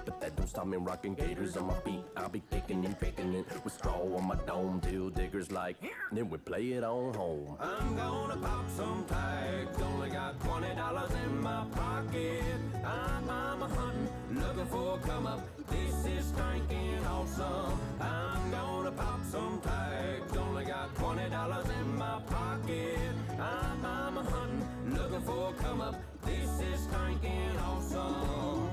but that don't stop me rocking gators on my feet. I'll be kicking and picking it with straw on my dome till diggers like, then we play it on home. I'm gonna pop some tags, only got $20 in my pocket. I'm a hunting, looking for a come up. This is stinking awesome. I'm gonna pop some tags, only got $20 in my pocket. I'm a hunting, looking for a come up. This is stinking awesome.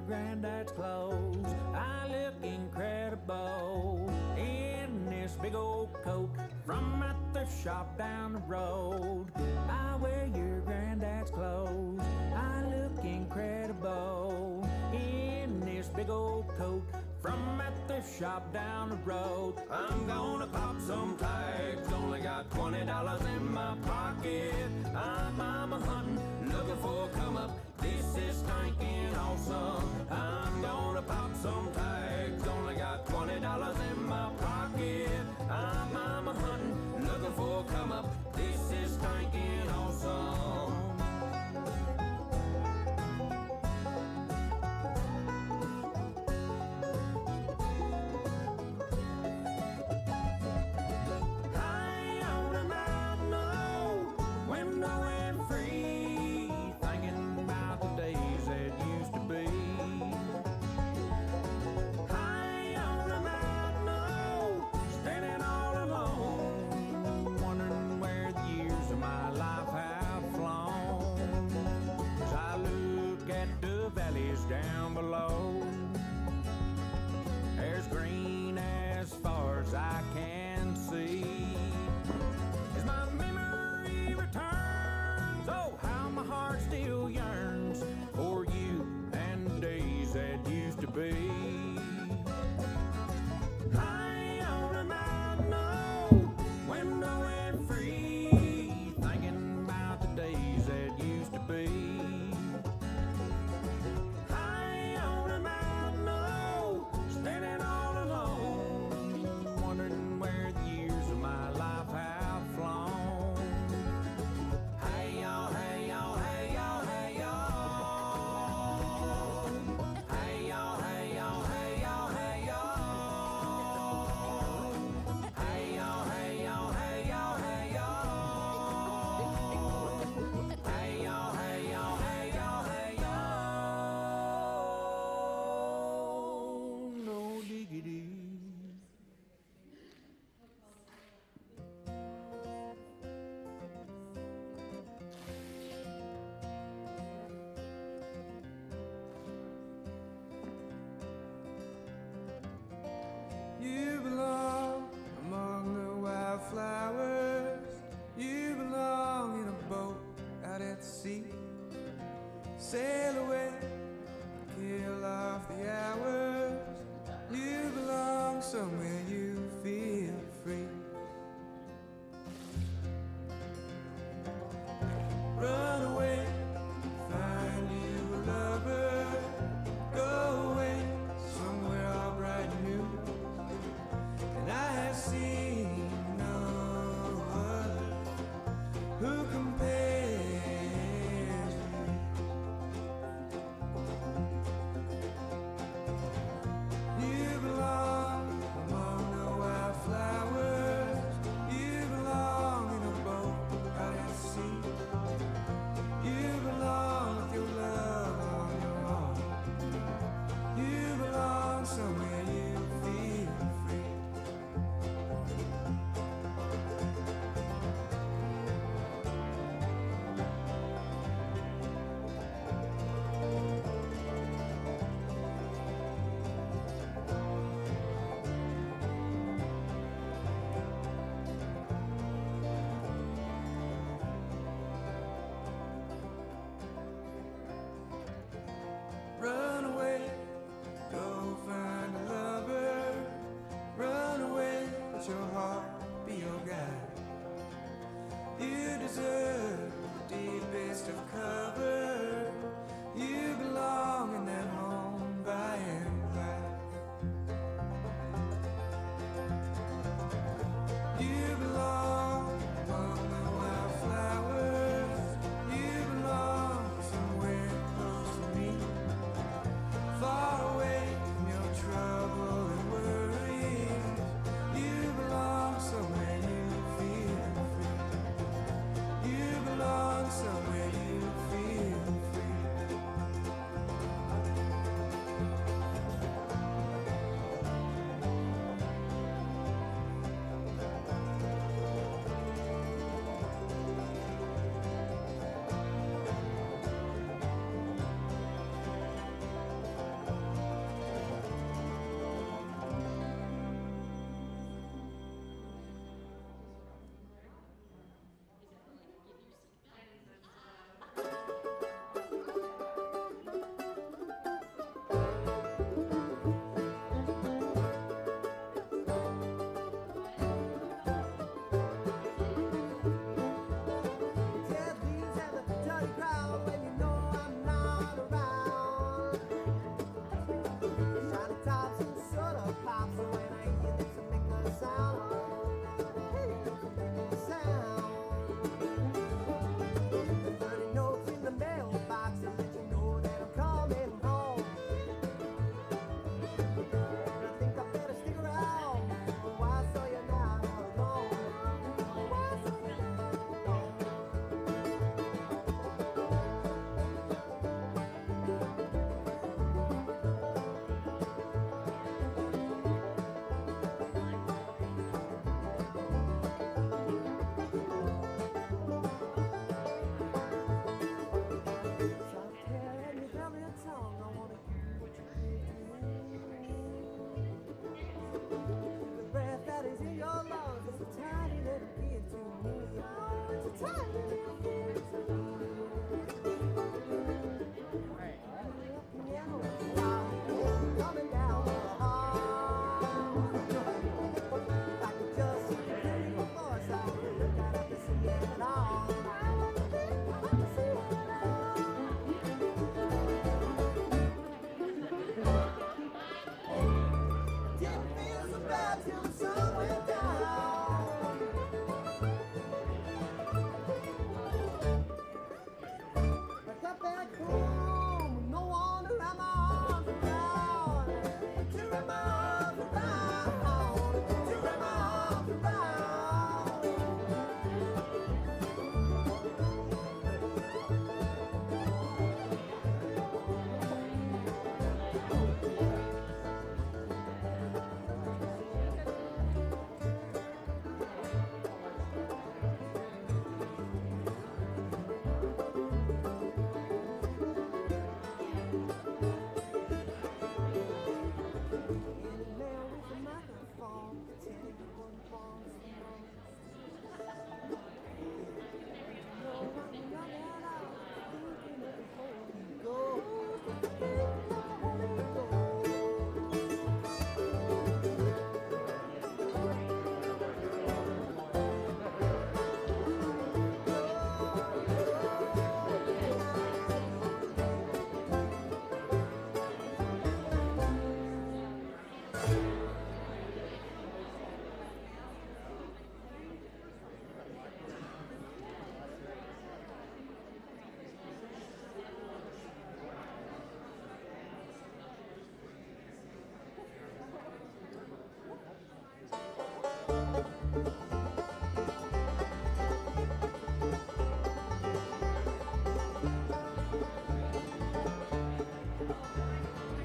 Granddad's clothes, I look incredible in this big old coat from my thrift shop down the road. I wear your granddad's clothes, I look incredible in this big old coat from my thrift shop down the road. I'm gonna pop some tags, only got $20 in my pocket. I'm a hunting, looking for a come up. This is stinking awesome. I'm gonna pop some tags, only got $20 in my pocket. I'm a hunting, looking for a come up. This is stinking awesome. Days that used to be.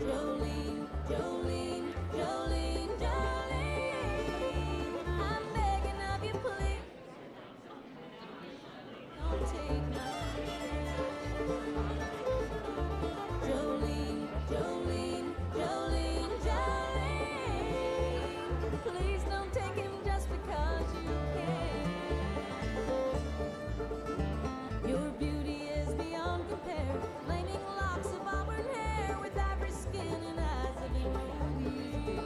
Jolene, Jolene, Jolene, Jolene, I'm begging of you, please, don't take my hand. Jolene, Jolene, Jolene, Jolene, please don't take him just because you can. Your beauty is beyond compare, flaming locks of auburn hair with ivory skin and eyes of emerald blue.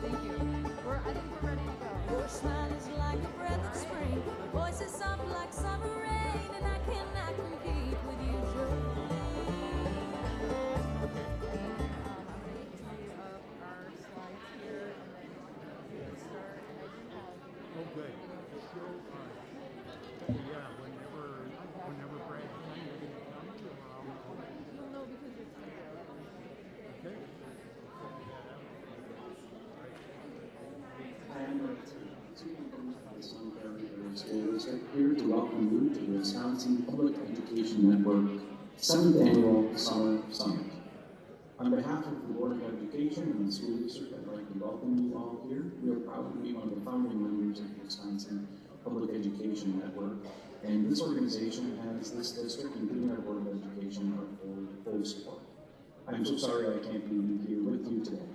Thank you. I think we're ready to go. Your smile is like a breath of spring, your voice is soft like summer rain, and I cannot compete with you, Jolene. I'm going to tee up our slides here, and then we can start. And I do have. Oh, good. Yeah, whenever Brad can, you're going to come or You'll know because it's there. okay. I am the superintendent of the Sunbury Area School District, here to welcome you to the Wisconsin Public Education Network 7th Annual Summer Summit. On behalf of the Board of Education and the school district, I'd like to welcome you all here. We are proud to be one of the founding members of the Wisconsin Public Education Network, and this organization has this district, including our Board of Education, our full support. I'm so sorry I can't be here with you today.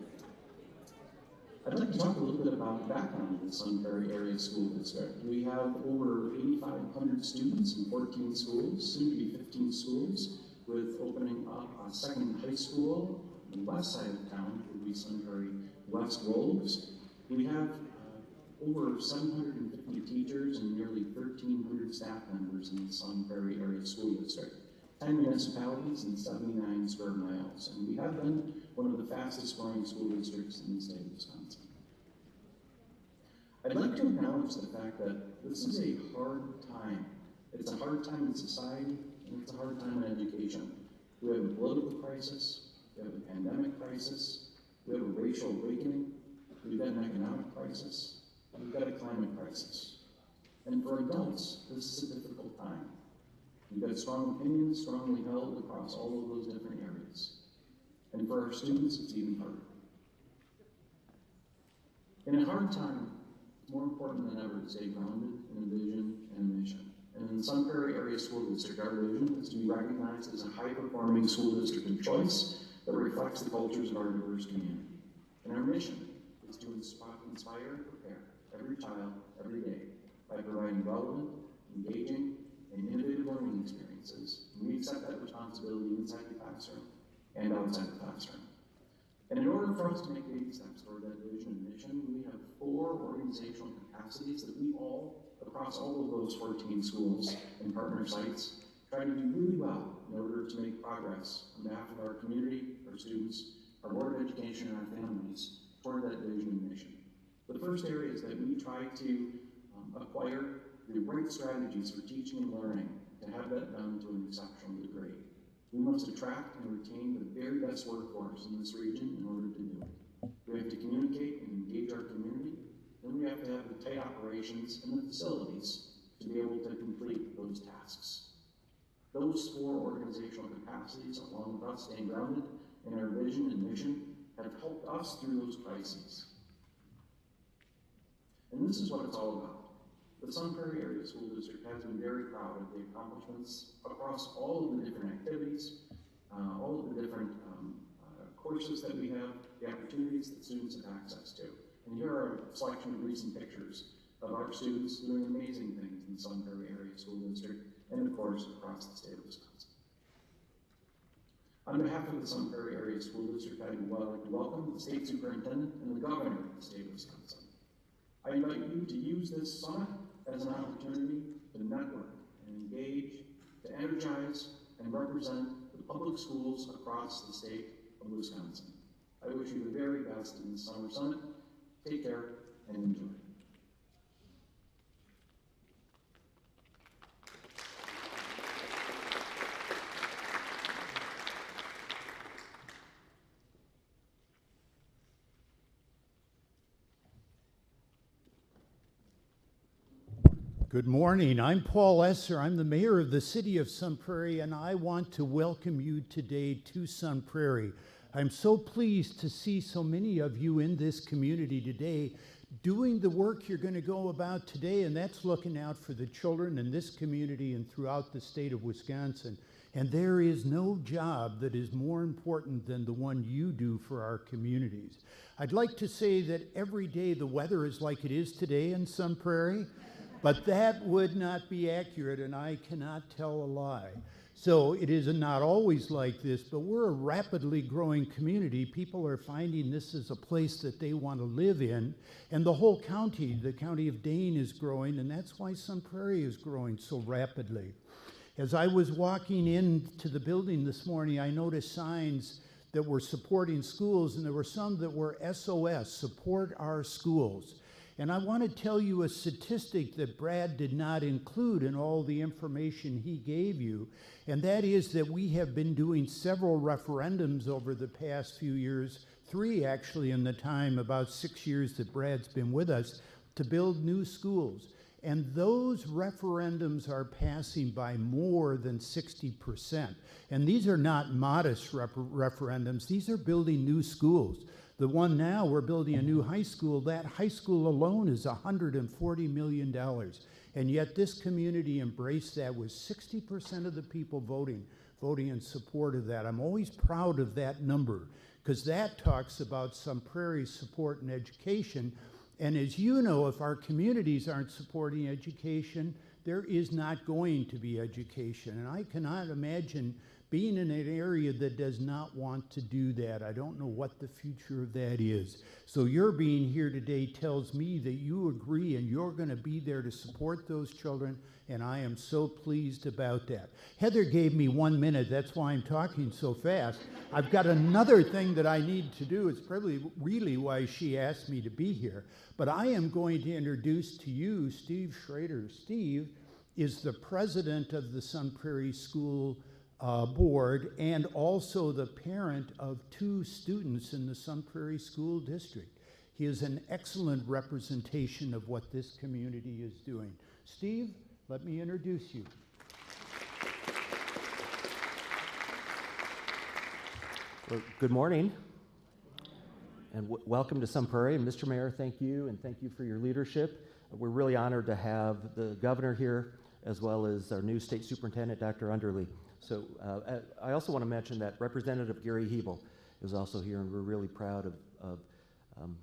I'd like to talk a little bit about the background of the Sun Prairie Area School District. We have over 8,500 students in 14 schools, soon to be 15 schools, with opening up a second high school on the west side of town, which would be Sun Prairie West Wolves. We have over 750 teachers and nearly 1,300 staff members in the Sun Prairie Area School District, 10 municipalities and 79 square miles. And we have been one of the fastest growing school districts in the state of Wisconsin. I'd like to acknowledge the fact that this is a hard time. It's a hard time in society, and it's a hard time in education. We have a political crisis, we have a pandemic crisis, we have a racial awakening, we've got an economic crisis, and we've got a climate crisis. And for adults, this is a difficult time. We've got strong opinions strongly held across all of those different areas. And for our students, it's even harder. In a hard time, it's more important than ever to stay grounded in a vision and a mission. And in the Sun Prairie Area School District, our vision is to be recognized as a high-performing school district of choice that reflects the cultures of our diverse community. And our mission is to inspire and prepare every child, every day, by providing relevant, engaging, and innovative learning experiences. And we accept that responsibility inside the classroom and outside the classroom. And in order for us to make baby steps toward that vision and mission, we have 4 organizational capacities that we all, across all of those 14 schools and partner sites, try to do really well in order to make progress on behalf of our community, our students, our Board of Education, and our families toward that vision and mission. The first area is that we try to acquire the right strategies for teaching and learning to have that done to an exceptional degree. We must attract and retain the very best workforce in this region in order to do it. We have to communicate and engage our community, and we have to have the tight operations and the facilities to be able to complete those tasks. Those 4 organizational capacities, along with us staying grounded in our vision and mission, have helped us through those crises. And this is what it's all about. The Sun Prairie Area School District has been very proud of the accomplishments across all of the different activities, all of the different courses that we have, the opportunities that students have access to. And here are a selection of recent pictures of our students doing amazing things in the Sun Prairie Area School District, and of course, across the state of Wisconsin. On behalf of the Sun Prairie Area School District, I would like to welcome the state superintendent and the governor of the state of Wisconsin. I invite you to use this summit as an opportunity to network and engage, to energize and represent the public schools across the state of Wisconsin. I wish you the very best in the Summer Summit. Take care and enjoy. Good morning. I'm Paul Esser. I'm the mayor of the city of Sun Prairie, and I want to welcome you today to Sun Prairie. I'm so pleased to see so many of you in this community today doing the work you're going to go about today, and that's looking out for the children in this community and throughout the state of Wisconsin. And there is no job that is more important than the one you do for our communities. I'd like to say that every day the weather is like it is today in Sun Prairie, but that would not be accurate, and I cannot tell a lie. So it is not always like this, but we're a rapidly growing community. People are finding this is a place that they want to live in, and the whole county, the county of Dane, is growing, and that's why Sun Prairie is growing so rapidly. As I was walking into the building this morning, I noticed signs that were supporting schools, and there were some that were SOS, Support Our Schools. And I want to tell you a statistic that Brad did not include in all the information he gave you, and that is that we have been doing several referendums over the past few years, 3 actually in the time, about 6 years that Brad's been with us, to build new schools. And those referendums are passing by more than 60%. And these are not modest referendums, these are building new schools. The one now, we're building a new high school. That high school alone is $140 million. And yet this community embraced that with 60% of the people voting in support of that. I'm always proud of that number because that talks about Sun Prairie's support in education. And as you know, if our communities aren't supporting education, there is not going to be education. And I cannot imagine being in an area that does not want to do that. I don't know what the future of that is. So your being here today tells me that you agree and you're going to be there to support those children, and I am so pleased about that. Heather gave me 1 minute, that's why I'm talking so fast. I've got another thing that I need to do. It's probably really why she asked me to be here. But I am going to introduce to you Steve Schrader. Steve is the president of the Sun Prairie School Board and also the parent of 2 students in the Sun Prairie School District. He is an excellent representation of what this community is doing. Steve, let me introduce you. Well, good morning, and welcome to Sun Prairie. And Mr. Mayor, thank you, and thank you for your leadership. We're really honored to have the governor here, as well as our new state superintendent, Dr. Underly. So I also want to mention that Representative Gary Hebel is also here, and we're really proud of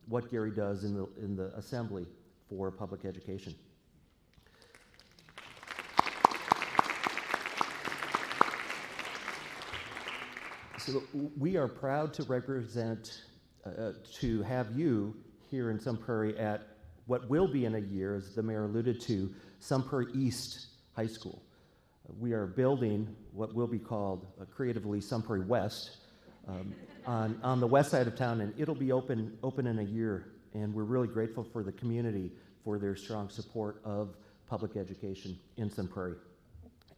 what Gary does in the Assembly for public education. So we are proud to represent, to have you here in Sun Prairie at what will be in a year, as the mayor alluded to, Sun Prairie East High School. We are building what will be called creatively Sun Prairie West on the west side of town, and it'll be open in a year. And we're really grateful for the community for their strong support of public education in Sun Prairie.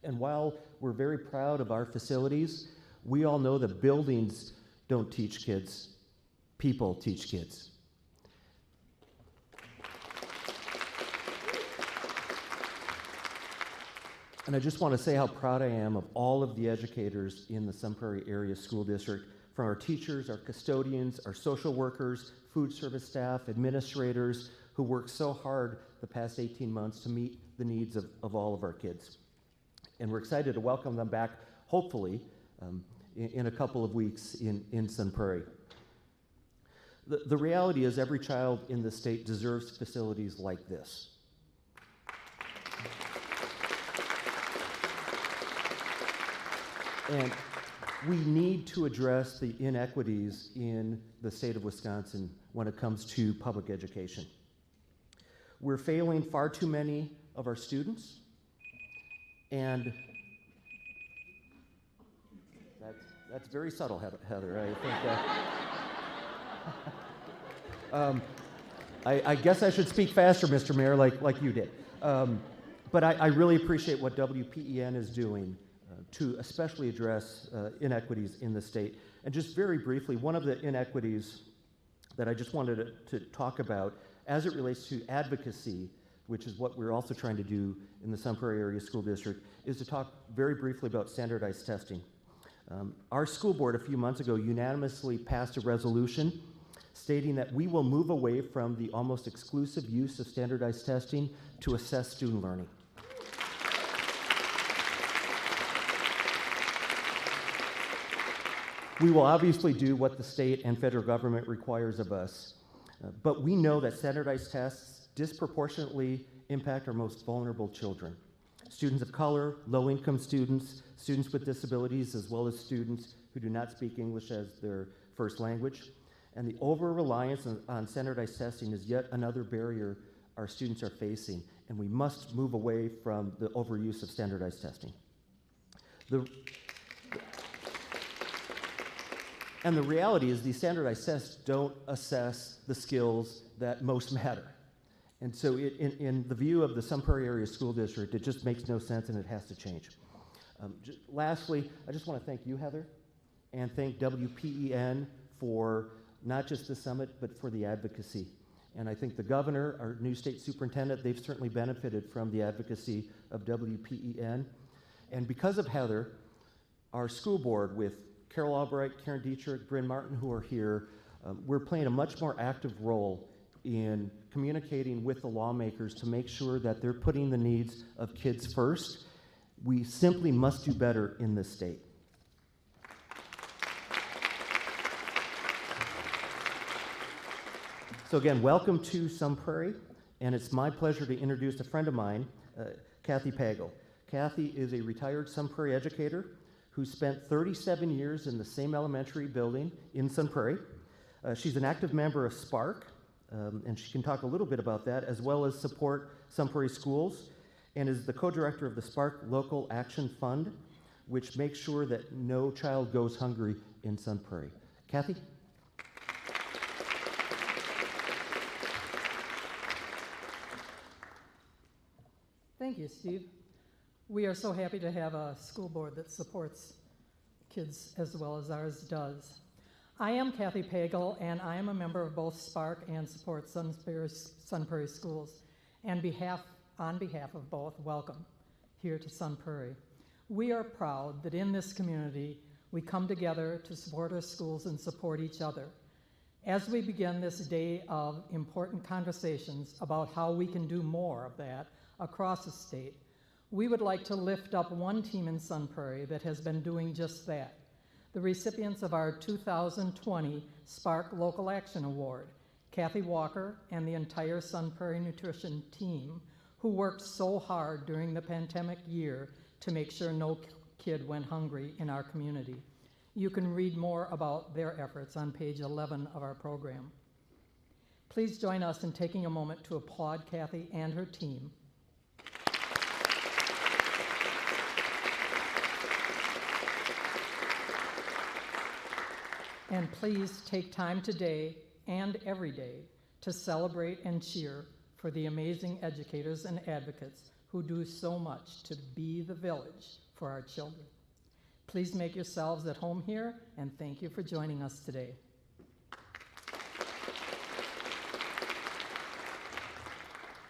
And while we're very proud of our facilities, we all know that buildings don't teach kids, people teach kids. And I just want to say how proud I am of all of the educators in the Sun Prairie Area School District, from our teachers, our custodians, our social workers, food service staff, administrators, who worked so hard the past 18 months to meet the needs of all of our kids. And we're excited to welcome them back, hopefully, in a couple of weeks in Sun Prairie. The reality is every child in the state deserves facilities like this. And we need to address the inequities in the state of Wisconsin when it comes to public education. We're failing far too many of our students, and that's very subtle, Heather. I think. I guess I should speak faster, Mr. Mayor, like you did. But I really appreciate what WPEN is doing to especially address inequities in the state. And just very briefly, one of the inequities that I just wanted to talk about as it relates to advocacy, which is what we're also trying to do in the Sun Prairie Area School District, is to talk very briefly about standardized testing. Our school board a few months ago unanimously passed a resolution stating that we will move away from the almost exclusive use of standardized testing to assess student learning. We will obviously do what the state and federal government requires of us, but we know that standardized tests disproportionately impact our most vulnerable children. Students of color, low-income students, students with disabilities, as well as students who do not speak English as their first language. And the over-reliance on standardized testing is yet another barrier our students are facing, and we must move away from the overuse of standardized testing. And the reality is these standardized tests don't assess the skills that most matter. And so in the view of the Sun Prairie Area School District, it just makes no sense and it has to change. Lastly, I just want to thank you, Heather, and thank WPEN for not just the summit, but for the advocacy. And I think the governor, our new state superintendent, they've certainly benefited from the advocacy of WPEN. And because of Heather, our school board with Carol Albright, Karen Dietrich, Bryn Martin, who are here, we're playing a much more active role in communicating with the lawmakers to make sure that they're putting the needs of kids first. We simply must do better in this state. So again, welcome to Sun Prairie, and it's my pleasure to introduce a friend of mine, Kathy Pagel. Kathy is a retired Sun Prairie educator who spent 37 years in the same elementary building in Sun Prairie. She's an active member of Spark, and she can talk a little bit about that, as well as support Sun Prairie schools, and is the co-director of the Spark Local Action Fund, which makes sure that no child goes hungry in Sun Prairie. Kathy? Thank you, Steve. We are so happy to have a school board that supports kids as well as ours does. I am Kathy Pagel, and I am a member of both Spark and Support Sun Prairie Schools. And on behalf of both, welcome here to Sun Prairie. We are proud that in this community, we come together to support our schools and support each other. As we begin this day of important conversations about how we can do more of that across the state, we would like to lift up one team in Sun Prairie that has been doing just that. The recipients of our 2020 Spark Local Action Award, Kathy Walker and the entire Sun Prairie Nutrition team, who worked so hard during the pandemic year to make sure no kid went hungry in our community. You can read more about their efforts on page 11 of our program. Please join us in taking a moment to applaud Kathy and her team. And please take time today and every day to celebrate and cheer for the amazing educators and advocates who do so much to be the village for our children. Please make yourselves at home here, and thank you for joining us today.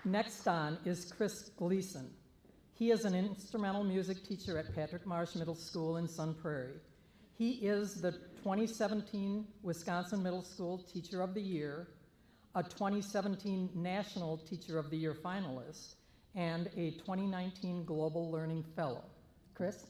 Next on is Chris Gleason. He is an instrumental music teacher at Patrick Marsh Middle School in Sun Prairie. He is the 2017 Wisconsin Middle School Teacher of the Year, a 2017 National Teacher of the Year finalist, and a 2019 Global Learning Fellow. Chris?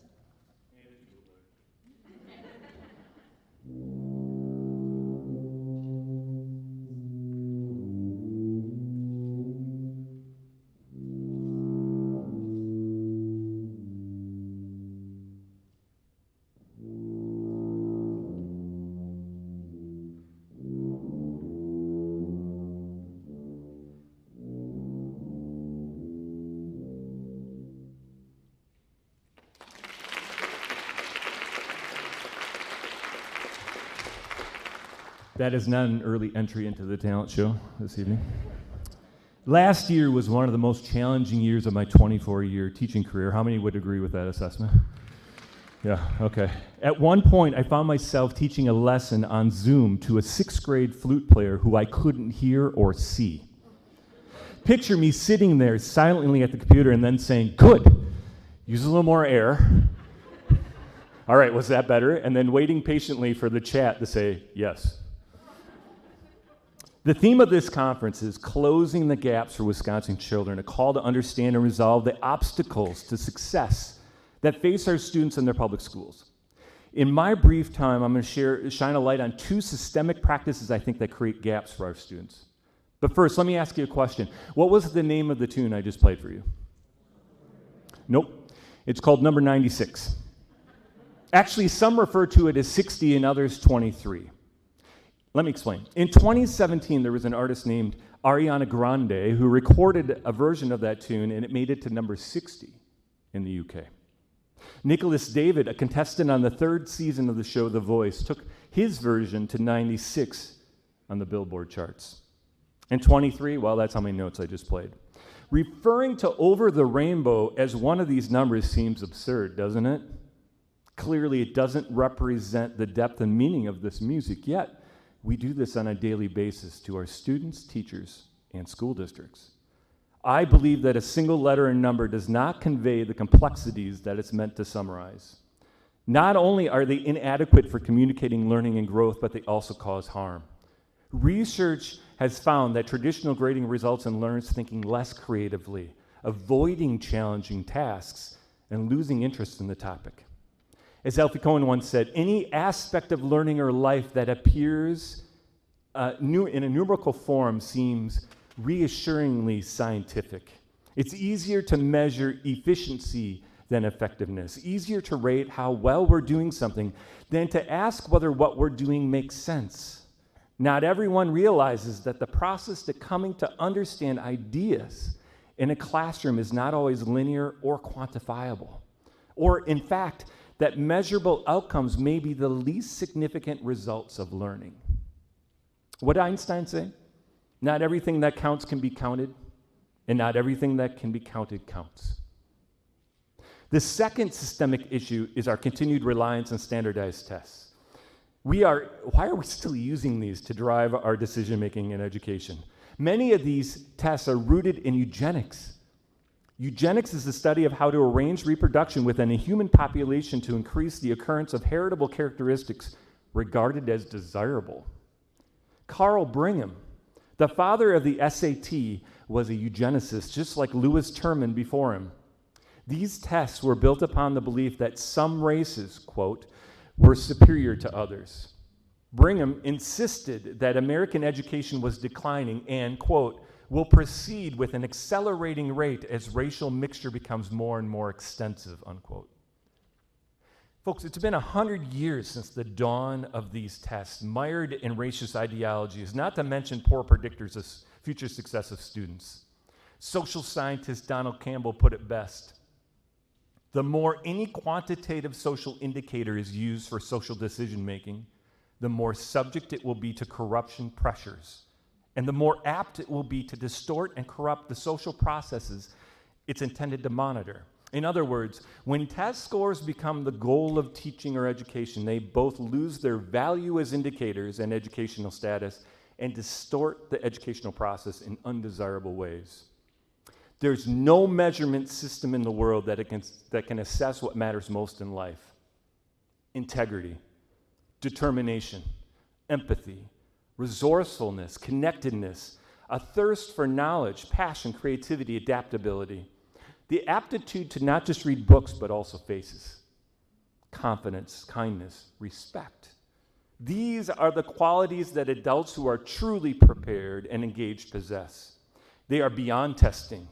That is not an early entry into the talent show this evening. Last year was one of the most challenging years of my 24-year teaching career. How many would agree with that assessment? Yeah, okay. At one point, I found myself teaching a lesson on Zoom to a 6th grade flute player who I couldn't hear or see. Picture me sitting there silently at the computer and then saying, "Good, use a little more air." All right, was that better? And then waiting patiently for the chat to say, "Yes." The theme of this conference is Closing the Gaps for Wisconsin Children, a call to understand and resolve the obstacles to success that face our students in their public schools. In my brief time, I'm going to shine a light on 2 systemic practices I think that create gaps for our students. But first, let me ask you a question. What was the name of the tune I just played for you? Nope. It's called Number 96. Actually, some refer to it as 60 and others 23. Let me explain. In 2017, there was an artist named Ariana Grande who recorded a version of that tune, and it made it to number 60 in the UK. Nicholas David, a contestant on the 3rd season of the show The Voice, took his version to 96 on the Billboard charts. And 23, well, that's how many notes I just played. Referring to Over the Rainbow as one of these numbers seems absurd, doesn't it? Clearly, it doesn't represent the depth and meaning of this music, yet we do this on a daily basis to our students, teachers, and school districts. I believe that a single letter and number does not convey the complexities that it's meant to summarize. Not only are they inadequate for communicating learning and growth, but they also cause harm. Research has found that traditional grading results in learners thinking less creatively, avoiding challenging tasks, and losing interest in the topic. As Alfie Cohen once said, any aspect of learning or life that appears in a numerical form seems reassuringly scientific. It's easier to measure efficiency than effectiveness, easier to rate how well we're doing something than to ask whether what we're doing makes sense. Not everyone realizes that the process to coming to understand ideas in a classroom is not always linear or quantifiable, or in fact, that measurable outcomes may be the least significant results of learning. What did Einstein say? Not everything that counts can be counted, and not everything that can be counted counts. The second systemic issue is our continued reliance on standardized tests. Why are we still using these to drive our decision-making in education? Many of these tests are rooted in eugenics. Eugenics is the study of how to arrange reproduction within a human population to increase the occurrence of heritable characteristics regarded as desirable. Carl Brigham, the father of the SAT, was a eugenicist, just like Lewis Terman before him. These tests were built upon the belief that some races, quote, were superior to others. Brigham insisted that American education was declining and, quote, will proceed with an accelerating rate as racial mixture becomes more and more extensive, unquote. Folks, it's been 100 years since the dawn of these tests, mired in racist ideologies, not to mention poor predictors of future success of students. Social scientist Donald Campbell put it best: the more any quantitative social indicator is used for social decision making, the more subject it will be to corruption pressures, and the more apt it will be to distort and corrupt the social processes it's intended to monitor. In other words, when test scores become the goal of teaching or education, they both lose their value as indicators and educational status and distort the educational process in undesirable ways. There's no measurement system in the world that can assess what matters most in life: integrity, determination, empathy, resourcefulness, connectedness, a thirst for knowledge, passion, creativity, adaptability, the aptitude to not just read books but also faces, confidence, kindness, respect. These are the qualities that adults who are truly prepared and engaged possess. They are beyond testing,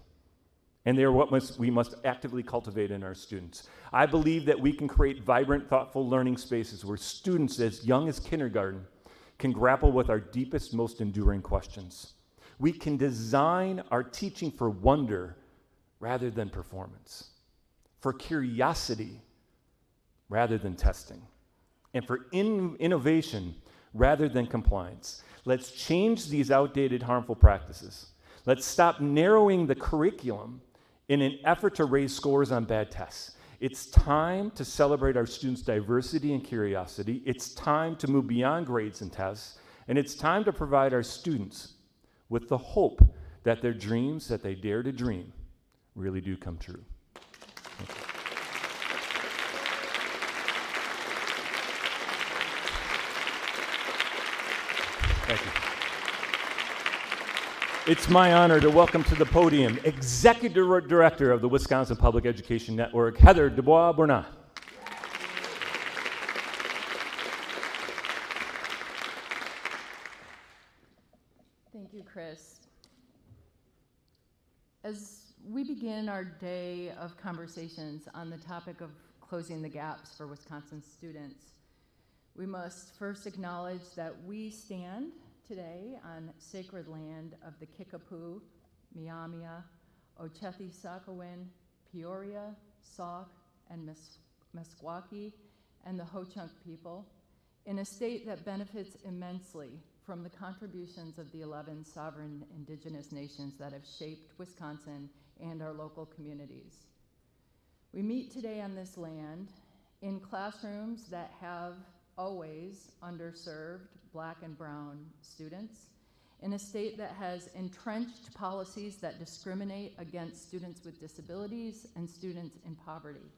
and they are what we must actively cultivate in our students. I believe that we can create vibrant, thoughtful learning spaces where students as young as kindergarten can grapple with our deepest, most enduring questions. We can design our teaching for wonder rather than performance, for curiosity rather than testing, and for innovation rather than compliance. Let's change these outdated, harmful practices. Let's stop narrowing the curriculum in an effort to raise scores on bad tests. It's time to celebrate our students' diversity and curiosity. It's time to move beyond grades and tests. And it's time to provide our students with the hope that their dreams that they dare to dream really do come true. Thank you. It's my honor to welcome to the podium Executive Director of the Wisconsin Public Education Network, Heather Dubois-Bernat. Thank you, Chris. As we begin our day of conversations on the topic of closing the gaps for Wisconsin students, we must first acknowledge that we stand today on sacred land of the Kickapoo, Miamia, Ochethi-Sakowin, Peoria, Sauk, and Meskwaki, and the Ho-Chunk people, in a state that benefits immensely from the contributions of the 11 sovereign indigenous nations that have shaped Wisconsin and our local communities. We meet today on this land in classrooms that have always underserved Black and brown students, in a state that has entrenched policies that discriminate against students with disabilities and students in poverty.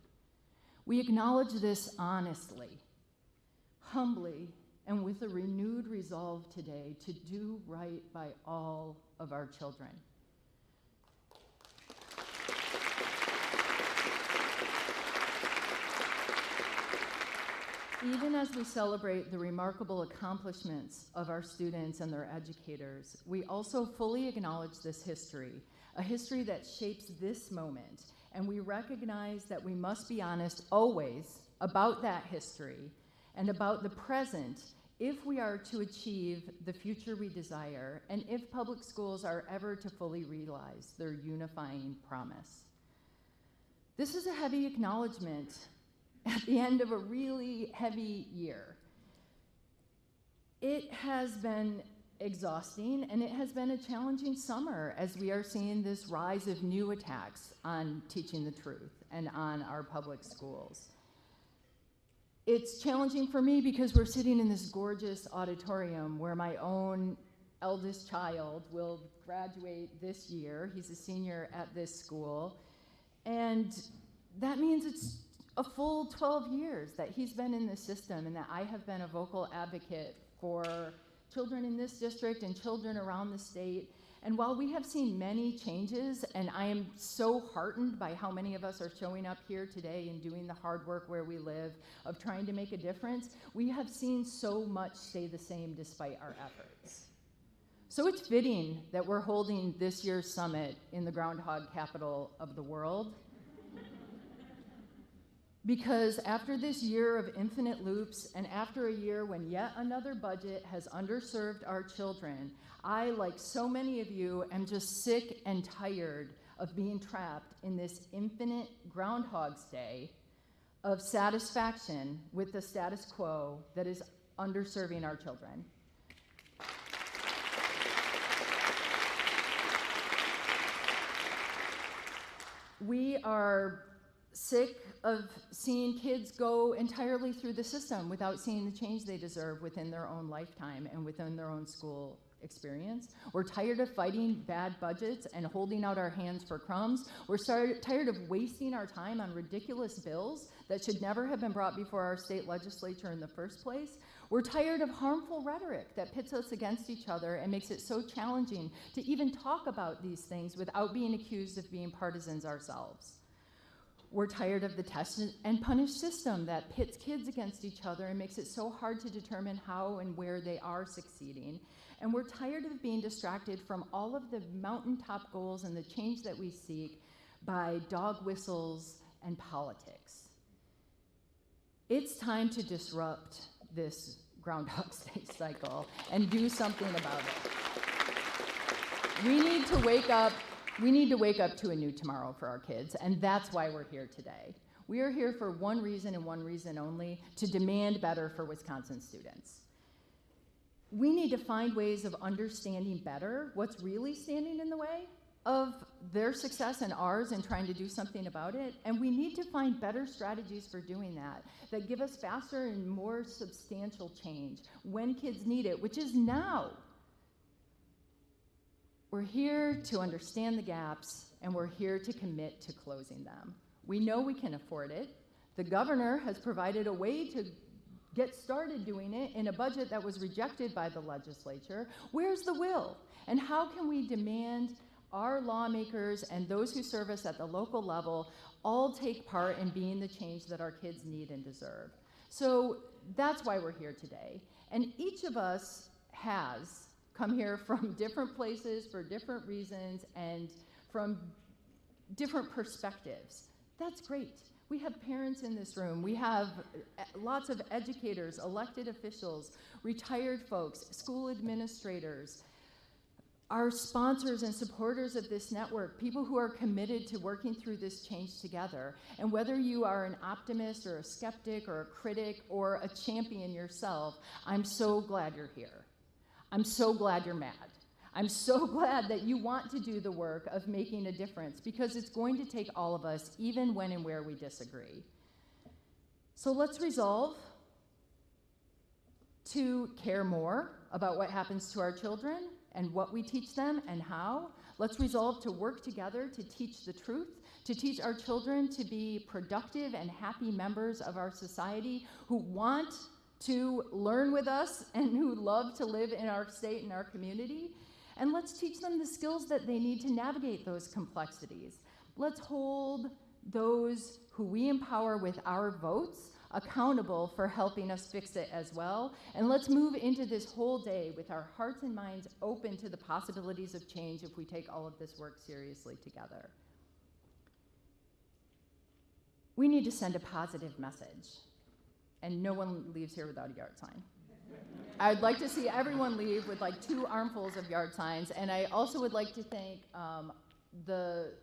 We acknowledge this honestly, humbly, and with a renewed resolve today to do right by all of our children. Even as we celebrate the remarkable accomplishments of our students and their educators, we also fully acknowledge this history, a history that shapes this moment, and we recognize that we must be honest always about that history and about the present if we are to achieve the future we desire and if public schools are ever to fully realize their unifying promise. This is a heavy acknowledgement at the end of a really heavy year. It has been exhausting and it has been a challenging summer as we are seeing this rise of new attacks on teaching the truth and on our public schools. It's challenging for me because we're sitting in this gorgeous auditorium where my own eldest child will graduate this year. He's a senior at this school. And that means it's a full 12 years that he's been in the system and that I have been a vocal advocate for children in this district and children around the state. And while we have seen many changes, and I am so heartened by how many of us are showing up here today and doing the hard work where we live of trying to make a difference, we have seen so much stay the same despite our efforts. So it's fitting that we're holding this year's summit in the groundhog capital of the world. Because after this year of infinite loops, and after a year when yet another budget has underserved our children, I, like so many of you, am just sick and tired of being trapped in this infinite Groundhog's Day of satisfaction with the status quo that is underserving our children. We are sick of seeing kids go entirely through the system without seeing the change they deserve within their own lifetime and within their own school experience. We're tired of fighting bad budgets and holding out our hands for crumbs. We're tired of wasting our time on ridiculous bills that should never have been brought before our state legislature in the first place. We're tired of harmful rhetoric that pits us against each other and makes it so challenging to even talk about these things without being accused of being partisans ourselves. We're tired of the test and punish system that pits kids against each other and makes it so hard to determine how and where they are succeeding. And we're tired of being distracted from all of the mountaintop goals and the change that we seek by dog whistles and politics. It's time to disrupt this Groundhog's Day cycle and do something about it. We need to wake up to a new tomorrow for our kids, and that's why we're here today. We are here for one reason and one reason only: to demand better for Wisconsin students. We need to find ways of understanding better what's really standing in the way of their success and ours and trying to do something about it. And we need to find better strategies for doing that give us faster and more substantial change when kids need it, which is now. We're here to understand the gaps, and we're here to commit to closing them. We know we can afford it. The governor has provided a way to get started doing it in a budget that was rejected by the legislature. Where's the will? And how can we demand our lawmakers and those who serve us at the local level all take part in being the change that our kids need and deserve? So that's why we're here today. And each of us has come here from different places for different reasons and from different perspectives. That's great. We have parents in this room. We have lots of educators, elected officials, retired folks, school administrators, our sponsors and supporters of this network, people who are committed to working through this change together. And whether you are an optimist or a skeptic or a critic or a champion yourself, I'm so glad you're here. I'm so glad you're mad. I'm so glad that you want to do the work of making a difference, because it's going to take all of us, even when and where we disagree. So let's resolve to care more about what happens to our children and what we teach them and how. Let's resolve to work together to teach the truth, to teach our children to be productive and happy members of our society who want to learn with us and who love to live in our state and our community. And let's teach them the skills that they need to navigate those complexities. Let's hold those who we empower with our votes accountable for helping us fix it as well. And let's move into this whole day with our hearts and minds open to the possibilities of change if we take all of this work seriously together. We need to send a positive message, and no one leaves here without a yard sign. I'd like to see everyone leave with like 2 armfuls of yard signs, and I also would like to thank the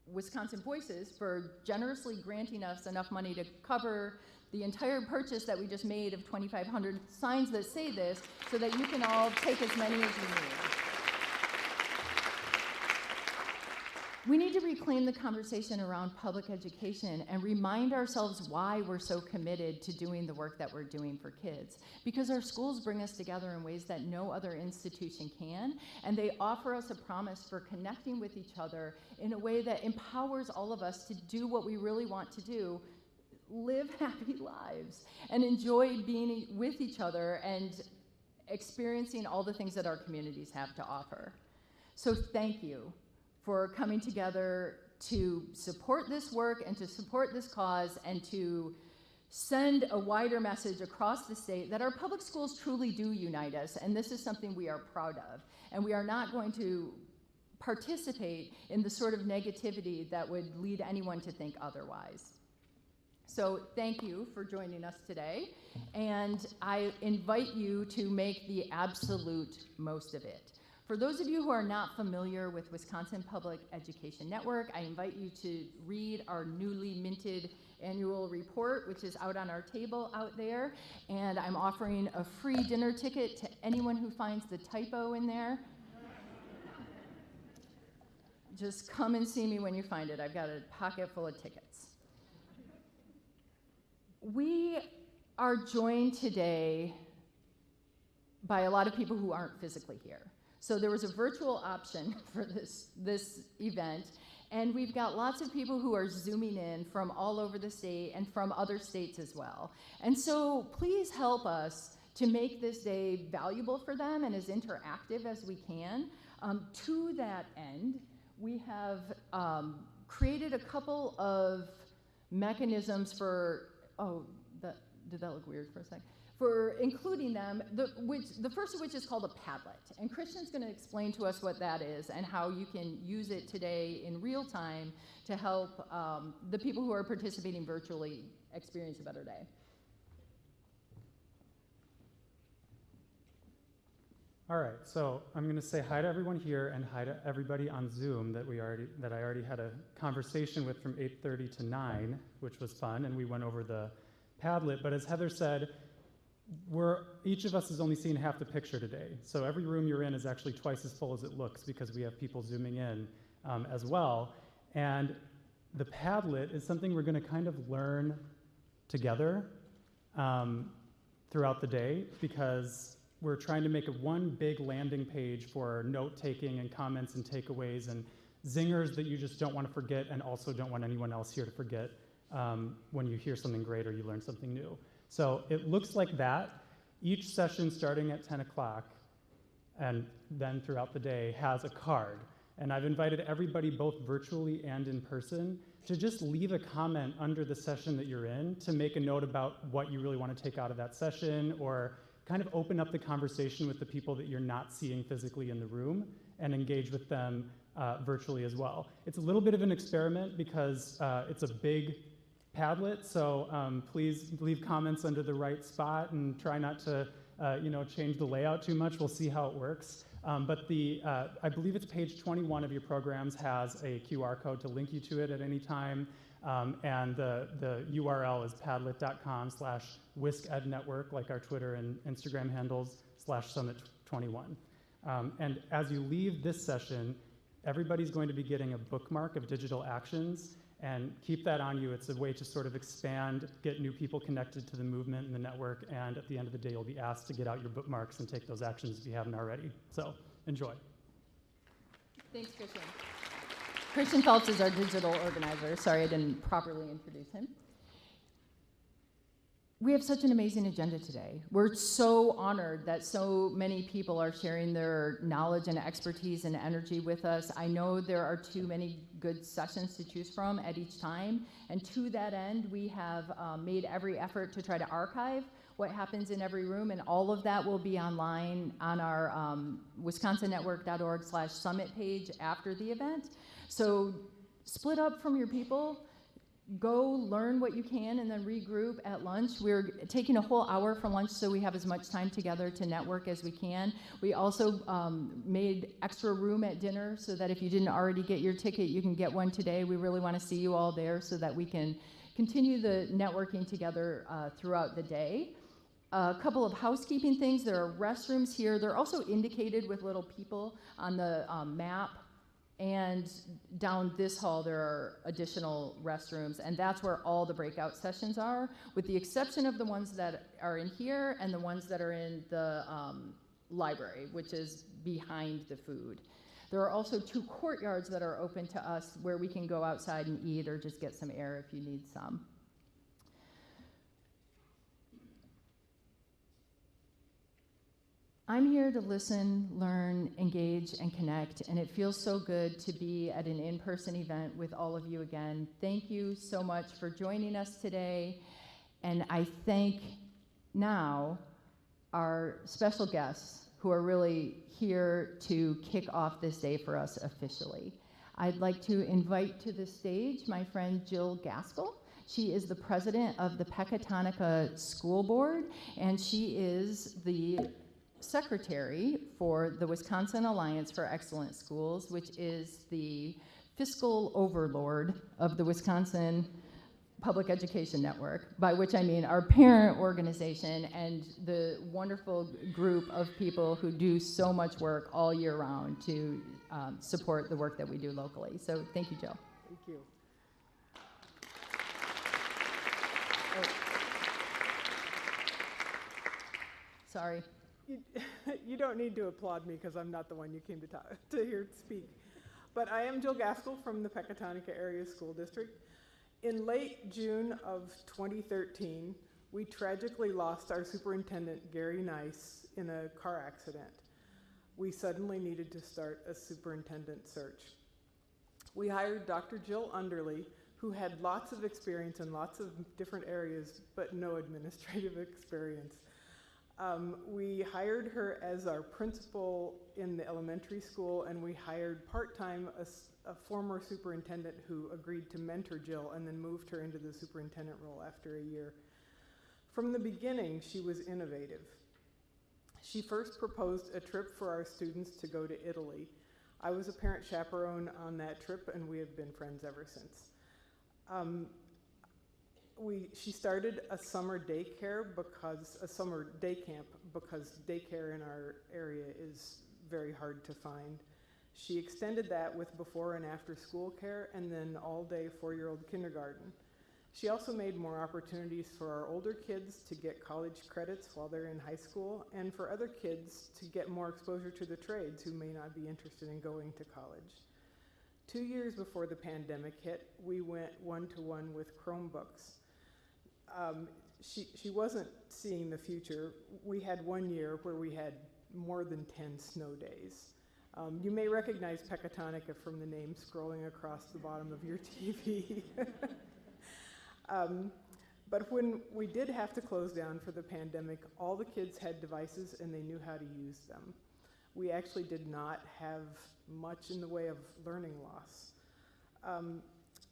Wisconsin Voices for generously granting us enough money to cover the entire purchase that we just made of 2,500 signs that say this, so that you can all take as many as you need. We need to reclaim the conversation around public education and remind ourselves why we're so committed to doing the work that we're doing for kids. Because our schools bring us together in ways that no other institution can, and they offer us a promise for connecting with each other in a way that empowers all of us to do what we really want to do: live happy lives and enjoy being with each other and experiencing all the things that our communities have to offer. So thank you for coming together to support this work and to support this cause and to send a wider message across the state that our public schools truly do unite us, and this is something we are proud of. And we are not going to participate in the sort of negativity that would lead anyone to think otherwise. So thank you for joining us today, and I invite you to make the absolute most of it. For those of you who are not familiar with Wisconsin Public Education Network, I invite you to read our newly minted annual report, which is out on our table out there, and I'm offering a free dinner ticket to anyone who finds the typo in there. Just come and see me when you find it. I've got a pocket full of tickets. We are joined today by a lot of people who aren't physically here. So there was a virtual option for this event, and we've got lots of people who are Zooming in from all over the state and from other states as well. And so please help us to make this day valuable for them and as interactive as we can. To that end, we have created a couple of mechanisms for, did that look weird for a second? For including them, the first of which is called a Padlet. And Christian's gonna explain to us what that is and how you can use it today in real time to help the people who are participating virtually experience a better day. All right, so I'm going to say hi to everyone here and hi to everybody on Zoom that I already had a conversation with from 8:30 to 9, which was fun, and we went over the Padlet. But as Heather said, each of us is only seeing half the picture today. So every room you're in is actually twice as full as it looks because we have people zooming in as well. And the Padlet is something we're going to kind of learn together throughout the day, because we're trying to make one big landing page for note-taking and comments and takeaways and zingers that you just don't want to forget and also don't want anyone else here to forget when you hear something great or you learn something new. So it looks like that. Each session starting at 10 o'clock and then throughout the day has a card. And I've invited everybody, both virtually and in person, to just leave a comment under the session that you're in to make a note about what you really want to take out of that session, or kind of open up the conversation with the people that you're not seeing physically in the room and engage with them virtually as well. It's a little bit of an experiment because it's a big Padlet, so please leave comments under the right spot and try not to change the layout too much. We'll see how it works. But I believe it's page 21 of your programs has a QR code to link you to it at any time. And the URL is padlet.com/WiscEdNetwork, like our Twitter and Instagram handles, /Summit21. And as you leave this session, everybody's going to be getting a bookmark of digital actions, and keep that on you. It's a way to sort of expand, get new people connected to the movement and the network, and at the end of the day, you'll be asked to get out your bookmarks and take those actions if you haven't already. So enjoy. Thanks, Christian. Christian Phelps is our digital organizer. Sorry, I didn't properly introduce him. We have such an amazing agenda today. We're so honored that so many people are sharing their knowledge and expertise and energy with us. I know there are too many good sessions to choose from at each time, and to that end, we have made every effort to try to archive what happens in every room, and all of that will be online on our wisconsonnetwork.org/summit page after the event. So split up from your people, go learn what you can, and then regroup at lunch. We're taking a whole hour for lunch so we have as much time together to network as we can. We also made extra room at dinner so that if you didn't already get your ticket, you can get one today. We really want to see you all there so that we can continue the networking together throughout the day. A couple of housekeeping things. There are restrooms here. They're also indicated with little people on the map. And down this hall, there are additional restrooms, and that's where all the breakout sessions are, with the exception of the ones that are in here and the ones that are in the library, which is behind the food. There are also 2 courtyards that are open to us where we can go outside and eat or just get some air if you need some. I'm here to listen, learn, engage, and connect, and it feels so good to be at an in-person event with all of you again. Thank you so much for joining us today, and I thank now our special guests who are really here to kick off this day for us officially. I'd like to invite to the stage my friend Jill Gaskell. She is the president of the Pecatonica School Board, and she is the secretary for the Wisconsin Alliance for Excellent Schools, which is the fiscal overlord of the Wisconsin Public Education Network, by which I mean our parent organization and the wonderful group of people who do so much work all year round to support the work that we do locally. So thank you, Jill. Thank you. Sorry. You don't need to applaud me because I'm not the one you came to hear speak. But I am Jill Gaskell from the Pecatonica Area School District. In late June of 2013, we tragically lost our superintendent, Gary Nice, in a car accident. We suddenly needed to start a superintendent search. We hired Dr. Jill Underly, who had lots of experience in lots of different areas, but no administrative experience. We hired her as our principal in the elementary school, and we hired part-time a former superintendent who agreed to mentor Jill and then moved her into the superintendent role after a year. From the beginning, she was innovative. She first proposed a trip for our students to go to Italy. I was a parent chaperone on that trip, and we have been friends ever since. She started a summer daycare a summer day camp because daycare in our area is very hard to find. She extended that with before and after school care and then all day 4-year-old kindergarten. She also made more opportunities for our older kids to get college credits while they're in high school and for other kids to get more exposure to the trades who may not be interested in going to college. 2 years before the pandemic hit, we went one-to-one with Chromebooks. She wasn't seeing the future. We had 1 year where we had more than 10 snow days. You may recognize Pecatonica from the name scrolling across the bottom of your TV. But when we did have to close down for the pandemic, all the kids had devices and they knew how to use them. We actually did not have much in the way of learning loss.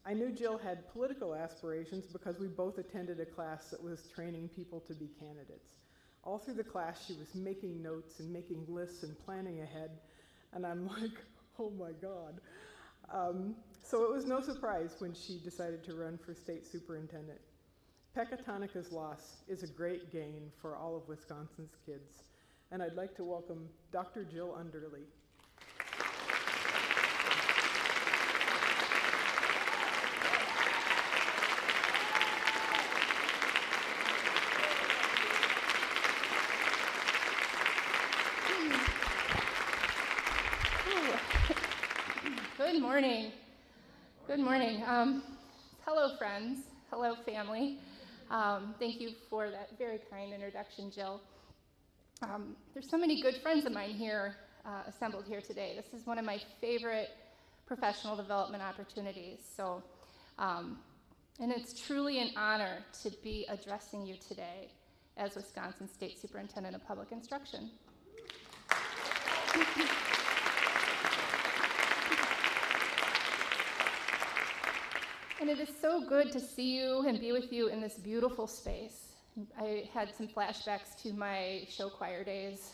I knew Jill had political aspirations because we both attended a class that was training people to be candidates. All through the class, she was making notes and making lists and planning ahead, and I'm like, oh my God. So it was no surprise when she decided to run for state superintendent. Pecatonica's loss is a great gain for all of Wisconsin's kids, and I'd like to welcome Dr. Jill Underly. Good morning. Good morning. Hello, friends. Hello, family. Thank you for that very kind introduction, Jill. There's so many good friends of mine here, assembled here today. This is one of my favorite professional development opportunities. So, and it's truly an honor to be addressing you today as Wisconsin State Superintendent of Public Instruction. And it is so good to see you and be with you in this beautiful space. I had some flashbacks to my show choir days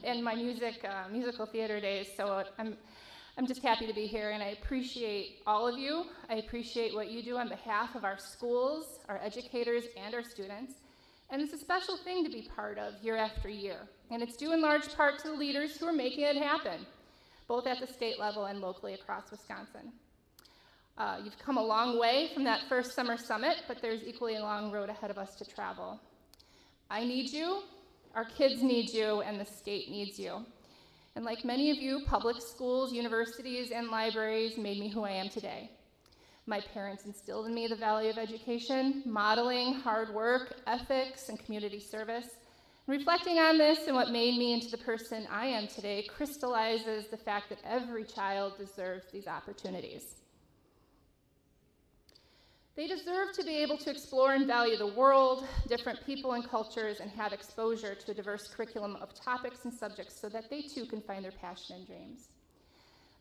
and my musical theater days, so I'm just happy to be here, and I appreciate all of you. I appreciate what you do on behalf of our schools, our educators, and our students. And it's a special thing to be part of year after year. And it's due in large part to the leaders who are making it happen, both at the state level and locally across Wisconsin. You've come a long way from that first summer summit, but there's equally a long road ahead of us to travel. I need you, our kids need you, and the state needs you. And like many of you, public schools, universities, and libraries made me who I am today. My parents instilled in me the value of education, modeling hard work, ethics, and community service. And reflecting on this and what made me into the person I am today crystallizes the fact that every child deserves these opportunities. They deserve to be able to explore and value the world, different people and cultures, and have exposure to a diverse curriculum of topics and subjects so that they too can find their passion and dreams.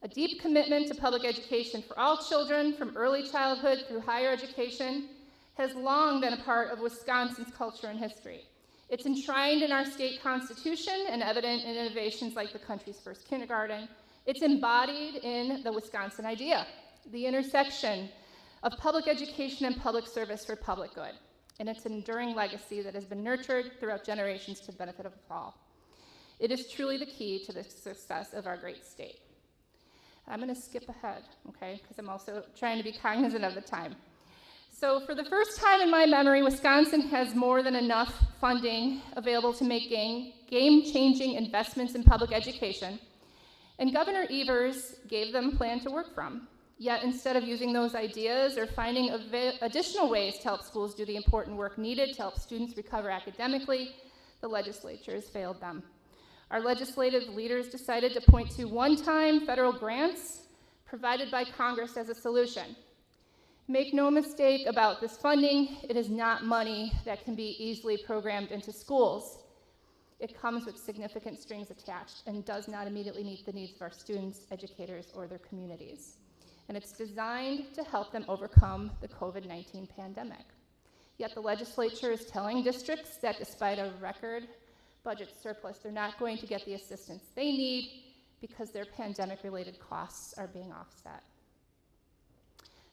A deep commitment to public education for all children from early childhood through higher education has long been a part of Wisconsin's culture and history. It's enshrined in our state constitution and evident in innovations like the country's first kindergarten. It's embodied in the Wisconsin idea, the intersection of public education and public service for public good. And it's an enduring legacy that has been nurtured throughout generations to the benefit of all. It is truly the key to the success of our great state. I'm going to skip ahead, okay, because I'm also trying to be cognizant of the time. So for the first time in my memory, Wisconsin has more than enough funding available to make game-changing investments in public education, and Governor Evers gave them a plan to work from. Yet instead of using those ideas or finding additional ways to help schools do the important work needed to help students recover academically, the legislature has failed them. Our legislative leaders decided to point to one-time federal grants provided by Congress as a solution. Make no mistake about this funding, it is not money that can be easily programmed into schools. It comes with significant strings attached and does not immediately meet the needs of our students, educators, or their communities. And it's designed to help them overcome the COVID-19 pandemic. Yet the legislature is telling districts that despite a record budget surplus, they're not going to get the assistance they need because their pandemic-related costs are being offset.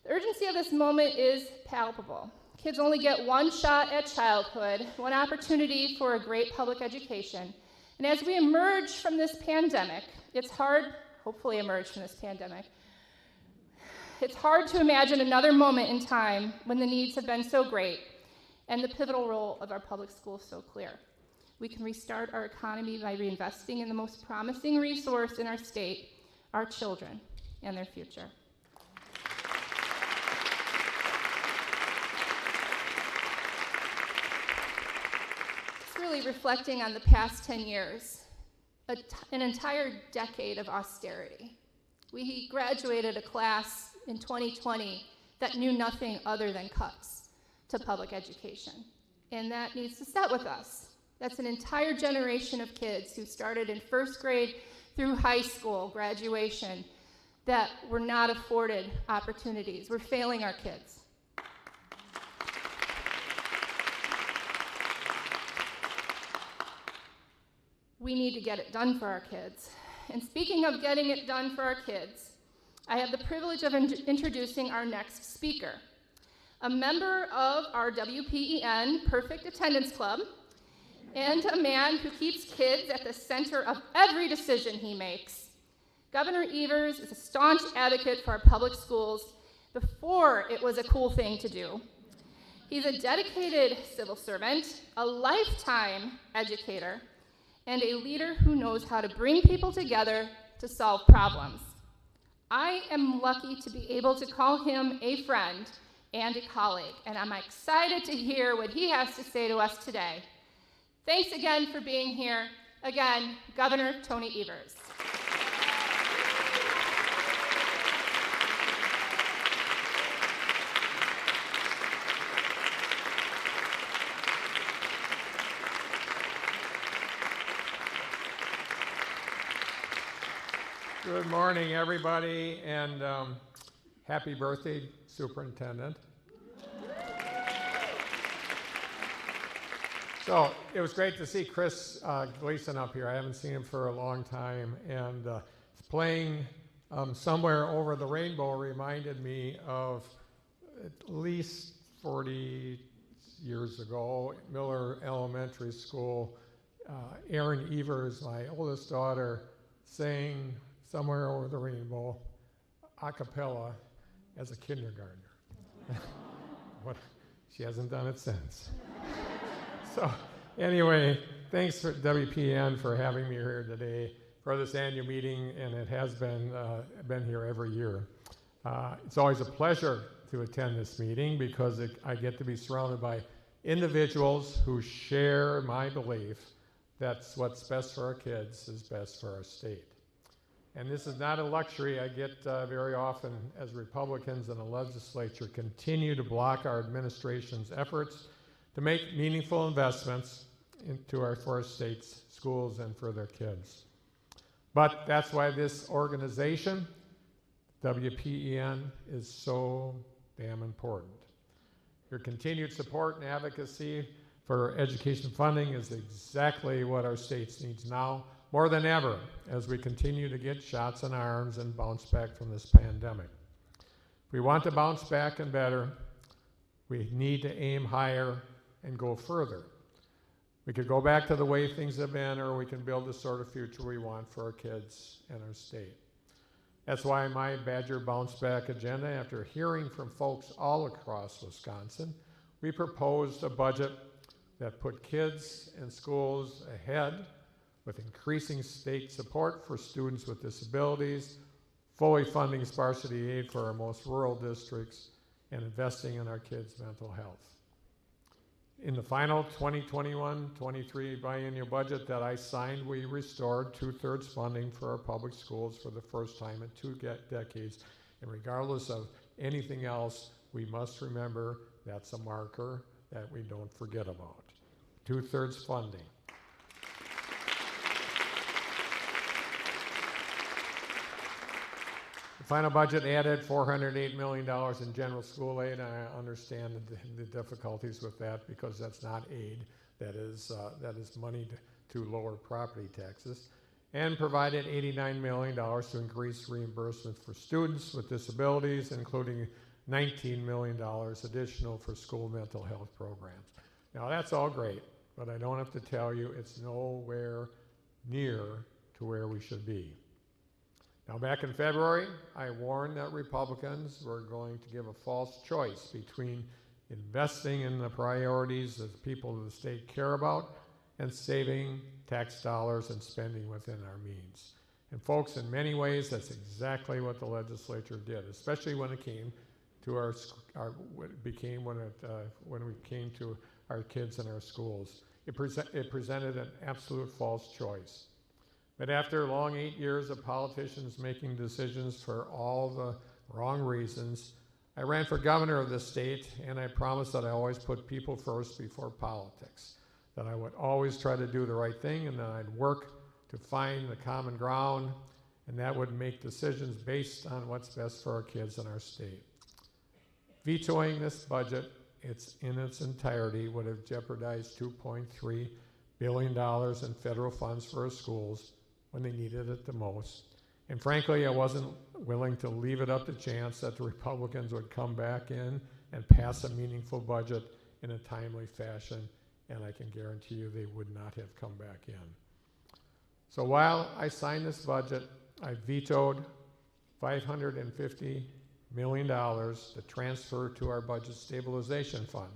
The urgency of this moment is palpable. Kids only get one shot at childhood, one opportunity for a great public education. And as we emerge from this pandemic, it's hard, hopefully emerge from this pandemic, it's hard to imagine another moment in time when the needs have been so great and the pivotal role of our public schools so clear. We can restart our economy by reinvesting in the most promising resource in our state, our children and their future. It's really reflecting on the past 10 years, an entire decade of austerity. We graduated a class in 2020 that knew nothing other than cuts to public education, and that needs to set with us. That's an entire generation of kids who started in first grade through high school graduation that were not afforded opportunities. We're failing our kids. We need to get it done for our kids. And speaking of getting it done for our kids, I have the privilege of introducing our next speaker, a member of our WPEN Perfect Attendance Club, and a man who keeps kids at the center of every decision he makes. Governor Evers is a staunch advocate for our public schools before it was a cool thing to do. He's a dedicated civil servant, a lifetime educator, and a leader who knows how to bring people together to solve problems. I am lucky to be able to call him a friend and a colleague, and I'm excited to hear what he has to say to us today. Thanks again for being here. Again, Governor Tony Evers. Good morning, everybody, and happy birthday, Superintendent. So it was great to see Chris Gleason up here. I haven't seen him for a long time, and playing Somewhere Over the Rainbow reminded me of at least 40 years ago, Miller Elementary School. Erin Evers, my oldest daughter, sang Somewhere Over the Rainbow a cappella as a kindergartner. She hasn't done it since. So anyway, thanks for WPN for having me here today for this annual meeting, and it has been here every year. It's always a pleasure to attend this meeting because I get to be surrounded by individuals who share my belief that what's best for our kids is best for our state. And this is not a luxury I get very often as Republicans in the legislature continue to block our administration's efforts to make meaningful investments for our state's schools and for their kids. But that's why this organization WPEN is so damn important. Your continued support and advocacy for education funding is exactly what our state needs now, more than ever, as we continue to get shots in arms and bounce back from this pandemic. If we want to bounce back and better, we need to aim higher and go further. We could go back to the way things have been, or we can build the sort of future we want for our kids and our state. That's why my Badger Bounce Back agenda, after hearing from folks all across Wisconsin, we proposed a budget that put kids and schools ahead with increasing state support for students with disabilities, fully funding sparsity aid for our most rural districts, and investing in our kids' mental health. In the final 2021-23 biennial budget that I signed, we restored 2/3 funding for our public schools for the first time in 2 decades. And regardless of anything else, we must remember that's a marker that we don't forget about. 2/3 funding. The final budget added $408 million in general school aid. I understand the difficulties with that because that's not aid. That is money to lower property taxes. And provided $89 million to increase reimbursement for students with disabilities, including $19 million additional for school mental health programs. Now that's all great, but I don't have to tell you it's nowhere near to where we should be. Now, back in February, I warned that Republicans were going to give a false choice between investing in the priorities that the people of the state care about and saving tax dollars and spending within our means. And folks, in many ways, that's exactly what the legislature did, especially when it came to when we came to our kids and our schools. It presented an absolute false choice. But after long 8 years of politicians making decisions for all the wrong reasons, I ran for governor of the state, and I promised that I always put people first before politics, that I would always try to do the right thing, and that I'd work to find the common ground, and that would make decisions based on what's best for our kids and our state. Vetoing this budget, in its entirety, would have jeopardized $2.3 billion in federal funds for our schools when they needed it the most. And frankly, I wasn't willing to leave it up to chance that the Republicans would come back in and pass a meaningful budget in a timely fashion, and I can guarantee you they would not have come back in. So while I signed this budget, I vetoed $550 million to transfer to our budget stabilization fund,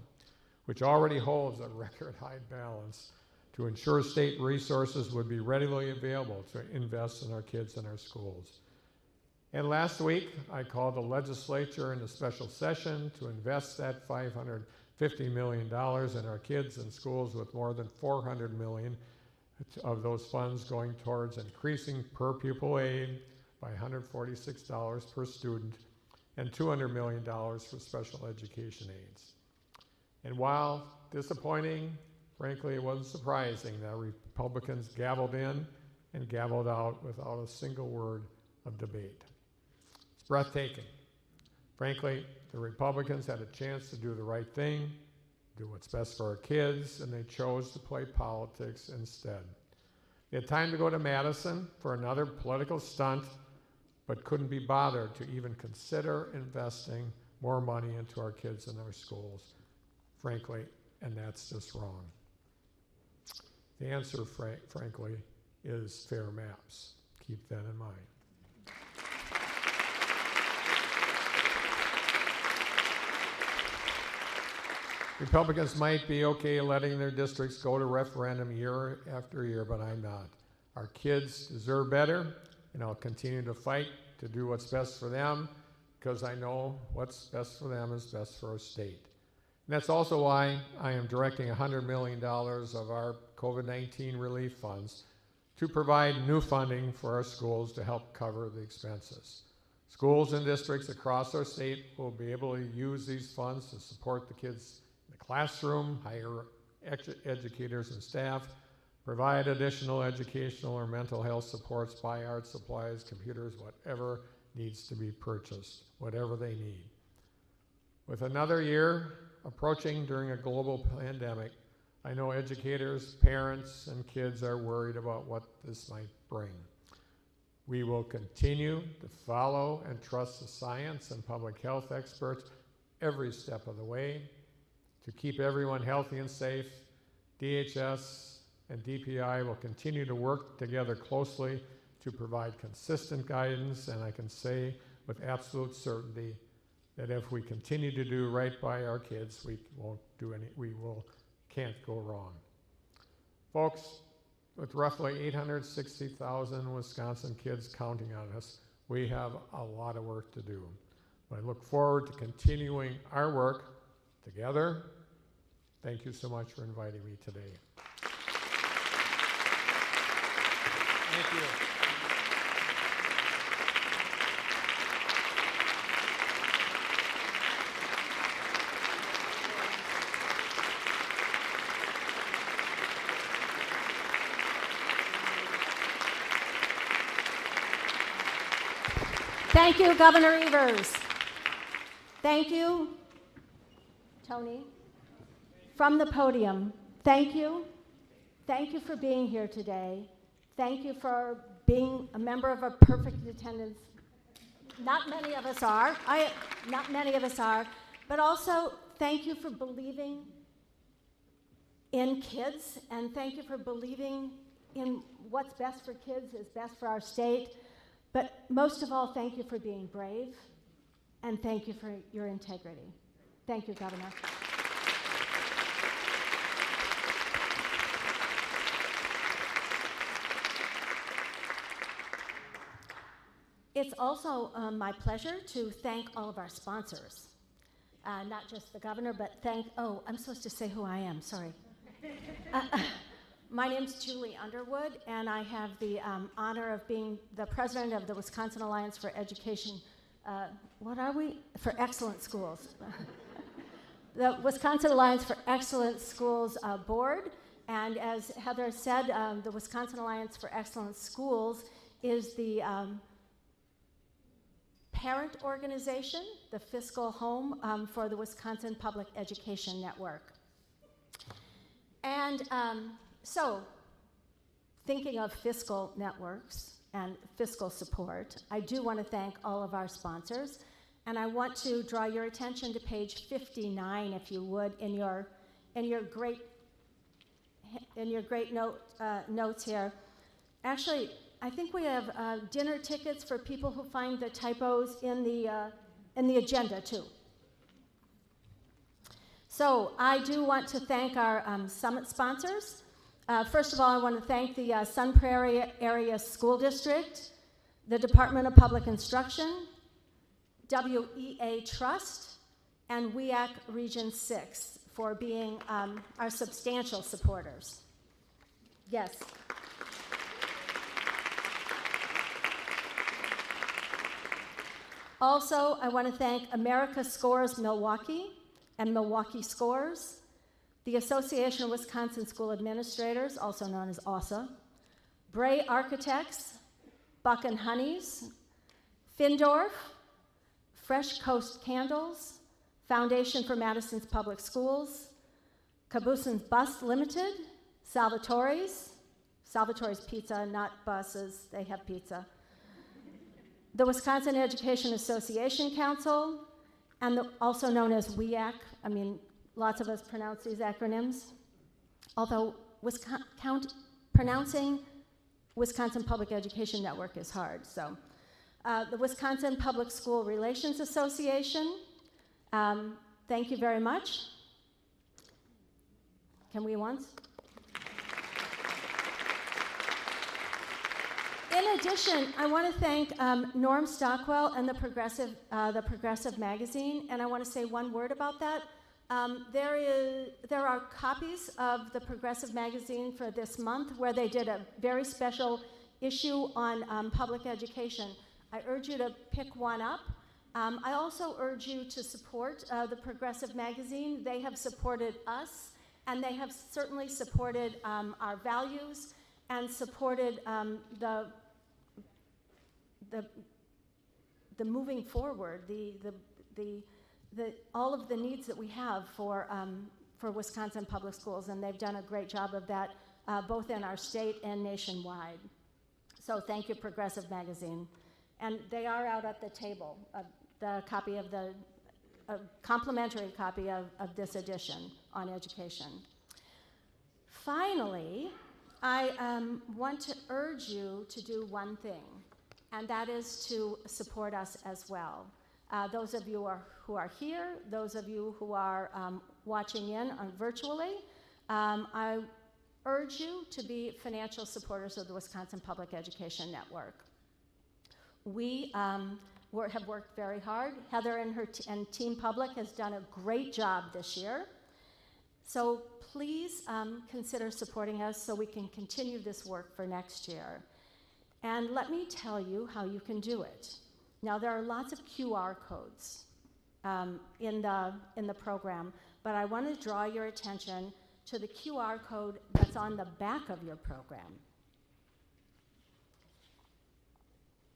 which already holds a record high balance, to ensure state resources would be readily available to invest in our kids and our schools. And last week, I called the legislature into special session to invest that $550 million in our kids and schools, with more than $400 million of those funds going towards increasing per pupil aid by $146 per student and $200 million for special education aids. And while disappointing, frankly, it wasn't surprising that Republicans gavelled in and gavelled out without a single word of debate. It's breathtaking. Frankly, the Republicans had a chance to do the right thing, do what's best for our kids, and they chose to play politics instead. They had time to go to Madison for another political stunt, but couldn't be bothered to even consider investing more money into our kids and our schools. Frankly, and that's just wrong. The answer, frankly, is fair maps. Keep that in mind. Republicans might be okay letting their districts go to referendum year after year, but I'm not. Our kids deserve better, and I'll continue to fight to do what's best for them, because I know what's best for them is best for our state. And that's also why I am directing $100 million of our COVID-19 relief funds to provide new funding for our schools to help cover the expenses. Schools and districts across our state will be able to use these funds to support the kids in the classroom, hire educators and staff, provide additional educational or mental health supports, buy art supplies, computers, whatever needs to be purchased, whatever they need. With another year approaching during a global pandemic, I know educators, parents, and kids are worried about what this might bring. We will continue to follow and trust the science and public health experts every step of the way to keep everyone healthy and safe. DHS and DPI will continue to work together closely to provide consistent guidance, and I can say with absolute certainty that if we continue to do right by our kids, can't go wrong. Folks, with roughly 860,000 Wisconsin kids counting on us, we have a lot of work to do. But I look forward to continuing our work together. Thank you so much for inviting me today. Thank you. Thank you, Governor Evers. Thank you, Tony. From the podium, thank you. Thank you for being here today. Thank you for being a member of a perfect attendance. Not many of us are. Not many of us are. But also, thank you for believing in kids, and thank you for believing in what's best for kids is best for our state. But most of all, thank you for being brave, and thank you for your integrity. Thank you, Governor. It's also my pleasure to thank all of our sponsors. Not just the governor, but I'm supposed to say who I am, sorry. My name's Julie Underwood, and I have the honor of being the president of the Wisconsin Alliance for Education, for Excellent Schools. The Wisconsin Alliance for Excellent Schools board, and as Heather said, the Wisconsin Alliance for Excellent Schools is the parent organization, the fiscal home for the Wisconsin Public Education Network. And so, thinking of fiscal networks and fiscal support, I do want to thank all of our sponsors, and I want to draw your attention to page 59, if you would, in your great notes here. Actually, I think we have dinner tickets for people who find the typos in the agenda too. So I do want to thank our summit sponsors. First of all, I want to thank the Sun Prairie Area School District, the Department of Public Instruction, WEA Trust, and WEAC Region 6 for being our substantial supporters. Yes. Also, I want to thank America Scores Milwaukee and Milwaukee Scores, the Association of Wisconsin School Administrators, also known as ASA, Bray Architects, Buck and Honeys, Findorf, Fresh Coast Candles, Foundation for Madison's Public Schools, Cabuson's Bus Limited, Salvatore's Pizza, not buses, they have pizza, the Wisconsin Education Association Council, and also known as WEAC. I mean, lots of us pronounce these acronyms, although pronouncing Wisconsin Public Education Network is hard. So, the Wisconsin Public School Relations Association, thank you very much. Can we once? In addition, I want to thank Norm Stockwell and the Progressive magazine, and I want to say one word about that. There are copies of the Progressive magazine for this month where they did a very special issue on public education. I urge you to pick one up. I also urge you to support the Progressive magazine. They have supported us, and they have certainly supported our values the moving forward, all of the needs that we have for Wisconsin public schools, and they've done a great job of that both in our state and nationwide. So thank you, Progressive Magazine. And they are out at the table, the copy of a complimentary copy of this edition on education. Finally, I want to urge you to do one thing, and that is to support us as well. Those of you who are here, those of you who are watching in virtually, I urge you to be financial supporters of the Wisconsin Public Education Network. We have worked very hard. Heather and Team Public has done a great job this year. So please consider supporting us so we can continue this work for next year. And let me tell you how you can do it. Now, there are lots of QR codes in the program, but I want to draw your attention to the QR code that's on the back of your program.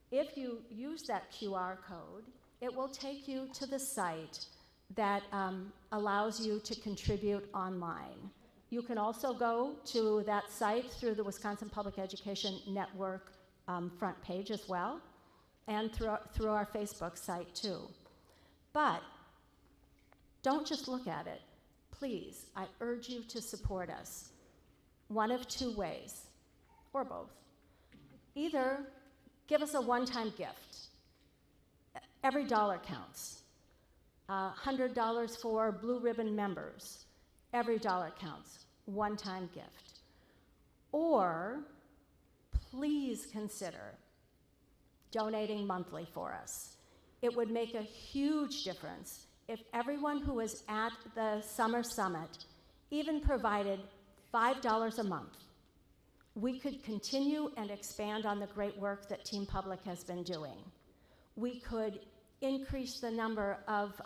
If you use that QR code, it will take you to the site that allows you to contribute online. You can also go to that site through the Wisconsin Public Education Network front page as well, and through our Facebook site too. But don't just look at it. Please, I urge you to support us. One of two ways, or both. Either give us a one-time gift. Every dollar counts. $100 for Blue Ribbon members. Every dollar counts. One-time gift. Or please consider donating monthly for us. It would make a huge difference if everyone who was at the Summer Summit even provided $5 a month. We could continue and expand on the great work that Team Public has been doing. We could increase the number of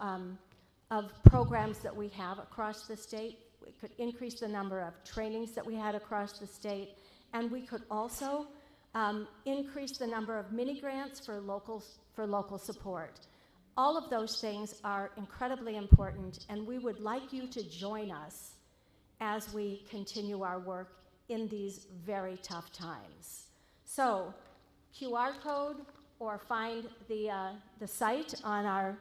programs that we have across the state. We could increase the number of trainings that we had across the state. And we could also increase the number of mini grants for local support. All of those things are incredibly important, and we would like you to join us as we continue our work in these very tough times. So, QR code, or find the site on our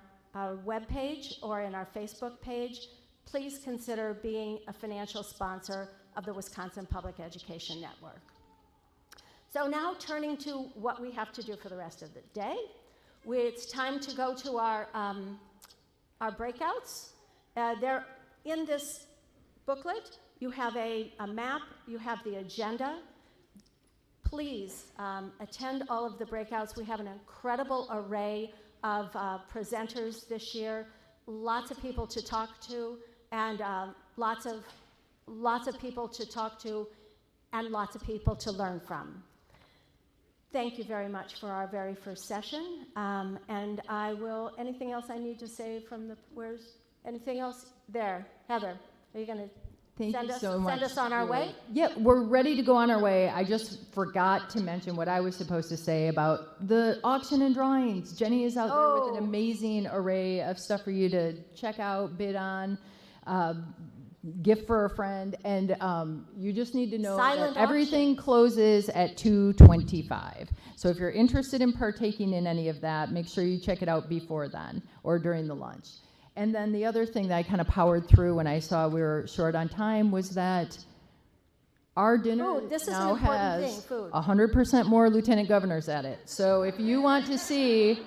webpage or in our Facebook page. Please consider being a financial sponsor of the Wisconsin Public Education Network. So now turning to what we have to do for the rest of the day. It's time to go to our breakouts. They're in this booklet. You have a map, you have the agenda. Please attend all of the breakouts. We have an incredible array of presenters this year, lots of people to talk to, and lots of people to talk to, and lots of people to learn from. Thank you very much for our very first session. And anything else I need to say from anything else? There, Heather, are you going to send us on our way? Yeah, we're ready to go on our way. I just forgot to mention what I was supposed to say about the auction and drawings. Jenny is out there with an amazing array of stuff for you to check out, bid on, gift for a friend, and you just need to know that everything closes at 2:25. So if you're interested in partaking in any of that, make sure you check it out before then or during the lunch. And then the other thing that I kind of powered through when I saw we were short on time was that our dinner now has 100% more lieutenant governors at it. So if you want to see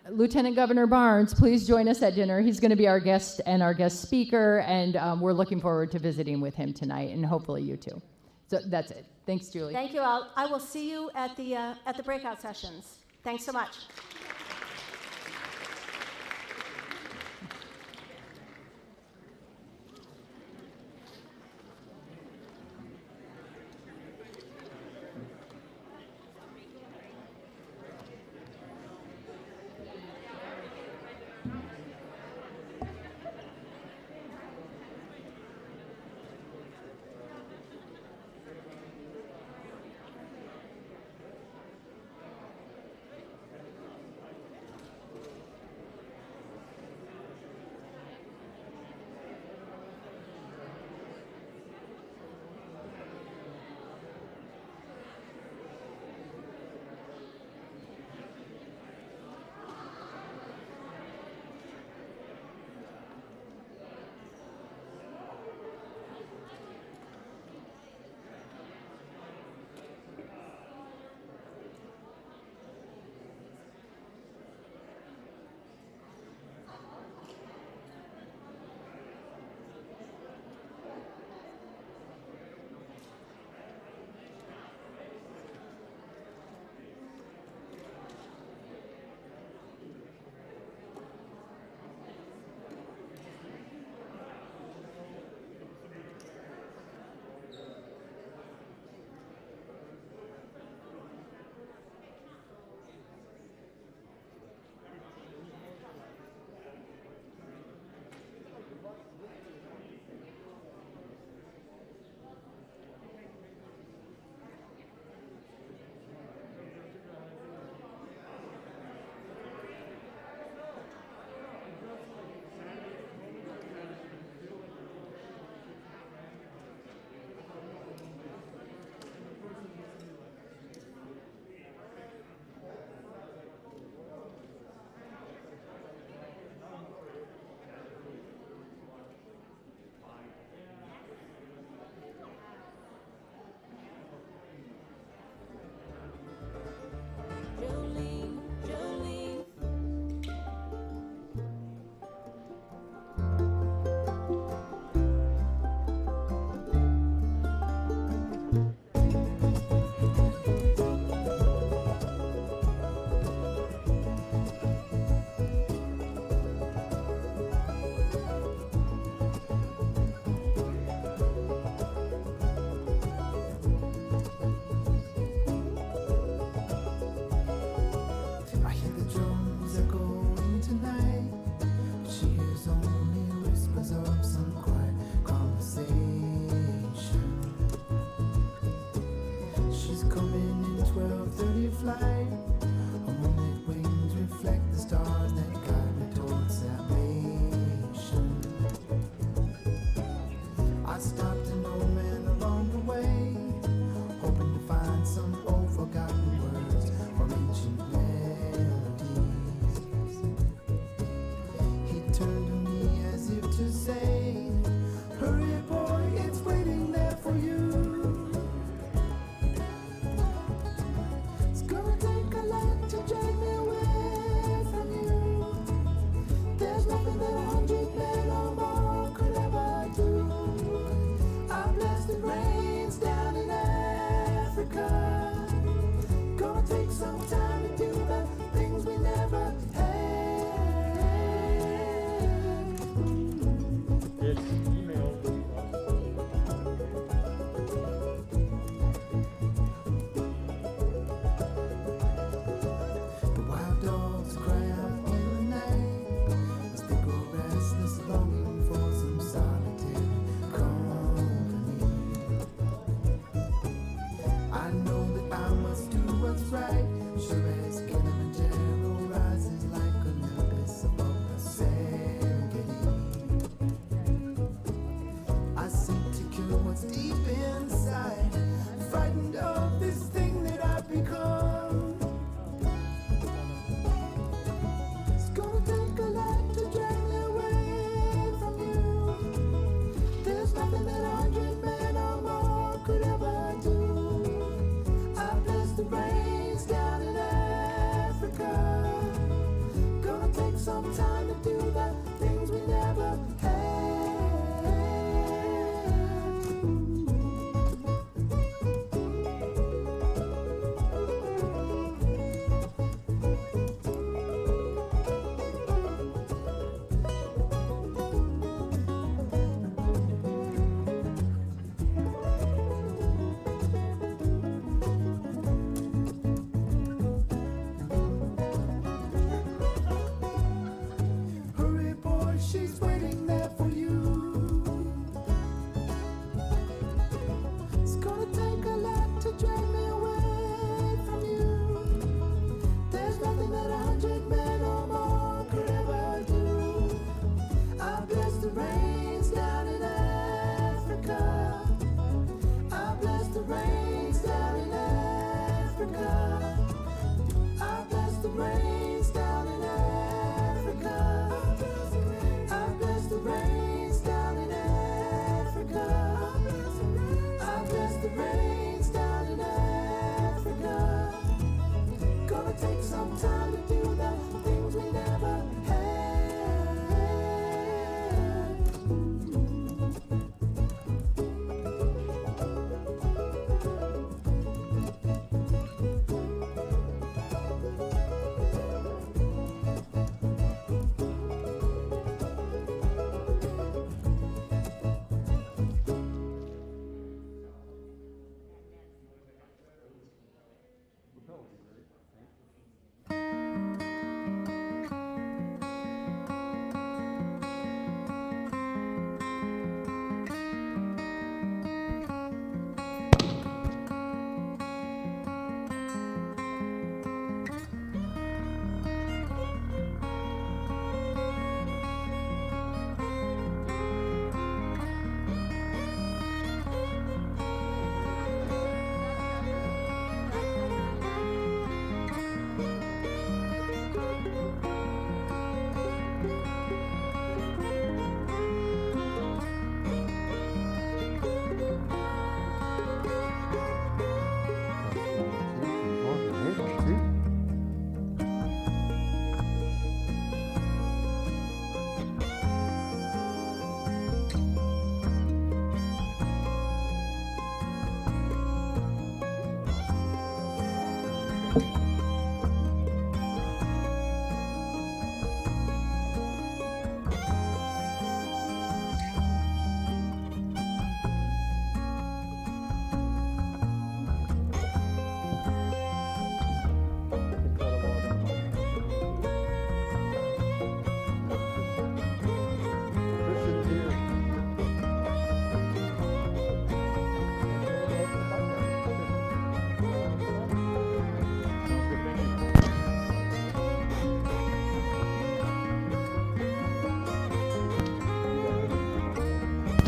Lieutenant Governor Barnes, please join us at dinner. He's going to be our guest and our guest speaker, and we're looking forward to visiting with him tonight, and hopefully you too. So that's it. Thanks, Julie. Thank you. I will see you at the breakout sessions. Thanks so much. I stopped an old man along the way, hoping to find some old forgotten words or ancient melodies. He turned to me as if to say, hurry boy, it's waiting there for you. It's gonna take a lot to drag me away from you. There's nothing that 100 men or more could ever do. I blessed the rains down in Africa. Gonna take some time to do the things we never had. It's email. The wild dogs cry out in the night as they grow restless, longing for some solitary company. I know that I must do what's right, sure as Kilimanjaro rises like Olympus above the Serengeti. I seek to cure what's deep inside, frightened of this thing that I've become. It's gonna take a lot to drag me away from you. There's nothing that 100 men or more could ever do. I bless the rains down in Africa. Gonna take some time to do the things we never had. Hurry, boy, she's waiting there for you. It's gonna take a lot to drag me away from you. There's nothing that 100 men or more could ever do. I bless the rains down in Africa. I bless the rains down in Africa. I bless the rains down in Africa. I bless the rains down in Africa. I bless the rains down in Africa. Gonna take some time to do the things we never had.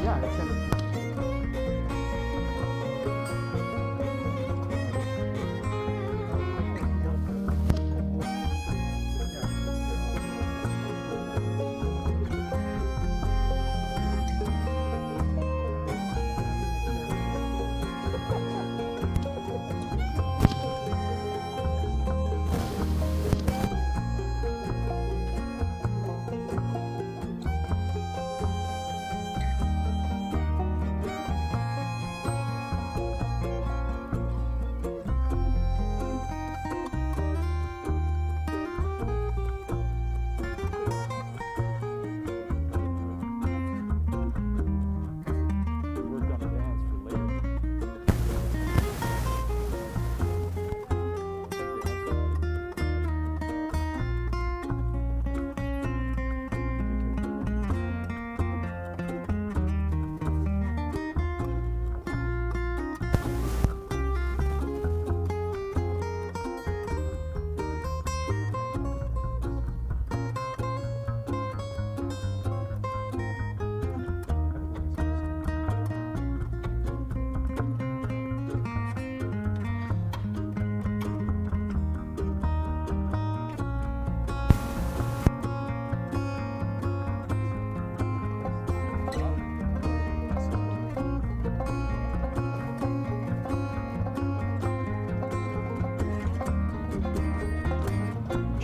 Yeah, it's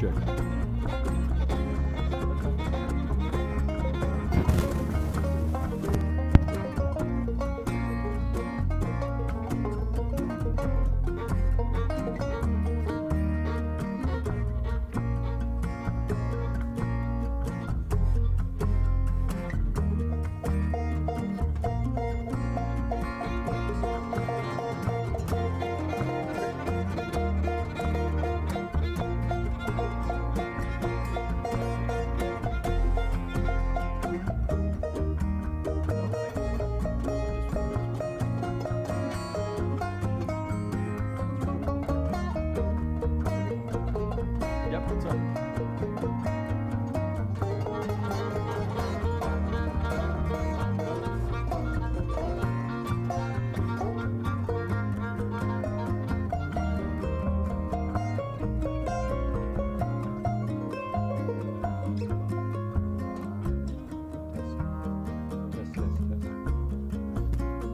check. Yep, what's up?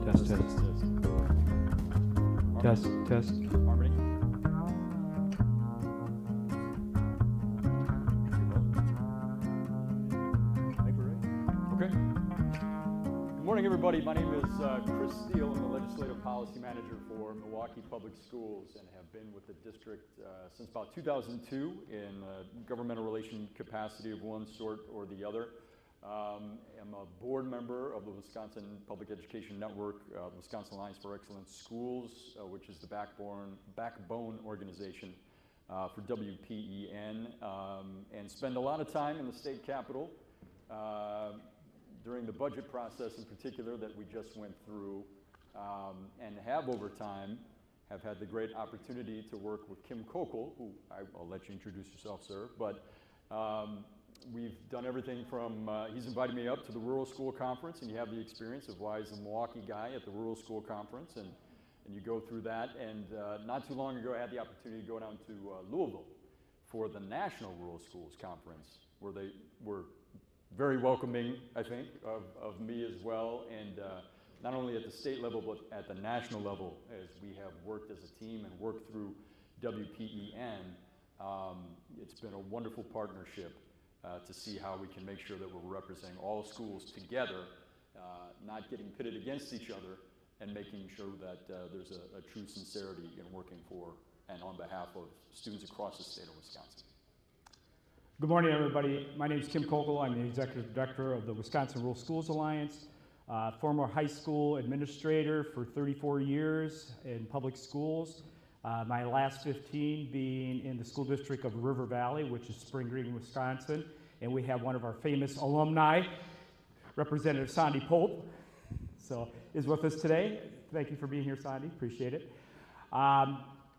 Test, test, test. Test, test. Harmony. Okay. Good morning, everybody. My name is Chris Steele. I'm the Legislative Policy Manager for Milwaukee Public Schools and have been with the district since about 2002 in a governmental relation capacity of one sort or the other. I'm a board member of the Wisconsin Public Education Network, the Wisconsin Alliance for Excellent Schools, which is the backbone organization for WPEN, and spend a lot of time in the state capitol during the budget process in particular that we just went through, and have over time have had the great opportunity to work with Kim Kokel, who I'll let you introduce yourself, sir, but we've done everything from, he's invited me up to the Rural School Conference, and you have the experience of why he's a Milwaukee guy at the Rural School Conference, and you go through that, and not too long ago I had the opportunity to go down to Louisville for the National Rural Schools Conference, where they were very welcoming, I think, of me as well, and not only at the state level, but at the national level, as we have worked as a team and worked through WPEN. It's been a wonderful partnership to see how we can make sure that we're representing all schools together, not getting pitted against each other, and making sure that there's a true sincerity in working for and on behalf of students across the state of Wisconsin. Good morning, everybody. My name is Kim Kokel. I'm the Executive Director of the Wisconsin Rural Schools Alliance, former high school administrator for 34 years in public schools. My last 15 being in the school district of River Valley, which is Spring Green, Wisconsin. And we have one of our famous alumni, Representative Sandy Pope, so is with us today. Thank you for being here, Sandy. Appreciate it.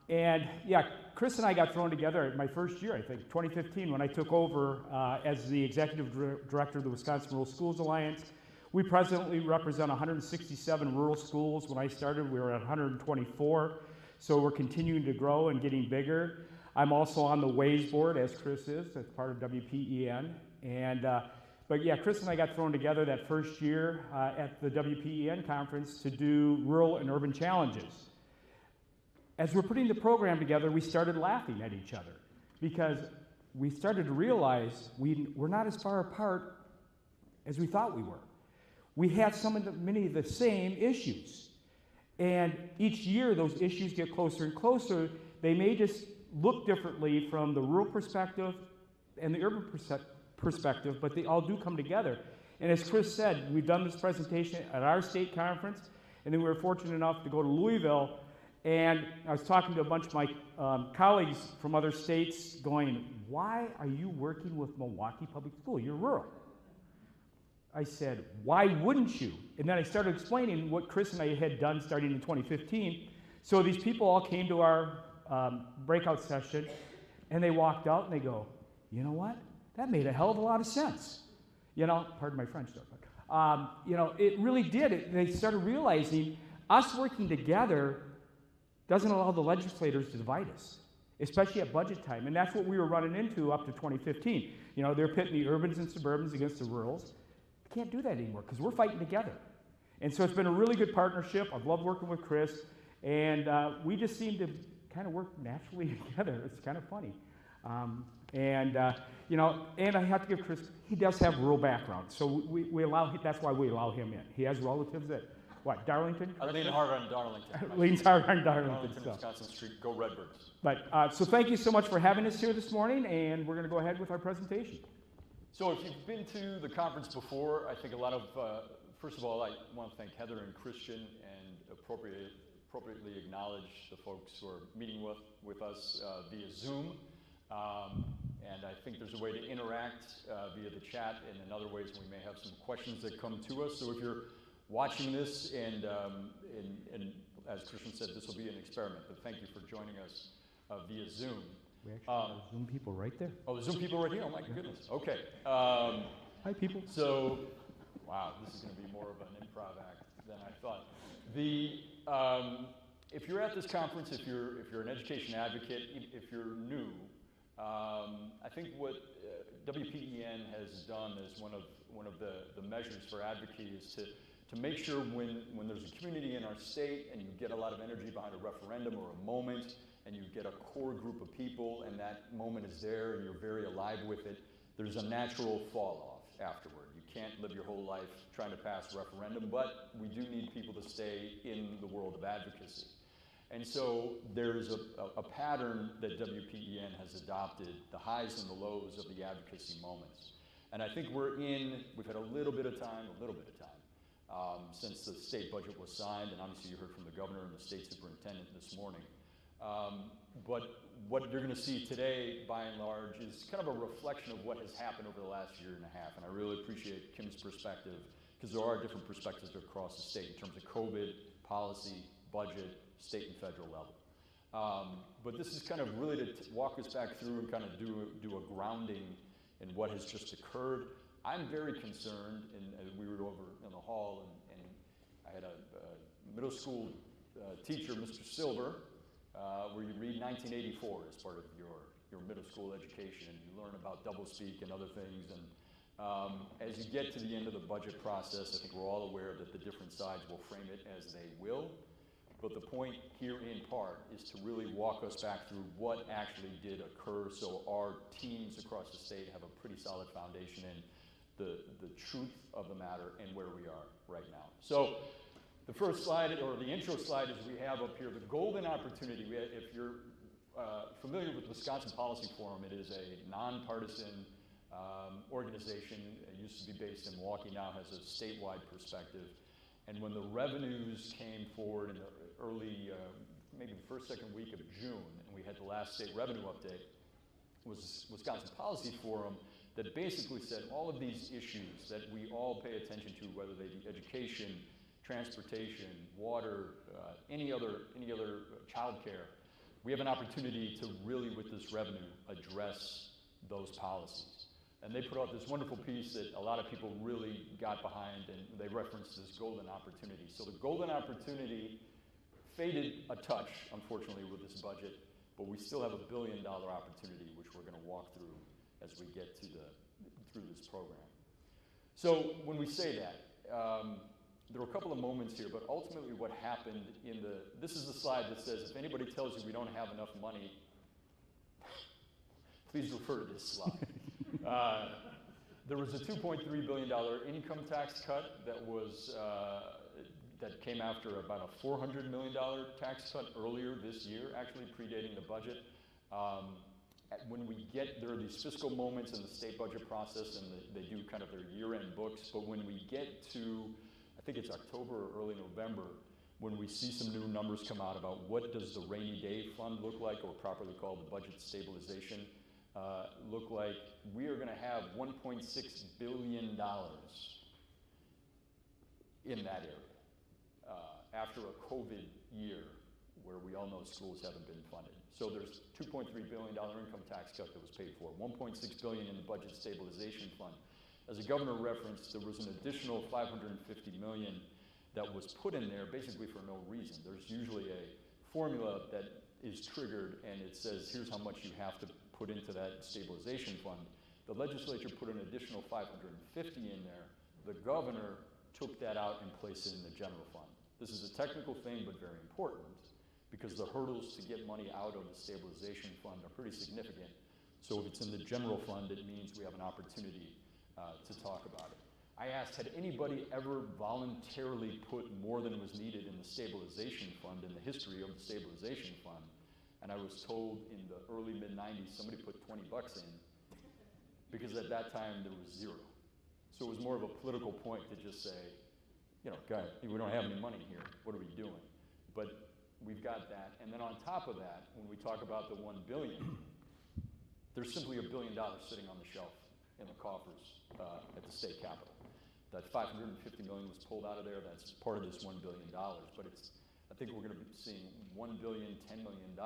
And yeah, Chris and I got thrown together my first year, I think, 2015, when I took over as the Executive Director of the Wisconsin Rural Schools Alliance. We presently represent 167 rural schools. When I started, we were at 124. So we're continuing to grow and getting bigger. I'm also on the Ways Board, as Chris is, as part of WPEN. And, but yeah, Chris and I got thrown together that first year at the WPEN conference to do rural and urban challenges. As we're putting the program together, we started laughing at each other because we started to realize we're not as far apart as we thought we were. We have many of the same issues. And each year, those issues get closer and closer. They may just look differently from the rural perspective and the urban perspective, but they all do come together. And as Chris said, we've done this presentation at our state conference, and then we were fortunate enough to go to Louisville. And I was talking to a bunch of my colleagues from other states going, why are you working with Milwaukee Public School? You're rural. I said, why wouldn't you? And then I started explaining what Chris and I had done starting in 2015. So these people all came to our breakout session, and they walked out and they go, you know what? That made a hell of a lot of sense. You know, pardon my French there, but you know, it really did. They started realizing us working together doesn't allow the legislators to divide us, especially at budget time. And that's what we were running into up to 2015. You know, they're pitting the urbans and suburbans against the rurals. Can't do that anymore because we're fighting together. And so it's been a really good partnership. I've loved working with Chris, and we just seem to kind of work naturally together. It's kind of funny. You know, and I have to give Chris, he does have rural background, so we allow, that's why we allow him in. He has relatives at, what, Darlington? I lean hard on Darlington. Leans hard on Darlington. Darlington, Wisconsin Street, go Redbirds. But, so thank you so much for having us here this morning, and we're gonna go ahead with our presentation. So if you've been to the conference before, I think a lot of, first of all, I want to thank Heather and Christian and appropriately acknowledge the folks who are meeting with us via Zoom. And I think there's a way to interact via the chat, and in other ways we may have some questions that come to us. So if you're watching this, and as Christian said, this will be an experiment, but thank you for joining us via Zoom. We actually have Zoom people right there. Oh, the Zoom people right here? Oh my goodness. Okay. Hi, people. So, wow, this is going to be more of an improv act than I thought. If you're at this conference, if you're an education advocate, if you're new, I think what WPEN has done as one of the measures for advocacy is to make sure when there's a community in our state and you get a lot of energy behind a referendum or a moment, and you get a core group of people and that moment is there and you're very alive with it, there's a natural fall off afterward. You can't live your whole life trying to pass a referendum, but we do need people to stay in the world of advocacy. And so there's a pattern that WPEN has adopted, the highs and the lows of the advocacy moments. And I think we've had a little bit of time since the state budget was signed, and obviously you heard from the governor and the state superintendent this morning. But what you're going to see today, by and large, is kind of a reflection of what has happened over the last year and a half. And I really appreciate Kim's perspective, because there are different perspectives across the state in terms of COVID, policy, budget, state and federal level. But this is kind of really to walk us back through and kind of do a grounding in what has just occurred. I'm very concerned, and we were over in the hall, and I had a middle school teacher, Mr. Silver, where you read 1984 as part of your middle school education, and you learn about doublespeak and other things. And as you get to the end of the budget process, I think we're all aware that the different sides will frame it as they will. But the point here in part is to really walk us back through what actually did occur, so our teams across the state have a pretty solid foundation in the truth of the matter and where we are right now. So the first slide, or the intro slide, is we have up here the golden opportunity. If you're familiar with Wisconsin Policy Forum, it is a nonpartisan organization. It used to be based in Milwaukee, now has a statewide perspective. And when the revenues came forward in the early, maybe the first, second week of June, and we had the last state revenue update, was Wisconsin Policy Forum that basically said all of these issues that we all pay attention to, whether they be education, transportation, water, any other childcare, we have an opportunity to really, with this revenue, address those policies. And they put out this wonderful piece that a lot of people really got behind, and they referenced this golden opportunity. So the golden opportunity faded a touch, unfortunately, with this budget, but we still have $1 billion opportunity, which we're going to walk through as we get to through this program. So when we say that, there are a couple of moments here, but ultimately what happened this is the slide that says, if anybody tells you we don't have enough money, please refer to this slide. There was a $2.3 billion income tax cut that came after about a $400 million tax cut earlier this year, actually predating the budget. When we there are these fiscal moments in the state budget process, and they do kind of their year-end books, but when we get to, I think it's October or early November, when we see some new numbers come out about what does the rainy day fund look like, or properly called the budget stabilization look like, we are going to have $1.6 billion in that area after a COVID year where we all know schools haven't been funded. So there's $2.3 billion income tax cut that was paid for, $1.6 billion in the budget stabilization fund. As the governor referenced, there was an additional $550 million that was put in there basically for no reason. There's usually a formula that is triggered, and it says here's how much you have to put into that stabilization fund. The legislature put an additional $550 in there. The governor took that out and placed it in the general fund. This is a technical thing, but very important, because the hurdles to get money out of the stabilization fund are pretty significant. So if it's in the general fund, it means we have an opportunity to talk about it. I asked, had anybody ever voluntarily put more than was needed in the stabilization fund in the history of the stabilization fund? And I was told in the early mid-90s, somebody put 20 bucks in, because at that time there was zero. So it was more of a political point to just say, you know, God, we don't have any money here, what are we doing? But we've got that, and then on top of that, when we talk about the $1 billion, there's simply $1 billion sitting on the shelf in the coffers at the state capitol. That $550 million was pulled out of there. That's part of this $1 billion. But it's, I think we're going to be seeing $1 billion, $10 million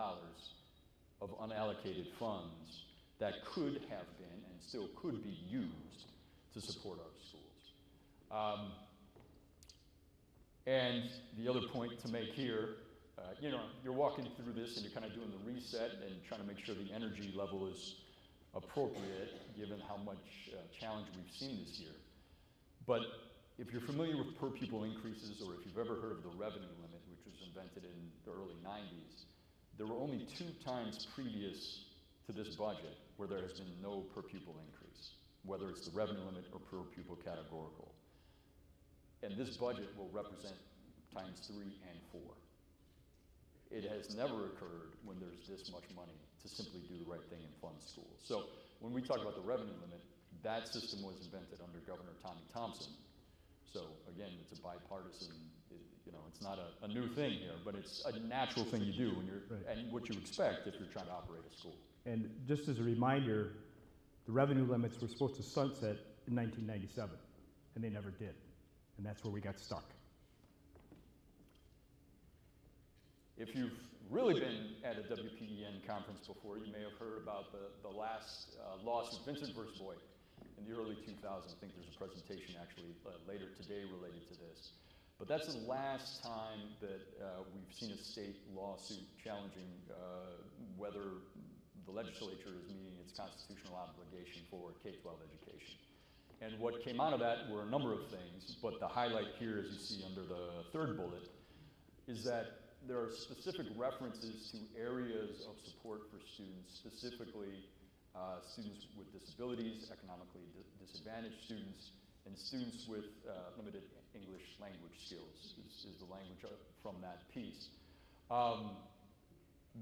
of unallocated funds that could have been and still could be used to support our schools. And the other point to make here, you know, you're walking through this and you're kind of doing the reset and trying to make sure the energy level is appropriate given how much challenge we've seen this year. But if you're familiar with per pupil increases, or if you've ever heard of the revenue limit, which was invented in the early 90s, there were only 2 times previous to this budget where there has been no per pupil increase, whether it's the revenue limit or per pupil categorical. And this budget will represent times 3 and 4. It has never occurred when there's this much money to simply do the right thing and fund schools. So when we talk about the revenue limit, that system was invented under Governor Tommy Thompson. So again, it's a bipartisan, you know, it's not a new thing here, but it's a natural thing you do when you're, and what you expect if you're trying to operate a school. And just as a reminder, the revenue limits were supposed to sunset in 1997, and they never did. And that's where we got stuck. If you've really been at a WPEN conference before, you may have heard about the last lawsuit, Vincent versus Boyd, in the early 2000s. I think there's a presentation actually later today related to this. But that's the last time that we've seen a state lawsuit challenging whether the legislature is meeting its constitutional obligation for K-12 education. And what came out of that were a number of things, but the highlight here, as you see under the 3rd bullet, is that there are specific references to areas of support for students, specifically students with disabilities, economically disadvantaged students, and students with limited English language skills is the language from that piece.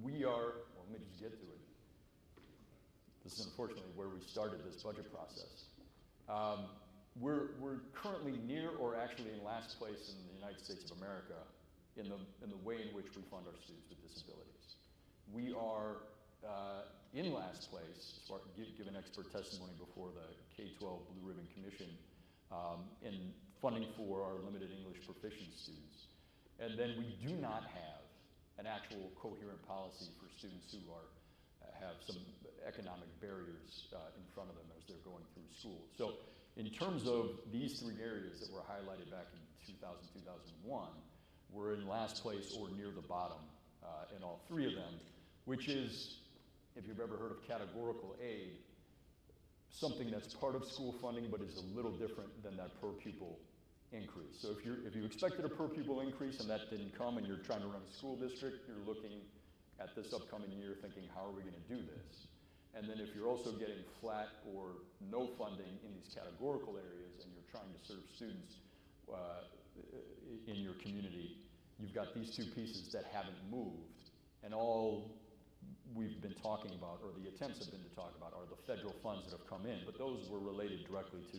We are, well, let me just get to it. This is unfortunately where we started this budget process. We're currently near or actually in last place in the United States of America in the way in which we fund our students with disabilities. We are in last place, as far given expert testimony before the K-12 Blue Ribbon Commission, in funding for our limited English proficient students. And then we do not have an actual coherent policy for students who have some economic barriers in front of them as they're going through school. So in terms of these 3 areas that were highlighted back in 2000, 2001, we're in last place or near the bottom in all 3 of them, which is, if you've ever heard of categorical aid, something that's part of school funding but is a little different than that per pupil increase. So if you expected a per pupil increase and that didn't come and you're trying to run a school district, you're looking at this upcoming year thinking, how are we going to do this? And then if you're also getting flat or no funding in these categorical areas and you're trying to serve students in your community, you've got these 2 pieces that haven't moved. And all we've been talking about, or the attempts have been to talk about, are the federal funds that have come in, but those were related directly to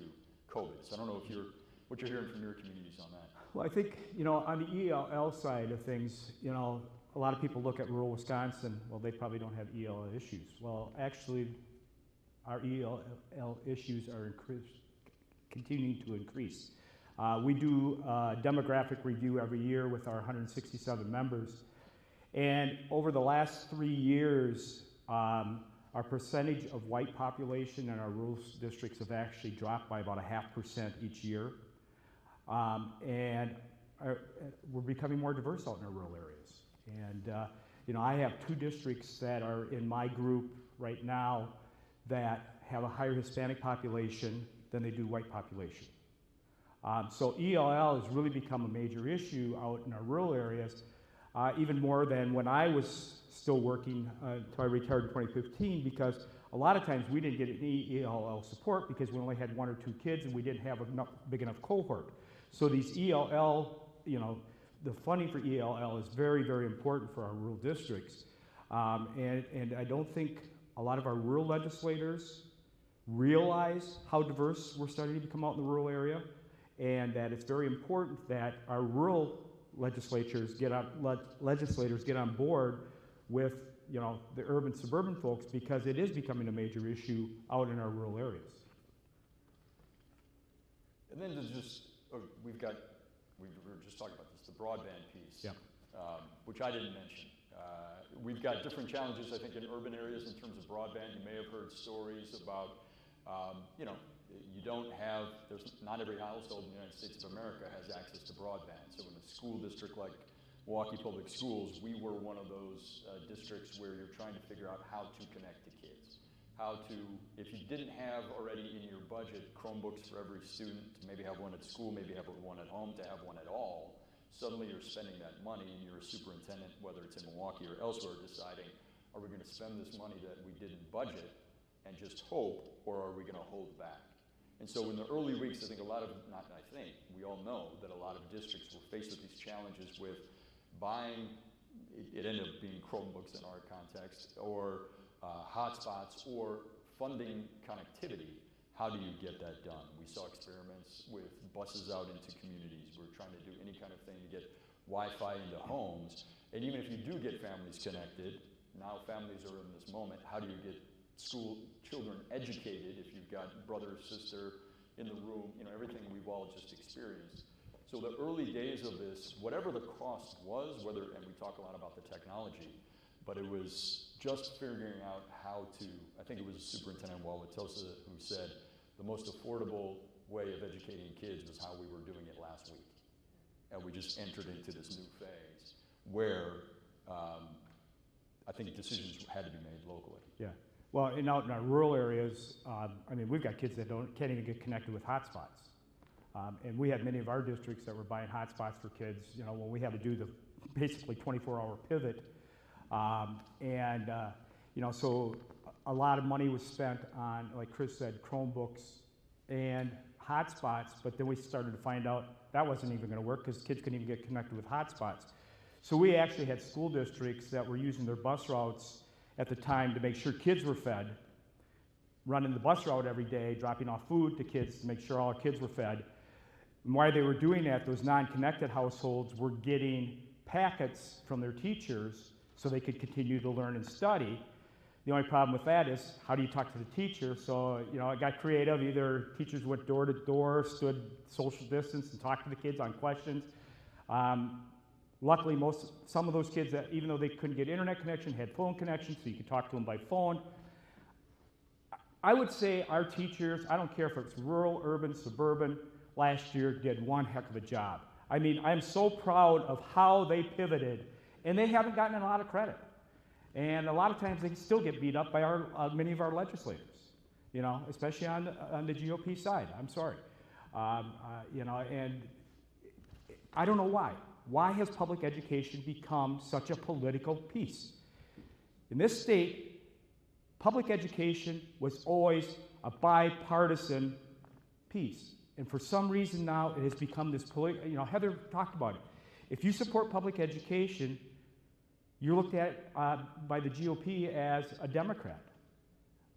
COVID. So I don't know if what you're hearing from your communities on that. Well, I think, you know, on the ELL side of things, you know, a lot of people look at rural Wisconsin, well, they probably don't have ELL issues. Well, actually, our ELL issues are continuing to increase. We do a demographic review every year with our 167 members. And over the last 3 years, our percentage of white population in our rural districts have actually dropped by about 0.5% each year. And we're becoming more diverse out in our rural areas. And you know, I have 2 districts that are in my group right now that have a higher Hispanic population than they do white population. So ELL has really become a major issue out in our rural areas, even more than when I was still working until I retired in 2015, because a lot of times we didn't get any ELL support because we only had 1 or 2 kids and we didn't have a big enough cohort. So these ELL, the funding for ELL is very, very important for our rural districts. And I don't think a lot of our rural legislators realize how diverse we're starting to become out in the rural area, and that it's very important that our rural legislators get on board with the urban suburban folks, because it is becoming a major issue out in our rural areas. And then there's just, we were just talking about this, the broadband piece, which I didn't mention. We've got different challenges, I think, in urban areas in terms of broadband. You may have heard stories about, not every household in the United States of America has access to broadband. So in a school district like Milwaukee Public Schools, we were one of those districts where you're trying to figure out how to connect to kids. How to, if you didn't have already in your budget Chromebooks for every student, to maybe have one at school, maybe have one at home, to have one at all, suddenly you're spending that money and you're a superintendent, whether it's in Milwaukee or elsewhere, deciding, are we going to spend this money that we didn't budget and just hope, or are we going to hold back? And so in the early weeks, I think we all know that a lot of districts were faced with these challenges with buying, it ended up being Chromebooks in our context, or hotspots, or funding connectivity. How do you get that done? We saw experiments with buses out into communities. We're trying to do any kind of thing to get Wi-Fi into homes. And even if you do get families connected, now families are in this moment, how do you get school children educated if you've got brother or sister in the room, everything we've all just experienced. So the early days of this, whatever the cost was, and we talk a lot about the technology, but it was just figuring out how to, I think it was Superintendent Wauwatosa who said, the most affordable way of educating kids was how we were doing it last week. And we just entered into this new phase where I think decisions had to be made locally. Yeah. Well, out in our rural areas, we've got kids that can't even get connected with hotspots. And we had many of our districts that were buying hotspots for kids, when we had to do the basically 24-hour pivot. So a lot of money was spent on, like Chris said, Chromebooks and hotspots, but then we started to find out that wasn't even going to work because kids couldn't even get connected with hotspots. So we actually had school districts that were using their bus routes at the time to make sure kids were fed, running the bus route every day, dropping off food to kids to make sure all kids were fed. And while they were doing that, those non-connected households were getting packets from their teachers so they could continue to learn and study. The only problem with that is, how do you talk to the teacher? So, I got creative. Either teachers went door to door, stood social distance, and talked to the kids on questions. Luckily, some of those kids, that even though they couldn't get internet connection, had phone connection, so you could talk to them by phone. I would say our teachers, I don't care if it's rural, urban, suburban, last year did one heck of a job. I'm so proud of how they pivoted, and they haven't gotten a lot of credit. And a lot of times they still get beat up by many of our legislators, especially on the GOP side. I'm sorry. And I don't know why. Why has public education become such a political piece? In this state, public education was always a bipartisan piece. And for some reason now it has become this Heather talked about it. If you support public education, you're looked at by the GOP as a Democrat.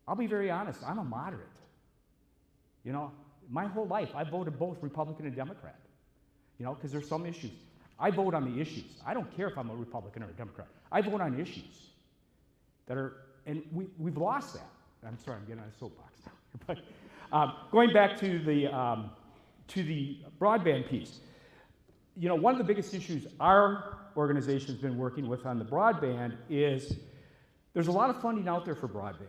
I'll be very honest, I'm a moderate. My whole life I voted both Republican and Democrat, because there's some issues. I vote on the issues. I don't care if I'm a Republican or a Democrat. I vote on issues that are, and we've lost that. I'm sorry, I'm getting on a soapbox now. But going back to the broadband piece, one of the biggest issues our organization's been working with on the broadband is there's a lot of funding out there for broadband.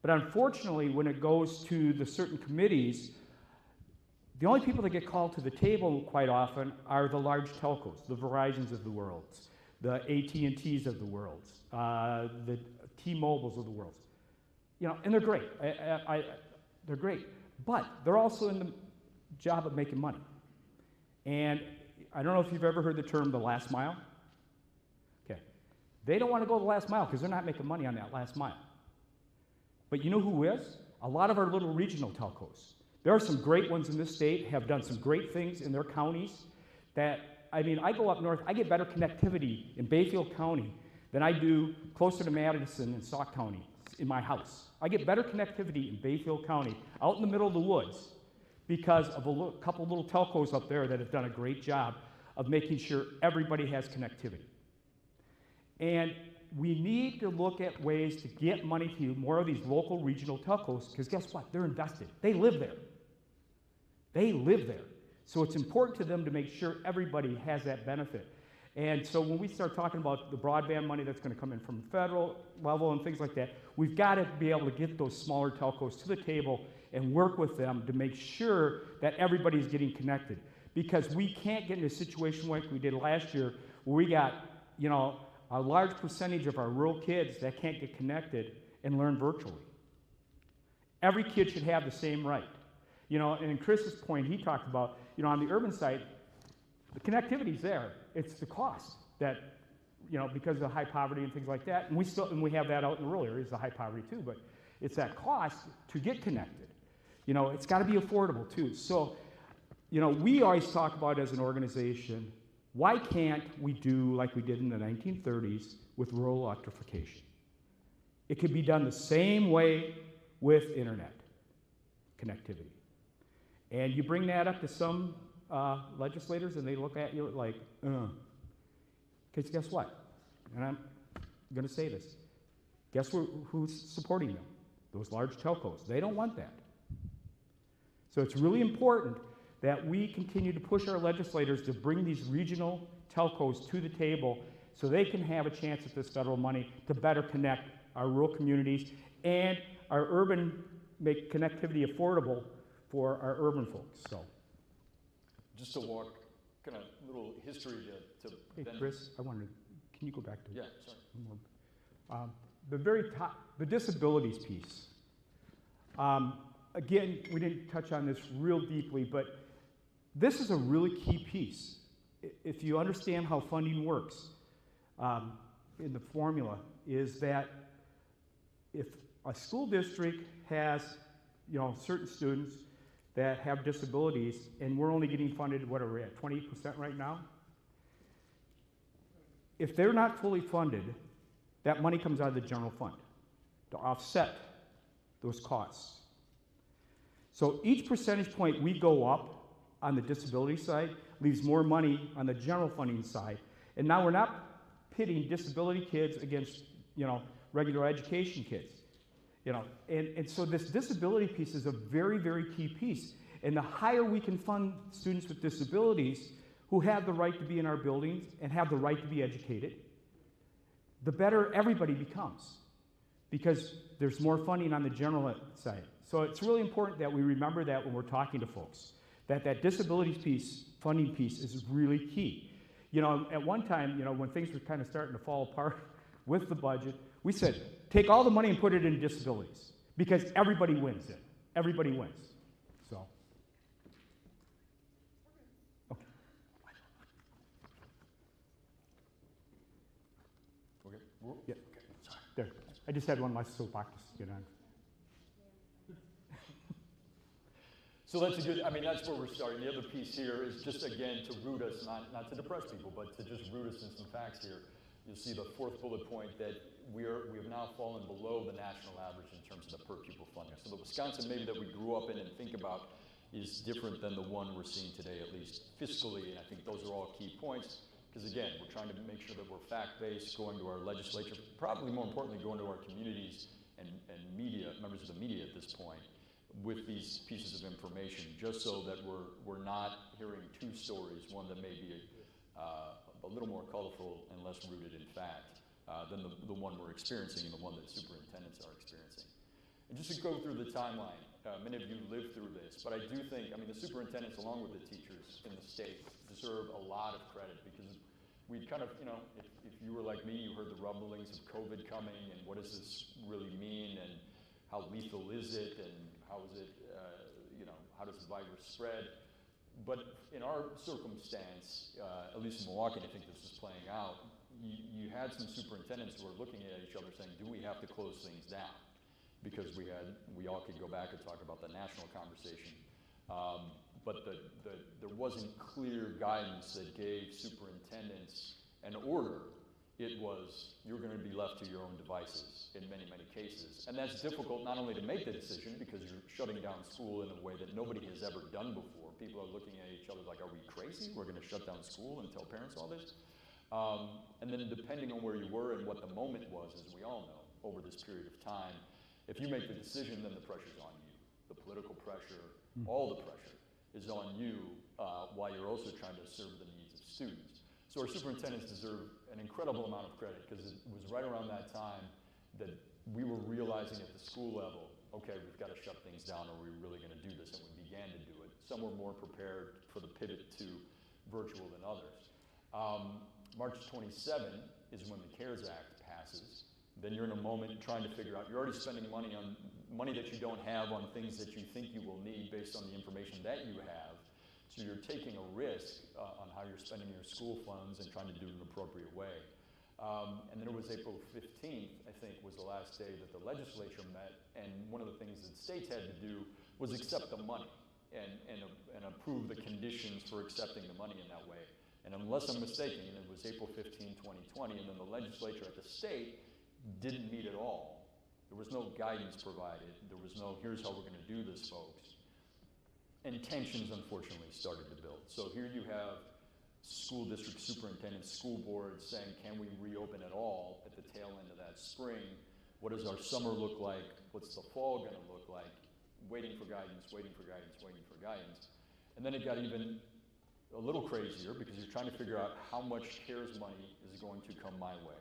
But unfortunately, when it goes to the certain committees, the only people that get called to the table quite often are the large telcos, the Verizons of the world, the AT&Ts of the world, the T-Mobiles of the world. And they're great. They're great. But they're also in the job of making money. And I don't know if you've ever heard the term the last mile. Okay. They don't want to go the last mile because they're not making money on that last mile. But you know who is? A lot of our little regional telcos. There are some great ones in this state, have done some great things in their counties that, I mean, I go up north, I get better connectivity in Bayfield County than I do closer to Madison and Sauk County in my house. I get better connectivity in Bayfield County, out in the middle of the woods, because of a couple little telcos up there that have done a great job of making sure everybody has connectivity. And we need to look at ways to get money to more of these local regional telcos, because guess what? They're invested. They live there. They live there. So it's important to them to make sure everybody has that benefit. And so when we start talking about the broadband money that's going to come in from the federal level and things like that, we've got to be able to get those smaller telcos to the table and work with them to make sure that everybody's getting connected. Because we can't get in a situation like we did last year where we got, you know, a large percentage of our rural kids that can't get connected and learn virtually. Every kid should have the same right. You know, and in Chris's point, he talked about, you know, on the urban side, the connectivity's there. It's the cost that, you know, because of the high poverty and things like that, and we have that out in the rural areas, the high poverty too, but it's that cost to get connected. You know, it's got to be affordable too. So, you know, we always talk about as an organization, why can't we do like we did in the 1930s with rural electrification? It could be done the same way with internet connectivity. And you bring that up to some legislators and they look at you like, because guess what? And I'm going to say this. Guess who's supporting them? Those large telcos. They don't want that. So it's really important that we continue to push our legislators to bring these regional telcos to the table so they can have a chance at this federal money to better connect our rural communities and our urban, make connectivity affordable for our urban folks. So, just to walk, kind of little history to hey, Chris, I wanted to, can you go back to yeah, sorry. The very top, the disabilities piece. Again, we didn't touch on this real deeply, but this is a really key piece. If you understand how funding works in the formula, is that if a school district has, you know, certain students that have disabilities, and we're only getting funded, what are we at, 20% right now? If they're not fully funded, that money comes out of the general fund to offset those costs. So each percentage point we go up on the disability side leaves more money on the general funding side. And now we're not pitting disability kids against, you know, regular education kids. You know, and so this disability piece is a very, very key piece. And the higher we can fund students with disabilities who have the right to be in our buildings and have the right to be educated, the better everybody becomes, because there's more funding on the general side. So it's really important that we remember that when we're talking to folks, that that disabilities piece, funding piece, is really key. You know, at one time, you know, when things were kind of starting to fall apart with the budget, we said, take all the money and put it in disabilities, because everybody wins it. Everybody wins. So. Okay. Okay. Yeah. Sorry. There. I just had one last soapbox to get on. So that's a good, I mean, that's where we're starting. The other piece here is just, again, to root us, not to depress people, but to just root us in some facts here. You'll see the fourth bullet point that we have now fallen below the national average in terms of the per pupil funding. So the Wisconsin maybe that we grew up in and think about is different than the one we're seeing today, at least fiscally, and I think those are all key points. Because again, we're trying to make sure that we're fact-based, going to our legislature, probably more importantly, going to our communities and media, members of the media at this point, with these pieces of information, just so that we're not hearing two stories, one that may be a little more colorful and less rooted in fact than the one we're experiencing and the one that superintendents are experiencing. And just to go through the timeline, many of you lived through this, but I do think, I mean, the superintendents along with the teachers in the state deserve a lot of credit, because we kind of, you know, if you were like me, you heard the rumblings of COVID coming and what does this really mean and how lethal is it and how is it, you know, how does the virus spread? But in our circumstance, at least in Milwaukee, I think this is playing out, you had some superintendents who were looking at each other saying, do we have to close things down? because we all could go back and talk about the national conversation. But there wasn't clear guidance that gave superintendents an order. It was, you're going to be left to your own devices in many, many cases. And that's difficult not only to make the decision because you're shutting down school in a way that nobody has ever done before. People are looking at each other like, are we crazy? We're going to shut down school and tell parents all this? And then depending on where you were and what the moment was, as we all know, over this period of time, if you make the decision, then the pressure's on you. The political pressure, all the pressure is on you while you're also trying to serve the needs of students. So our superintendents deserve an incredible amount of credit because it was right around that time that we were realizing at the school level, okay, we've got to shut things down or we're really going to do this, and we began to do it. Some were more prepared for the pivot to virtual than others. March 27 is when the CARES Act passes. Then you're in a moment trying to figure out, you're already spending money on money that you don't have on things that you think you will need based on the information that you have. So you're taking a risk on how you're spending your school funds and trying to do it in an appropriate way. And then it was April 15th, I think, was the last day that the legislature met, and one of the things that states had to do was accept the money and approve the conditions for accepting the money in that way. And unless I'm mistaken, it was April 15, 2020, and then the legislature at the state didn't meet at all. There was no guidance provided. There was no, here's how we're going to do this, folks. And tensions, unfortunately, started to build. So here you have school district superintendents, school boards saying, can we reopen at all at the tail end of that spring? What does our summer look like? What's the fall going to look like? Waiting for guidance, waiting for guidance, waiting for guidance. And then it got even a little crazier because you're trying to figure out how much CARES money is going to come my way.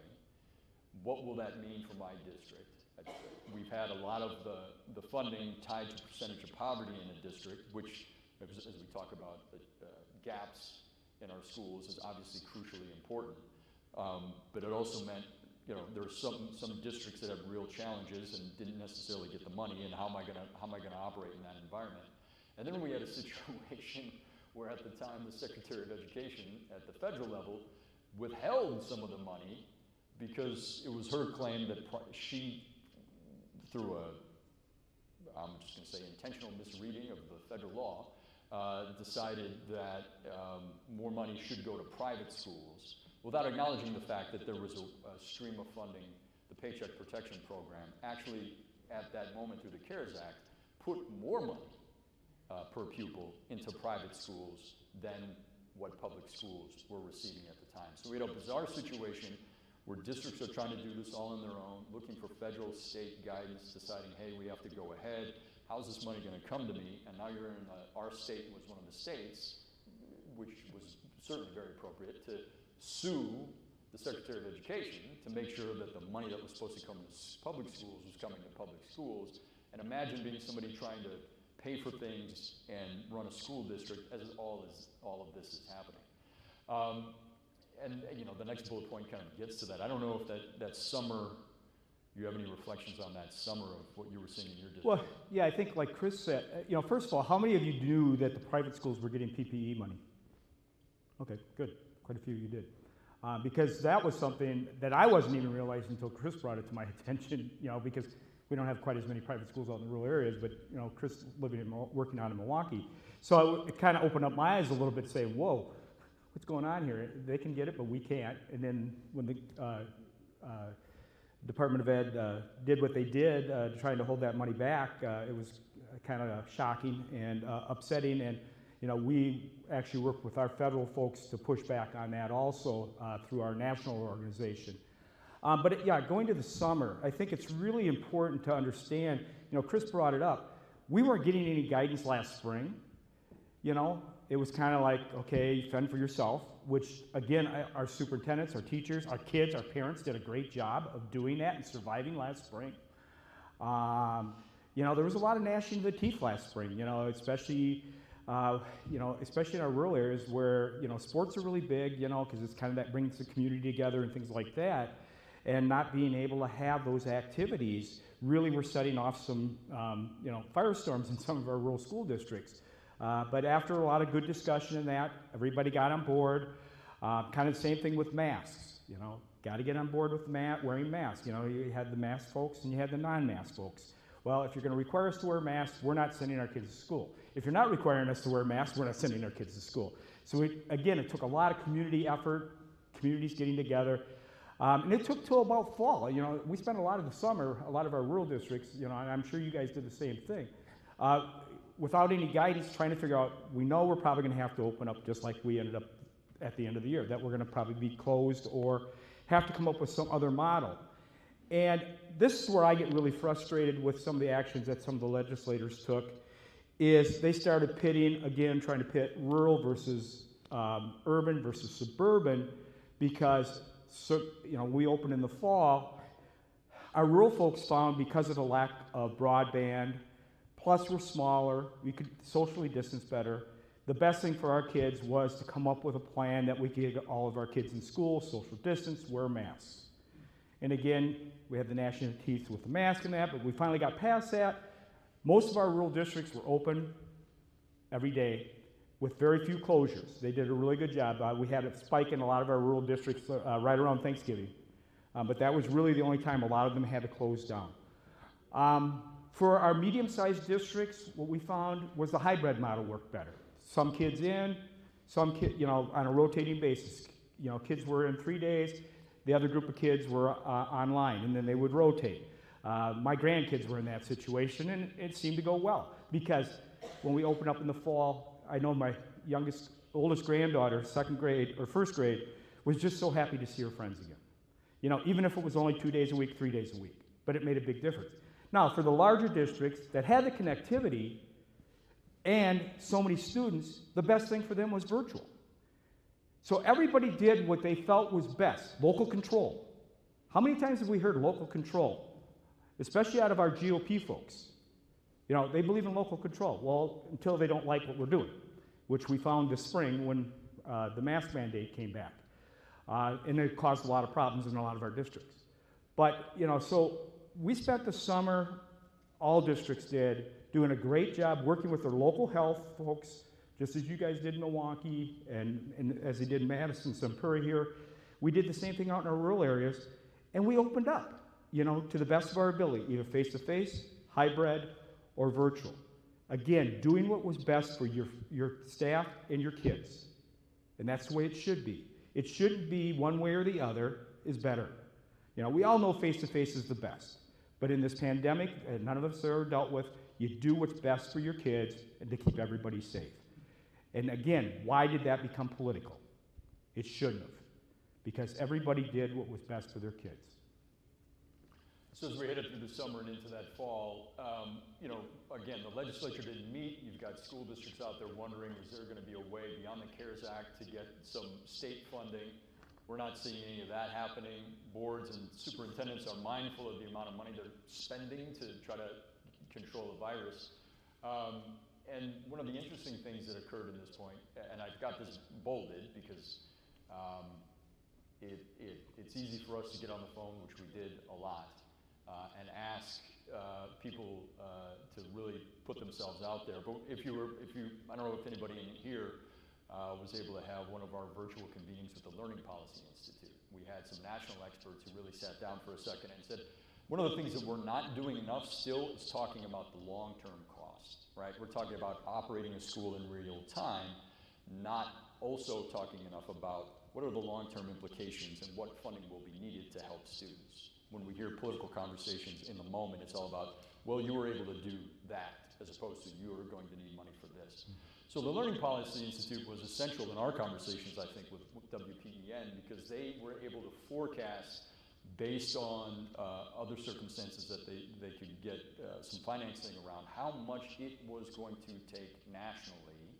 What will that mean for my district? We've had a lot of the funding tied to percentage of poverty in a district, which, as we talk about the gaps in our schools, is obviously crucially important. But it also meant, you know, there are some districts that have real challenges and didn't necessarily get the money, and how am I gonna operate in that environment? And then we had a situation where at the time the Secretary of Education at the federal level withheld some of the money because it was her claim that she, through I'm just going to say intentional misreading of the federal law, decided that more money should go to private schools without acknowledging the fact that there was a stream of funding, the Paycheck Protection Program, actually at that moment through the CARES Act, put more money per pupil into private schools than what public schools were receiving at the time. So we had a bizarre situation where districts are trying to do this all on their own, looking for federal, state guidance, deciding, hey, we have to go ahead. How's this money going to come to me? And now you're in our state was one of the states, which was certainly very appropriate, to sue the Secretary of Education to make sure that the money that was supposed to come to public schools was coming to public schools. And imagine being somebody trying to pay for things and run a school district as all of this is happening. And you know, the next bullet point kind of gets to that. I don't know if that summer, you have any reflections on that summer of what you were seeing in your district? Well, yeah, I think like Chris said, you know, first of all, how many of you knew that the private schools were getting PPE money? Okay, good. Quite a few of you did. Because that was something that I wasn't even realizing until Chris brought it to my attention, you know, because we don't have quite as many private schools out in the rural areas, but, you know, Chris working out in Milwaukee. So it kind of opened up my eyes a little bit to say, whoa, what's going on here? They can get it, but we can't. And then when the Department of Ed did what they did, trying to hold that money back, it was kind of shocking and upsetting. And you know, we actually worked with our federal folks to push back on that also through our national organization. But yeah, going to the summer, I think it's really important to understand, you know, Chris brought it up. We weren't getting any guidance last spring. You know, it was kind of like, okay, fend for yourself, which again, our superintendents, our teachers, our kids, our parents did a great job of doing that and surviving last spring. You know, there was a lot of gnashing of the teeth last spring, you know, especially in our rural areas where, you know, sports are really big, you know, because it's kind of that brings the community together and things like that. And not being able to have those activities really were setting off some, you know, firestorms in some of our rural school districts. But after a lot of good discussion in that, everybody got on board. Kind of the same thing with masks, you know, got to get on board with wearing masks. You know, you had the mask folks and you had the non-mask folks. Well, if you're going to require us to wear masks, we're not sending our kids to school. If you're not requiring us to wear masks, we're not sending our kids to school. So again, it took a lot of community effort, communities getting together. And it took till about fall. You know, we spent a lot of the summer, a lot of our rural districts, you know, and I'm sure you guys did the same thing, without any guidance, trying to figure out, we know we're probably going to have to open up just like we ended up at the end of the year, that we're going to probably be closed or have to come up with some other model. And this is where I get really frustrated with some of the actions that some of the legislators took, is they started pitting, again, trying to pit rural versus urban versus suburban, because you know, we opened in the fall. Our rural folks found, because of the lack of broadband, plus we're smaller, we could socially distance better, the best thing for our kids was to come up with a plan that we could get all of our kids in school, social distance, wear masks. And again, we had the gnashing of teeth with the mask and that, but we finally got past that. Most of our rural districts were open every day with very few closures. They did a really good job. We had a spike in a lot of our rural districts right around Thanksgiving, but that was really the only time a lot of them had to close down. For our medium-sized districts, what we found was the hybrid model worked better. Some kids in, some kids, you know, on a rotating basis. You know, kids were in 3 days, the other group of kids were online, and then they would rotate. My grandkids were in that situation, and it seemed to go well, because when we opened up in the fall, I know my oldest granddaughter, first grade, was just so happy to see her friends again. You know, even if it was only 2 days a week, 3 days a week, but it made a big difference. Now, for the larger districts that had the connectivity and so many students, the best thing for them was virtual. So everybody did what they felt was best, local control. How many times have we heard local control, especially out of our GOP folks? You know, they believe in local control. Well, until they don't like what we're doing, which we found this spring when the mask mandate came back. And it caused a lot of problems in a lot of our districts. But, you know, so we spent the summer, all districts did, doing a great job working with their local health folks, just as you guys did in Milwaukee and as they did in Madison, Sun Prairie here. We did the same thing out in our rural areas, and we opened up, you know, to the best of our ability, either face-to-face, hybrid, or virtual. Again, doing what was best for your staff and your kids. And that's the way it should be. It shouldn't be one way or the other is better. You know, we all know face-to-face is the best. But in this pandemic, none of us have ever dealt with, you do what's best for your kids and to keep everybody safe. And again, why did that become political? It shouldn't have, because everybody did what was best for their kids. So as we headed through the summer and into that fall, you know, again, the legislature didn't meet. You've got school districts out there wondering, is there going to be a way beyond the CARES Act to get some state funding? We're not seeing any of that happening. Boards and superintendents are mindful of the amount of money they're spending to try to control the virus. And one of the interesting things that occurred in this point, and I've got this bolded because it's easy for us to get on the phone, which we did a lot, and ask people to really put themselves out there. But I don't know if anybody in here was able to have one of our virtual convenings with the Learning Policy Institute. We had some national experts who really sat down for a second and said, one of the things that we're not doing enough still is talking about the long-term cost, right? We're talking about operating a school in real time, not also talking enough about what are the long-term implications and what funding will be needed to help students. When we hear political conversations in the moment, it's all about, well, you were able to do that, as opposed to you are going to need money for this. So the Learning Policy Institute was essential in our conversations, I think, with WPEN, because they were able to forecast based on other circumstances that they could get some financing around, how much it was going to take nationally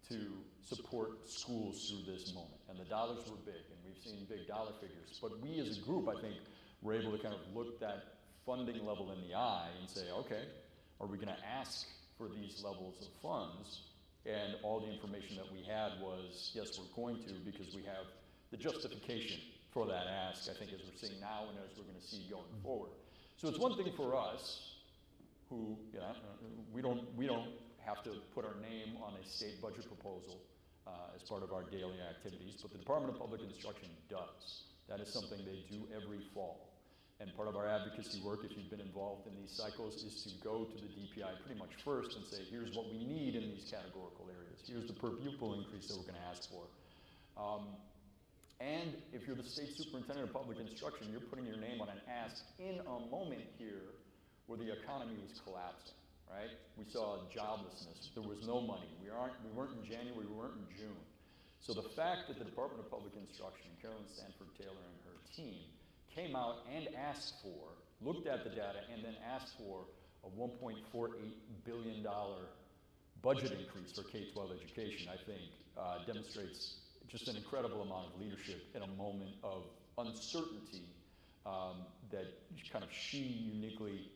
to support schools through this moment. And the dollars were big, and we've seen big dollar figures. But we as a group, I think, were able to kind of look that funding level in the eye and say, okay, are we going to ask for these levels of funds? And all the information that we had was, yes, we're going to, because we have the justification for that ask, I think, as we're seeing now and as we're going to see going forward. So it's one thing for us who, you know, we don't have to put our name on a state budget proposal as part of our daily activities, but the Department of Public Instruction does. That is something they do every fall. And part of our advocacy work, if you've been involved in these cycles, is to go to the DPI pretty much first and say, here's what we need in these categorical areas. Here's the per pupil increase that we're going to ask for. And if you're the state superintendent of public instruction, you're putting your name on an ask in a moment here where the economy was collapsing, right? We saw joblessness. There was no money. We weren't in January. We weren't in June. So the fact that the Department of Public Instruction, Carolyn Stanford Taylor and her team, came out and asked for, looked at the data, and then asked for a $1.48 billion budget increase for K-12 education, I think demonstrates just an incredible amount of leadership in a moment of uncertainty that kind of she uniquely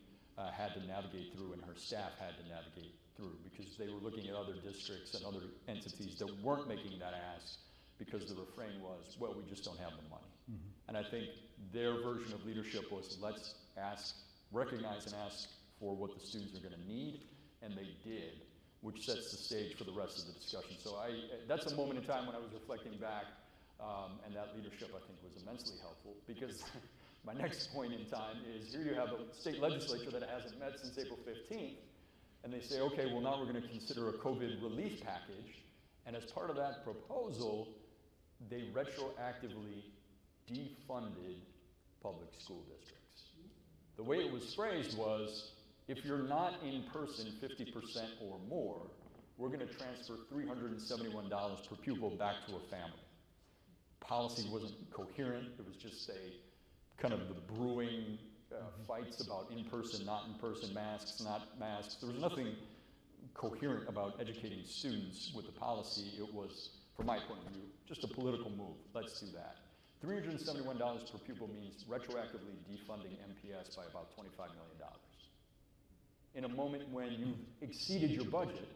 had to navigate through and her staff had to navigate through, because they were looking at other districts and other entities that weren't making that ask because the refrain was, well, we just don't have the money. And I think their version of leadership was, let's recognize and ask for what the students are going to need, and they did, which sets the stage for the rest of the discussion. So that's a moment in time when I was reflecting back, and that leadership, I think, was immensely helpful, because my next point in time is, here you have a state legislature that hasn't met since April 15th, and they say, okay, well, now we're going to consider a COVID relief package, and as part of that proposal, they retroactively defunded public school districts. The way it was phrased was, if you're not in person 50% or more, we're going to transfer $371 per pupil back to a family. Policy wasn't coherent. It was just a kind of the brewing fights about in-person, not in-person, masks, not masks. There was nothing coherent about educating students with the policy. It was, from my point of view, just a political move. Let's do that. $371 per pupil means retroactively defunding MPS by about $25 million. In a moment when you've exceeded your budget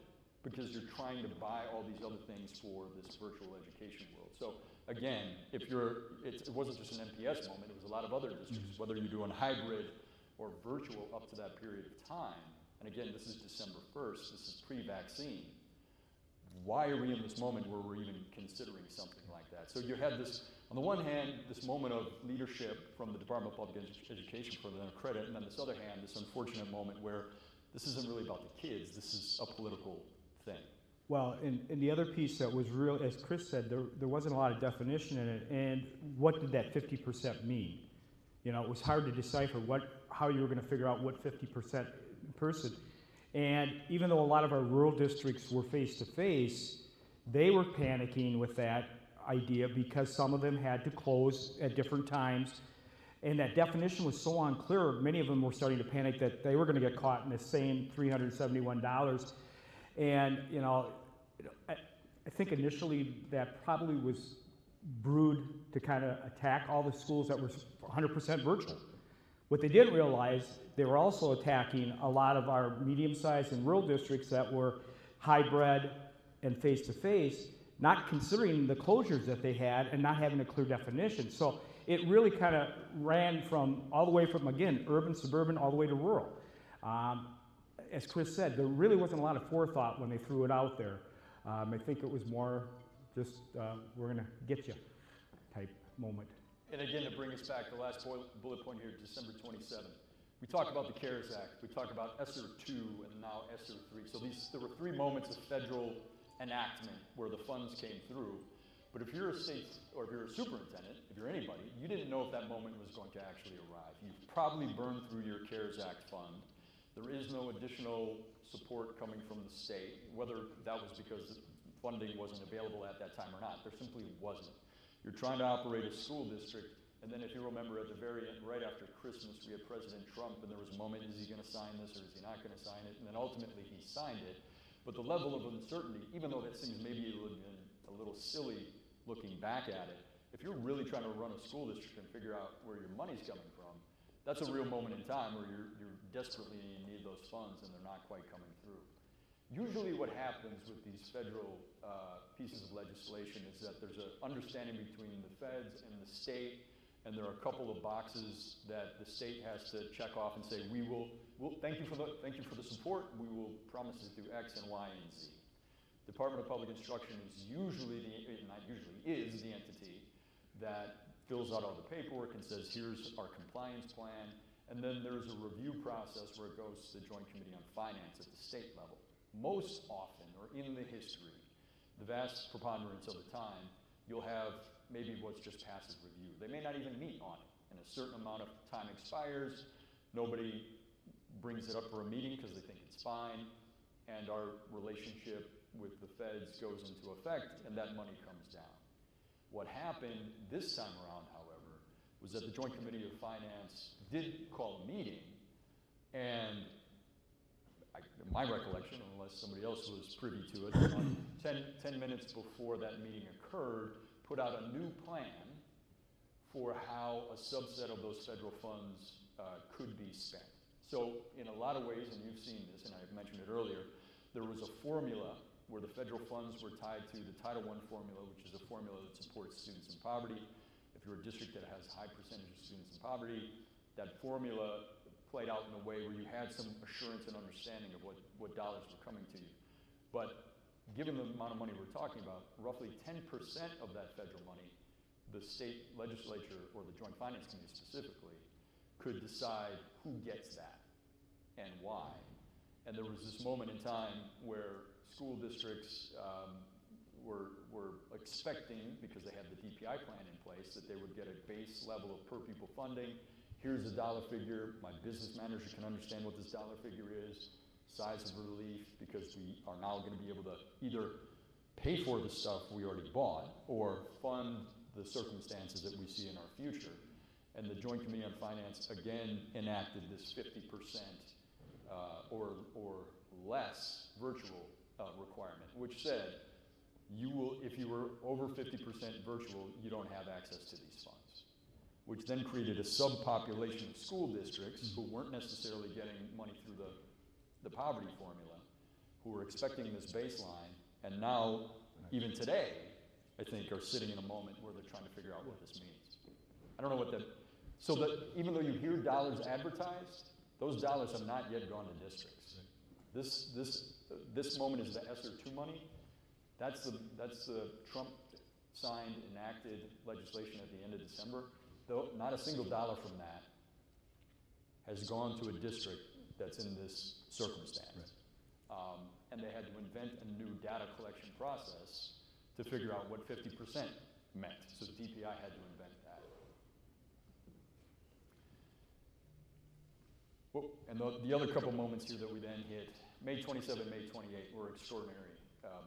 because you're trying to buy all these other things for this virtual education world. So again, it wasn't just an MPS moment, it was a lot of other districts, whether you're doing hybrid or virtual up to that period of time. And again, this is December 1st, this is pre-vaccine. Why are we in this moment where we're even considering something like that? So you had this, on the one hand, this moment of leadership from the Department of Public Education for their credit, and then this other hand, this unfortunate moment where this isn't really about the kids, this is a political thing. Well, and the other piece that was real, as Chris said, there wasn't a lot of definition in it, and what did that 50% mean? You know, it was hard to decipher how you were going to figure out what 50% in person. And even though a lot of our rural districts were face-to-face, they were panicking with that idea because some of them had to close at different times. And that definition was so unclear, many of them were starting to panic that they were going to get caught in the same $371. And, you know, I think initially that probably was brewed to kind of attack all the schools that were 100% virtual. What they didn't realize, they were also attacking a lot of our medium-sized and rural districts that were hybrid and face-to-face, not considering the closures that they had and not having a clear definition. So it really kind of ran from all the way from, again, urban, suburban, all the way to rural. As Chris said, there really wasn't a lot of forethought when they threw it out there. I think it was more just, we're going to get you type moment. And again, to bring us back, the last bullet point here, December 27th. We talk about the CARES Act, we talk about ESSER 2 and now ESSER 3. So there were 3 moments of federal enactment where the funds came through. But if you're a state, or if you're a superintendent, if you're anybody, you didn't know if that moment was going to actually arrive. You've probably burned through your CARES Act fund. There is no additional support coming from the state, whether that was because funding wasn't available at that time or not. There simply wasn't. You're trying to operate a school district, and then if you remember at the very end, right after Christmas, we had President Trump, and there was a moment, is he going to sign this or is he not going to sign it? And then ultimately he signed it. But the level of uncertainty, even though that seems maybe a little silly looking back at it, if you're really trying to run a school district and figure out where your money's coming from, that's a real moment in time where you're desperately in need of those funds and they're not quite coming through. Usually what happens with these federal pieces of legislation is that there's an understanding between the feds and the state, and there are a couple of boxes that the state has to check off and say, we'll thank you for the support, we will promise to do X and Y and Z. Department of Public Instruction is usually is the entity that fills out all the paperwork and says, here's our compliance plan. And then there's a review process where it goes to the Joint Committee on Finance at the state level. Most often, or in the history, the vast preponderance of the time, you'll have maybe what's just passes review. They may not even meet on it, and a certain amount of time expires. Nobody brings it up for a meeting because they think it's fine, and our relationship with the feds goes into effect, and that money comes down. What happened this time around, however, was that the Joint Committee of Finance did call a meeting, and my recollection, unless somebody else was privy to it, 10 minutes before that meeting occurred, put out a new plan for how a subset of those federal funds could be spent. So in a lot of ways, and you've seen this, and I've mentioned it earlier, there was a formula where the federal funds were tied to the Title I formula, which is a formula that supports students in poverty. If you're a district that has high percentage of students in poverty, that formula played out in a way where you had some assurance and understanding of what dollars were coming to you. But given the amount of money we're talking about, roughly 10% of that federal money, the state legislature, or the Joint Finance Committee specifically, could decide who gets that and why. And there was this moment in time where school districts were expecting, because they had the DPI plan in place, that they would get a base level of per pupil funding. Here's a dollar figure. My business manager can understand what this dollar figure is. Size of relief, because we are now going to be able to either pay for the stuff we already bought or fund the circumstances that we see in our future. And the Joint Committee on Finance again enacted this 50% or less virtual requirement, which said you will, if you were over 50% virtual, you don't have access to these funds, which then created a subpopulation of school districts who weren't necessarily getting money through the poverty formula, who were expecting this baseline, and now, even today, I think, are sitting in a moment where they're trying to figure out what this means. I don't know what that, so that even though you hear dollars advertised, those dollars have not yet gone to districts. This moment is the ESSER II money. That's the Trump signed, enacted legislation at the end of December. Though not a single dollar from that has gone to a district that's in this circumstance. And they had to invent a new data collection process to figure out what 50% meant. So the DPI had to invent that. Well, and the other couple moments here that we then hit, May 27, May 28 were extraordinary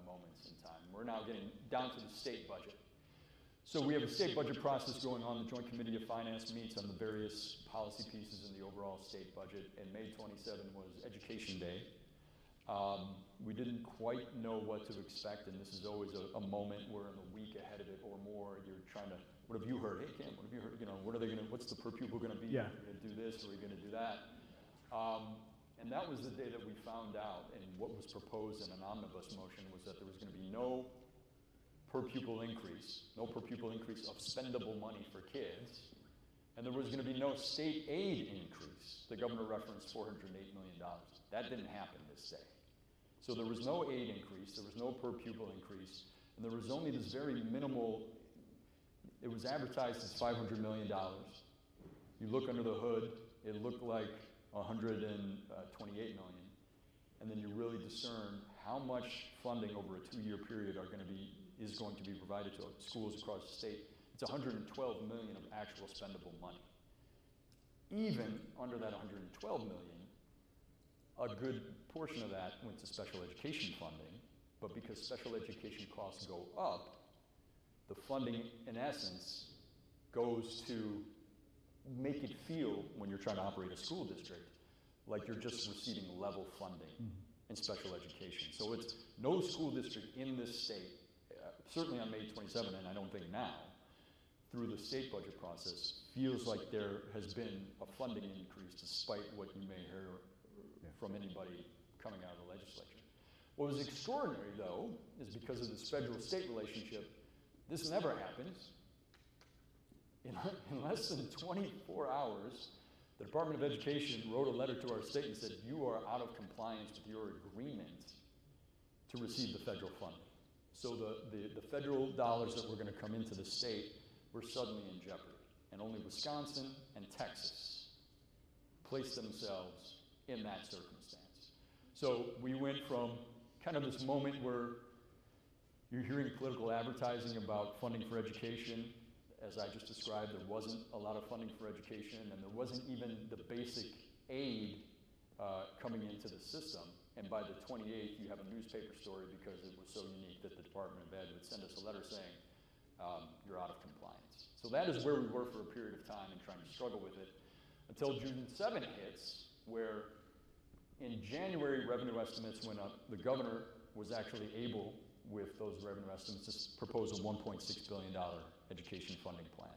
moments in time. We're now getting down to the state budget. So we have a state budget process going on. The Joint Committee of Finance meets on the various policy pieces in the overall state budget, and May 27 was Education Day. We didn't quite know what to expect, and this is always a moment where in the week ahead of it or more, you're trying to, what have you heard? Hey, Cam, what have you heard? You know, what are they gonna, what's the per pupil gonna be? Yeah. Are we gonna do this? Are we gonna do that? And that was the day that we found out, and what was proposed in an omnibus motion was that there was gonna be no per pupil increase of spendable money for kids, and there was gonna be no state aid increase. The governor referenced $408 million. That didn't happen this day. So there was no aid increase, there was no per pupil increase, and there was only this very minimal, it was advertised as $500 million. You look under the hood, it looked like $128 million. And then you really discern how much funding over a 2-year period is going to be provided to schools across the state. It's $112 million of actual spendable money. Even under that $112 million, a good portion of that went to special education funding, but because special education costs go up, the funding, in essence, goes to make it feel, when you're trying to operate a school district, like you're just receiving level funding in special education. So it's no school district in this state, certainly on May 27, and I don't think now, through the state budget process, feels like there has been a funding increase despite what you may hear from anybody coming out of the legislature. What was extraordinary, though, is because of this federal-state relationship, this never happens. In less than 24 hours, the Department of Education wrote a letter to our state and said, you are out of compliance with your agreement to receive the federal funding. So the federal dollars that were going to come into the state were suddenly in jeopardy. And only Wisconsin and Texas placed themselves in that circumstance. So we went from kind of this moment where you're hearing political advertising about funding for education. As I just described, there wasn't a lot of funding for education, and there wasn't even the basic aid coming into the system. And by the 28th, you have a newspaper story because it was so unique that the Department of Ed would send us a letter saying, you're out of compliance. So that is where we were for a period of time and trying to struggle with it until June 7 hits, where in January, revenue estimates went up. The governor was actually able, with those revenue estimates, to propose a $1.6 billion education funding plan.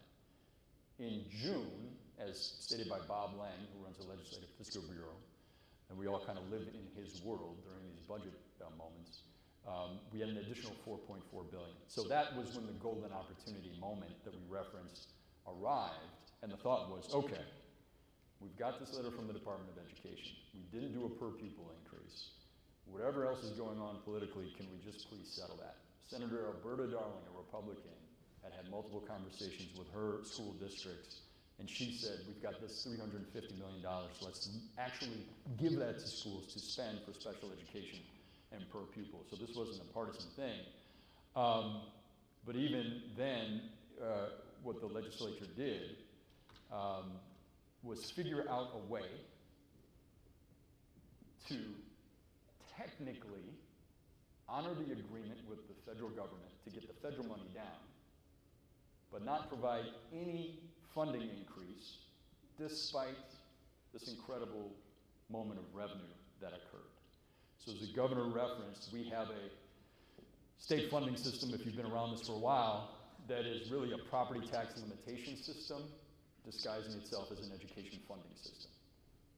In June, as stated by Bob Lang, who runs the Legislative Fiscal Bureau, and we all kind of live in his world during these budget moments, we had an additional $4.4 billion. So that was when the golden opportunity moment that we referenced arrived, and the thought was, okay, we've got this letter from the Department of Education. We didn't do a per pupil increase. Whatever else is going on politically, can we just please settle that? Senator Alberta Darling, a Republican, had multiple conversations with her school districts, and she said, we've got this $350 million, let's actually give that to schools to spend for special education and per pupil. So this wasn't a partisan thing. But even then, what the legislature did was figure out a way to technically honor the agreement with the federal government to get the federal money down, but not provide any funding increase despite this incredible moment of revenue that occurred. So as the governor referenced, we have a state funding system, if you've been around this for a while, that is really a property tax limitation system disguising itself as an education funding system.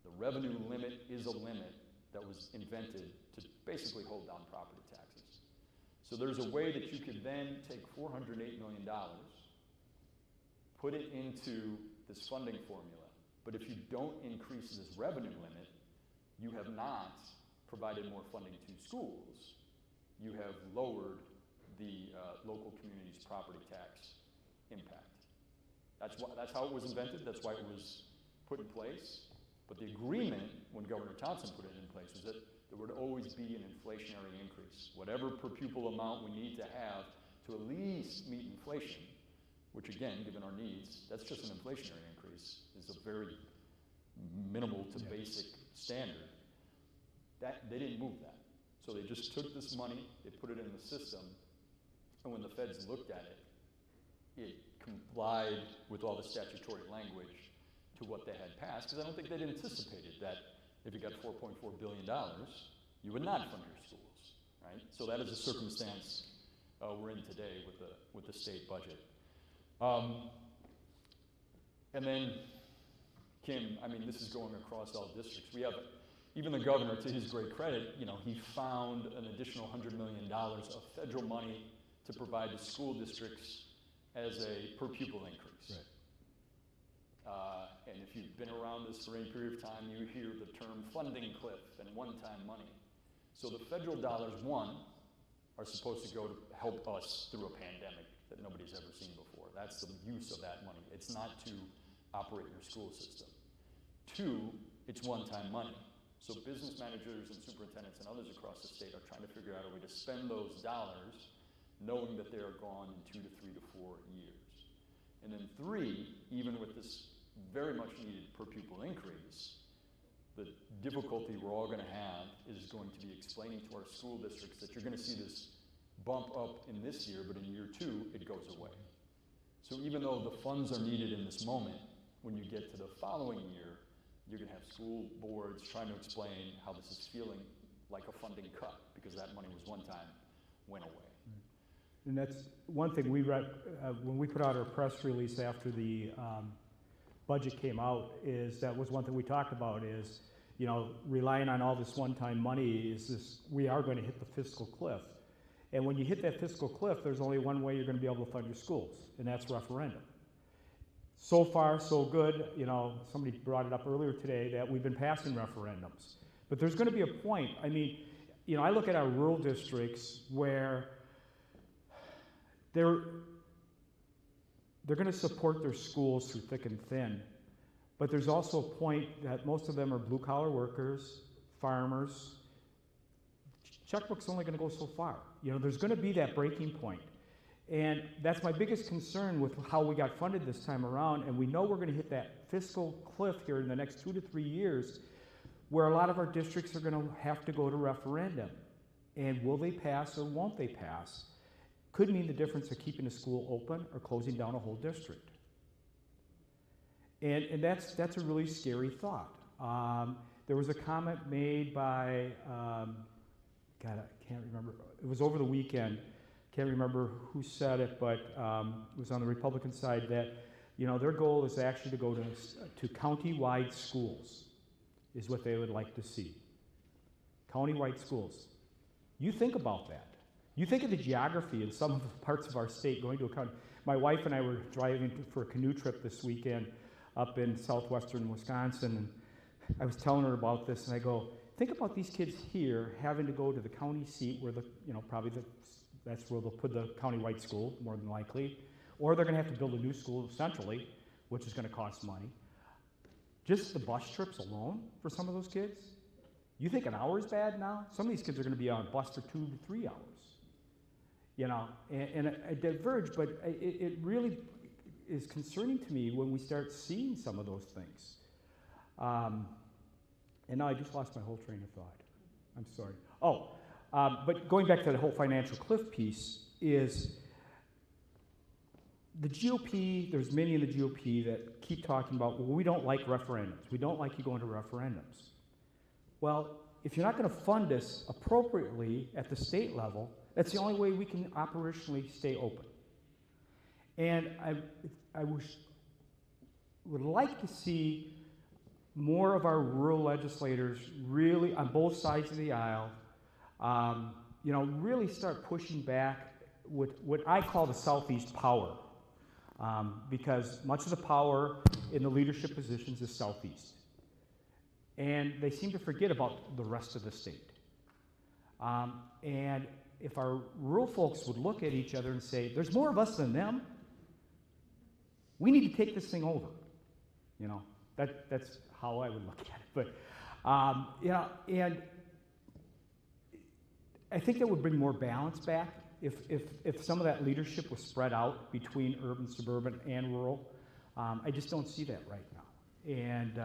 The revenue limit is a limit that was invented to basically hold down property taxes. So there's a way that you could then take $408 million, put it into this funding formula, but if you don't increase this revenue limit, you have not provided more funding to schools. You have lowered the local community's property tax impact. That's how it was invented, that's why it was put in place. But the agreement, when Governor Thompson put it in place, was that there would always be an inflationary increase. Whatever per pupil amount we need to have to at least meet inflation, which again, given our needs, that's just an inflationary increase, is a very minimal to basic standard. They didn't move that. So they just took this money, they put it in the system, and when the feds looked at it, it complied with all the statutory language to what they had passed, because I don't think they'd anticipated that if you got $4.4 billion, you would not fund your schools, right? So that is a circumstance we're in today with the state budget. And then, Kim, I mean, this is going across all districts. We have, even the governor, to his great credit, you know, he found an additional $100 million of federal money to provide to school districts as a per pupil increase. Right. And if you've been around this for any period of time, you hear the term funding cliff and one-time money. So the federal dollars, one, are supposed to go to help us through a pandemic that nobody's ever seen before. That's the use of that money. It's not to operate your school system. Two, it's one-time money. So business managers and superintendents and others across the state are trying to figure out a way to spend those dollars knowing that they are gone in 2 to 3 to 4 years. And then three, even with this very much needed per pupil increase, the difficulty we're all going to have is going to be explaining to our school districts that you're going to see this bump up in this year, but in year 2, it goes away. So even though the funds are needed in this moment, when you get to the following year, you're going to have school boards trying to explain how this is feeling like a funding cut, because that money was one time, went away. And that's one thing when we put out our press release after the budget came out, is that was one thing we talked about is, you know, relying on all this one-time money we are going to hit the fiscal cliff. And when you hit that fiscal cliff, there's only one way you're going to be able to fund your schools, and that's referendum. So far, so good. You know, somebody brought it up earlier today that we've been passing referendums. But there's going to be a point. I mean, you know, I look at our rural districts where there they're going to support their schools through thick and thin. But there's also a point that most of them are blue-collar workers, farmers. Checkbook's only going to go so far. You know, there's going to be that breaking point. And that's my biggest concern with how we got funded this time around, and we know we're going to hit that fiscal cliff here in the next 2 to 3 years, where a lot of our districts are going to have to go to referendum. And will they pass or won't they pass? Could mean the difference of keeping a school open or closing down a whole district. And that's a really scary thought. There was a comment made by, God, I can't remember, it was over the weekend, can't remember who said it, but it was on the Republican side that, you know, their goal is actually to go to county-wide schools, is what they would like to see. County-wide schools. You think about that. You think of the geography in some of the parts of our state going to a county. My wife and I were driving for a canoe trip this weekend up in southwestern Wisconsin, and I was telling her about this, and I go, think about these kids here having to go to the county seat where the, you know, probably that's where they'll put the county-wide school, more than likely, or they're going to have to build a new school centrally, which is going to cost money. Just the bus trips alone for some of those kids. You think an hour is bad now? Some of these kids are going to be on a bus for 2 to 3 hours. You know, and I diverge, but it really is concerning to me when we start seeing some of those things. And now I just lost my whole train of thought. I'm sorry. But going back to the whole financial cliff piece is the GOP, there's many in the GOP that keep talking about, well, we don't like referendums. We don't like you going to referendums. Well, if you're not going to fund us appropriately at the state level, that's the only way we can operationally stay open. And I would like to see more of our rural legislators really on both sides of the aisle, you know, really start pushing back with what I call the Southeast power, because much of the power in the leadership positions is Southeast. And they seem to forget about the rest of the state. And if our rural folks would look at each other and say, there's more of us than them, we need to take this thing over. You know, that's how I would look at it. But, you know, and I think that would bring more balance back if some of that leadership was spread out between urban, suburban, and rural. I just don't see that right now. And,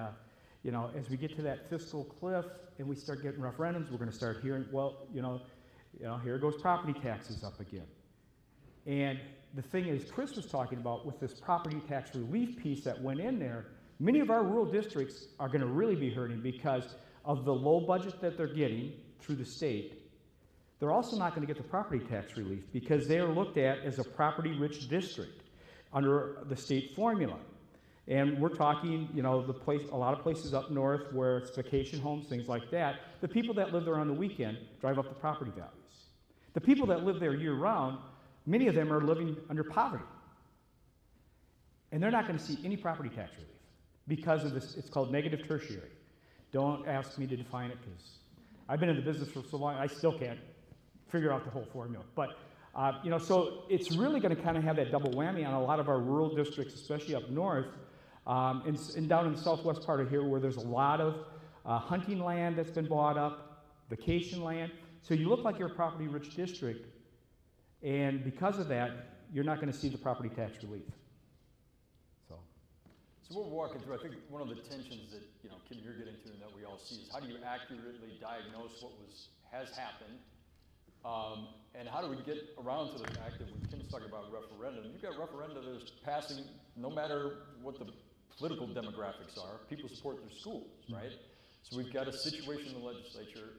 you know, as we get to that fiscal cliff and we start getting referendums, we're going to start hearing, well, you know, here goes property taxes up again. And the thing is, Chris was talking about with this property tax relief piece that went in there, many of our rural districts are going to really be hurting because of the low budget that they're getting through the state. They're also not going to get the property tax relief because they are looked at as a property-rich district under the state formula. And we're talking, you know, a lot of places up north where it's vacation homes, things like that. The people that live there on the weekend drive up the property values. The people that live there year-round, many of them are living under poverty. And they're not going to see any property tax relief because of this. It's called negative tertiary. Don't ask me to define it because I've been in the business for so long, I still can't figure out the whole formula. But, you know, so it's really going to kind of have that double whammy on a lot of our rural districts, especially up north, and down in the southwest part of here where there's a lot of hunting land that's been bought up, vacation land. So you look like you're a property-rich district, and because of that, you're not going to see the property tax relief. So what we're walking through, I think one of the tensions that, you know, Kim, you're getting to and that we all see is how do you accurately diagnose what has happened, and how do we get around to the fact that when Kim's talking about referendum, you've got referenda that's passing no matter what the political demographics are, people support their schools, right? So we've got a situation in the legislature,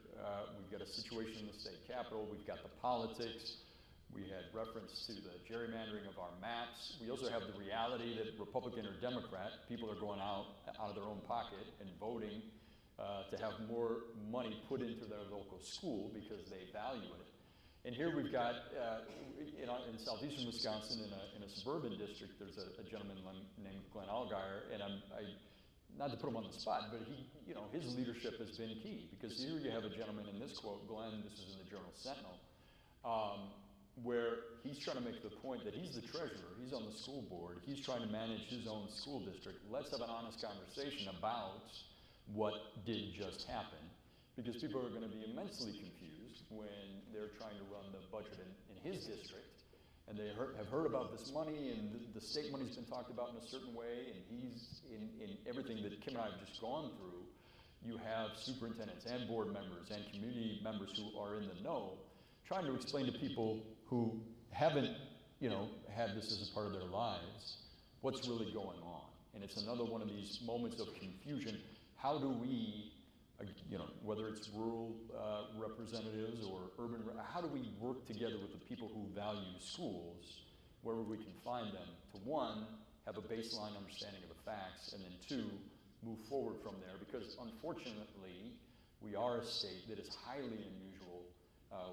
we've got a situation in the state capitol, we've got the politics, we had reference to the gerrymandering of our maps. We also have the reality that Republican or Democrat, people are going out of their own pocket and voting to have more money put into their local school because they value it. And here we've got, in southeastern Wisconsin, in a suburban district, there's a gentleman named Glenn Allgaier, and not to put him on the spot, but he, you know, his leadership has been key because here you have a gentleman in this quote, Glenn, this is in the Journal Sentinel, where he's trying to make the point that he's the treasurer, he's on the school board, he's trying to manage his own school district. Let's have an honest conversation about what did just happen, because people are going to be immensely confused when they're trying to run the budget in his district, and they have heard about this money, and the state money's been talked about in a certain way, and he's in everything that Kim and I have just gone through. You have superintendents and board members and community members who are in the know, trying to explain to people who haven't, had this as a part of their lives, what's really going on. And it's another one of these moments of confusion. How do we, whether it's rural representatives or urban, how do we work together with the people who value schools, wherever we can find them, to one, have a baseline understanding of the facts, and then two, move forward from there, because unfortunately, we are a state that is highly unusual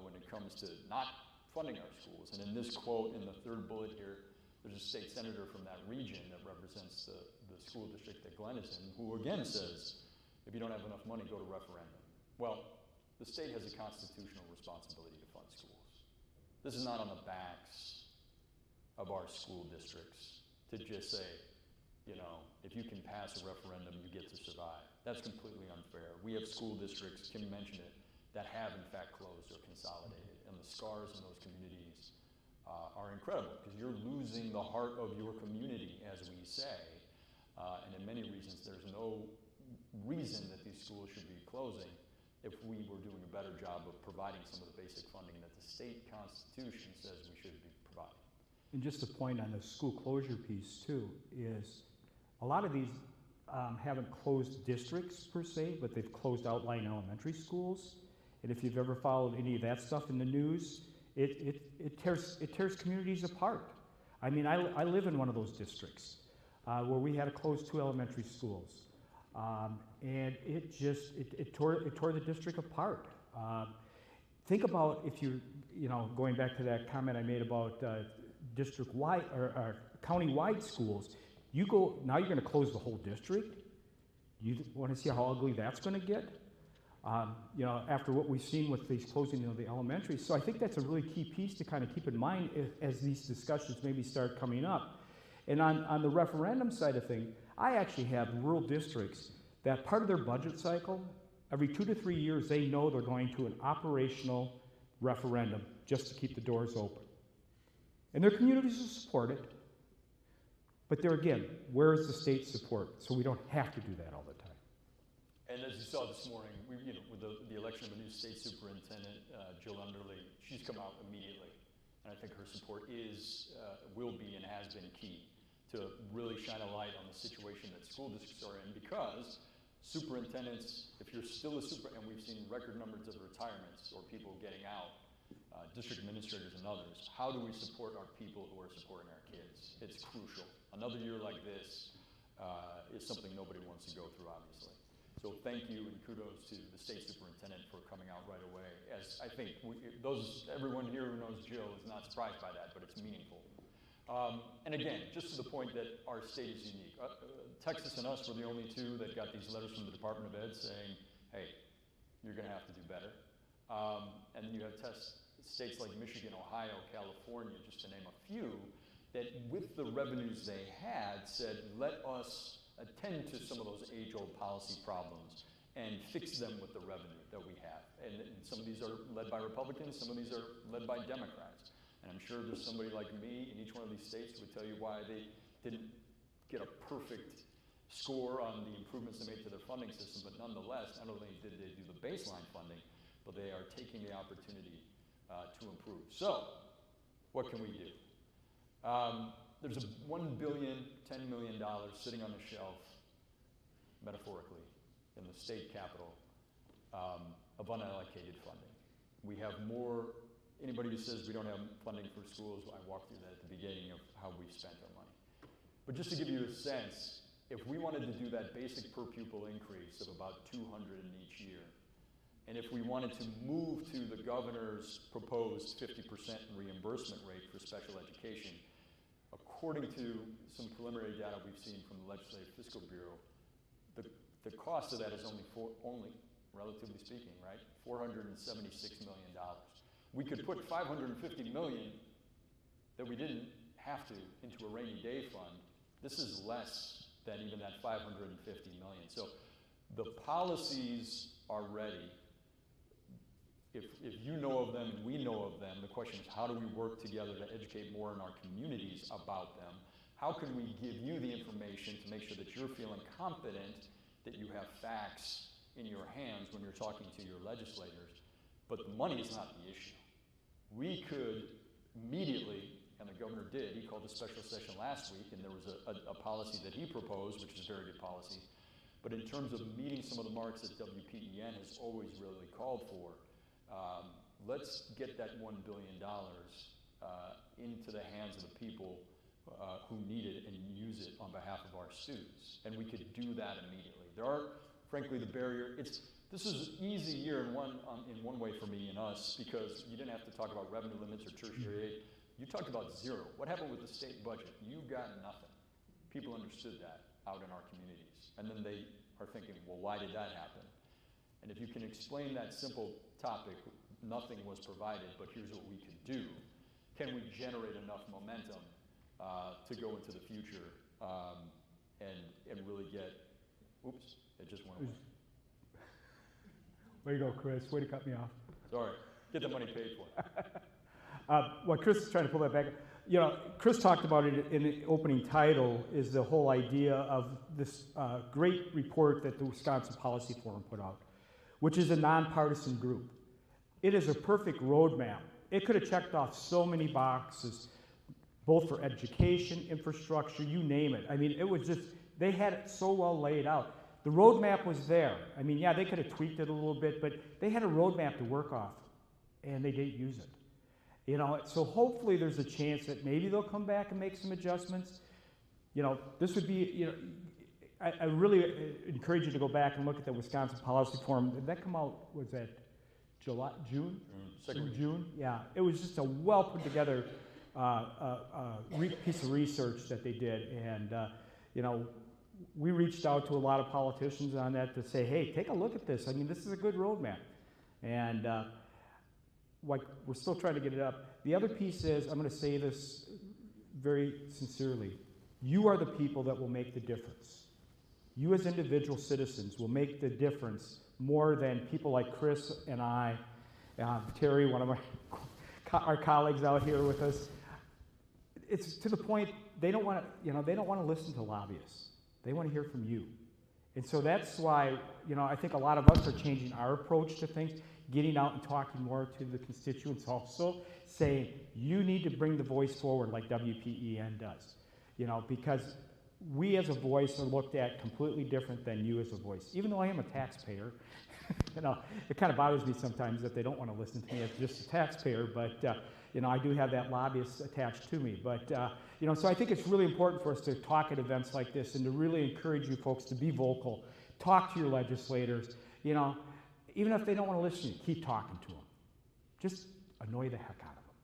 when it comes to not funding our schools. And in this quote, in the third bullet here, there's a state senator from that region that represents the school district that Glenn is in, who again says, if you don't have enough money, go to referendum. Well, the state has a constitutional responsibility to fund schools. This is not on the backs of our school districts to just say, if you can pass a referendum, you get to survive. That's completely unfair. We have school districts, Kim mentioned it, that have in fact closed or consolidated. And the scars in those communities are incredible, because you're losing the heart of your community, as we say. And in many reasons, there's no reason that these schools should be closing if we were doing a better job of providing some of the basic funding that the state constitution says we should be providing. And just a point on the school closure piece too is a lot of these haven't closed districts per se, but they've closed outlying elementary schools. And if you've ever followed any of that stuff in the news, it tears communities apart. I mean, I live in one of those districts where we had to close 2 elementary schools. And it tore the district apart. Think about if going back to that comment I made about district-wide or county-wide schools. Now you're going to close the whole district. You want to see how ugly that's going to get? After what we've seen with these closing of the elementary. So I think that's a really key piece to kind of keep in mind as these discussions maybe start coming up. And on the referendum side of things, I actually have rural districts that part of their budget cycle, every 2 to 3 years, they know they're going to an operational referendum just to keep the doors open. And their communities will support it. But there again, where is the state support? So we don't have to do that all the time. And as you saw this morning, with the election of a new state superintendent, Jill Underley, she's come out immediately. And I think her support will be and has been key to really shine a light on the situation that school districts are in, because superintendents, if you're still and we've seen record numbers of retirements or people getting out, district administrators and others, how do we support our people who are supporting our kids? It's crucial. Another year like this is something nobody wants to go through, obviously. So thank you and kudos to the state superintendent for coming out right away. As I think everyone here who knows Jill is not surprised by that, but it's meaningful. And again, just to the point that our state is unique. Texas and us were the only two that got these letters from the Department of Ed saying, hey, you're going to have to do better. And you have states like Michigan, Ohio, California, just to name a few, that with the revenues they had said, let us attend to some of those age-old policy problems and fix them with the revenue that we have. And some of these are led by Republicans, some of these are led by Democrats. And I'm sure there's somebody like me in each one of these states who would tell you why they didn't get a perfect score on the improvements they made to their funding system, but nonetheless, not only did they do the baseline funding, but they are taking the opportunity to improve. So, what can we do? There's a $1 billion, $10 million sitting on the shelf, metaphorically, in the state capitol of unallocated funding. We have more. Anybody who says we don't have funding for schools, I walked through that at the beginning of how we've spent our money. But just to give you a sense, if we wanted to do that basic per pupil increase of about $200 in each year, and if we wanted to move to the governor's proposed 50% reimbursement rate for special education, according to some preliminary data we've seen from the Legislative Fiscal Bureau, the cost of that is only relatively speaking, right, $476 million. We could put 550 million that we didn't have to into a rainy day fund. This is less than even that 550 million. So the policies are ready. If you know of them and we know of them, the question is how do we work together to educate more in our communities about them? How can we give you the information to make sure that you're feeling confident that you have facts in your hands when you're talking to your legislators? But the money is not the issue. We could immediately, and the governor did, he called a special session last week, and there was a policy that he proposed, which is a very good policy. But in terms of meeting some of the marks that WPEN has always really called for, let's get that $1 billion into the hands of the people who need it and use it on behalf of our students. And we could do that immediately. There are, frankly, the barrier. This is an easy year in one way for me and us, because you didn't have to talk about revenue limits or tertiary aid. You talked about zero. What happened with the state budget? You got nothing. People understood that out in our communities. And then they are thinking, well, why did that happen? And if you can explain that simple topic, nothing was provided, but here's what we can do. Can we generate enough momentum to go into the future and really get, oops, it just went away. Way to go, Chris. Way to cut me off. Sorry. Get the money paid for. What Chris is trying to pull that back. You know, Chris talked about it in the opening title, is the whole idea of this great report that the Wisconsin Policy Forum put out, which is a nonpartisan group. It is a perfect roadmap. It could have checked off so many boxes, both for education, infrastructure, you name it. I mean, it was just, they had it so well laid out. The roadmap was there. I mean, yeah, they could have tweaked it a little bit, but they had a roadmap to work off, and they didn't use it. You know, so hopefully there's a chance that maybe they'll come back and make some adjustments. You know, this would be, you know, I really encourage you to go back and look at the Wisconsin Policy Forum. Did that come out, was that July, June? June? Yeah, it was just a well put together piece of research that they did. And, you know, we reached out to a lot of politicians on that to say, hey, take a look at this. I mean, this is a good roadmap. And like, we're still trying to get it up. The other piece is, I'm going to say this very sincerely, you are the people that will make the difference. You as individual citizens will make the difference more than people like Chris and I, Terry, one of our colleagues out here with us. It's to the point they don't want to, you know, they don't want to listen to lobbyists. They want to hear from you. And so that's why, you know, I think a lot of us are changing our approach to things, getting out and talking more to the constituents also, saying, you need to bring the voice forward like WPEN does. You know, because we as a voice are looked at completely different than you as a voice. Even though I am a taxpayer, you know, it kind of bothers me sometimes that they don't want to listen to me as just a taxpayer, but, you know, I do have that lobbyist attached to me. But, you know, so I think it's really important for us to talk at events like this and to really encourage you folks to be vocal, talk to your legislators, you know, even if they don't want to listen to you, keep talking to them. Just annoy the heck out of them.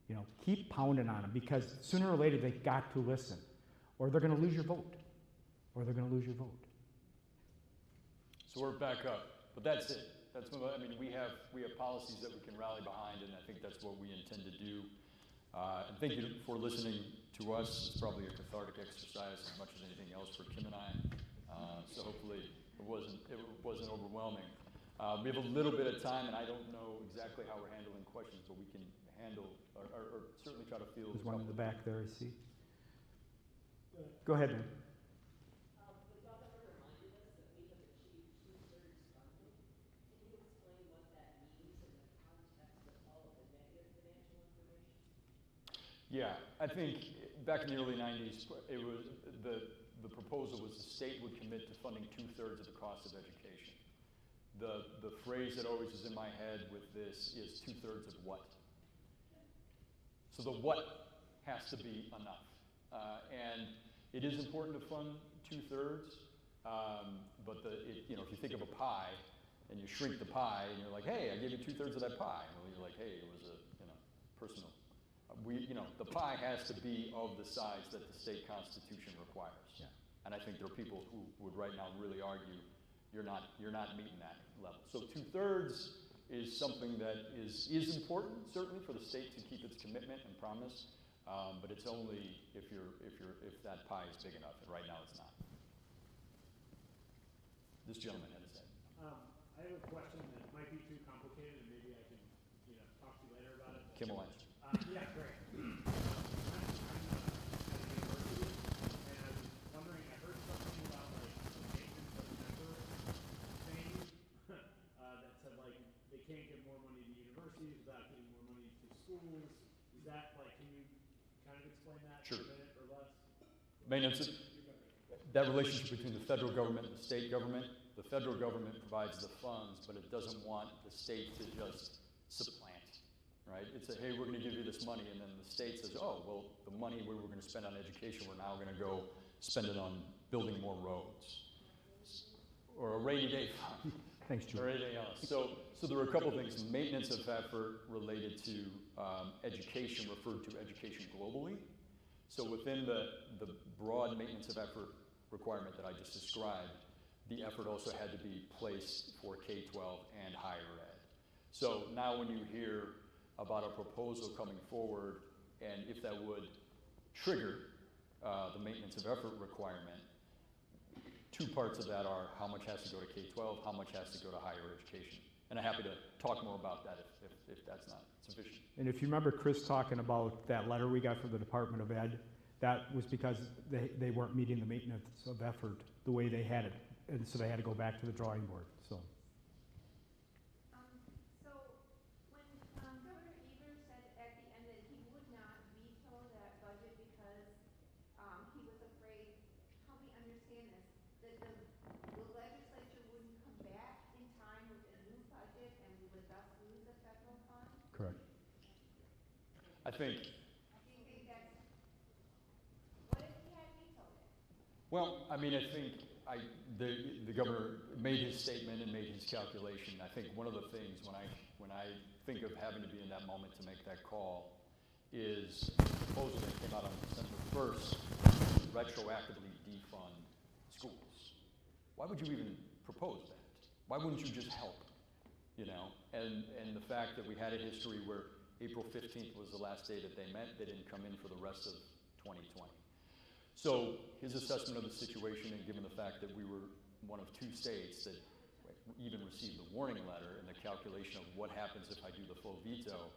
You know, keep pounding on them, because sooner or later they've got to listen, or they're going to lose your vote, or they're going to lose your vote. So we're back up, but that's it. That's what, I mean, we have policies that we can rally behind, and I think that's what we intend to do. And thank you for listening to us. It's probably a cathartic exercise as much as anything else for Kim and I. So hopefully it wasn't overwhelming. We have a little bit of time, and I don't know exactly how we're handling questions, but we can handle, or certainly try to field. There's one in the back there, I see. Go ahead, man. Yeah, I think back in the early 90s, it was the proposal was the state would commit to funding 2/3 of the cost of education. The phrase that always is in my head with this is 2/3 of what? So the what has to be enough. And it is important to fund 2/3, but you know, if you think of a pie and you shrink the pie and you're like, hey, I gave you 2/3 of that pie. Well, you're like, hey, it was a, you know, personal. You know, the pie has to be of the size that the state constitution requires. Yeah. And I think there are people who would right now really argue you're not meeting that level. So 2/3 is something that is important, certainly, for the state to keep its commitment and promise, but it's only if that pie is big enough, and right now it's not. This gentleman had a say. I have a question that might be too complicated, and maybe I can, talk to you later about it. Kim will answer. Yeah, great. I'm at a university, and I was wondering, I heard something about like the maintenance of member thing that said like they can't give more money to universities without giving more money to schools. Is that like, can you kind of explain that Sure. in a minute or less? Maintenance, that relationship between the federal government and the state government. The federal government provides the funds, but it doesn't want the state to just supplant, right? It's a, hey, we're going to give you this money, and then the state says, oh, well, the money we were going to spend on education, we're now going to go spend it on building more roads, or a rainy day fund. Thanks, Drew. Or anything else. So there are a couple things. Maintenance of effort related to education, referred to education globally. So within the broad maintenance of effort requirement that I just described, the effort also had to be placed for K-12 and higher ed. So now when you hear about a proposal coming forward, and if that would trigger the maintenance of effort requirement, two parts of that are how much has to go to K-12, how much has to go to higher education. And I'm happy to talk more about that if that's not sufficient. And if you remember Chris talking about that letter we got from the Department of Ed, that was because they weren't meeting the maintenance of effort the way they had it. And so they had to go back to the drawing board, so. So when Governor Evers said at the end that he would not veto that budget because he was afraid, help me understand this, that the legislature wouldn't come back in time with a new budget and we would thus lose the federal funds? Correct. I think. Do you think that's, what if he had vetoed it? Well, I mean, I think the governor made his statement and made his calculation. I think one of the things when I think of having to be in that moment to make that call is the proposal that came out on December 1st to retroactively defund schools. Why would you even propose that? Why wouldn't you just help? And the fact that we had a history where April 15th was the last day that they met, they didn't come in for the rest of 2020. So his assessment of the situation, and given the fact that we were one of two states that even received the warning letter and the calculation of what happens if I do the full veto,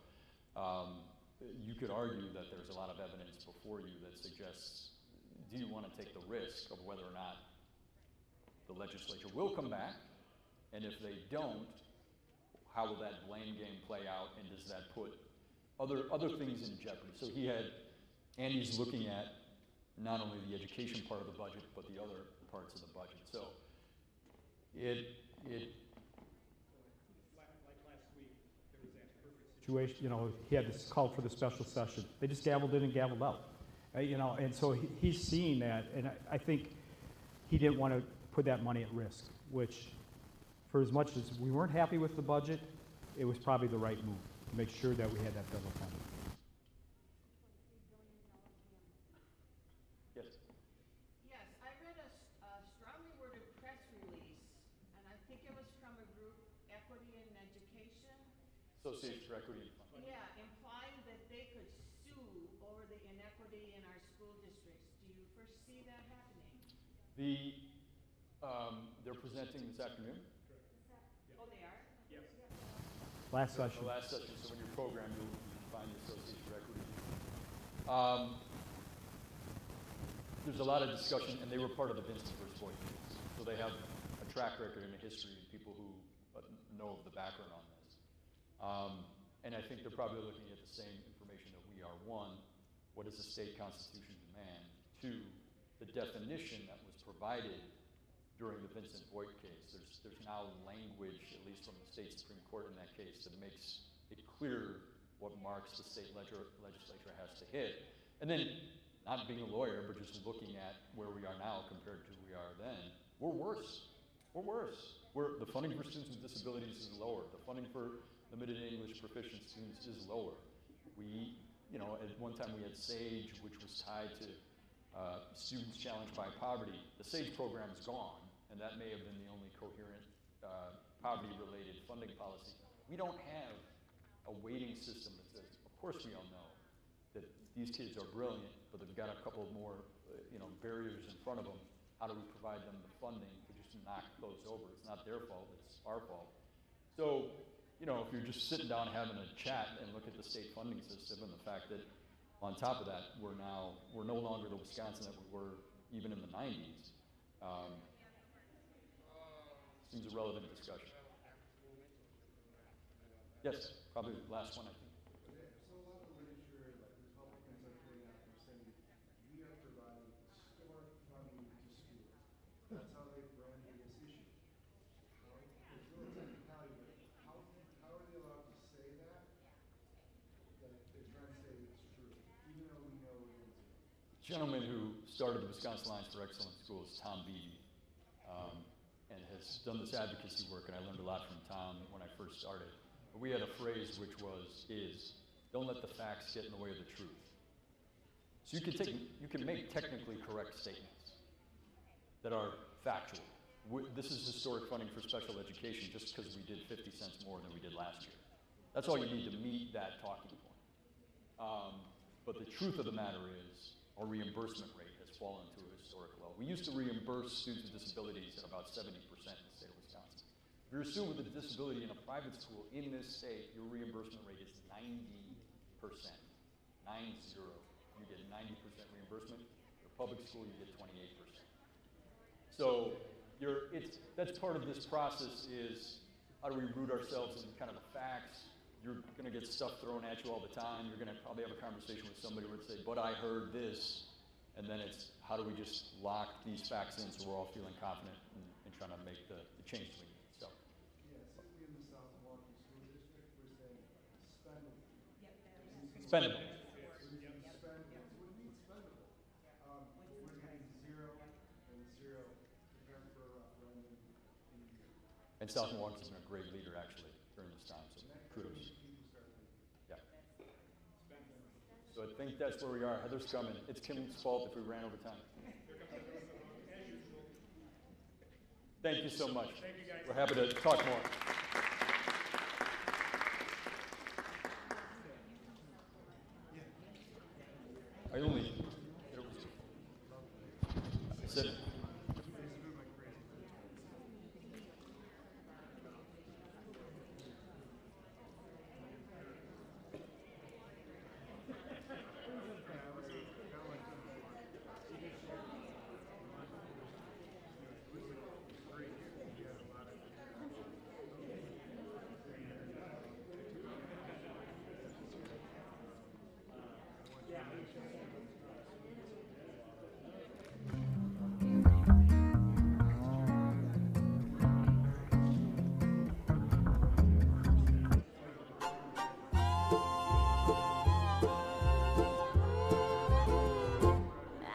you could argue that there's a lot of evidence before you that suggests, do you want to take the risk of whether or not the legislature will come back? And if they don't, how will that blame game play out, and does that put other things in jeopardy? So Andy's looking at not only the education part of the budget, but the other parts of the budget. So like last week, there was that perfect situation, he had this call for the special session. They just gavelled in and gavelled out. And so he's seeing that, and I think he didn't want to put that money at risk, which, for as much as we weren't happy with the budget, it was probably the right move to make sure that we had that federal funding. Yes. Yes, I read a strongly worded press release, and I think it was from a group, Equity in Education. Association for Equity and Funding. Yeah, implying that they could sue over the inequity in our school districts. Do you foresee that happening? They're presenting this afternoon. Oh, they are? Yes. Last session. The last session. So in your program, you'll find the Association for Equity. There's a lot of discussion, and they were part of the Vincent versus Boyd case. So they have a track record and a history, and people who know of the background on this. And I think they're probably looking at the same information that we are. One, what does the state constitution demand? Two, the definition that was provided during the Vincent Boyd case. There's now language, at least from the state Supreme Court in that case, that makes it clear what marks the state legislature has to hit. And then, not being a lawyer, but just looking at where we are now compared to where we are then, we're worse. We're worse. The funding for students with disabilities is lower. The funding for limited English proficient students is lower. At one time we had SAGE, which was tied to students challenged by poverty. The SAGE program is gone, and that may have been the only coherent poverty-related funding policy. We don't have a weighting system that says, of course we all know that these kids are brilliant, but they've got a couple more barriers in front of them. How do we provide them the funding to just knock those over? It's not their fault, it's our fault. So, if you're just sitting down having a chat and look at the state funding system and the fact that on top of that, we're no longer the Wisconsin that we were even in the 90s, seems a relevant discussion. Yes, probably the last one, I think. So a lot of literature, like Republicans are putting out, they're saying, we are providing historic funding to schools. That's how they branded this issue. It's really technicality, but how are they allowed to say that? That they're trying to say it's true, even though we know it isn't. The gentleman who started the Wisconsin Alliance for Excellent Schools, Tom Beebe, and has done this advocacy work, and I learned a lot from Tom when I first started. But we had a phrase which is, don't let the facts get in the way of the truth. So you can make technically correct statements that are factual. This is historic funding for special education just because we did 50 cents more than we did last year. That's all you need to meet that talking point. But the truth of the matter is, our reimbursement rate has fallen to a historic low. We used to reimburse students with disabilities at about 70% in the state of Wisconsin. If you're a student with a disability in a private school in this state, your reimbursement rate is 90%. 90. You get 90% reimbursement. Your public school, you get 28%. So that's part of this process is how do we root ourselves in kind of the facts. You're going to get stuff thrown at you all the time. You're going to probably have a conversation with somebody where they say, but I heard this. And then it's how do we just lock these facts in so we're all feeling confident and trying to make the change we need. So. Yeah, simply in the South Milwaukee School District, we're saying spendable. Spendable. What do you mean spendable? We're getting 0 and 0 prepared for a referendum in a year. And South Milwaukee's been a great leader actually during this time, so kudos. Yeah. So I think that's where we are. Heather's coming. It's Kim's fault if we ran over time. Thank you so much. Thank you, guys. We're happy to talk more. I only sit.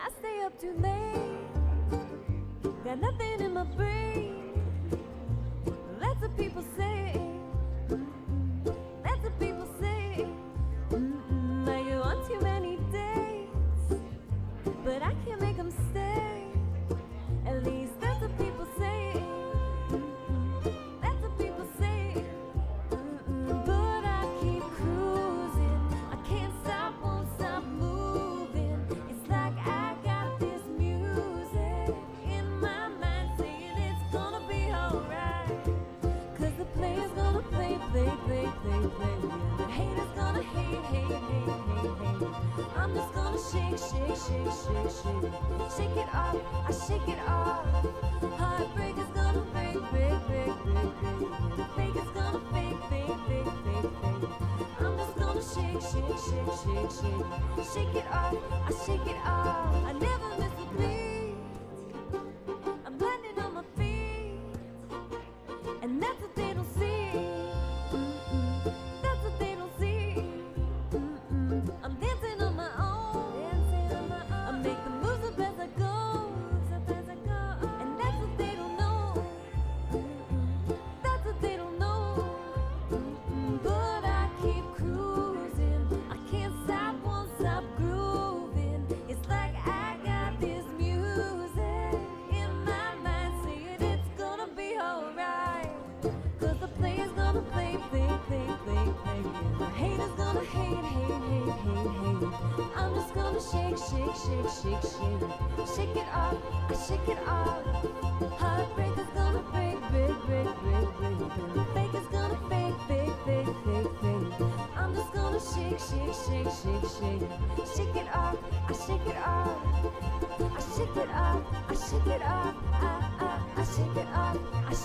I stay up too late, got nothing in my brain. Lots of people say, lots of people say, I go on too many dates, but I can't make them stay. At least that's what people say. That's what people say. But I keep cruising. I can't stop, won't stop moving. It's like I got this music in my mind saying it's gonna be alright. 'Cause the player's gonna play. And the hater's gonna hate. I'm just gonna shake. Shake it off, I shake it off. Heartbreak is gonna break. The fake is gonna fake. I'm just gonna shake. Shake it off, I shake it off. I never miss a beat. I'm landing on my feet, and that's what they don't see. That's what they don't see. I'm dancing on my own. I make the moves up as I go. And that's what they don't know. That's what they don't know. But I keep cruising. I can't stop, won't stop grooving. It's like I got this music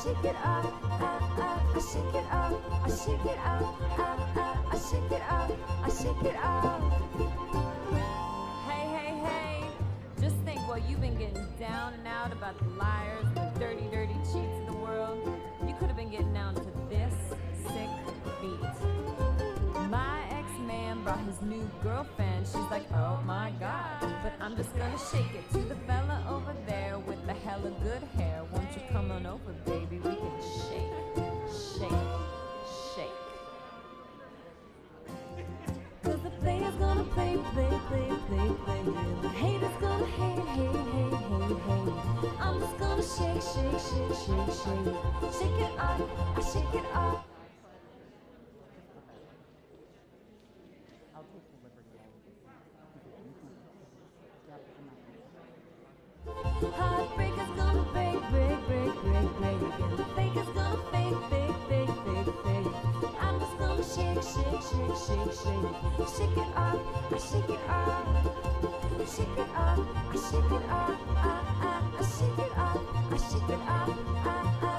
shake it up, I shake it up, I shake it up, I shake it up, I shake it up. Hey, hey, hey, just think while you've been getting down and out about the liars, the dirty, dirty cheats of the world, you could have been getting down to this sick beat. My ex-man brought his new girlfriend, she's like, oh my God, but I'm just gonna shake it to the fella over there with the hella good hair. Won't you come on over, baby, we can shake, shake, shake. Cause the player's gonna play, play, play, play, play, and the hater's gonna hate, hate, hate, hate, hate. I'm just gonna shake, shake, shake, shake, shake. Shake it up, I shake it up. Heartbreaker's gonna break, break, break, break, break, and the faker's gonna fake, fake, fake, fake, fake. I'm just gonna shake, shake, shake, shake, shake. Shake it up, I shake it up. Shake it up, I shake it up, I shake it up,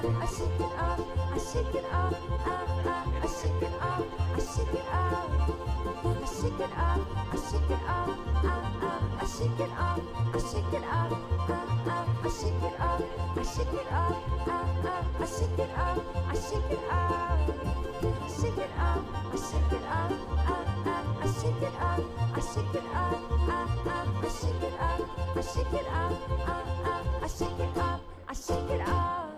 I shake it up, I shake it up, I shake it up, I shake it up, I shake it up. I shake it up, I shake it up, I shake it up, I shake it up, I shake it up, I shake it up, I shake it up, I shake it up. Shake it up, I shake it up, I shake it up, I shake it up, I shake it up, I shake it up, I shake it up, I shake it up.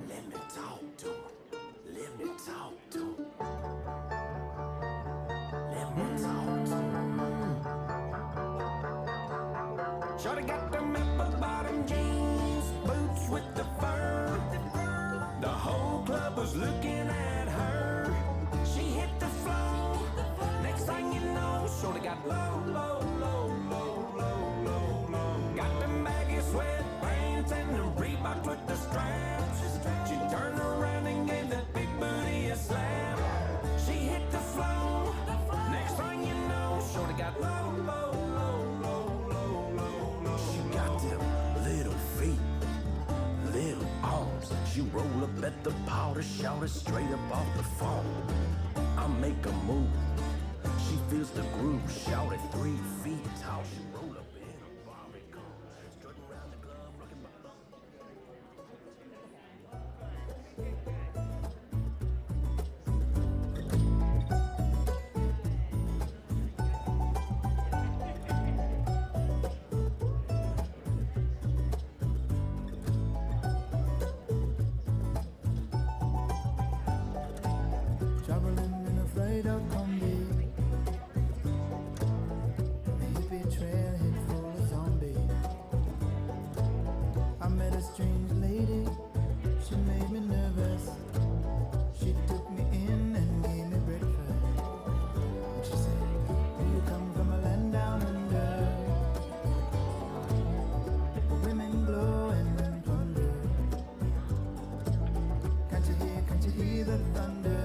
Let me talk to him. Let me talk to him. Let me talk to him. Shorty got them apple bottom jeans, boots with the fur. The whole club was looking at her. She hit the floor. Next thing you know, shorty got low, low, low, low, low, low, low. Got them baggy sweatpants and the Reebok with the straps. She turned around and gave that big booty a slap. She hit the floor. Next thing you know, shorty got low, low, low, low, low, low, low. She got them little feet, little arms. She roll up at the powder, shout it straight up off the phone. I make a move. She feels the groove, shout it 3 feet tall. She roll up in a Barbie car, strutting around the club, rocking my Traveling in a freighter combi, a hippie trailhead full of zombies. I met a strange lady, she made me nervous. She took me in and gave me breakfast. She said, do you come from a land down under? Women blow and men plunder. Can't you hear the thunder?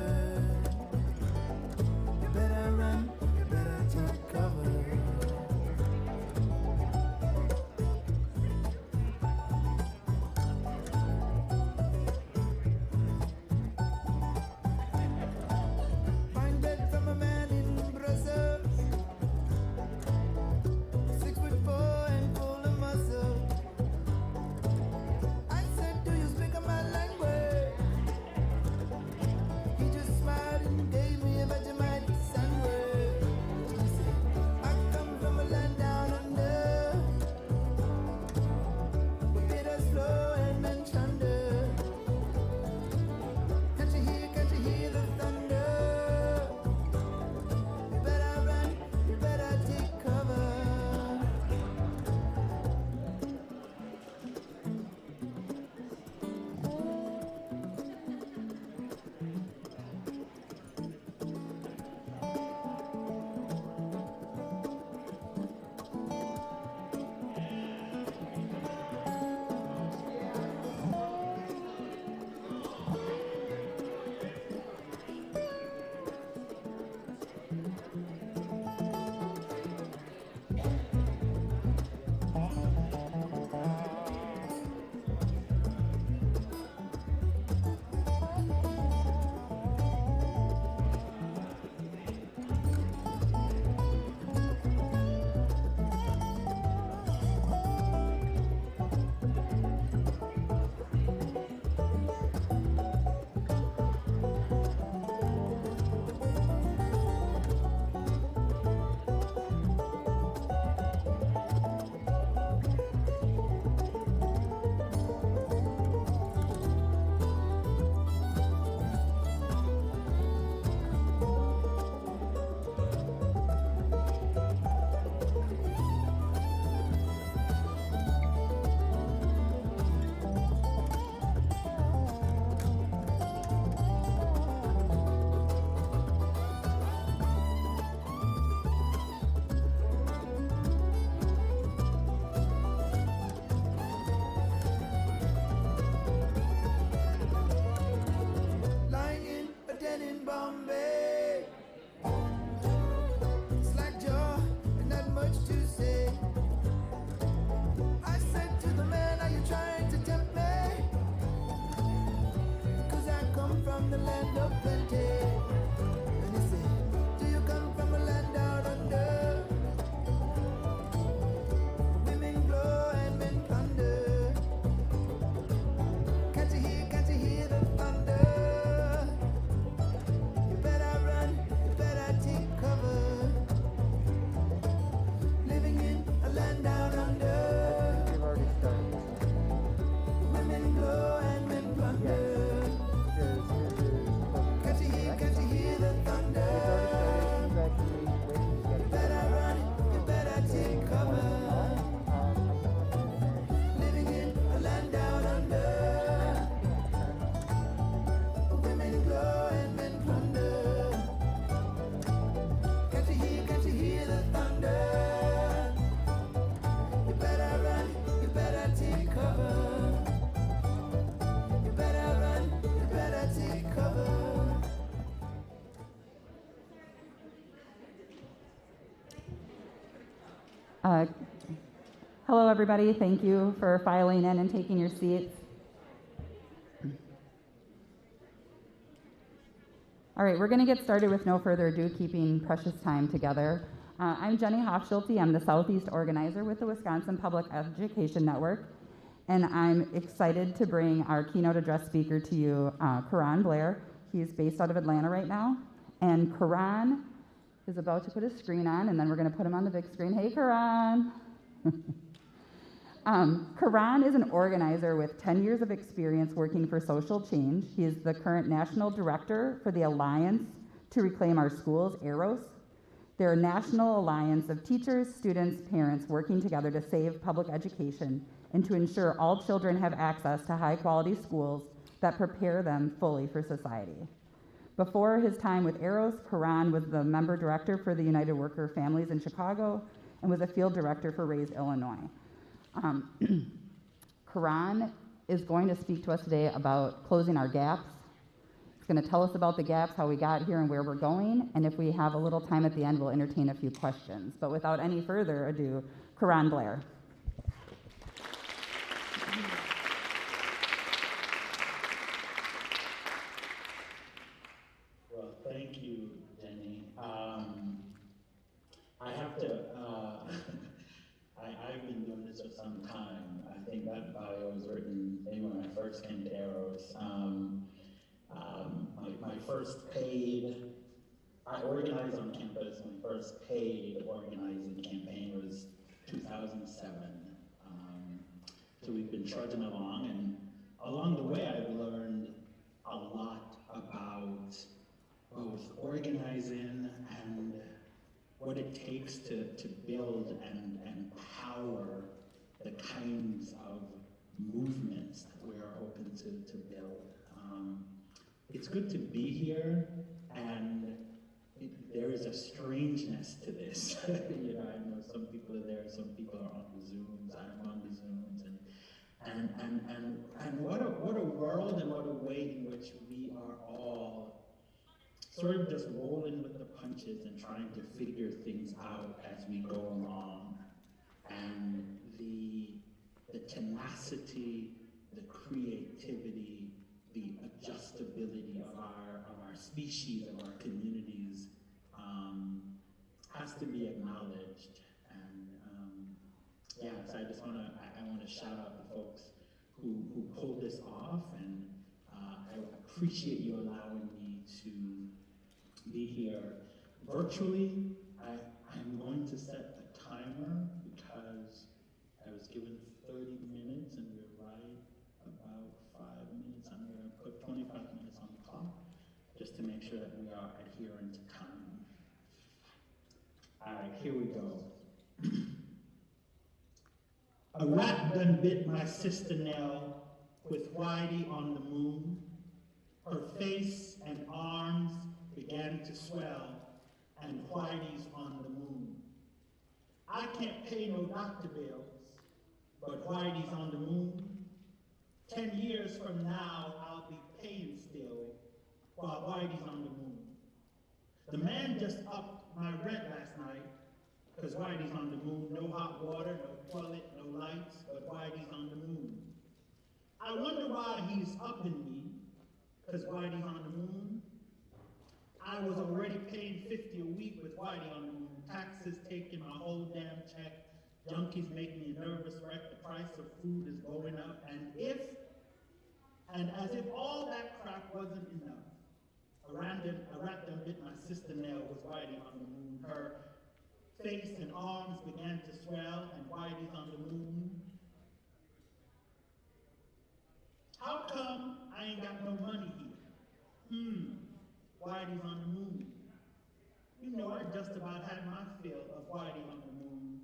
Uh, Hello, everybody. Thank you for filing in and taking your seats. All right, we're going to get started with no further ado, keeping precious time together. I'm Jenny Hofschulte. I'm the Southeast organizer with the Wisconsin Public Education Network, and I'm excited to bring our keynote address speaker to you, Karan Blair. He's based out of Atlanta right now, and Karan is about to put his screen on, and then we're going to put him on the big screen. Hey, Karan. Karan is an organizer with 10 years of experience working for social change. He is the current national director for the Alliance to Reclaim Our Schools, AROS. They're a national alliance of teachers, students, parents working together to save public education and to ensure all children have access to high-quality schools that prepare them fully for society. Before his time with AROS, Karan was the member director for the United Worker Families in Chicago and was a field director for Raise Illinois. Karan is going to speak to us today about closing our gaps. He's going to tell us about the gaps, how we got here and where we're going, and if we have a little time at the end, we'll entertain a few questions. But without any further ado, Karan Blair. Well, thank you, Jenny. I have to, I've been doing this for some time. I think that bio was written maybe when I first came to AROS. My first paid, I organized on campus. My first paid organizing campaign was 2007. So we've been trudging along, and along the way I've learned a lot about both organizing and what it takes to build and power the kinds of movements that we're hoping to build. It's good to be here, and there is a strangeness to this. You know, I know some people are there, some people are on the Zooms, I'm on the Zooms, and what a world and what a way in which we are all sort of just rolling with the punches and trying to figure things out as we go along. And the tenacity, the creativity, the adjustability of our species, of our communities, has to be acknowledged. And yeah, so I just wanna shout out the folks who pulled this off, and I appreciate you allowing me to be here virtually. I'm going to set a timer because I was given 30 minutes and we're right about 5 minutes. I'm going to put 25 minutes on the clock just to make sure that we are adherent to time. All right, here we go. A rat done bit my sister Nell with Whitey on the moon. Her face and arms began to swell, and Whitey's on the moon. I can't pay no doctor bills, but Whitey's on the moon. 10 years from now, I'll be paying still, while Whitey's on the moon. The man just upped my rent last night, because Whitey's on the moon. No hot water, no toilet, no lights, but Whitey's on the moon. I wonder why he's upping me, because Whitey's on the moon. I was already paying $50 a week with Whitey on the moon. Taxes taking my whole damn check. Junkies make me a nervous wreck. The price of food is going up. And as if all that crap wasn't enough, a rat done bit my sister Nell with Whitey on the moon. Her face and arms began to swell, and Whitey's on the moon. How come I ain't got no money here? Whitey's on the moon. You know, I just about had my fill of Whitey on the moon.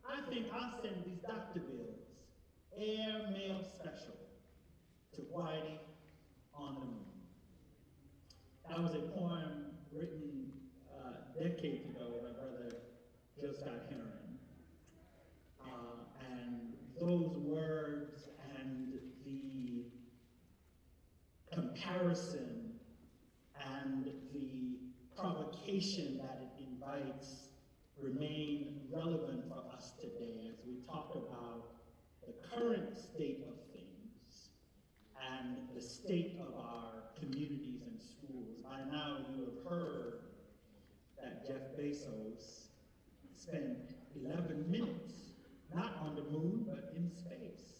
I think I'll send these doctor bills, air mail special, to Whitey on the moon. That was a poem written decades ago by Brother Gil Scott Heron. And those words and the comparison and the provocation that it invites remain relevant for us today as we talk about the current state of things and the state of our communities and schools. By now you have heard that Jeff Bezos spent 11 minutes, not on the moon, but in space.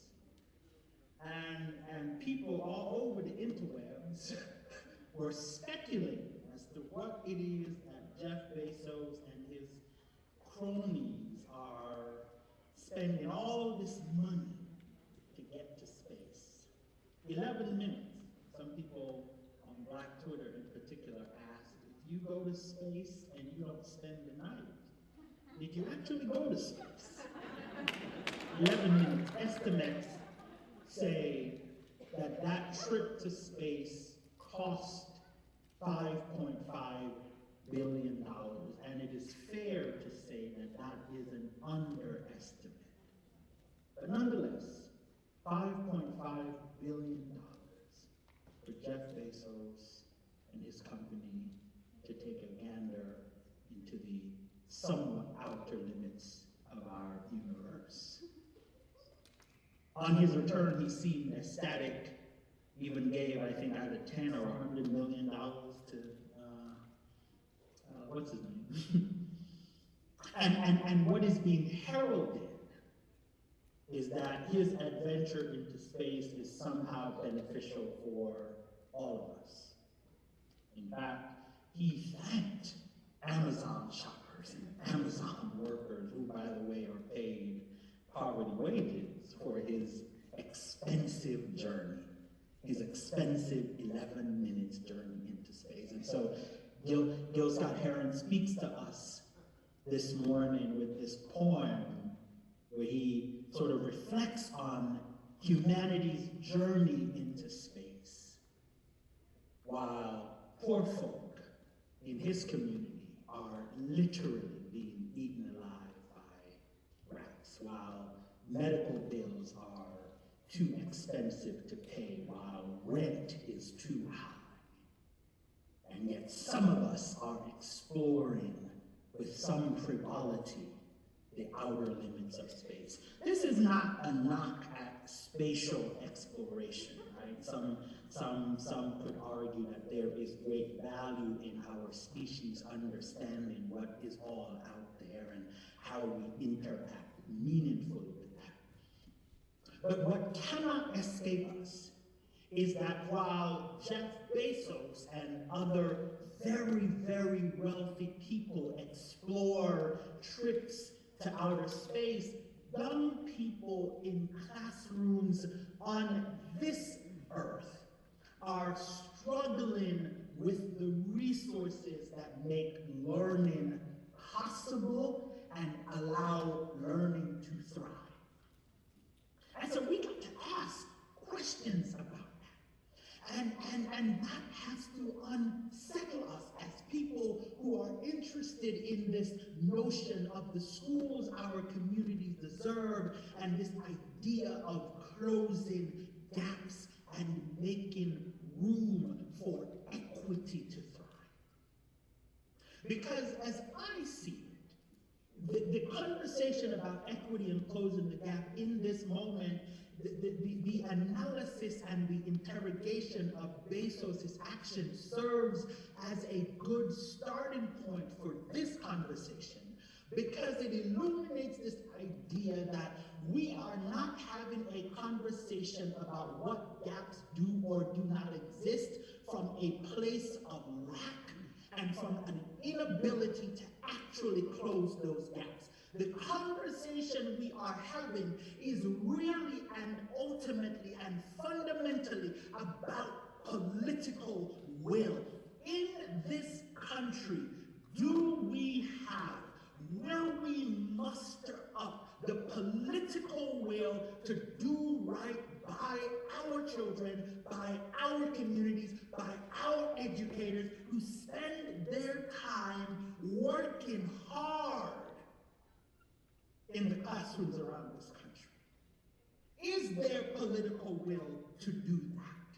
And people all over the interwebs were speculating as to what it is that Jeff Bezos and his cronies are spending all this money to get to space. 11 minutes. Some people on Black Twitter in particular asked, if you go to space and you don't spend the night, did you actually go to space? 11 minutes. Estimates say that that trip to space cost $5.5 billion, and it is fair to say that that is an underestimate. But nonetheless, $5.5 billion for Jeff Bezos and his company to take a gander into the somewhat outer limits of our universe. On his return, he seemed ecstatic, even gave, I think, either 10 or $100 million to, what's his name? and what is being heralded is that his adventure into space is somehow beneficial for all of us. In fact, he thanked Amazon shoppers and Amazon workers, who, by the way, are paid poverty wages, for his expensive journey, his expensive 11 minutes journey into space. And so Gil Scott-Heron speaks to us this morning with this poem where he sort of reflects on humanity's journey into space, while poor folk in his community are literally being eaten alive by rats, while medical bills are too expensive to pay, while rent is too high. And yet some of us are exploring with some frivolity the outer limits of space. This is not a knock at spatial exploration, right? Some could argue that there is great value in our species understanding what is all out there and how we interact meaningfully with that. But what cannot escape us is that while Jeff Bezos and other very, very wealthy people explore trips to outer space, young people in classrooms on this earth are struggling with the resources that make learning possible and allow learning to thrive. And so we got to ask questions about that. And that has to unsettle us as people who are interested in this notion of the schools our communities deserve, and this idea of closing gaps and making room for equity to thrive. Because as I see it, the conversation about equity and closing the gap in this moment, the analysis and the interrogation of Bezos' action serves as a good starting point for this conversation, because it illuminates this idea that we are not having a conversation about what gaps do or do not exist from a place of lack and from an inability to actually close those gaps. The conversation we are having is really and ultimately and fundamentally about political will. In this country, will we muster up the political will to do right by our children, by our communities, by our educators who spend their time working hard in the classrooms around this country? Is there political will to do that?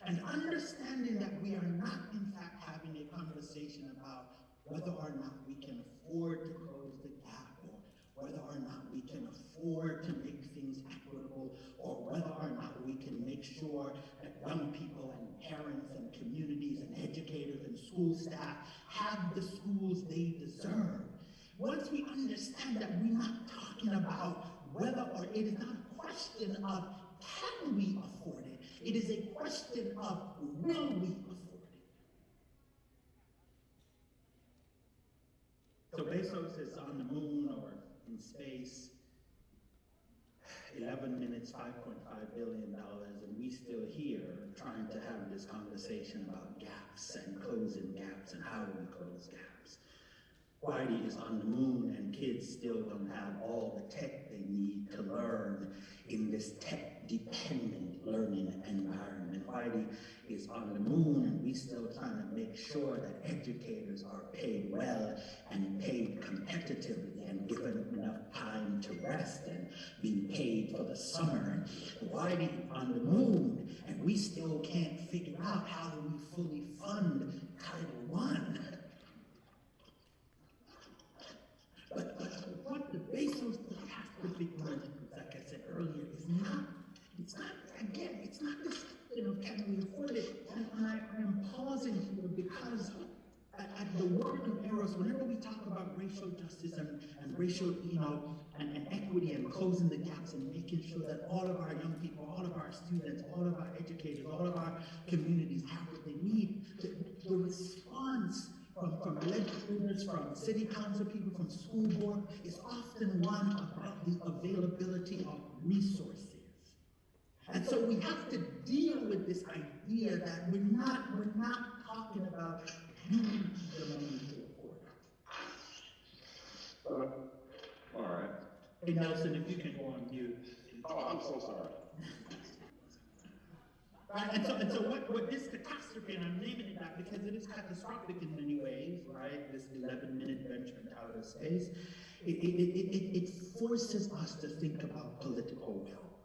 And understanding that we are not in fact having a conversation about whether or not we can afford to close the gap, or whether or not we can afford to make things equitable, or whether or not we can make sure that young people and parents and communities and educators and school staff have the schools they deserve. Once we understand that we're not talking about whether, or it is not a question of can we afford it, it is a question of will we afford it. So Bezos is on the moon or in space, 11 minutes, $5.5 billion, and we still here trying to have this conversation about gaps and closing gaps and how do we close gaps. Whitey is on the moon and kids still don't have all the tech they need to learn in this tech-dependent learning environment. Whitey is on the moon and we still trying to make sure that educators are paid well and paid competitively and given enough time to rest and being paid for the summer. Whitey on the moon and we still can't figure out how do we fully fund Title I. But what the Bezos has to be done, like I said earlier, is not, it's not this, can we afford it? And I am pausing here because at the working arrows, whenever we talk about racial justice and racial, and equity and closing the gaps and making sure that all of our young people, all of our students, all of our educators, all of our communities have what they need, the response from legislators, from city council people, from school board, is often one about the availability of resources. And so we have to deal with this idea that we're not talking about you need the money to afford it. All right. Hey Nelson, if you can go on mute. Oh, I'm so sorry. Right, and so what this catastrophe, and I'm naming it that because it is catastrophic in many ways, right? This 11-minute venture into outer space, it forces us to think about political will,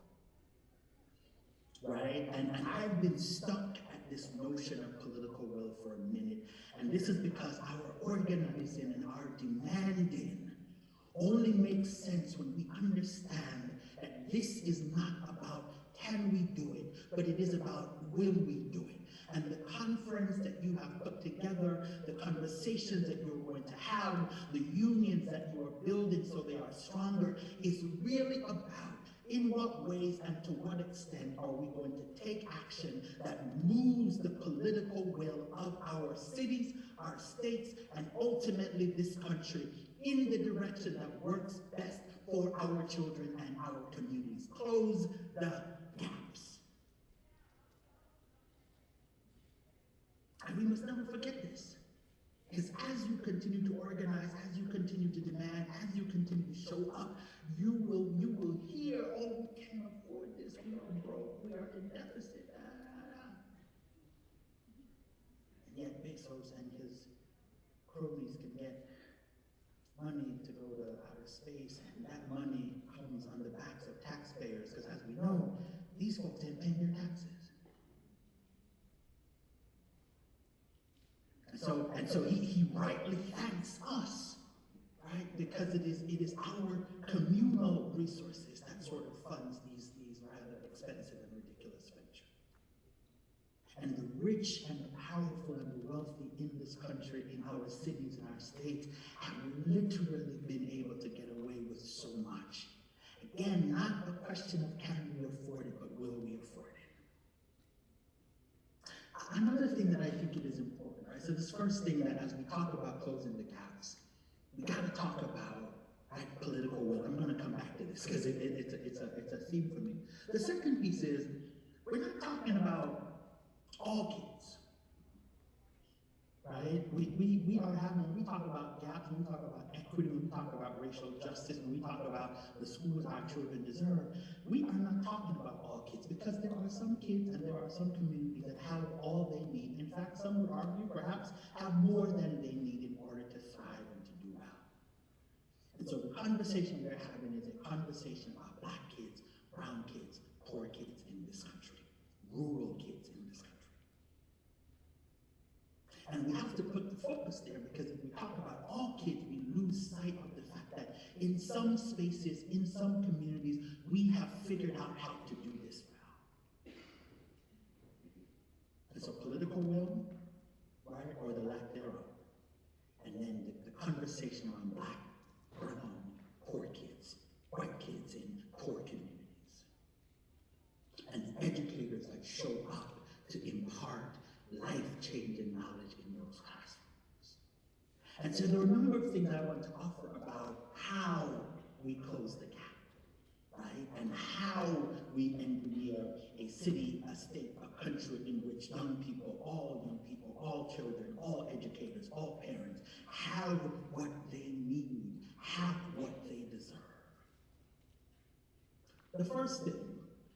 right? And I've been stuck at this notion of political will for a minute, and this is because our organizing and our demanding only makes sense when we understand that this is not about can we do it, but it is about will we do it. And the conference that you have put together, the conversations that you're going to have, the unions that you are building so they are stronger, is really about in what ways and to what extent are we going to take action that moves the political will of our cities, our states, and ultimately this country in the direction that works best for our children and our communities. Close the gaps. And we must never forget this. Because as you continue to organize, as you continue to demand, as you continue to show up, you will hear, oh, we can't afford this, we are broke, we are in deficit. And yet Bezos and his cronies can get money to go to outer space, and that money comes on the backs of taxpayers, because as we know, these folks didn't pay their taxes. And so he rightly thanks us, right? Because it is our communal resources that sort of funds these rather expensive and ridiculous ventures. And the rich and the powerful and the wealthy in this country, in our cities and our states, have literally been able to get away with so much. Again, not a question of can we afford it, but will we afford it? Another thing that I think it is important, right? So this first thing that as we talk about closing the gaps, we got to talk about political will. I'm going to come back to this because it's a theme for me. The second piece is we're not talking about all kids, right? We are having, when we talk about gaps, when we talk about equity, when we talk about racial justice, when we talk about the schools our children deserve, we are not talking about all kids because there are some kids and there are some communities that have all they need. In fact, some would argue perhaps have more than they need in order to thrive and to do well. And so the conversation we're having is a conversation about Black kids, brown kids, poor kids in this country, rural kids in this country. And we have to put the focus there, because if we talk about all kids, we lose sight of the fact that in some spaces, in some communities, we have figured out how to do this well. And so political will, right, or the lack thereof. And then the conversation on Black, brown, poor kids, white kids in poor communities. And educators that show up to impart life-changing knowledge in those classrooms. And so there are a number of things I want to offer about how we close the gap, right? And how we engineer a city, a state, a country in which young people, all children, all educators, all parents have what they need, have what they deserve. The first thing,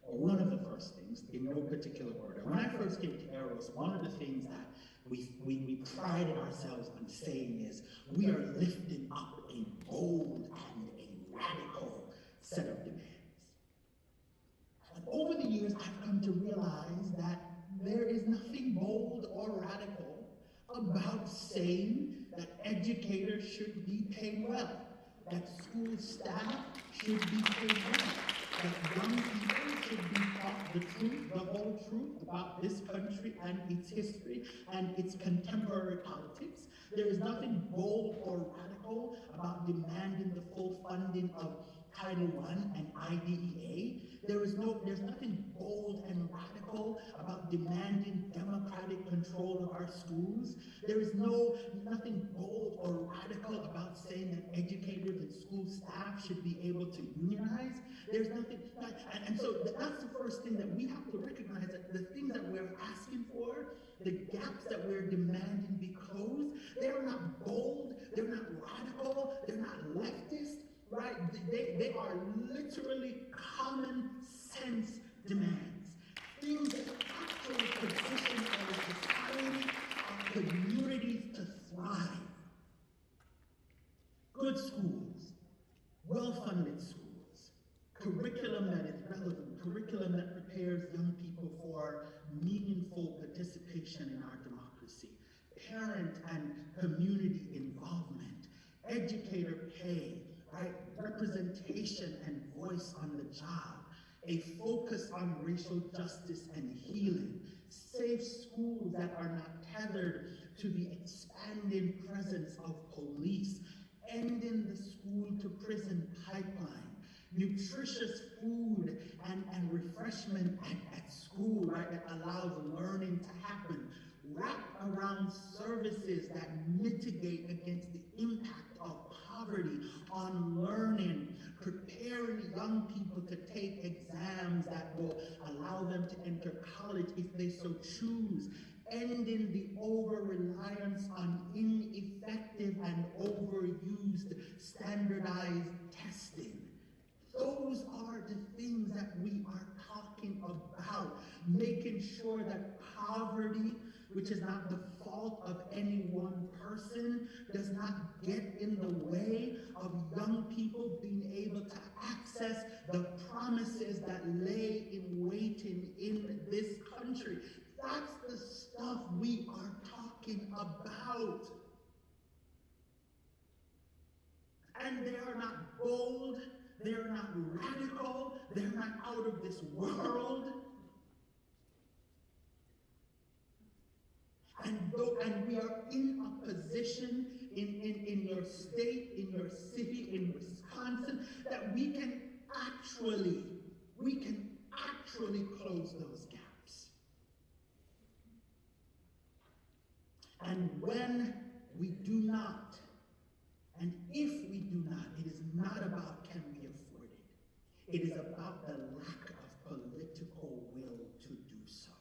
or one of the first things, in no particular order. When I first came to Eros, one of the things that we prided ourselves on saying is, we are lifting up a bold and a radical set of demands. And over the years, I've come to realize that there is nothing bold or radical about saying that educators should be paid well, that school staff should be paid well, that young people should be taught the truth, the whole truth about this country and its history and its contemporary politics. There is nothing bold or radical about demanding the full funding of Title I and IDEA. There's nothing bold and radical about demanding democratic control of our schools. There is nothing bold or radical about saying that educators and school staff should be able to unionize. There's nothing, and so that's the first thing that we have to recognize, that the things that we're asking for, the gaps that we're demanding be closed, they're not bold, they're not radical, they're not leftist, right? They are literally common sense demands. Things that actually position our society, our communities to thrive. Good schools, well-funded schools, curriculum that is relevant, curriculum that prepares young people for meaningful participation in our democracy, parent and community involvement, educator pay, right? Representation and voice on the job, a focus on racial justice and healing, safe schools that are not tethered to the expanding presence of police, ending the school to prison pipeline, nutritious food and refreshment at school, right, that allows learning to happen, wrapped around services that mitigate against the impact of poverty on learning, preparing young people to take exams that will allow them to enter college if they so choose, ending the over-reliance on ineffective and overused standardized testing. Those are the things that we are talking about, making sure that poverty, which is not the fault of any one person, does not get in the way of young people being able to access the promises that lay in waiting in this country. That's the stuff we are talking about. And they are not bold, they're not radical, they're not out of this world. And we are in a position in your state, in your city, in Wisconsin, that we can actually close those gaps. And when we do not, and if we do not, it is not about can we afford it. It is about the lack of political will to do so.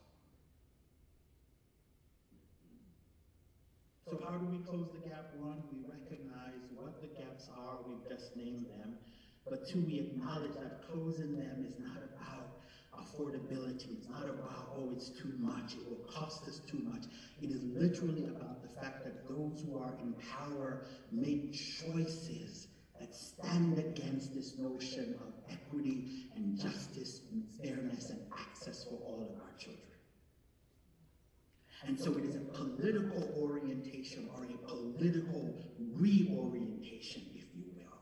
So how do we close the gap? One, we recognize what the gaps are, we've just named them. But two, we acknowledge that closing them is not about affordability. It's not about, oh, it's too much, it will cost us too much. It is literally about the fact that those who are in power make choices that stand against this notion of equity and justice and fairness and access for all of our children. And so it is a political orientation or a political reorientation, if you will.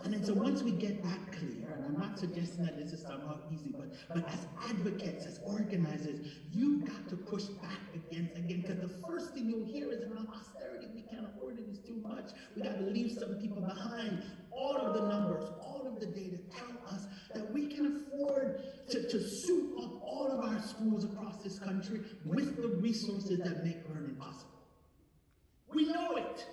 And then so once we get that clear, and I'm not suggesting that this is somehow easy, but as advocates, as organizers, you've got to push back against, again, because the first thing you'll hear is around austerity. We can't afford it, it's too much. We got to leave some people behind. All of the numbers, all of the data tell us that we can afford to soup up all of our schools across this country with the resources that make learning possible. We know it.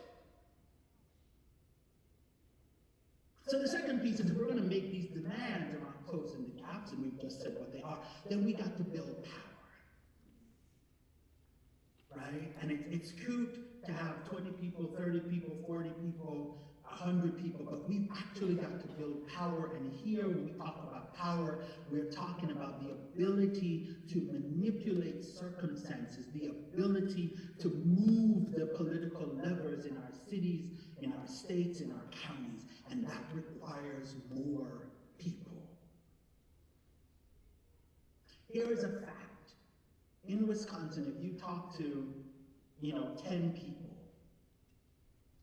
So the second piece is if we're going to make these demands around closing the gaps, and we've just said what they are, then we got to build power. Right? And it's cute to have 20 people, 30 people, 40 people, 100 people, but we've actually got to build power. And here, when we talk about power, we're talking about the ability to manipulate circumstances, the ability to move the political levers in our cities, in our states, in our counties, and that requires more people. Here is a fact. In Wisconsin, if you talk to, 10 people,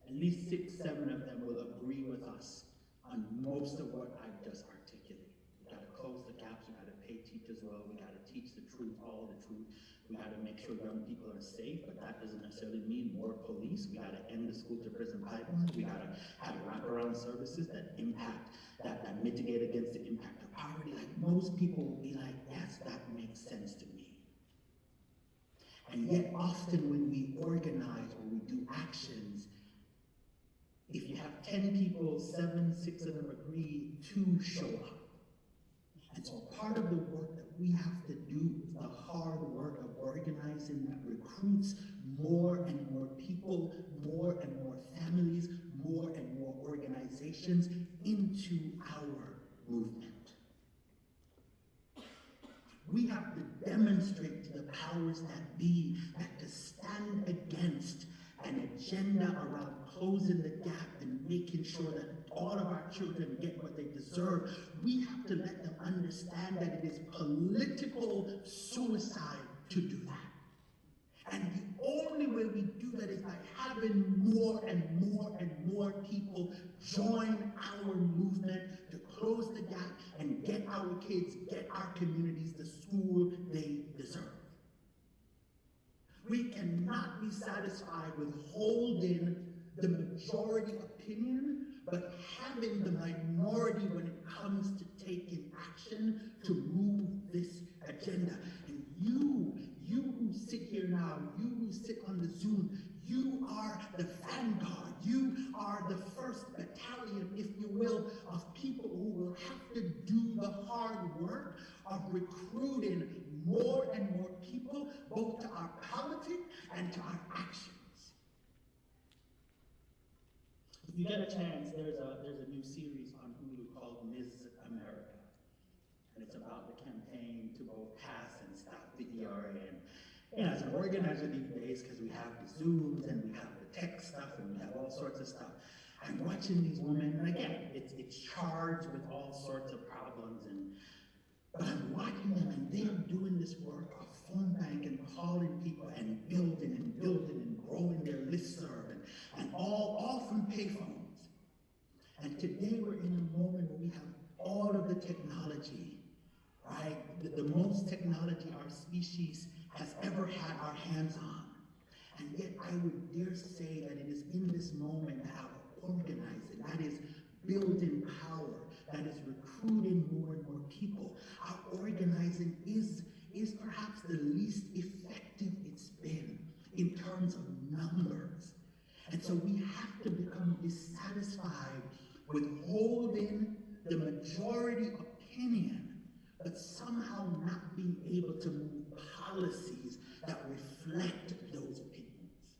at least 6, 7 of them will agree with us on most of what I've just articulated. We got to close the gaps, we got to pay teachers well, we got to teach the truth, all the truth. We got to make sure young people are safe, but that doesn't necessarily mean more police. We got to end the school to prison pipeline. We got to have wraparound services that impact, that mitigate against the impact of poverty. Like most people will be like, yes, that makes sense to me. And yet often when we organize or we do actions, if you have 10 people, 7, 6 of them agree, 2 show up. And so part of the work that we have to do is the hard work of organizing that recruits more and more people, more and more families, more and more organizations into our movement. We have to demonstrate to the powers that be that to stand against an agenda around closing the gap and making sure that all of our children get what they deserve, we have to let them understand that it is political suicide to do that. And the only way we do that is by having more and more and more people join our movement to close the gap and get our kids, get our communities the school they deserve. We cannot be satisfied with holding the majority opinion, but having the minority when it comes to taking action to move this agenda. And you who sit here now, you who sit on the Zoom, you are the vanguard. You are the first battalion, if you will, of people who will have to do the hard work of recruiting more and more people, both to our politics and to our actions. If you get a chance, there's a new series on Hulu called Ms. America. And it's about the campaign to both pass and stop the ERA. And as an organizer these days, because we have the Zooms and we have the tech stuff and we have all sorts of stuff, I'm watching these women, and again, it's charged with all sorts of problems, but I'm watching them and they're doing this work of phone bank and calling people and building and growing their listserv and all from payphones. And today we're in a moment where we have all of the technology, right? The most technology our species has ever had our hands on. And yet I would dare say that it is in this moment that our organizing, that is building power, that is recruiting more and more people, our organizing is perhaps the least effective it's been in terms of numbers. And so we have to become dissatisfied with holding the majority opinion, but somehow not being able to move policies that reflect those opinions.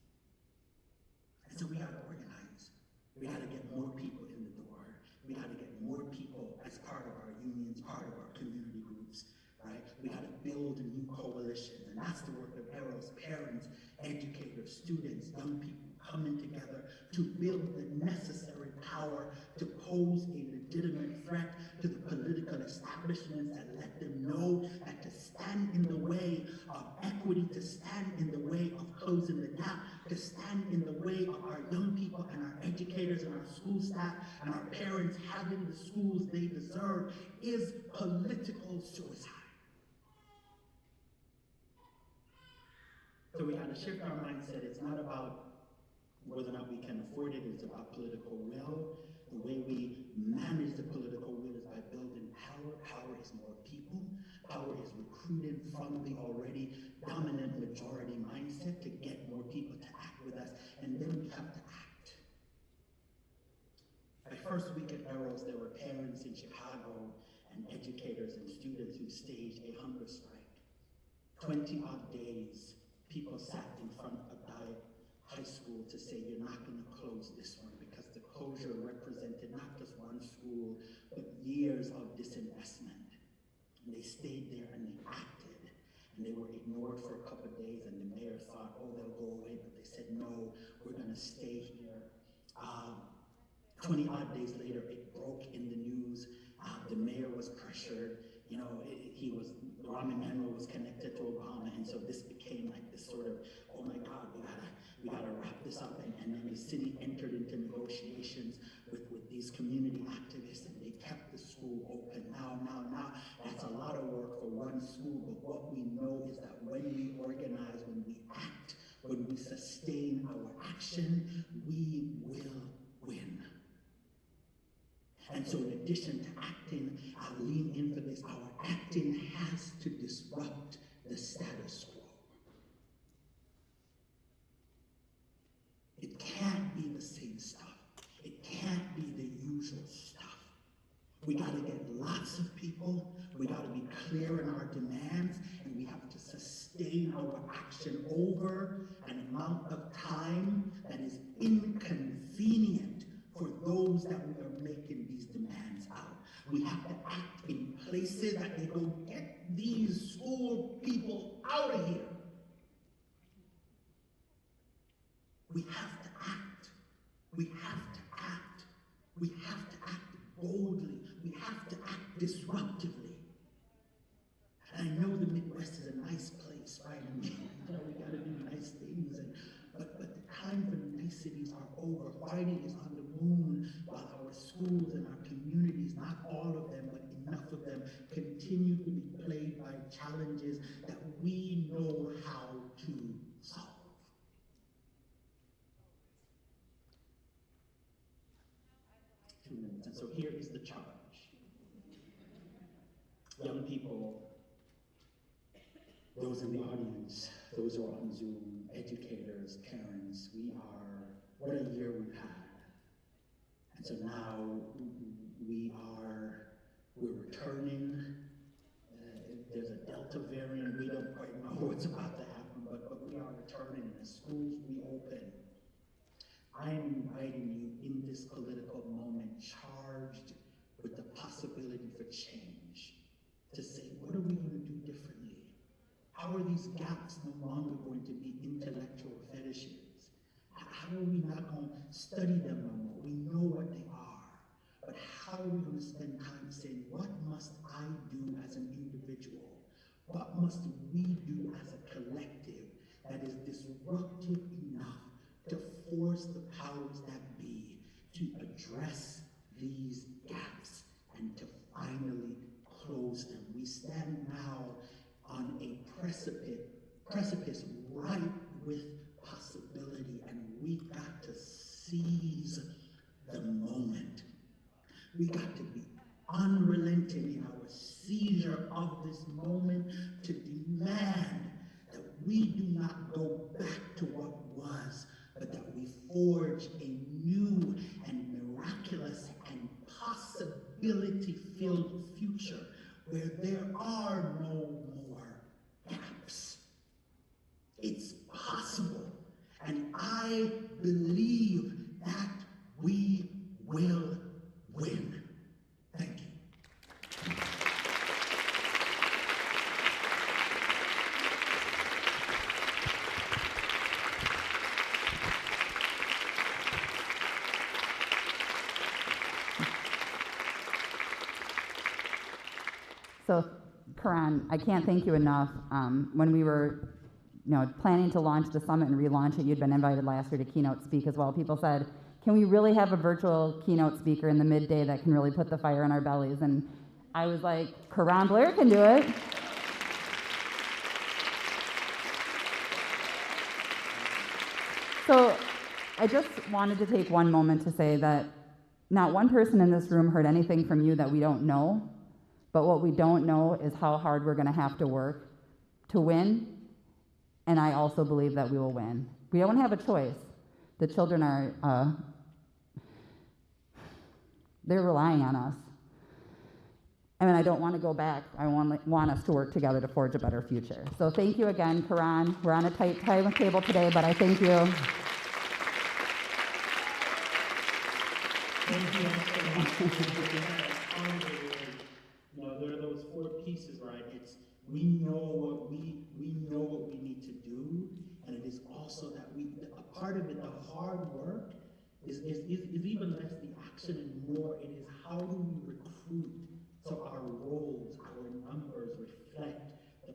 And so we got to organize. We got to get more people in the door. We got to get more people as part of our unions, part of our community groups, right? We got to build new coalitions, and that's the work of Arrow's parents, educators, students, young people coming together to build the necessary power to pose a legitimate threat to the political establishments and let them know that to stand in the way of equity, to stand in the way of closing the gap, to stand in the way of our young people and our educators and our school staff and our parents having the schools they deserve is political suicide. So we have to shift our mindset. It's not about whether or not we can afford it, it's about political will. The way we manage the political will is by building power. Power is more people. Power is recruited from the already dominant majority mindset to get more people to act with us, and then we have to act. My first week at Arrows, there were parents in Chicago and educators and students who staged a hunger strike. 20-odd days, people sat in front of Diet High School to say, you're not going to close this one, because the closure represented not just one school, but years of disinvestment. And they stayed there and they acted, and they were ignored for a couple of days, and the mayor thought, oh, they'll go away, but they said, no, we're going to stay here. 20-odd days later, it broke in the news. The mayor was pressured. You know, Rahm Emanuel was connected to Obama, and so this became like this sort of, oh my God, we gotta wrap this up. And then the city entered into negotiations with these community activists, and they kept the school open. Now, that's a lot of work for one school, but what we know is that when we organize, when we act, when we sustain our action, we will win. And so in addition to acting, I'll lean in for this, our acting has to disrupt the status quo. It can't be the same stuff. It can't be the usual stuff. We gotta get lots of people, we gotta be clear in our demands, and we have to sustain our action over an amount of time that is inconvenient for those that we are making these demands out. We have to act in places that they go, get these school people out of here. We have to act. We have to act. We have to act boldly. We have to act disruptively. And I know the Midwest is a nice place, right? And we gotta do nice things, but the time for niceties are over. Whiting is on the moon while our schools and our communities, not all of them, but enough of them, continue to be plagued by challenges that we know how to solve. And so here is the charge. Young people, those in the audience, those who are on Zoom, educators, parents, what a year we've had. And so now we're returning. There's a Delta variant. We don't quite know what's about to happen, but we are returning. The schools reopen. I am inviting you in this political moment, charged with the possibility for change, to say, what are we going to do differently? How are these gaps no longer going to be intellectual fetishes? How are we not going to study them no more? We know what they are. But how are we going to spend time saying, what must I do as an individual? What must we do as a collective that is disruptive enough to force the powers that be to address these gaps and to finally close them? We stand now on a precipice ripe with possibility, and we got to seize the moment. We got to be unrelenting in our seizure of this moment to demand that we do not go back to what was, but that we forge a new and miraculous and possibility-filled future where there are no more gaps. It's possible, and I believe that we will win. Thank you. So, Karan, I can't thank you enough. When we were planning to launch the summit and relaunch it. You'd been invited last year to keynote speak as well. People said, can we really have a virtual keynote speaker in the midday that can really put the fire in our bellies? And I was like, Karan Blair can do it. So I just wanted to take one moment to say that not one person in this room heard anything from you that we don't know, but what we don't know is how hard we're going to have to work to win, and I also believe that we will win. We don't have a choice. The children are, they're relying on us. I mean, I don't want to go back. I want us to work together to forge a better future. So thank you again, Karan. We're on a tight timetable today, but I thank you. Thank you so much. There are those four pieces, right? It's we know what we need to do, and it is also that a part of it, the hard work, is even less the action and more it is how do we recruit so our roles, our numbers reflect the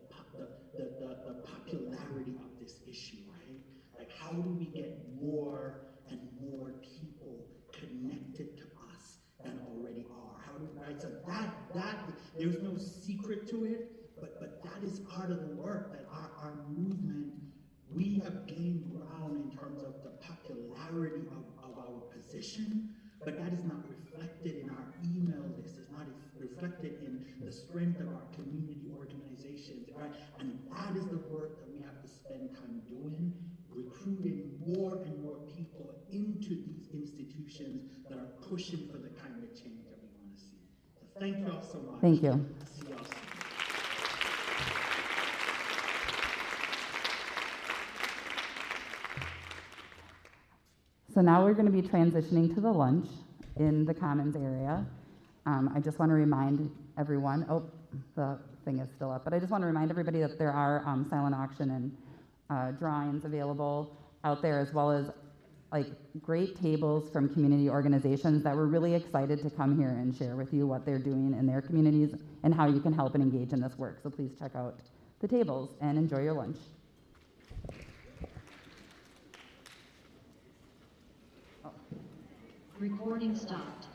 popularity of this issue, right? Like how do we get more and more people connected to us than already are? How do, right? So that there's no secret to it, but that is part of the work that our movement, we have gained ground in terms of the popularity of our position, but that is not reflected in our email list, it's not reflected in the strength of our community organizations, right? And that is the work that we have to spend time doing, recruiting more and more people into these institutions that are pushing for the kind of change that we want to see. So thank you all so much. Thank you. See y'all soon. So now we're going to be transitioning to the lunch in the Commons area. I just want to remind everyone, the thing is still up, but I just want to remind everybody that there are silent auction and drawings available out there, as well as like great tables from community organizations that were really excited to come here and share with you what they're doing in their communities and how you can help and engage in this work. So please check out the tables and enjoy your lunch. Recording stopped.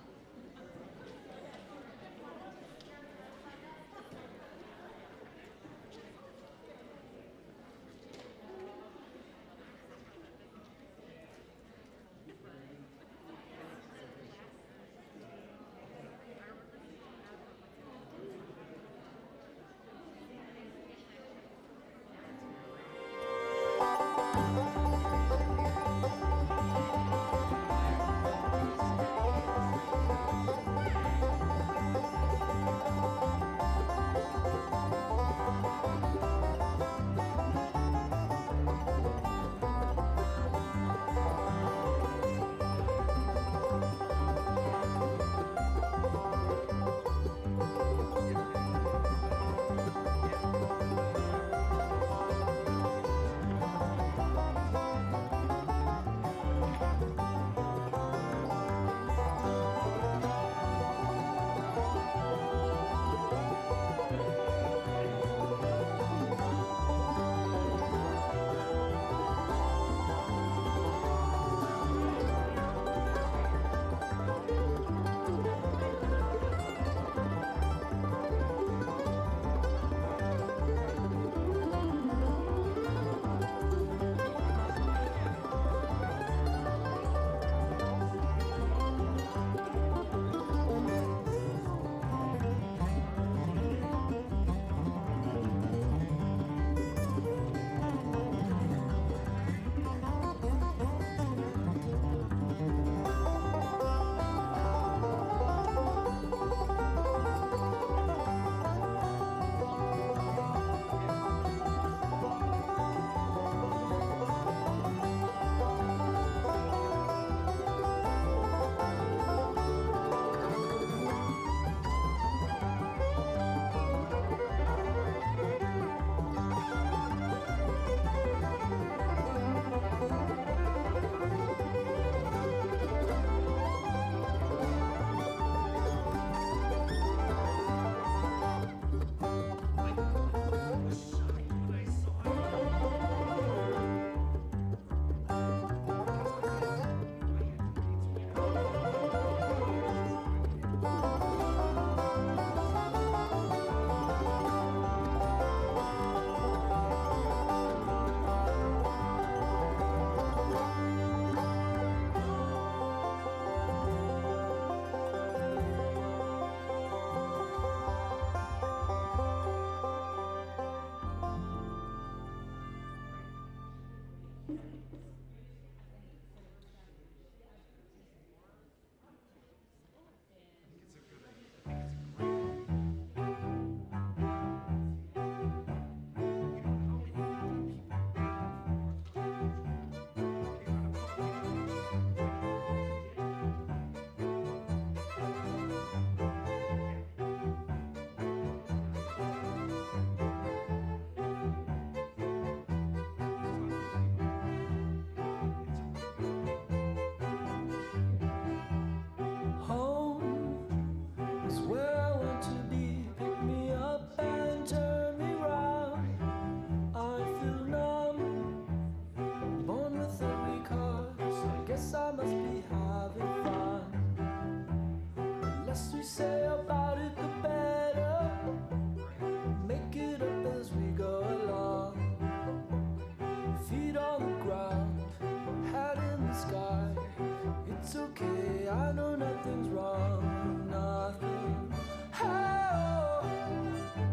I know nothing's wrong, nothing. Oh,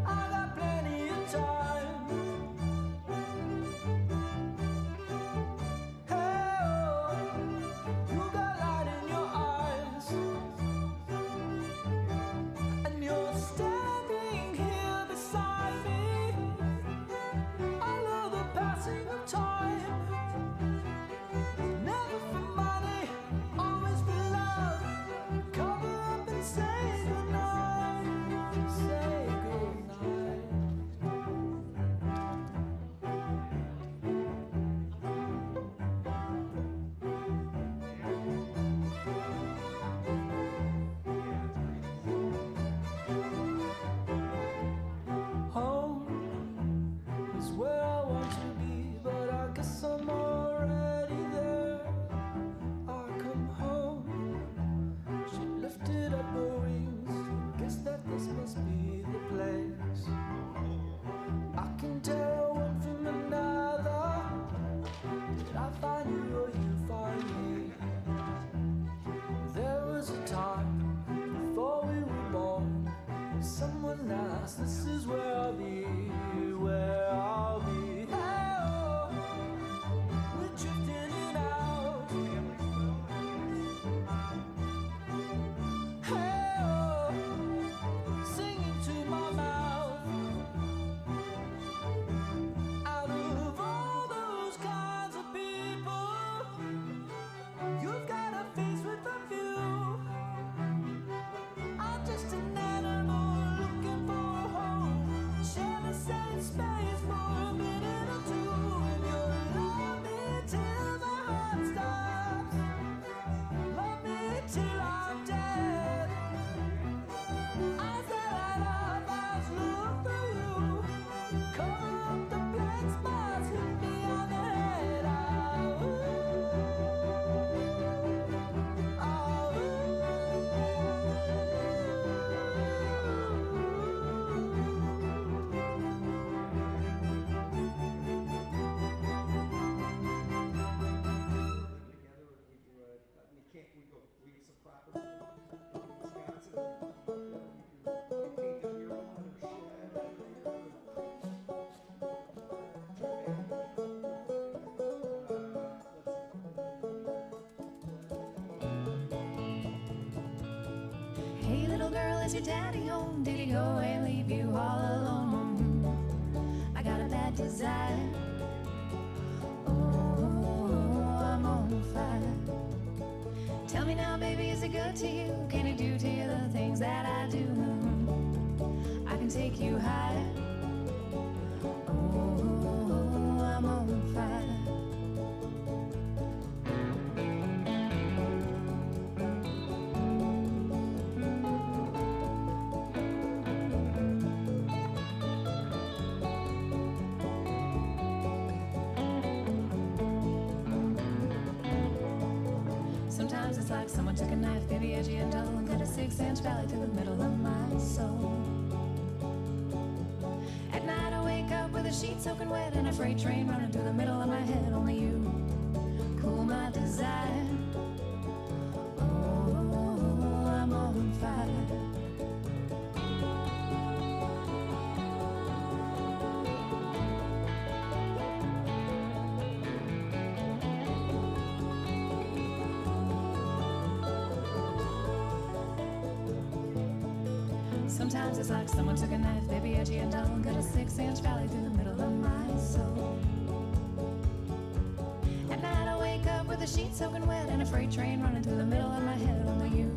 I got plenty of time. Oh, you got light in your eyes, and you're standing here beside me. I love the passing of time. Never for money, always for love. Cover up and say goodnight. Say goodnight. Home is where I want to be, but I guess I'm already there. I come home, she lifted up her wings. Guess that this must be the place. I can tell one from another. Did I find you or you find me? There was a time before we were born. Someone asked, this is where I'll be, where I'll be. Oh, we're drifting in and out. Oh, singing to my mouth. Out of all those kinds of people, you've got a face with a view. I'm just an animal looking for a home. Share the same space for a minute or two. And you'll love me till the heart stops. Love me till I'm dead. Eyes that light up, eyes look through you. Cover up the blank spots, hit me on the head. Ah, ooh. Ah, ooh. Hey little girl, is your daddy home? Did he go and leave you all alone? I got a bad desire. Oh, I'm on fire. Tell me now, baby, is it good to you? Can it do to you the things that I do? I can take you higher. Oh, I'm on fire. Sometimes it's like someone took a knife, baby, edgy and dull, and cut a 6-inch valley through the middle of my soul. At night I wake up with a sheet soaking wet and a freight train running through the middle of my head. Only you cool my desire. Oh, I'm on fire. Sometimes it's like someone took a knife, baby, edgy and dull, and cut a 6-inch valley through the middle of my soul. At night I wake up with a sheet soaking wet and a freight train running through the middle of my head. Only you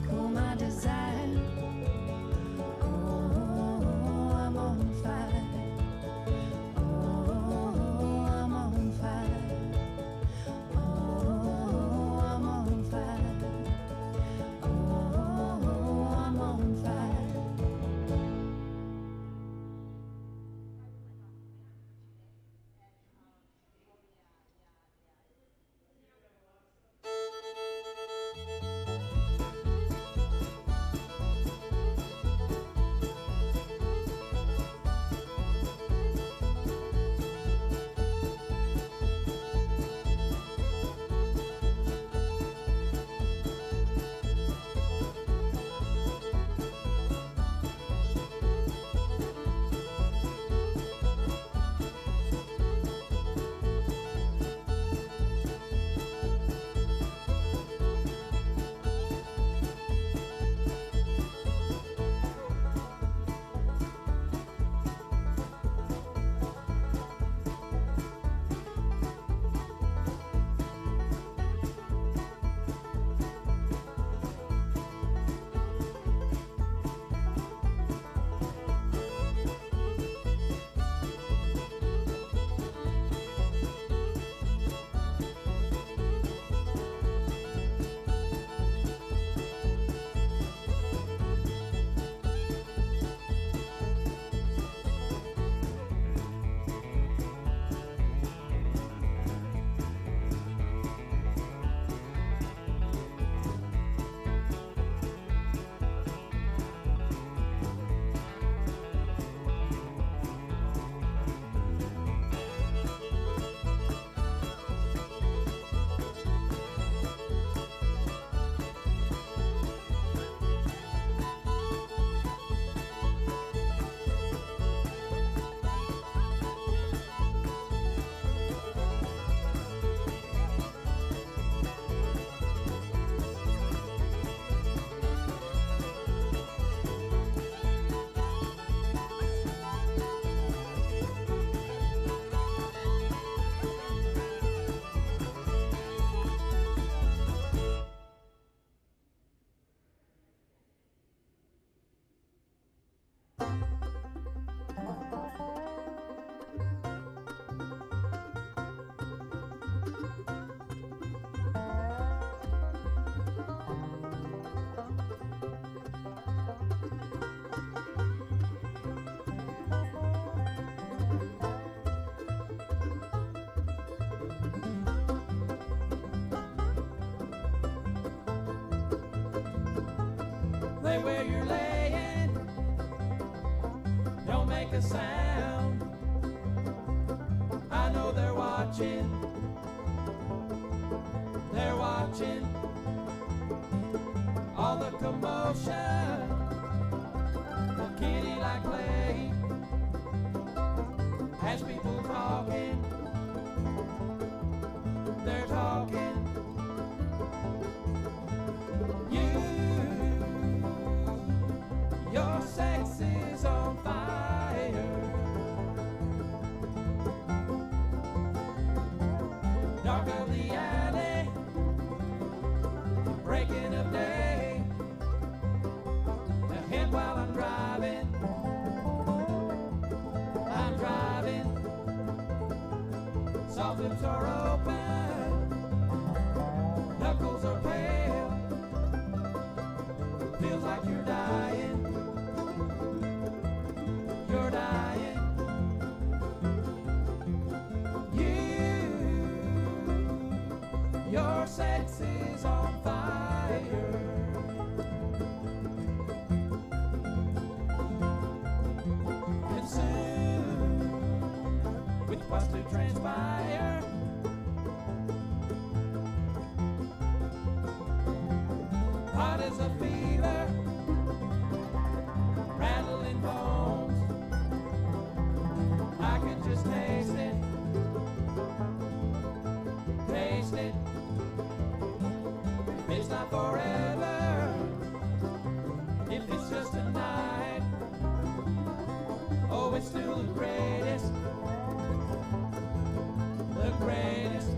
cool my desire. Oh, I'm on fire. Oh, I'm on fire. Oh, I'm on fire. Oh, I'm on fire. Lay where you're laying, don't make a sound. I know they're watching, they're watching all the commotion, the kitty like play, has people talking, they're talking. Your sex is on fire. Dark of the alley, breaking of day. Ahead while I'm driving, soft lips are open, knuckles are pale. Feels like you're dying. You're dying. Your sex is on fire. Consumed with what's to transpire. Hot as a fever, rattling bones. I can just taste it, taste it. It's not forever, if it's just a night. Oh, it's still the greatest, the greatest,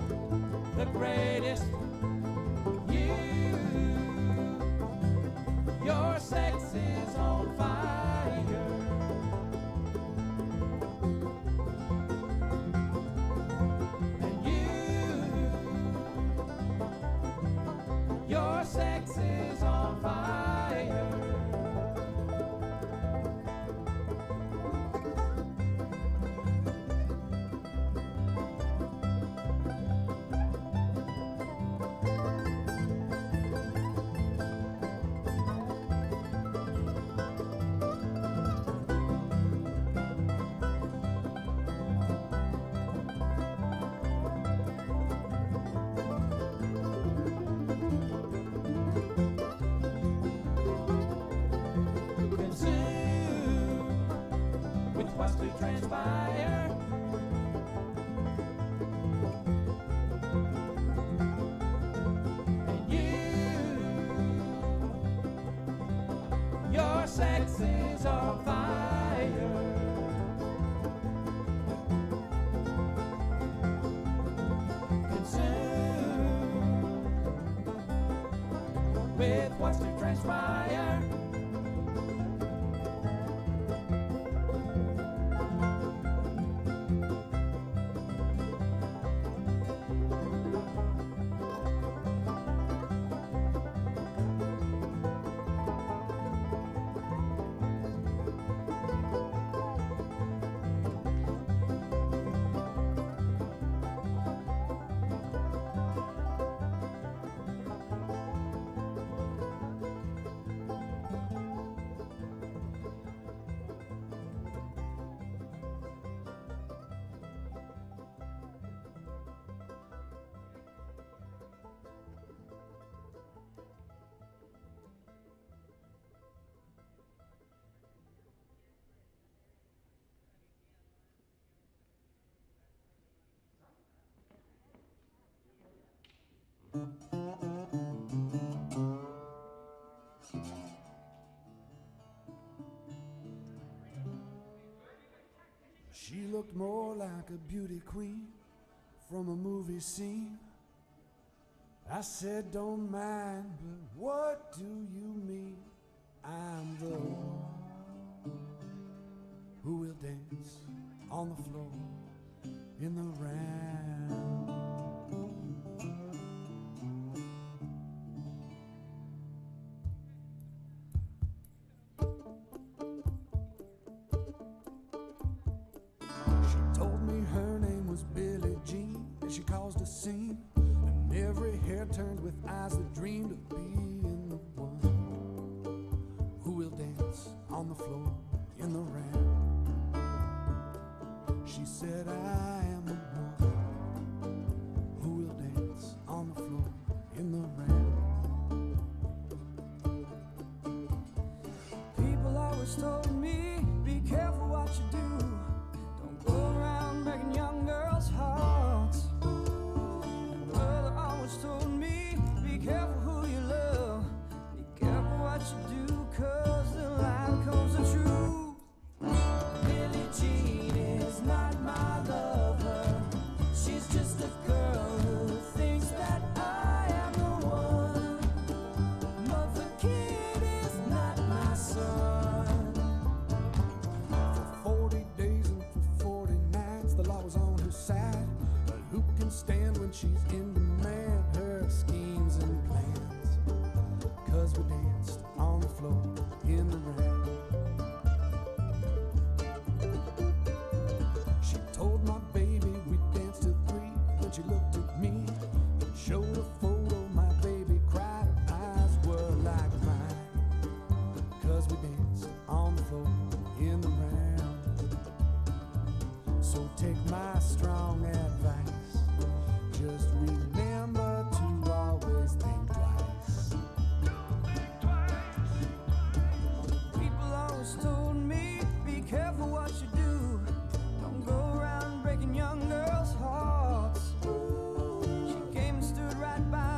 the greatest. Your sex is on fire. And your sex is on fire. What's to transpire? And your sex is on fire. Consumed with what's to transpire. She looked more like a beauty queen from a movie scene. I said, don't mind, but what do you mean? I'm the one who will dance on the floor in the round. She told me her name was Billie Jean, and she caused a scene, and every hair turned with eyes that dreamed of being the one always told me, be careful what you do. Don't go around breaking young girls' hearts. And mother always told me, be careful who you love. Be careful what you do, 'cause the line comes the truth. Billie Jean is not my lover. She's just a girl who thinks that I am the one. But the kid is not my son. For 40 days and for 40 nights, the law was on her side. But who can stand when she's in demand? Her schemes and plans. 'Cause we danced on the floor in the rain. She told my baby we danced till 3. When she looked at me and showed a photo, my baby cried. Her eyes were like mine. 'Cause we danced on the floor in the round. So take my strong advice. Just remember to always think twice. People always told me, be careful what you do. Don't go around breaking young girls' hearts. She came and stood right by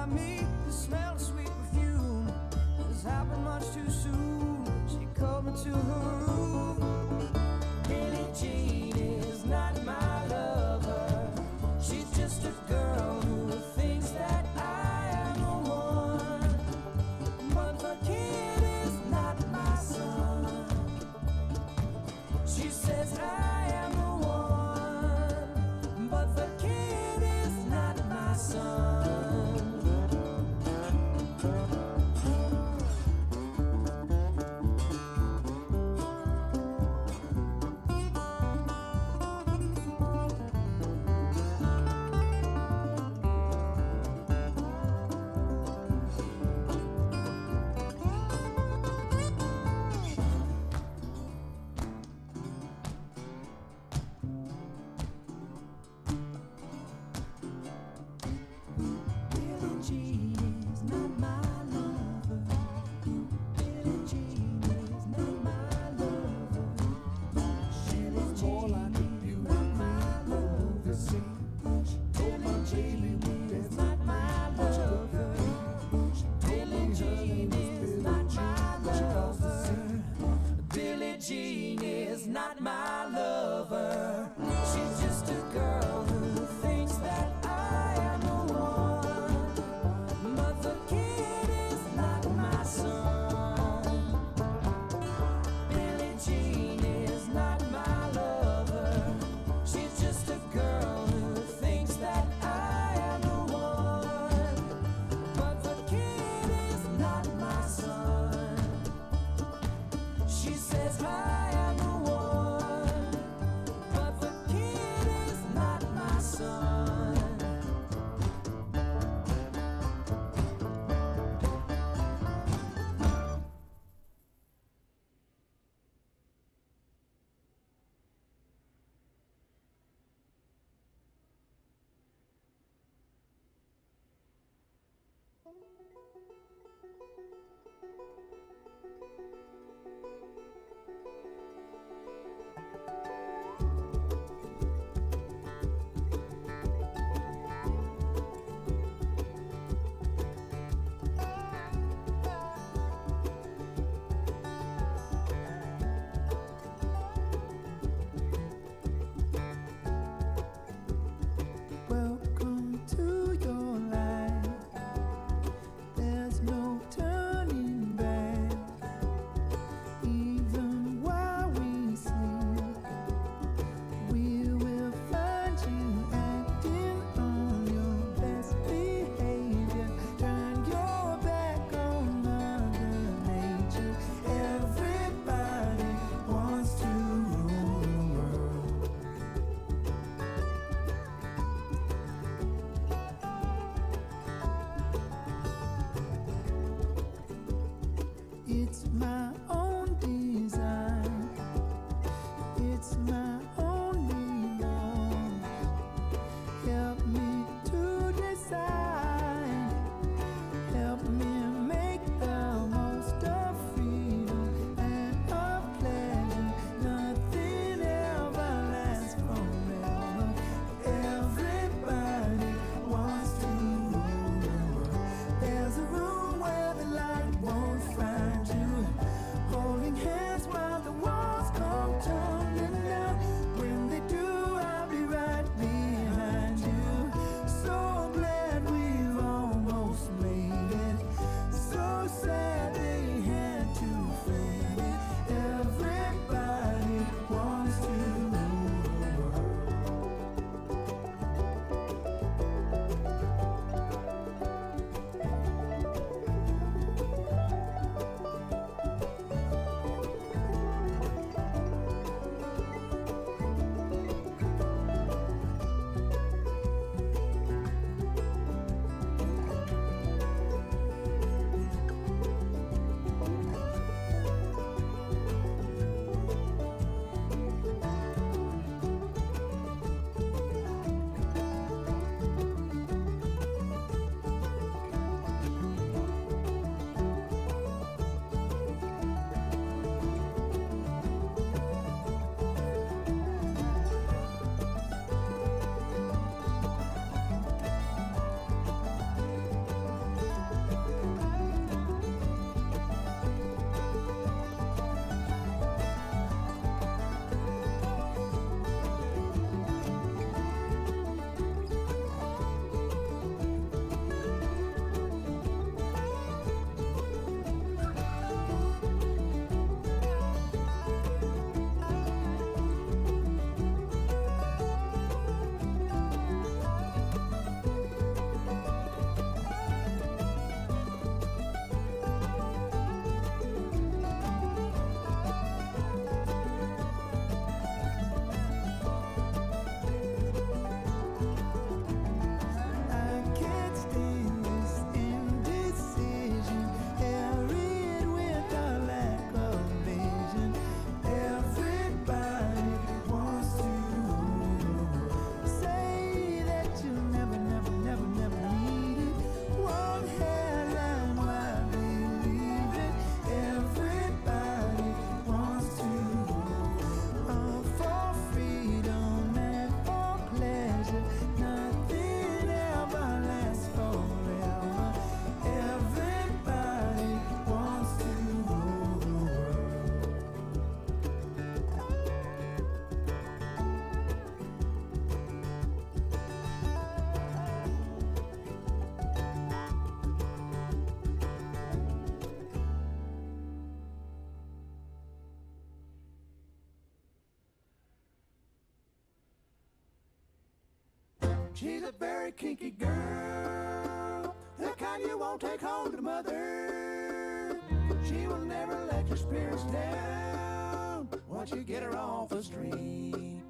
She's a very kinky girl, the kind you won't take home to mother. She will never let your spirits down once you get her off the street.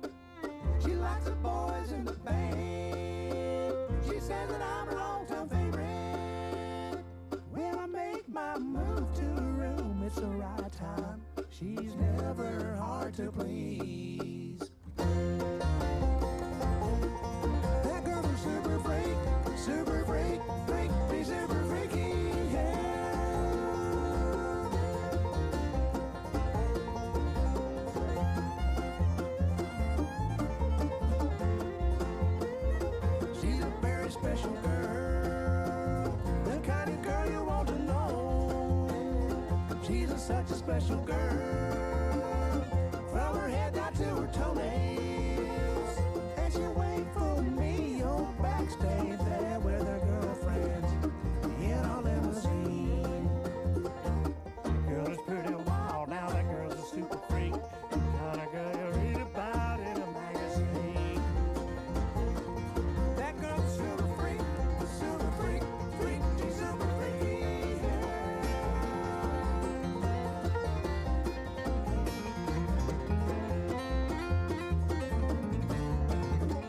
She likes the boys in the band. She says that I'm her all-time favorite. When I make my move to her room, it's the right time. She's never hard to please. That girl's a super freak, freak, she's super freaky, yeah. She's a very special girl, the kind of girl you want to know. She's such a special girl, from her head down to her toenails. And she'll wait for me on backstage there with her girlfriends in a limousine. Girl is pretty wild, now that girl's a super freak, the kind of girl you read about in a magazine. That girl's a super freak, freak, she's super freaky, yeah.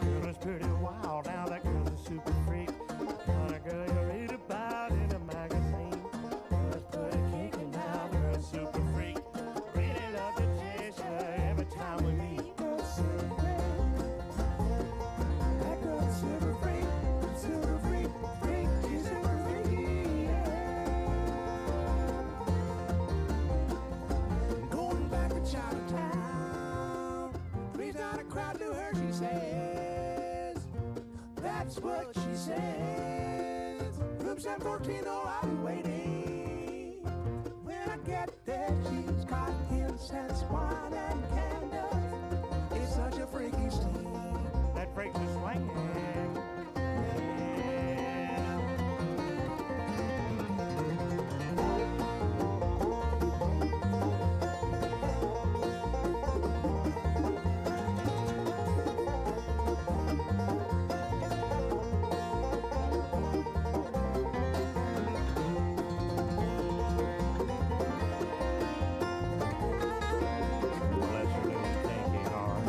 Girl is pretty wild, now that girl's a super freak, the kind of girl you read about in a magazine. Girl's pretty kinky now, girl's a super freak, really love to chase her every time we meet. Girl's super freak, that girl's a super freak, freak, she's super freaky, yeah. Going back to Chinatown, please not a crowd to her, she says. That's what she says. Room 714, oh, I'll be waiting. When I get there, she's got incense, wine, and candles. It's such a freaky scene. That freaks are swinging. Bless her little kinky heart.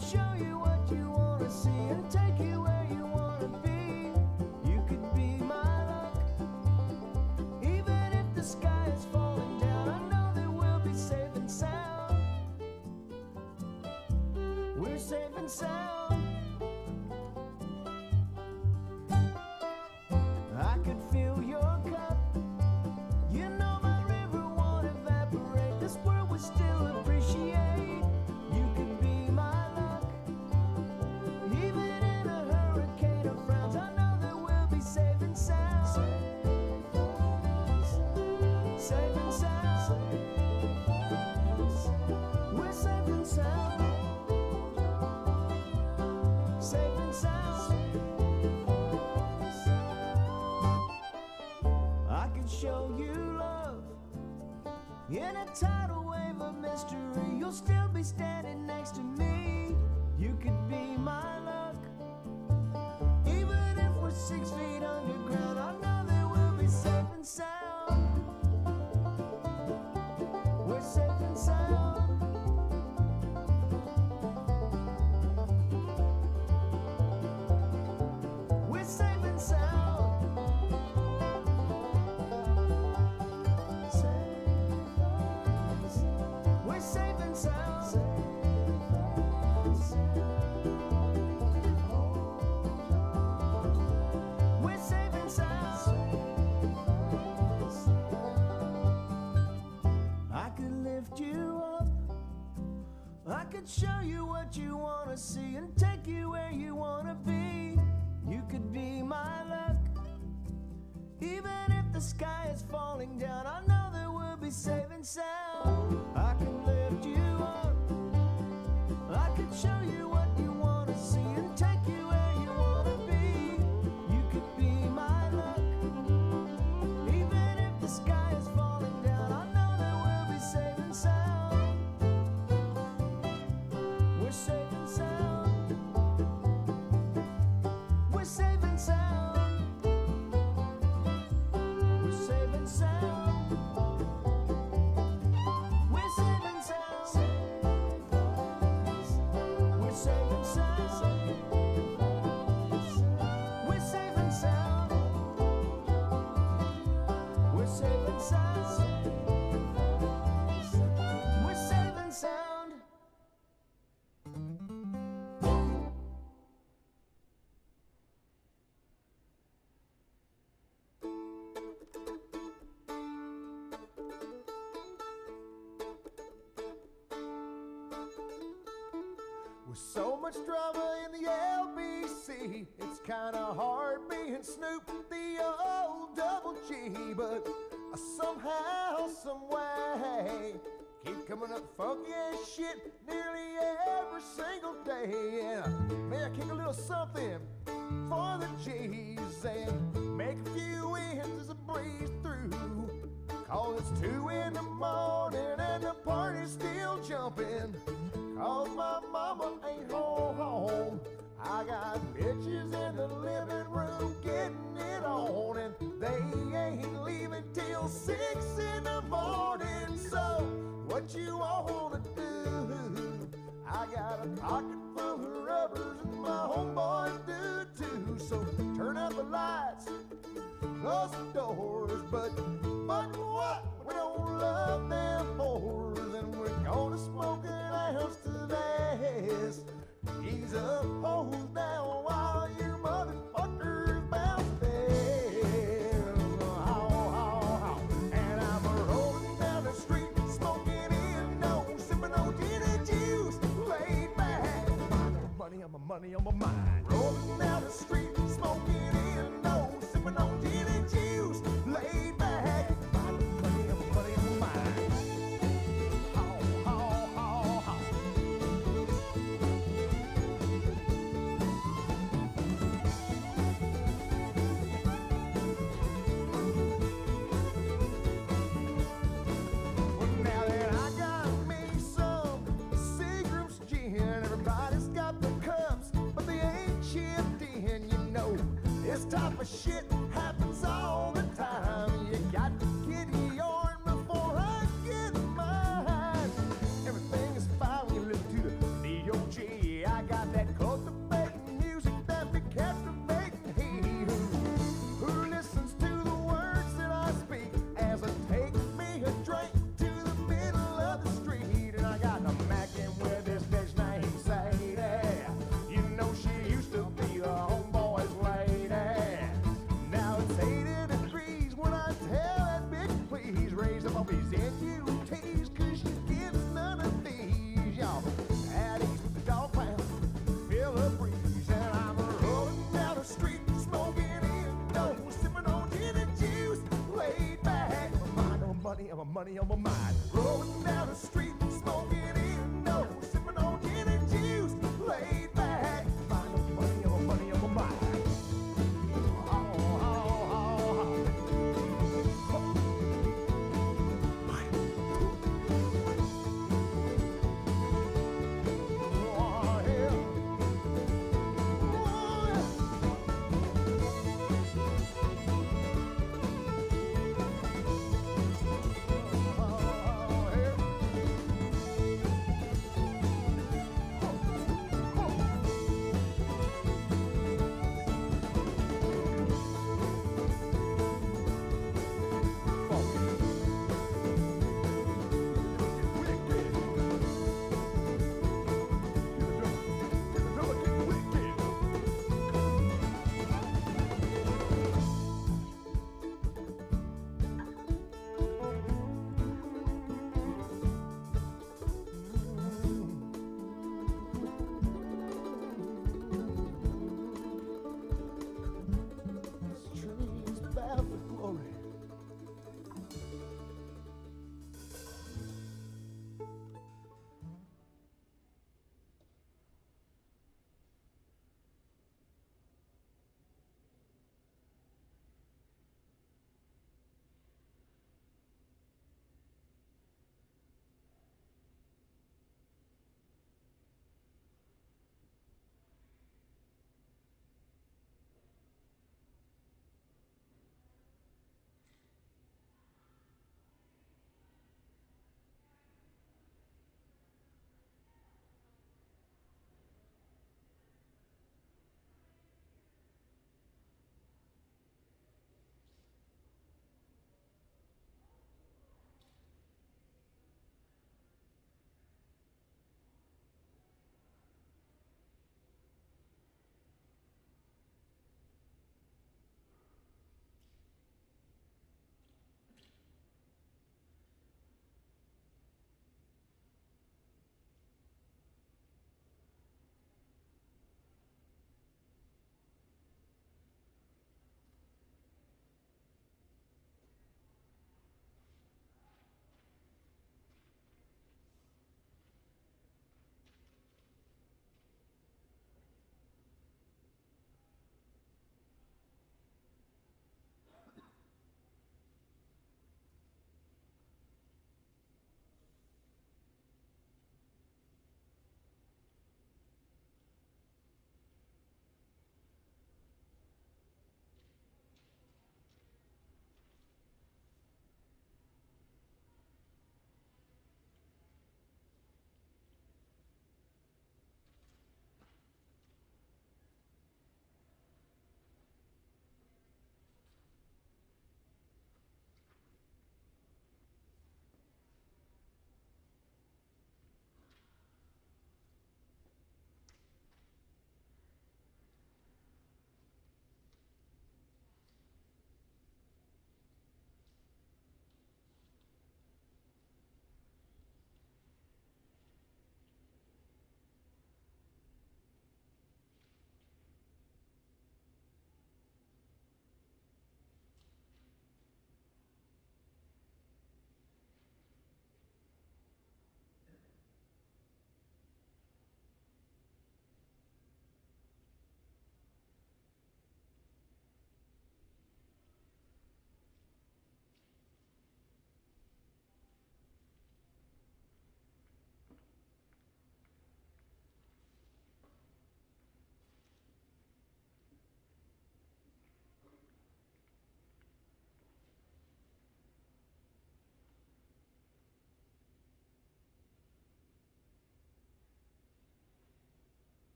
could show you what you wanna see and take you where you wanna be. You could be my luck. Even if the sky is falling down, I know that we'll be safe and sound. We're safe and sound. I could fill your cup. You know my river won't evaporate. This world will still appreciate. You could be my luck. Even in a hurricane of frowns, I know that we'll be safe and sound. Safe and sound. We're safe and sound. Safe and sound. I could show you love in a tidal wave of mystery. You'll still be standing next to me. You could be my luck. Even if we're 6 feet underground, I know that we'll be safe and sound. We're safe and sound. We're safe and sound. We're safe and sound. We're safe and sound. I could lift you up. I could show you what you wanna see and take you where you wanna be. You could be my luck. Even if the sky is falling down, I know that we'll be safe and sound. I can lift you up. I could show you what you wanna see and take you where you wanna be. You could be my luck. Even if the sky is falling down, I know that we'll be safe and sound. We're safe and sound. We're safe and sound. We're safe and sound. We're safe and sound. We're safe and sound. We're safe and sound. We're safe and sound. We're safe and sound. With so much drama in the LBC, it's kinda hard being Snoop, the old double G. But somehow, someway, keep coming up funky as shit nearly every single day. And may I kick a little something for the G's and make a few ends as I breeze through. Cause it's 2 in the morning and the party's still jumping. Cause my mama ain't home. I got bitches in the living room getting it on, and they ain't leaving till 6 in the morning. So what you wanna do? I got a pocket full of rubbers and my homeboys do too. So turn out the lights, close the doors, but what? We don't love them whores, and we're gonna smoke an ounce to this. Ease up, hose down while you motherfuckers bounce this. And I'm rolling down the street, smoking in, no, sipping on gin and juice, laid back. Money on my mind. Rolling down the street, smoking in, no, sipping on gin and juice, laid back. Money on my mind. This type of shit happens all the time. You got to get yours before I get mine. Everything is fine when you listen to the DOJ. I present you taste, 'cause you get none of these, y'all. At ease with the dog pound, feel a breeze, and I'm rolling down the street, smoking indo, sipping on gin and juice, laid back. My mind on money, and my money on my mind. Rolling down the street, smoking indo, sipping on gin and juice, laid back. My mind on money, and my money on my mind.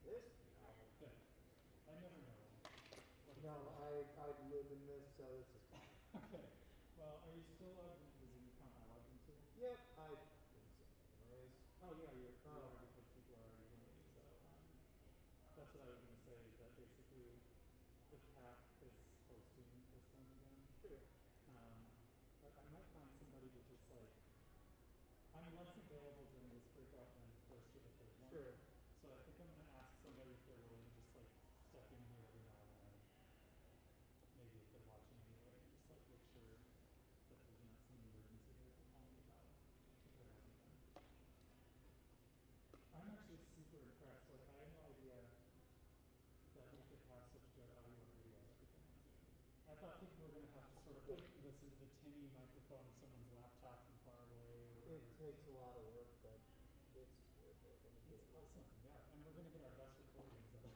This? I never know. No, I live in this, so this is fine. Okay. Well, are you still logged into the Zoom account I logged into? Yep, I think so anyways. Oh yeah, you Oh. are because people are already joining. So that's what I was going to say is that basically the CAP is hosting this one again. Sure. But I might find somebody to just like, I'm less available during this breakout than first or the third one. Sure. So I think I'm going to ask somebody if they're willing to just like step in here every now and then. Maybe if they're watching anyway, and just like make sure that there's not some emergency they have to call me about if there hasn't been. I'm actually super impressed. Like I had no idea that we could have such good audio and video everything on Zoom. I thought people were going to have to sort of like listen to the tinny microphone of someone's laptop from far away or whatever. It takes a lot of work, but it's worth it. It's awesome, yeah. And we're going to get our best recordings of this.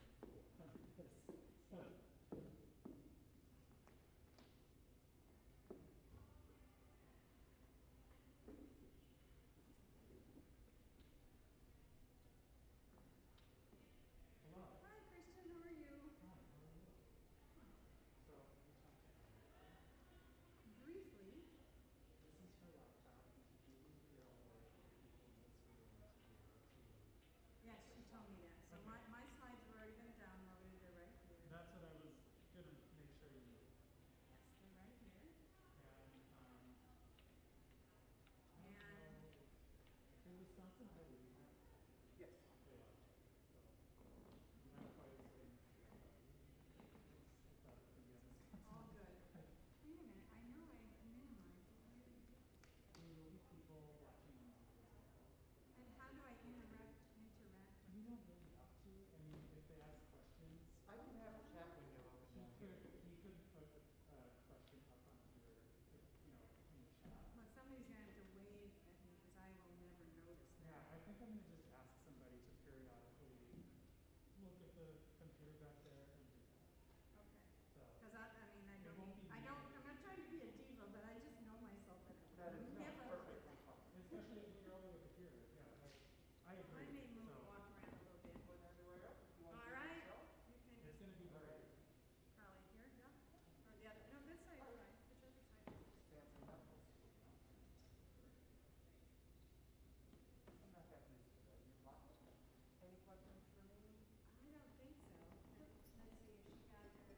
Hello. Hi, Christian. How are you? Hi, how are you? So, we talked to Anna. Briefly. This is her laptop. You can figure out a way for people in this room to be able to. Yes, she told me that. So Okay. my slides have already been downloaded. They're right here. That's what I was going to make sure you knew. Yes, they're right here. And I don't And know if in Wisconsin, how do we have? Yes. They are. So, I'm not quite as famous as I thought. I thought it was going to be in Wisconsin. all good. Wait a minute. I know I minimized it. Where did it go? There will be people watching on Zoom as well. And how do I interact? You don't really have to. I mean, if they ask questions, I can have a chat window open down here. he could put a question up on here, in the chat. Well, somebody's gonna have to wave at me because I will never notice Yeah, that. I think I'm gonna just ask somebody to periodically look at the computer back there and do that. Okay. So. Because I mean, It won't be I'm not trying to be a diva, but I just know myself and That is never. perfectly fine. Especially if you're over the computer. Yeah, I agree. I may move, So, walk around a little bit. Put everywhere up if you want All to. right. yourself. You can it's gonna be great. probably here, yeah, or the other. No, this side is fine. Whichever side. Fancy enough. I'm not that used to that. You're fine. Any questions for me? I don't think so. Let's see if she got her.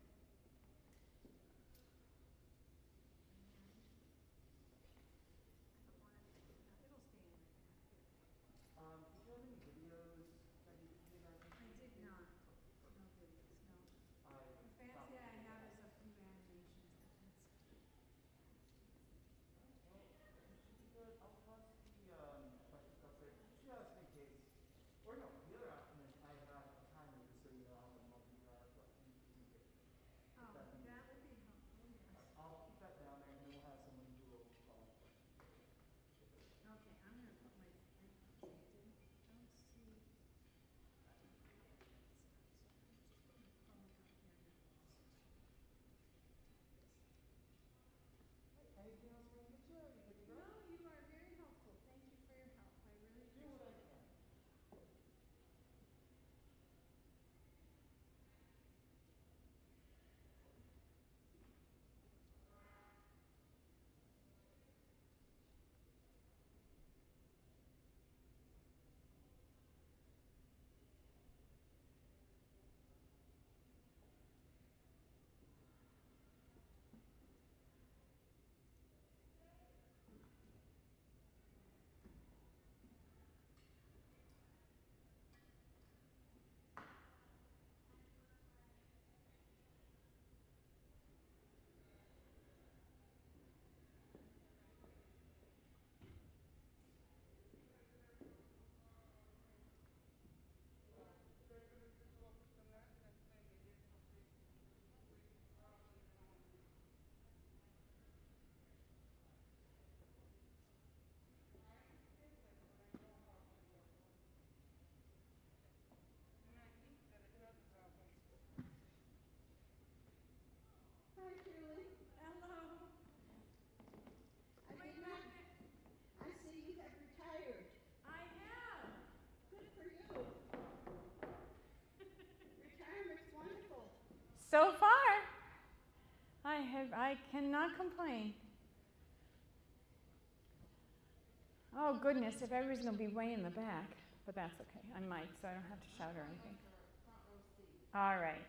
So far, I cannot complain. Oh goodness, if everybody's going to be way in the back, but that's okay. I'm Mike, so I don't have to shout or anything. All right.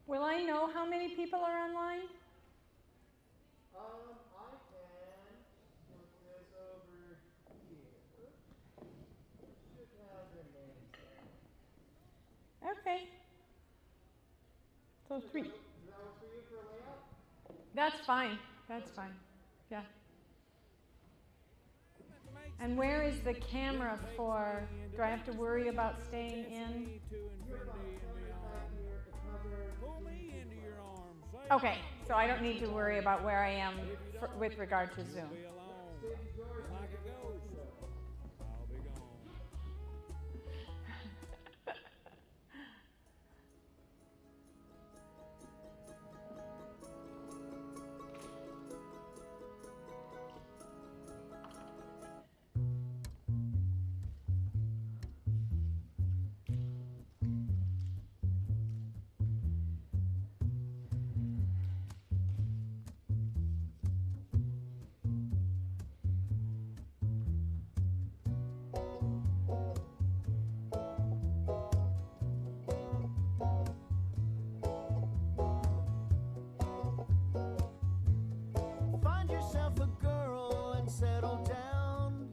Will I know how many people are online? I can put this over here. It should have the names there. Okay. So 3. Does that work for you for a layout? That's fine. That's fine. Yeah. And where is the camera for? Do I have to worry about staying in? Okay, so I don't need to worry about where I am with regard to Zoom. Find yourself a girl and settle down.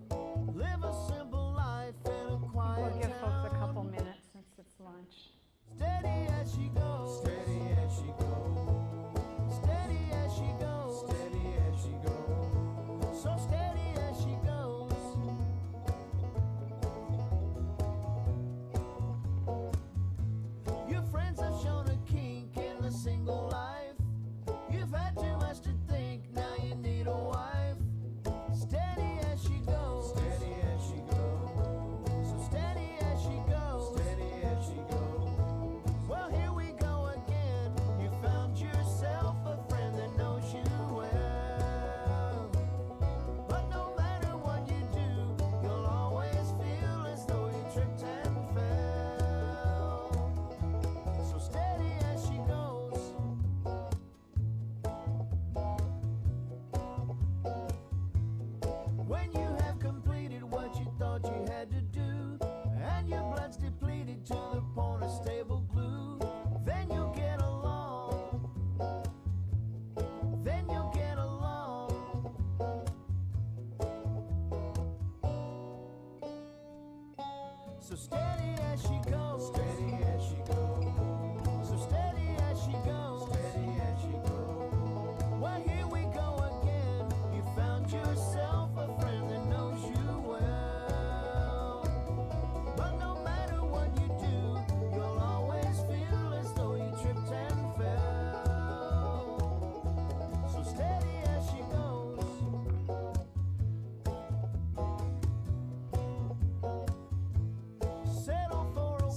Live a simple life in a quiet We'll give folks a town. couple minutes since it's lunch. Steady as she goes. Steady as she goes. Steady as she goes. Steady as she goes. So steady as she goes. Your friends have shown a kink in the single life. You've had too much to think, now you need a wife. Steady as she goes. Steady as she goes. So steady as she goes. Steady as she goes. Well, here we go again. You found yourself a friend that knows you well. But no matter what you do, you'll always feel as though you tripped and fell. So steady as she goes. When you have completed what you thought you had to do, and your blood's depleted to the point of stable glue, then you'll get along. Then you'll get along. So steady as she goes. Steady as she goes. So steady as she goes. Steady as she goes. Well, here we go again. You found yourself a friend that knows you well. But no matter what you do, you'll always feel as though you tripped and fell. So steady as she goes. Settle for a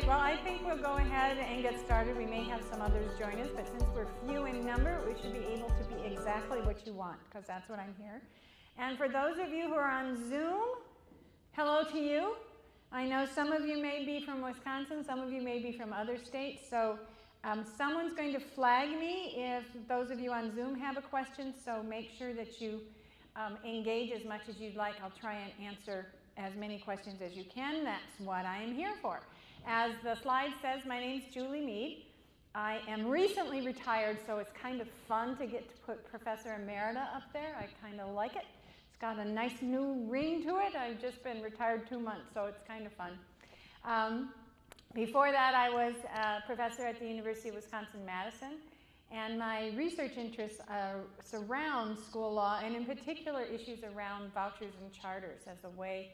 right, well, I think we'll go ahead and get started. We may have some others join us, but since we're few in number, we should be able to be exactly what you want, because that's what I'm here. And for those of you who are on Zoom, hello to you. I know some of you may be from Wisconsin, some of you may be from other states, so someone's going to flag me if those of you on Zoom have a question, so make sure that you engage as much as you'd like. I'll try and answer as many questions as you can. That's what I am here for. As the slide says, my name's Julie Mead. I am recently retired, so it's kind of fun to get to put Professor Emerita up there. I kind of like it. It's got a nice new ring to it. I've just been retired 2 months, so it's kind of fun. Before that, I was a professor at the University of Wisconsin-Madison, and my research interests surround school law, and in particular issues around vouchers and charters as a way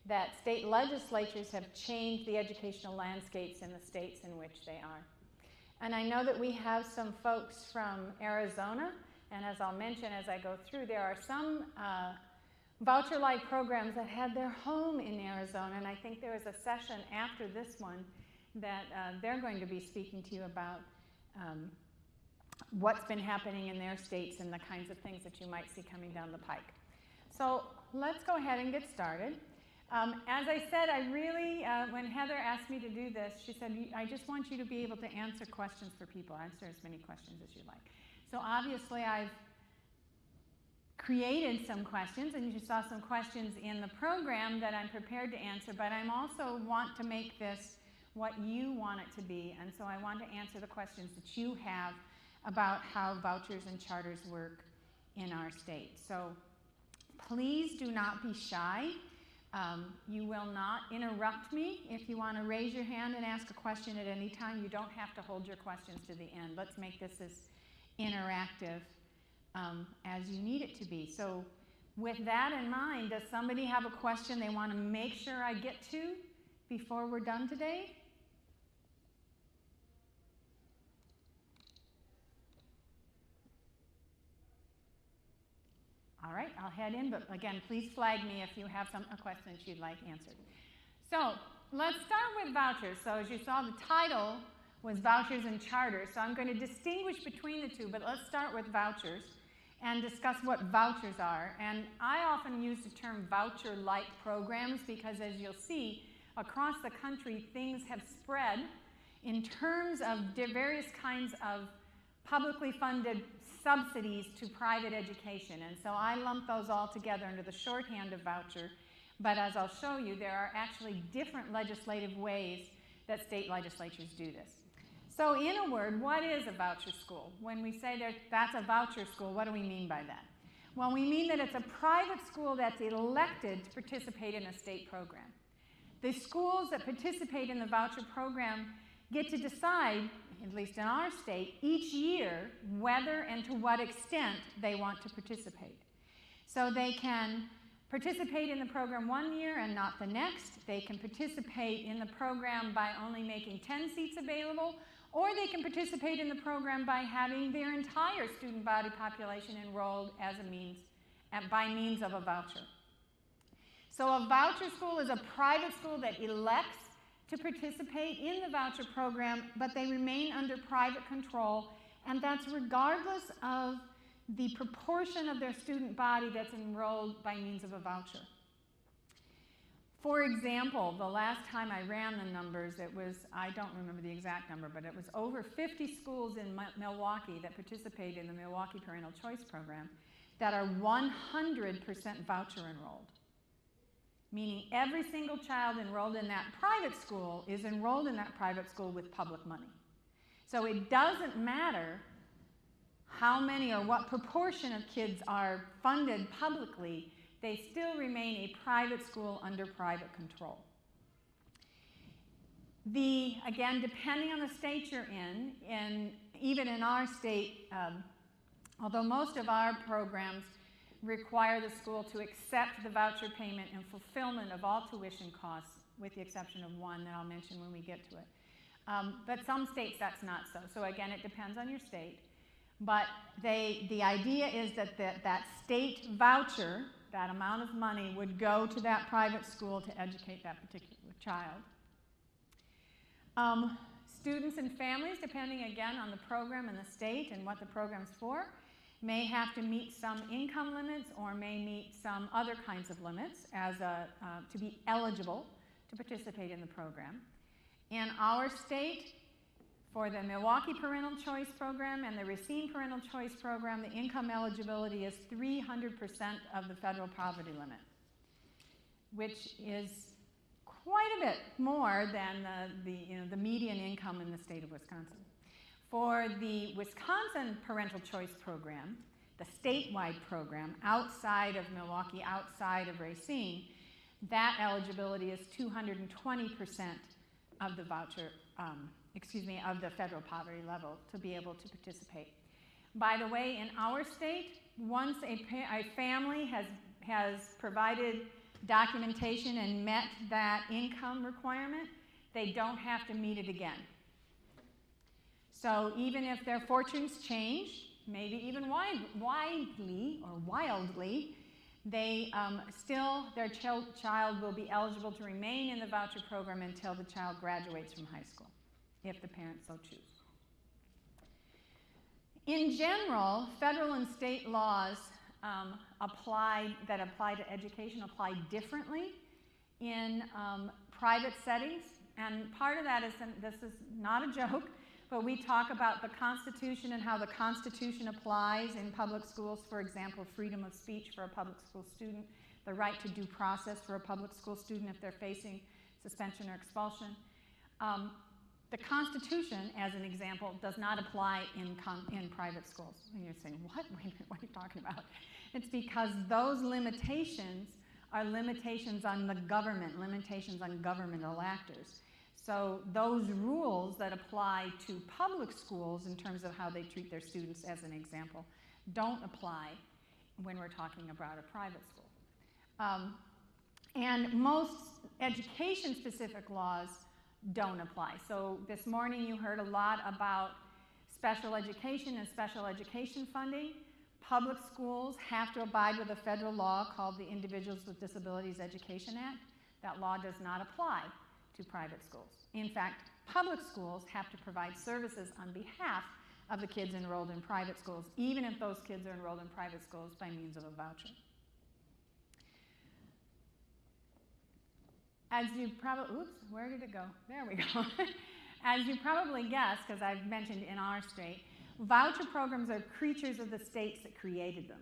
that state legislatures have changed the educational landscapes in the states in which they are. And I know that we have some folks from Arizona, and as I'll mention as I go through, there are some voucher-like programs that had their home in Arizona, and I think there is a session after this one that they're going to be speaking to you about what's been happening in their states and the kinds of things that you might see coming down the pike. So let's go ahead and get started. As I said, I really, when Heather asked me to do this, she said, I just want you to be able to answer questions for people, answer as many questions as you like. So obviously I've created some questions, and you saw some questions in the program that I'm prepared to answer, but I also want to make this what you want it to be, and so I want to answer the questions that you have about how vouchers and charters work in our state. So please do not be shy. You will not interrupt me. If you want to raise your hand and ask a question at any time, you don't have to hold your questions to the end. Let's make this as interactive as you need it to be. So with that in mind, does somebody have a question they want to make sure I get to before we're done today? All right, I'll head in, but again, please flag me if you have a question that you'd like answered. So let's start with vouchers. So as you saw, the title was vouchers and charters. So I'm going to distinguish between the two, but let's start with vouchers and discuss what vouchers are. And I often use the term voucher-like programs because, as you'll see, across the country, things have spread in terms of various kinds of publicly funded subsidies to private education. And so I lump those all together under the shorthand of voucher. But as I'll show you, there are actually different legislative ways that state legislatures do this. So in a word, what is a voucher school? When we say that's a voucher school, what do we mean by that? Well, we mean that it's a private school that's elected to participate in a state program. The schools that participate in the voucher program get to decide, at least in our state, each year whether and to what extent they want to participate. So they can participate in the program one year and not the next. They can participate in the program by only making 10 seats available, or they can participate in the program by having their entire student body population enrolled as by means of a voucher. So a voucher school is a private school that elects to participate in the voucher program, but they remain under private control, and that's regardless of the proportion of their student body that's enrolled by means of a voucher. For example, the last time I ran the numbers, it was, I don't remember the exact number, but it was over 50 schools in Milwaukee that participate in the Milwaukee Parental Choice Program that are 100% voucher enrolled. Meaning every single child enrolled in that private school is enrolled in that private school with public money. So it doesn't matter how many or what proportion of kids are funded publicly, they still remain a private school under private control. Again, depending on the state you're in, even in our state, although most of our programs require the school to accept the voucher payment and fulfillment of all tuition costs, with the exception of one that I'll mention when we get to it. But some states that's not so. So again, it depends on your state. But the idea is that that state voucher, that amount of money, would go to that private school to educate that particular child. Students and families, depending again on the program and the state and what the program's for, may have to meet some income limits or may meet some other kinds of limits as to be eligible to participate in the program. In our state, for the Milwaukee Parental Choice Program and the Racine Parental Choice Program, the income eligibility is 300% of the federal poverty limit, which is quite a bit more than the median income in the state of Wisconsin. For the Wisconsin Parental Choice Program, the statewide program, outside of Milwaukee, outside of Racine, that eligibility is 220% of the voucher, of the federal poverty level to be able to participate. By the way, in our state, once a family has provided documentation and met that income requirement, they don't have to meet it again. So even if their fortunes change, maybe even widely or wildly, they their child will be eligible to remain in the voucher program until the child graduates from high school, if the parents so choose. In general, federal and state laws that apply to education apply differently in private settings, and part of that is, and this is not a joke, but we talk about the Constitution and how the Constitution applies in public schools. For example, freedom of speech for a public school student, the right to due process for a public school student if they're facing suspension or expulsion. The Constitution, as an example, does not apply in private schools. And you're saying, what? Wait a minute, what are you talking about? It's because those limitations are limitations on the government, limitations on governmental actors. So those rules that apply to public schools in terms of how they treat their students, as an example, don't apply when we're talking about a private school. And most education-specific laws don't apply. So this morning you heard a lot about special education and special education funding. Public schools have to abide with a federal law called the Individuals with Disabilities Education Act. That law does not apply to private schools. In fact, public schools have to provide services on behalf of the kids enrolled in private schools, even if those kids are enrolled in private schools by means of a voucher. As you probably, oops, where did it go? There we go. As you probably guessed, because I've mentioned in our state, voucher programs are creatures of the states that created them.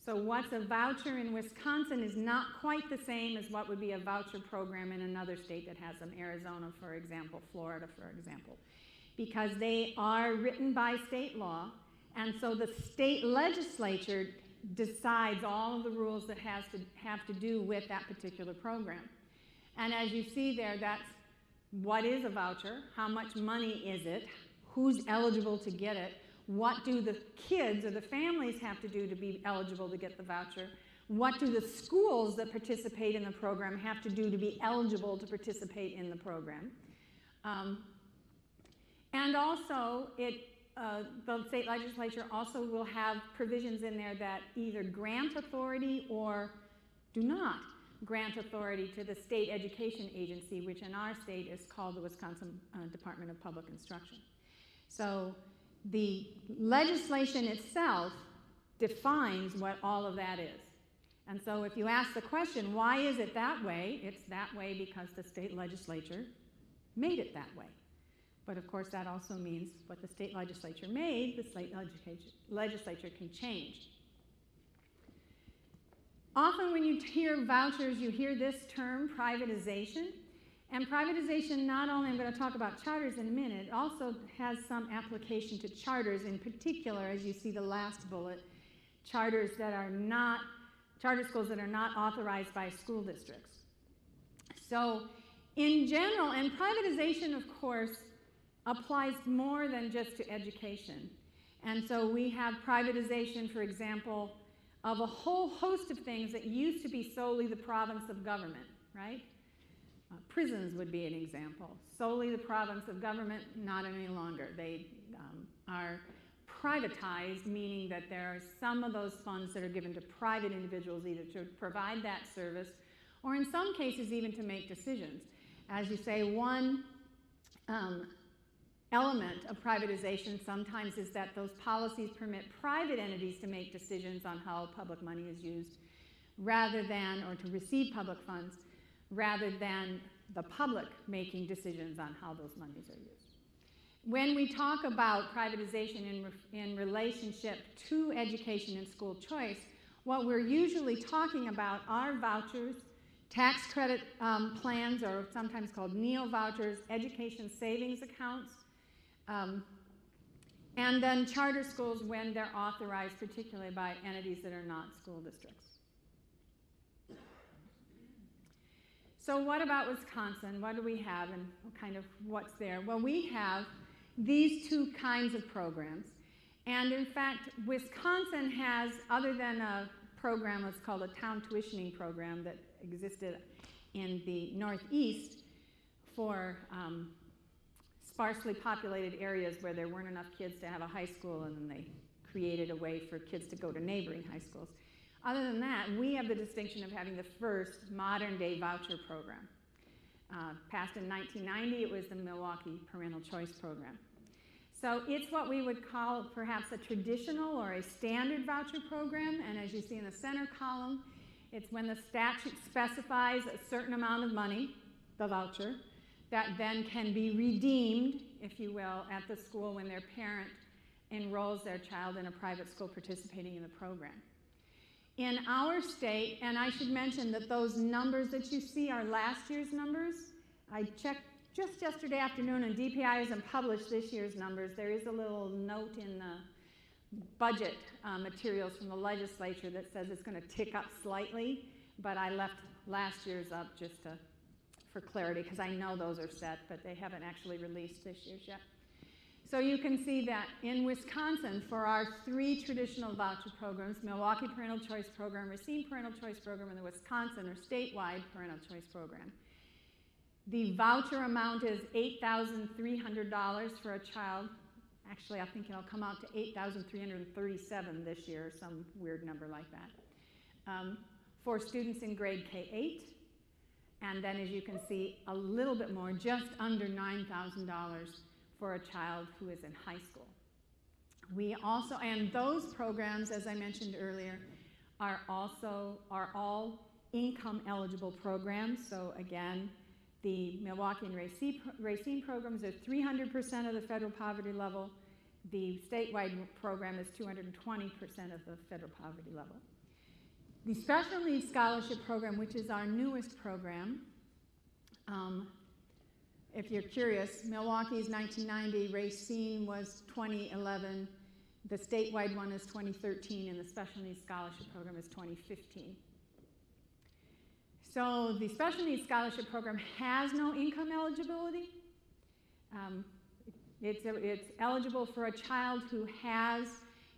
So what's a voucher in Wisconsin is not quite the same as what would be a voucher program in another state that has them, Arizona, for example, Florida, for example, because they are written by state law, and so the state legislature decides all of the rules that have to do with that particular program. And as you see there, that's what is a voucher, how much money is it, who's eligible to get it, what do the kids or the families have to do to be eligible to get the voucher, what do the schools that participate in the program have to do to be eligible to participate in the program. And also, the state legislature also will have provisions in there that either grant authority or do not grant authority to the state education agency, which in our state is called the Wisconsin Department of Public Instruction. So the legislation itself defines what all of that is. And so if you ask the question, why is it that way? It's that way because the state legislature made it that way. But of course that also means what the state legislature made, the state legislature can change. Often when you hear vouchers, you hear this term, privatization. And privatization, not only, I'm going to talk about charters in a minute, also has some application to charters, in particular, as you see the last bullet, charter schools that are not authorized by school districts. So in general, and privatization, of course, applies more than just to education. And so we have privatization, for example, of a whole host of things that used to be solely the province of government, right? Prisons would be an example. Solely the province of government, not any longer. They are privatized, meaning that there are some of those funds that are given to private individuals either to provide that service or in some cases even to make decisions. As you say, one element of privatization sometimes is that those policies permit private entities to make decisions on how public money is used rather than, or to receive public funds, rather than the public making decisions on how those monies are used. When we talk about privatization in relationship to education and school choice, what we're usually talking about are vouchers, tax credit plans, or sometimes called neo-vouchers, education savings accounts, and then charter schools when they're authorized, particularly by entities that are not school districts. So what about Wisconsin? What do we have and kind of what's there? Well, we have these two kinds of programs. And in fact, Wisconsin has, other than a program that's called a town tuitioning program that existed in the Northeast for sparsely populated areas where there weren't enough kids to have a high school, and then they created a way for kids to go to neighboring high schools. Other than that, we have the distinction of having the first modern-day voucher program. Passed in 1990, it was the Milwaukee Parental Choice Program. So it's what we would call perhaps a traditional or a standard voucher program, and as you see in the center column, it's when the statute specifies a certain amount of money, the voucher, that then can be redeemed, if you will, at the school when their parent enrolls their child in a private school participating in the program. In our state, and I should mention that those numbers that you see are last year's numbers. I checked just yesterday afternoon, and DPI hasn't published this year's numbers. There is a little note in the budget materials from the legislature that says it's going to tick up slightly, but I left last year's up just for clarity, because I know those are set, but they haven't actually released this year's yet. So you can see that in Wisconsin, for our three traditional voucher programs, Milwaukee Parental Choice Program, Racine Parental Choice Program, and the Wisconsin or statewide Parental Choice Program, the voucher amount is $8,300 for a child. Actually, I think it'll come out to $8,337 this year, some weird number like that, for students in grade K-8. And then, as you can see, a little bit more, just under $9,000 for a child who is in high school. We also, and those programs, as I mentioned earlier, are all income eligible programs. So again, the Milwaukee and Racine programs are 300% of the federal poverty level. The statewide program is 220% of the federal poverty level. The Special Needs Scholarship Program, which is our newest program, if you're curious, Milwaukee's 1990, Racine was 2011, the statewide one is 2013, and the Special Needs Scholarship Program is 2015. So the Special Needs Scholarship Program has no income eligibility. It's eligible for a child who has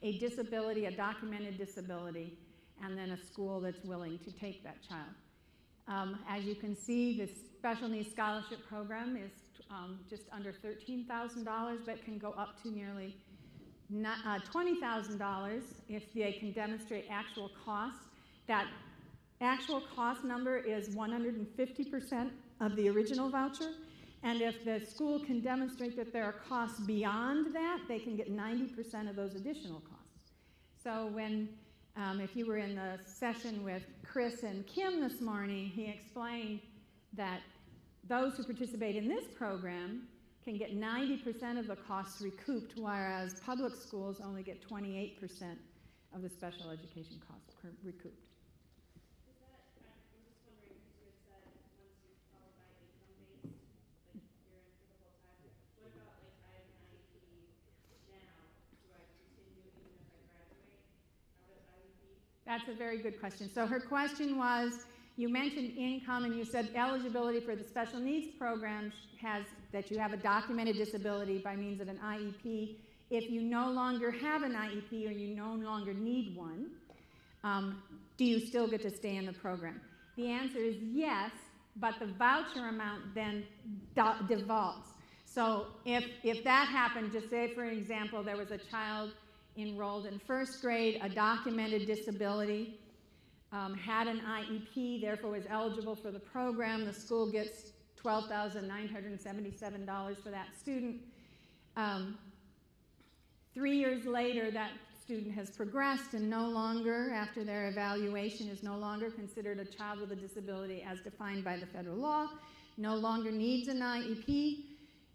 a disability, a documented disability, and then a school that's willing to take that child. As you can see, the Special Needs Scholarship Program is just under $13,000, but can go up to nearly $20,000 if they can demonstrate actual costs. That actual cost number is 150% of the original voucher, and if the school can demonstrate that there are costs beyond that, they can get 90% of those additional costs. So when if you were in the session with Chris and Kim this morning, he explained that those who participate in this program can get 90% of the costs recouped, whereas public schools only get 28% of the special education costs recouped. That's a very good question. So her question was, you mentioned income and you said eligibility for the special needs program has that you have a documented disability by means of an IEP. If you no longer have an IEP or you no longer need one, do you still get to stay in the program? The answer is yes, but the voucher amount then devolves. So if that happened, just say for example, there was a child enrolled in first grade, a documented disability, had an IEP, therefore was eligible for the program, the school gets $12,977 for that student. 3 years later, that student has progressed and no longer, after their evaluation, is no longer considered a child with a disability as defined by the federal law, no longer needs an IEP.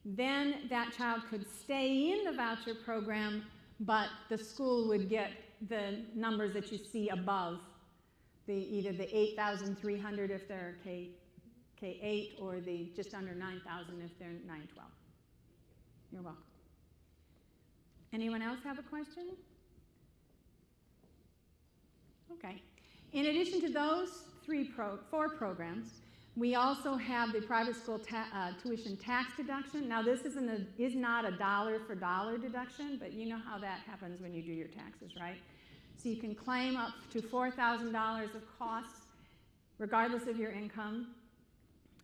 Then that child could stay in the voucher program, but the school would get the numbers that you see above, either the 8,300 if they're K8 or the just under 9,000 if they're 912. You're welcome. Anyone else have a question? Okay. In addition to those four programs, we also have the private school tuition tax deduction. Now, this is not a dollar for dollar deduction, but you know how that happens when you do your taxes, right? So you can claim up to $4,000 of costs, regardless of your income,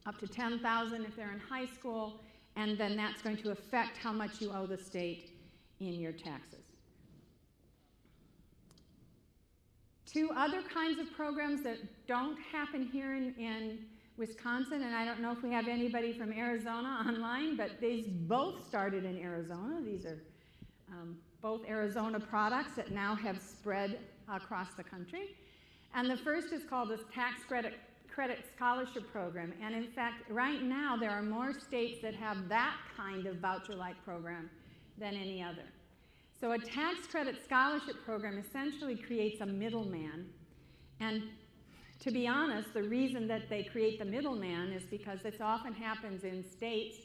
up to $10,000 if they're in high school, and then that's going to affect how much you owe the state in your taxes. Two other kinds of programs that don't happen here in Wisconsin, and I don't know if we have anybody from Arizona online, but these both started in Arizona. These are both Arizona products that now have spread across the country. And the first is called the Tax Credit Scholarship Program. And in fact, right now, there are more states that have that kind of voucher-like program than any other. So a tax credit scholarship program essentially creates a middleman. And to be honest, the reason that they create the middleman is because this often happens in states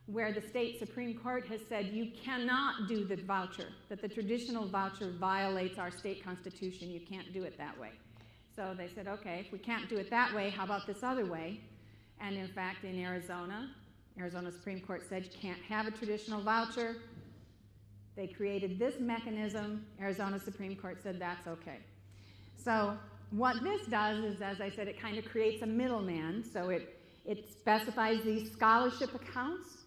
where the state Supreme Court has said you cannot do the voucher, that the traditional voucher violates our state constitution. You can't do it that way. So they said, okay, if we can't do it that way, how about this other way? And in fact, in Arizona Supreme Court said you can't have a traditional voucher. They created this mechanism. Arizona Supreme Court said that's okay. So what this does is, as I said, it kind of creates a middleman. So it specifies these scholarship accounts,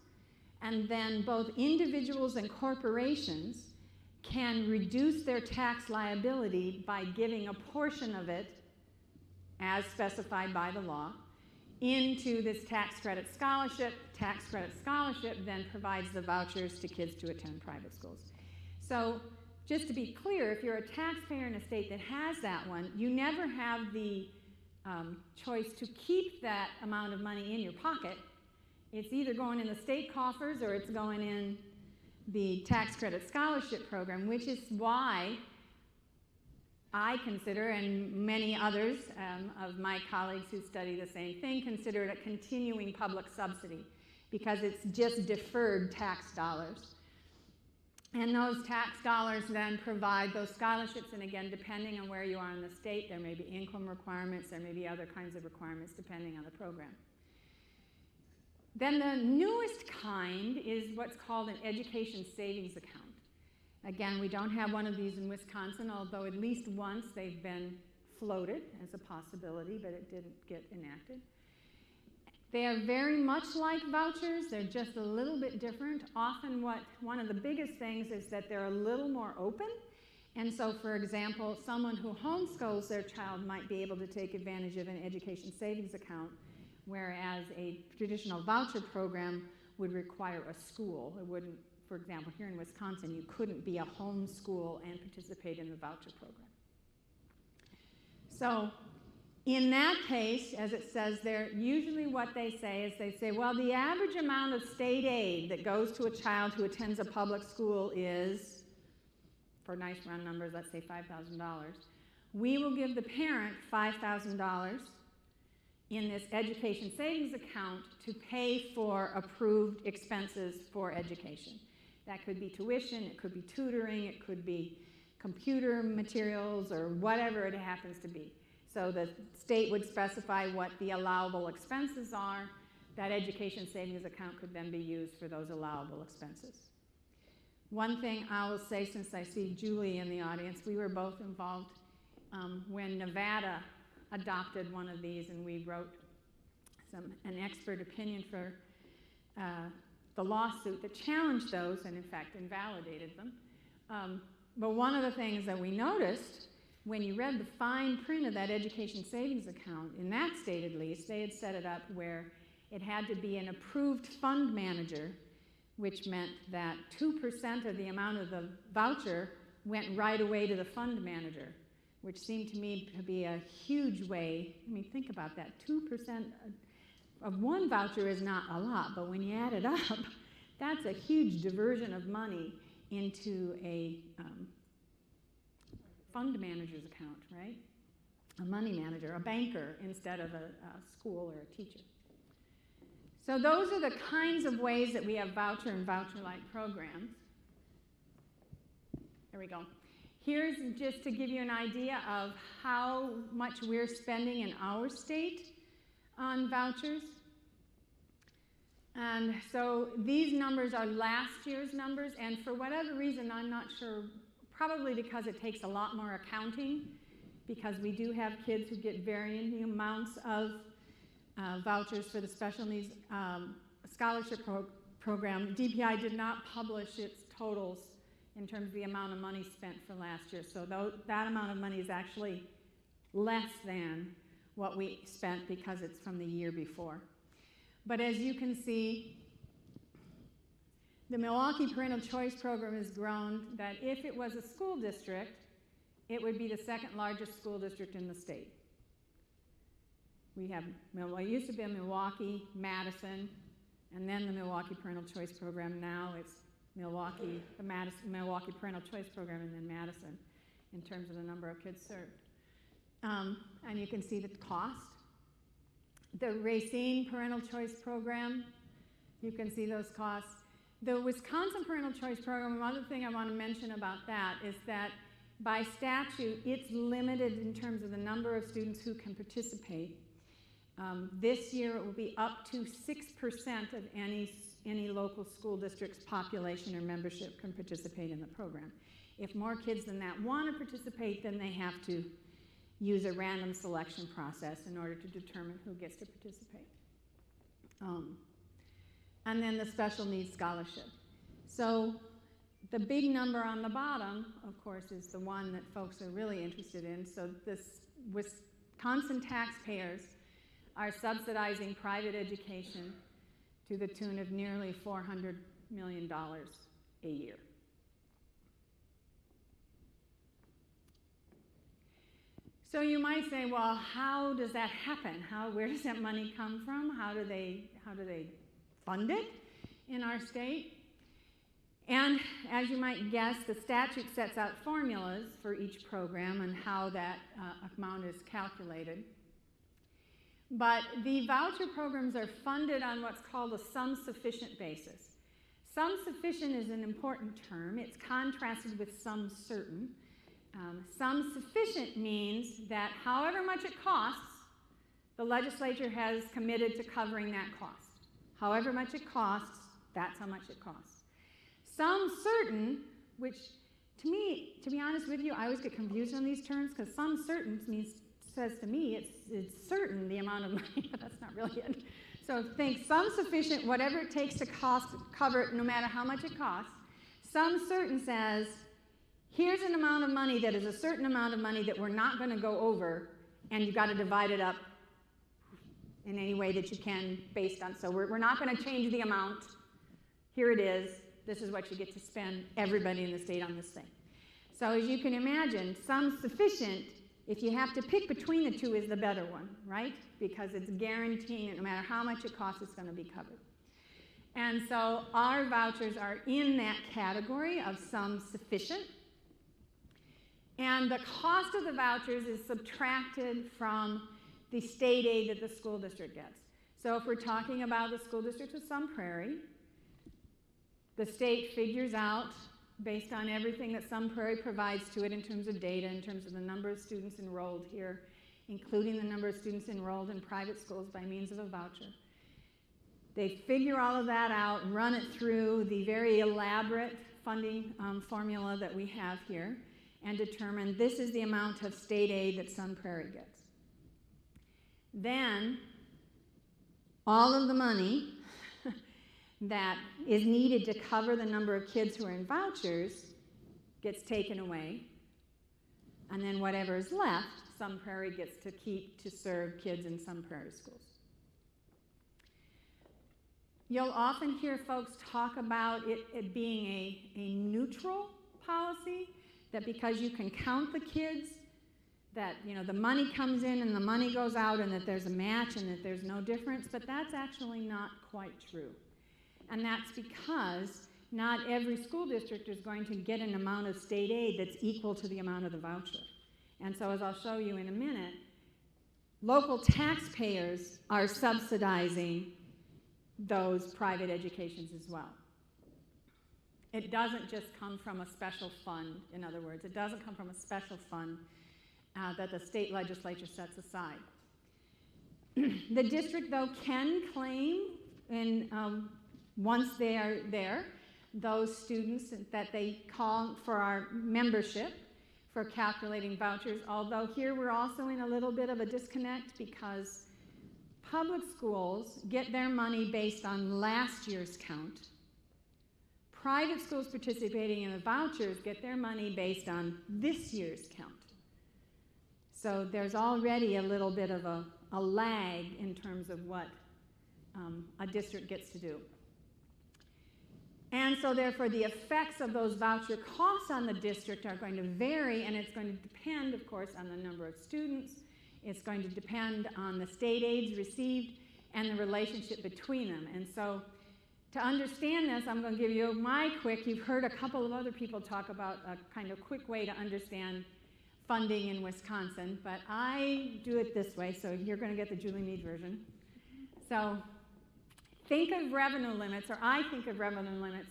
and then both individuals and corporations can reduce their tax liability by giving a portion of it, as specified by the law, into this tax credit scholarship. Tax credit scholarship then provides the vouchers to kids to attend private schools. So just to be clear, if you're a taxpayer in a state that has that one, you never have the choice to keep that amount of money in your pocket. It's either going in the state coffers or it's going in the tax credit scholarship program, which is why I consider, and many others of my colleagues who study the same thing, consider it a continuing public subsidy, because it's just deferred tax dollars. And those tax dollars then provide those scholarships, and again, depending on where you are in the state, there may be income requirements, there may be other kinds of requirements depending on the program. Then the newest kind is what's called an education savings account. Again, we don't have one of these in Wisconsin, although at least once they've been floated as a possibility, but it didn't get enacted. They are very much like vouchers. They're just a little bit different. Often one of the biggest things is that they're a little more open. And so, for example, someone who homeschools their child might be able to take advantage of an education savings account, whereas a traditional voucher program would require a school. It wouldn't, for example, here in Wisconsin, you couldn't be a homeschool and participate in the voucher program. So in that case, as it says there, usually what they say is they say, well, the average amount of state aid that goes to a child who attends a public school is, for nice round numbers, let's say $5,000. We will give the parent $5,000 in this education savings account to pay for approved expenses for education. That could be tuition, it could be tutoring, it could be computer materials, or whatever it happens to be. So the state would specify what the allowable expenses are. That education savings account could then be used for those allowable expenses. One thing I will say, since I see Julie in the audience, we were both involved when Nevada adopted one of these, and we wrote an expert opinion for the lawsuit that challenged those and in fact invalidated them. But one of the things that we noticed when you read the fine print of that education savings account, in that state at least, they had set it up where it had to be an approved fund manager, which meant that 2% of the amount of the voucher went right away to the fund manager, which seemed to me to be a huge way. I mean, think about that. 2% of one voucher is not a lot, but when you add it up, that's a huge diversion of money into a fund manager's account, right? A money manager, a banker, instead of a school or a teacher. So those are the kinds of ways that we have voucher and voucher-like programs. There we go. Here's just to give you an idea of how much we're spending in our state on vouchers. And so these numbers are last year's numbers, and for whatever reason, I'm not sure, probably because it takes a lot more accounting, because we do have kids who get varying amounts of vouchers for the special needs scholarship program. DPI did not publish its totals in terms of the amount of money spent for last year. So that amount of money is actually less than what we spent because it's from the year before. But as you can see, the Milwaukee Parental Choice Program has grown that if it was a school district, it would be the second largest school district in the state. We have, it used to be Milwaukee, Madison, and then the Milwaukee Parental Choice Program. Now it's Milwaukee, Milwaukee Parental Choice Program, and then Madison in terms of the number of kids served. And you can see the cost. The Racine Parental Choice Program, you can see those costs. The Wisconsin Parental Choice Program, another thing I want to mention about that is that by statute, it's limited in terms of the number of students who can participate. This year, it will be up to 6% of any local school district's population or membership can participate in the program. If more kids than that want to participate, then they have to use a random selection process in order to determine who gets to participate. And then the special needs scholarship. So the big number on the bottom, of course, is the one that folks are really interested in. So this Wisconsin taxpayers are subsidizing private education to the tune of nearly $400 million a year. So you might say, well, how does that happen? Where does that money come from? How do they fund it in our state? And as you might guess, the statute sets out formulas for each program and how that amount is calculated. But the voucher programs are funded on what's called a sum-sufficient basis. Sum-sufficient is an important term. It's contrasted with sum-certain. Sum-sufficient means that however much it costs, the legislature has committed to covering that cost. However much it costs, that's how much it costs. Sum-certain, which to me, to be honest with you, I always get confused on these terms because sum-certain says to me it's certain the amount of money, but that's not really it. So think sum-sufficient, whatever it takes to cover it, no matter how much it costs. Sum-certain says, here's an amount of money that is a certain amount of money that we're not going to go over, and you've got to divide it up in any way that you can based on. So we're not going to change the amount. Here it is. This is what you get to spend, everybody in the state, on this thing. So as you can imagine, sum-sufficient, if you have to pick between the two, is the better one, right? Because it's guaranteeing that no matter how much it costs, it's going to be covered. And so our vouchers are in that category of sum-sufficient. And the cost of the vouchers is subtracted from the state aid that the school district gets. So if we're talking about the school district of Sun Prairie, the state figures out, based on everything that Sun Prairie provides to it in terms of data, in terms of the number of students enrolled here, including the number of students enrolled in private schools by means of a voucher. They figure all of that out, run it through the very elaborate funding formula that we have here, and determine this is the amount of state aid that Sun Prairie gets. Then, all of the money that is needed to cover the number of kids who are in vouchers gets taken away, and then whatever is left, Sun Prairie gets to keep to serve kids in Sun Prairie schools. You'll often hear folks talk about it being a neutral policy, that because you can count the kids, that the money comes in and the money goes out and that there's a match and that there's no difference, but that's actually not quite true. And that's because not every school district is going to get an amount of state aid that's equal to the amount of the voucher. And so, as I'll show you in a minute, local taxpayers are subsidizing those private educations as well. It doesn't just come from a special fund, in other words. It doesn't come from a special fund that the state legislature sets aside. The district, though, can claim, once they are there, those students that they call for our membership for calculating vouchers, although here we're also in a little bit of a disconnect because public schools get their money based on last year's count. Private schools participating in the vouchers get their money based on this year's count. So there's already a little bit of a lag in terms of what a district gets to do. And so therefore the effects of those voucher costs on the district are going to vary, and it's going to depend, of course, on the number of students. It's going to depend on the state aids received and the relationship between them. And so to understand this, I'm going to give you you've heard a couple of other people talk about a kind of quick way to understand funding in Wisconsin, but I do it this way, so you're going to get the Julie Mead version. So think of revenue limits, or I think of revenue limits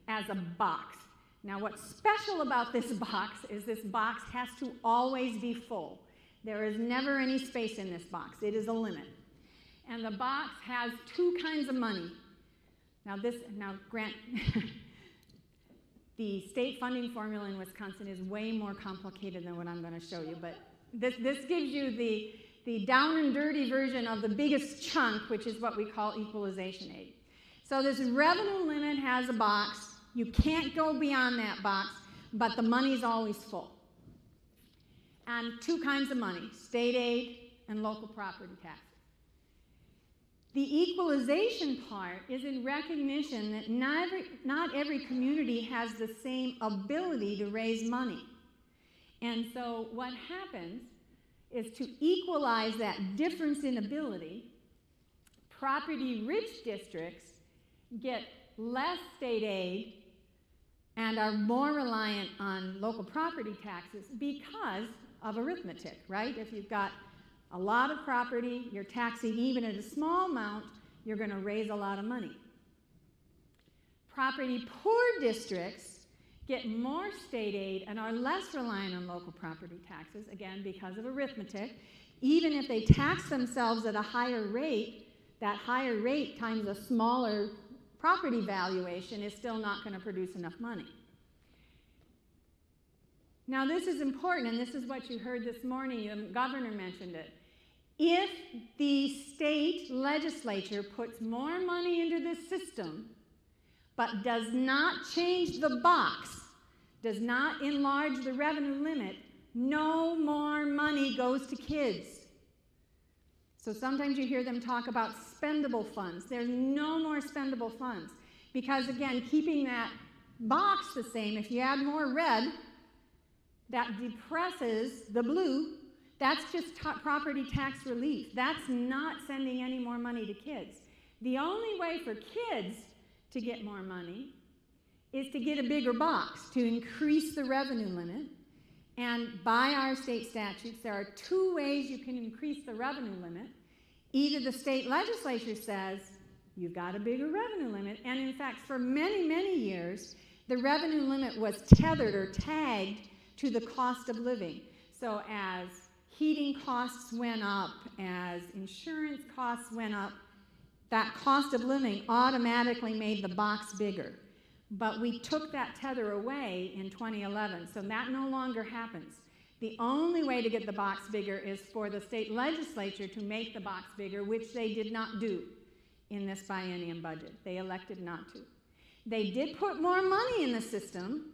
as a box. Now what's special about this box is this box has to always be full. There is never any space in this box. It is a limit. And the box has two kinds of money. Now grant, the state funding formula in Wisconsin is way more complicated than what I'm going to show you, but this gives you the down and dirty version of the biggest chunk, which is what we call equalization aid. So this revenue limit has a box. You can't go beyond that box, but the money's always full. And two kinds of money, state aid and local property taxes. The equalization part is in recognition that not every community has the same ability to raise money. And so what happens is to equalize that difference in ability, property-rich districts get less state aid and are more reliant on local property taxes because of arithmetic, right? If you've got a lot of property, you're taxing even at a small amount, you're going to raise a lot of money. Property-poor districts get more state aid and are less reliant on local property taxes, again, because of arithmetic. Even if they tax themselves at a higher rate, that higher rate times a smaller property valuation is still not going to produce enough money. Now this is important, and this is what you heard this morning. The governor mentioned it. If the state legislature puts more money into this system, but does not change the box, does not enlarge the revenue limit, no more money goes to kids. So sometimes you hear them talk about spendable funds. There's no more spendable funds. Because again, keeping that box the same, if you add more red, that depresses the blue. That's just property tax relief. That's not sending any more money to kids. The only way for kids to get more money is to get a bigger box, to increase the revenue limit. And by our state statutes, there are two ways you can increase the revenue limit. Either the state legislature says, you've got a bigger revenue limit, and in fact, for many, many years, the revenue limit was tethered or tagged to the cost of living. So as heating costs went up, as insurance costs went up, that cost of living automatically made the box bigger. But we took that tether away in 2011, so that no longer happens. The only way to get the box bigger is for the state legislature to make the box bigger, which they did not do in this biennium budget. They elected not to. They did put more money in the system,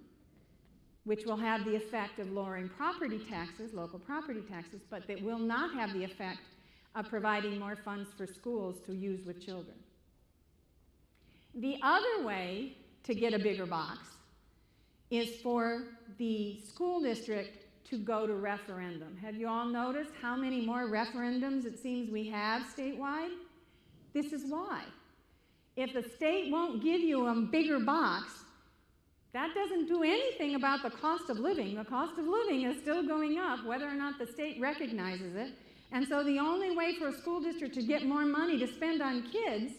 which will have the effect of lowering property taxes, local property taxes, but that will not have the effect of providing more funds for schools to use with children. The other way to get a bigger box is for the school district to go to referendum. Have you all noticed how many more referendums it seems we have statewide? This is why. If the state won't give you a bigger box, that doesn't do anything about the cost of living. The cost of living is still going up, whether or not the state recognizes it. And so the only way for a school district to get more money to spend on kids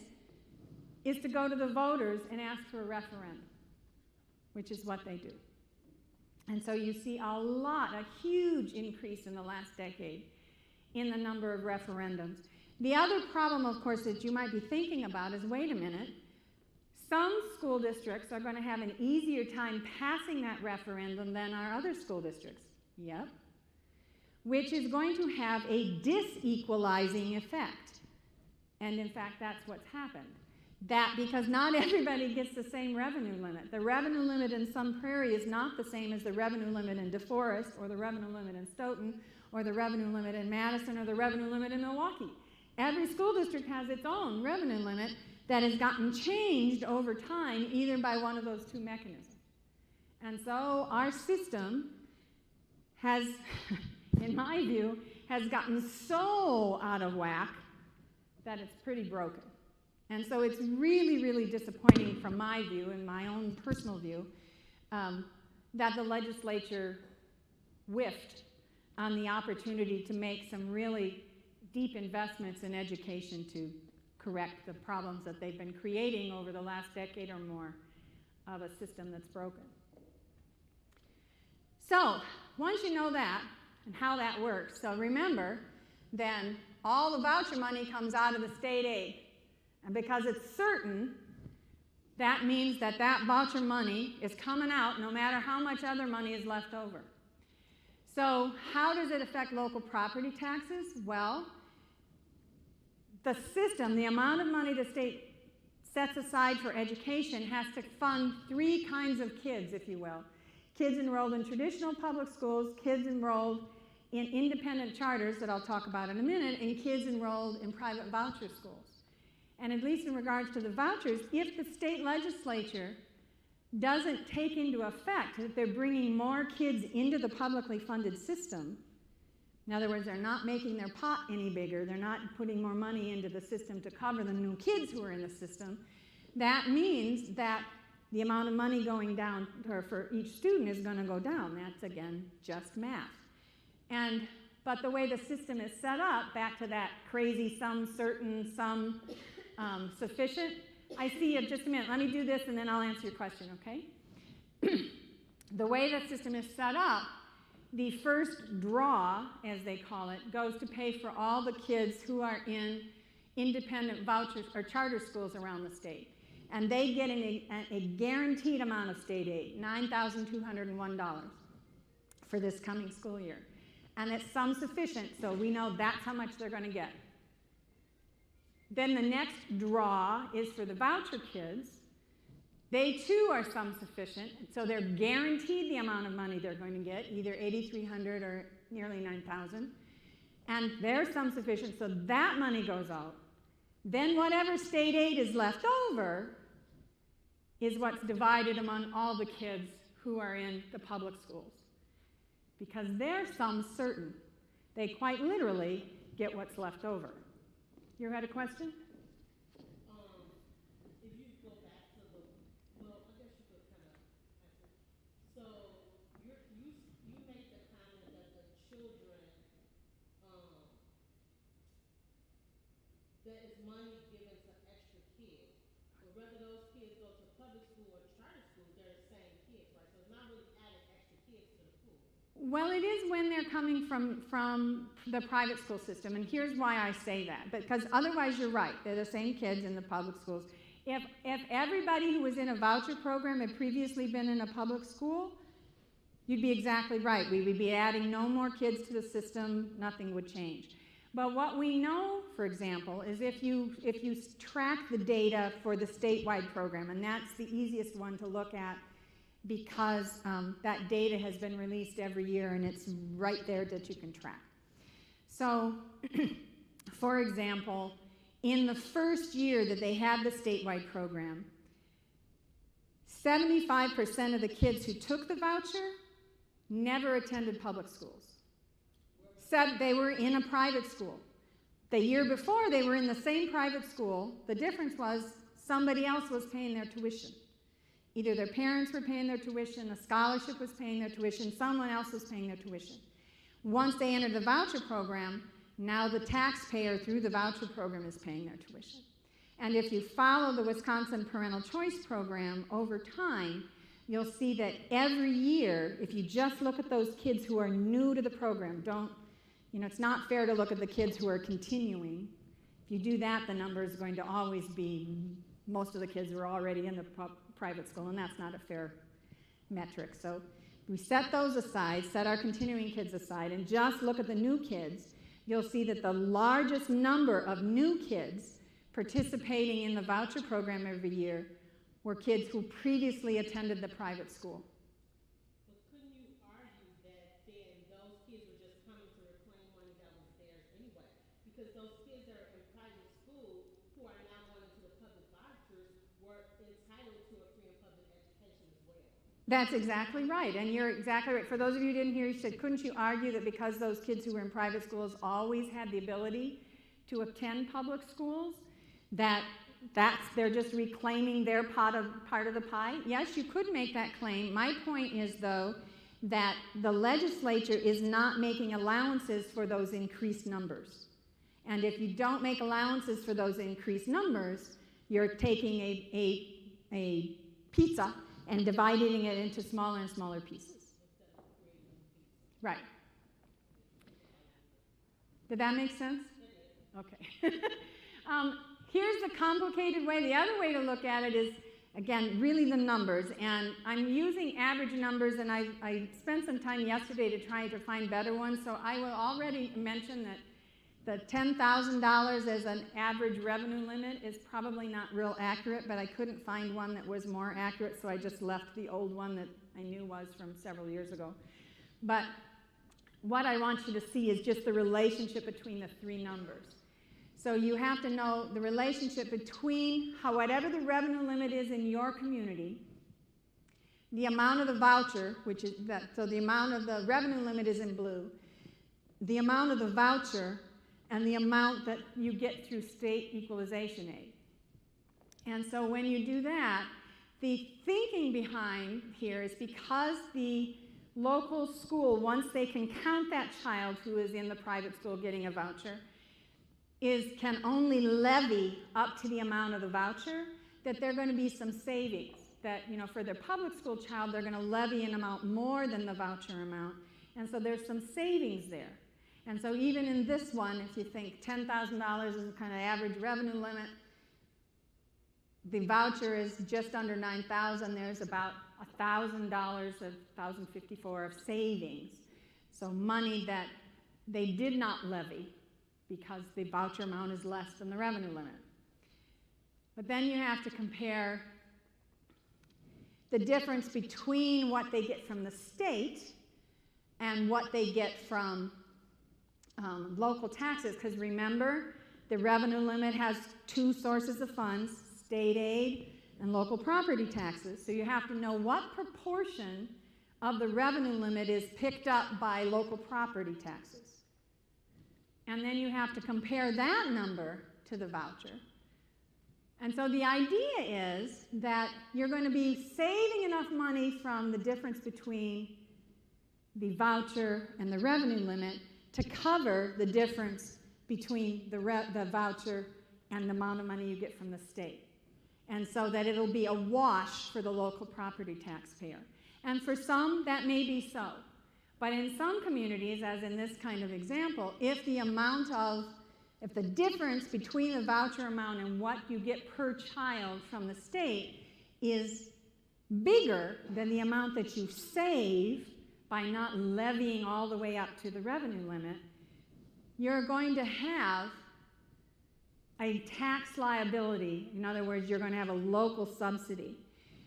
is to go to the voters and ask for a referendum, which is what they do. And so you see a huge increase in the last decade in the number of referendums. The other problem, of course, that you might be thinking about is, wait a minute, some school districts are going to have an easier time passing that referendum than our other school districts. Yep. Which is going to have a disequalizing effect. And in fact, that's what's happened. That because not everybody gets the same revenue limit. The revenue limit in Sun Prairie is not the same as the revenue limit in DeForest, or the revenue limit in Stoughton, or the revenue limit in Madison, or the revenue limit in Milwaukee. Every school district has its own revenue limit that has gotten changed over time, either by one of those two mechanisms. And so our system has, in my view, has gotten so out of whack that it's pretty broken. And so it's really, really disappointing from my view, and my own personal view, that the legislature whiffed on the opportunity to make some really deep investments in education to correct the problems that they've been creating over the last decade or more of a system that's broken. So once you know that and how that works, so remember, then all the voucher money comes out of the state aid. And because it's certain, that means that that voucher money is coming out no matter how much other money is left over. So how does it affect local property taxes? Well, the system, the amount of money the state sets aside for education has to fund three kinds of kids, if you will. Kids enrolled in traditional public schools, kids enrolled in independent charters that I'll talk about in a minute, and kids enrolled in private voucher schools. And at least in regards to the vouchers, if the state legislature doesn't take into effect that they're bringing more kids into the publicly funded system, in other words, they're not making their pot any bigger, they're not putting more money into the system to cover the new kids who are in the system, that means that the amount of money going down for each student is going to go down. That's, again, just math. But the way the system is set up, back to that crazy some certain, some sufficient, I see it just a minute. Let me do this and then I'll answer your question, okay? The way the system is set up, the first draw, as they call it, goes to pay for all the kids who are in independent vouchers or charter schools around the state. And they get a guaranteed amount of state aid, $9,201 for this coming school year. And it's some sufficient, so we know that's how much they're going to get. Then the next draw is for the voucher kids. They too are some sufficient, so they're guaranteed the amount of money they're going to get, either $8,300 or nearly $9,000. And they're some sufficient, so that money goes out. Then whatever state aid is left over is what's divided among all the kids who are in the public schools. Because they're some certain. They quite literally get what's left over. You had a question? If you go back to the, well, I guess you could kind of answer. So you made the comment that the children, that is money given to extra kids. But whether those kids go to public school or charter school, they're the same kids, right? So it's not really adding extra kids to the pool. Well, it is when they're coming from the private school system, and here's why I say that. Because otherwise, you're right. They're the same kids in the public schools. If everybody who was in a voucher program had previously been in a public school, you'd be exactly right. We would be adding no more kids to the system. Nothing would change. But what we know, for example, is if you track the data for the statewide program, and that's the easiest one to look at, because that data has been released every year and it's right there that you can track. So, for example, in the first year that they had the statewide program, 75% of the kids who took the voucher never attended public schools. Said they were in a private school. The year before, they were in the same private school. The difference was somebody else was paying their tuition. Either their parents were paying their tuition, a scholarship was paying their tuition, someone else was paying their tuition. Once they entered the voucher program, now the taxpayer through the voucher program is paying their tuition. And if you follow the Wisconsin Parental Choice Program over time, you'll see that every year, if you just look at those kids who are new to the program, it's not fair to look at the kids who are continuing. If you do that, the number is going to always be most of the kids who are already in the private school, and that's not a fair metric. So we set those aside, set our continuing kids aside, and just look at the new kids. You'll see that the largest number of new kids participating in the voucher program every year were kids who previously attended the private school. But couldn't you argue that then those kids were just coming to reclaim money that was theirs anyway? Because those kids that are in private school who are now going into the public vouchers were entitled to a free and public education as well. That's exactly right, and you're exactly right. For those of you who didn't hear, you said, couldn't you argue that because those kids who were in private schools always had the ability to attend public schools, they're just reclaiming their part of the pie? Yes, you could make that claim. My point is, though, that the legislature is not making allowances for those increased numbers. And if you don't make allowances for those increased numbers, you're taking a pizza and dividing it into smaller and smaller pieces. Right. Did that make sense? Okay. Here's the complicated way. The other way to look at it is, again, really the numbers. And I'm using average numbers, and I spent some time yesterday to try to find better ones. So I will already mention that the $10,000 as an average revenue limit is probably not real accurate, but I couldn't find one that was more accurate, so I just left the old one that I knew was from several years ago. But what I want you to see is just the relationship between the three numbers. So you have to know the relationship between whatever the revenue limit is in your community, the amount of the voucher, which is that, so the amount of the revenue limit is in blue, the amount of the voucher, and the amount that you get through state equalization aid. And so when you do that, the thinking behind here is because the local school, once they can count that child who is in the private school getting a voucher, can only levy up to the amount of the voucher, that there are going to be some savings. That, for their public school child, they're going to levy an amount more than the voucher amount. And so there's some savings there. And so even in this one, if you think $10,000 is the kind of average revenue limit, the voucher is just under $9,000. There's about $1,000 of $1,054 of savings. So money that they did not levy because the voucher amount is less than the revenue limit. But then you have to compare the difference between what they get from the state and what they get from local taxes, because remember, the revenue limit has two sources of funds, state aid and local property taxes. So you have to know what proportion of the revenue limit is picked up by local property taxes. And then you have to compare that number to the voucher. And so the idea is that you're going to be saving enough money from the difference between the voucher and the revenue limit to cover the difference between the voucher and the amount of money you get from the state. And so that it'll be a wash for the local property taxpayer. And for some, that may be so. But in some communities, as in this kind of example, if the difference between the voucher amount and what you get per child from the state is bigger than the amount that you save by not levying all the way up to the revenue limit, you're going to have a tax liability. In other words, you're going to have a local subsidy.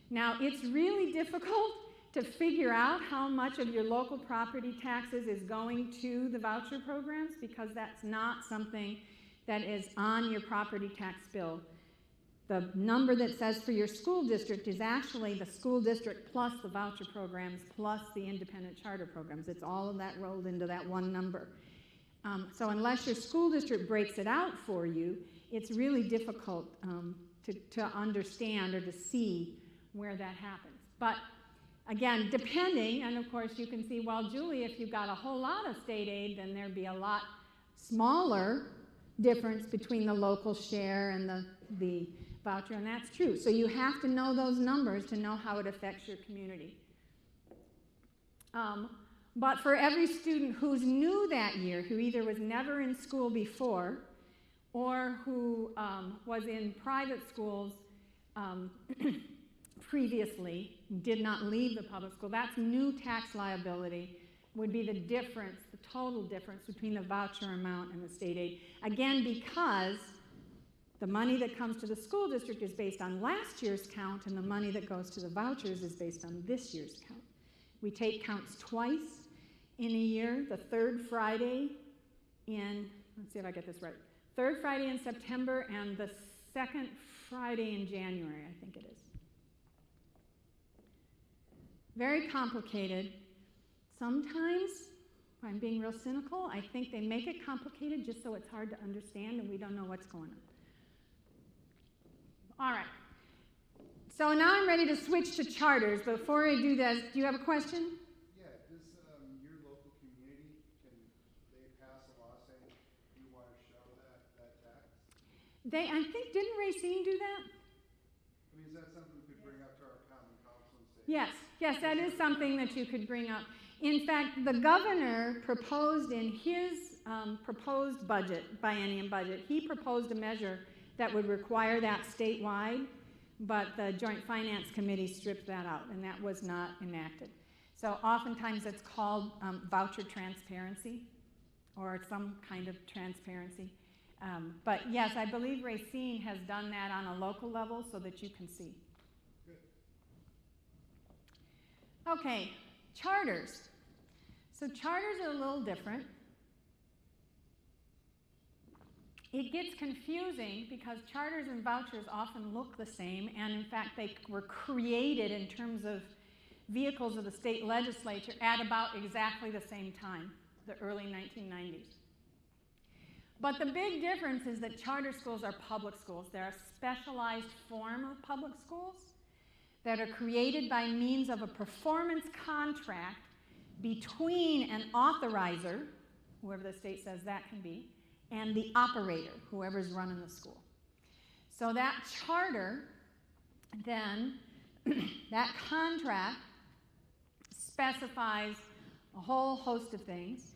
Now, it's really difficult to figure out how much of your local property taxes is going to the voucher programs, because that's not something that is on your property tax bill. the number that says for your school district is actually the school district plus the voucher programs plus the independent charter programs. It's all of that rolled into that one number. So unless your school district breaks it out for you, it's really difficult to understand or to see where that happens. But again, depending, and of course you can see, well, Julie, if you've got a whole lot of state aid, then there'd be a lot smaller difference between the local share and the voucher, and that's true. So you have to know those numbers to know how it affects your community. But for every student who's new that year, who either was never in school before or who was in private schools previously, did not leave the public school, that's new tax liability would be the difference, the total difference between the voucher amount and the state aid. Again, because the money that comes to the school district is based on last year's count, and the money that goes to the vouchers is based on this year's count. We take counts twice in a year, the third Friday in, let's see if I get this right, third Friday in September and the second Friday in January, I think it is. Very complicated. Sometimes, if I'm being real cynical, I think they make it complicated just so it's hard to understand and we don't know what's going on. All right. So now I'm ready to switch to charters. Before I do this, do you have a question? Yeah, does your local community, can they pass a law saying you want to show that tax? I think, didn't Racine do that? I mean, is that something we could bring up to our common council and say? Yes, that is something that you could bring up. In fact, the governor proposed in his proposed budget, biennium budget, he proposed a measure that would require that statewide, but the Joint Finance Committee stripped that out, and that was not enacted. So oftentimes it's called voucher transparency, or some kind of transparency. But yes, I believe Racine has done that on a local level so that you can see. Okay, charters. So charters are a little different. It gets confusing because charters and vouchers often look the same, and in fact they were created in terms of vehicles of the state legislature at about exactly the same time, the early 1990s. But the big difference is that charter schools are public schools. They're a specialized form of public schools that are created by means of a performance contract between an authorizer, whoever the state says that can be, and the operator, whoever's running the school. So that charter, then, that contract specifies a whole host of things.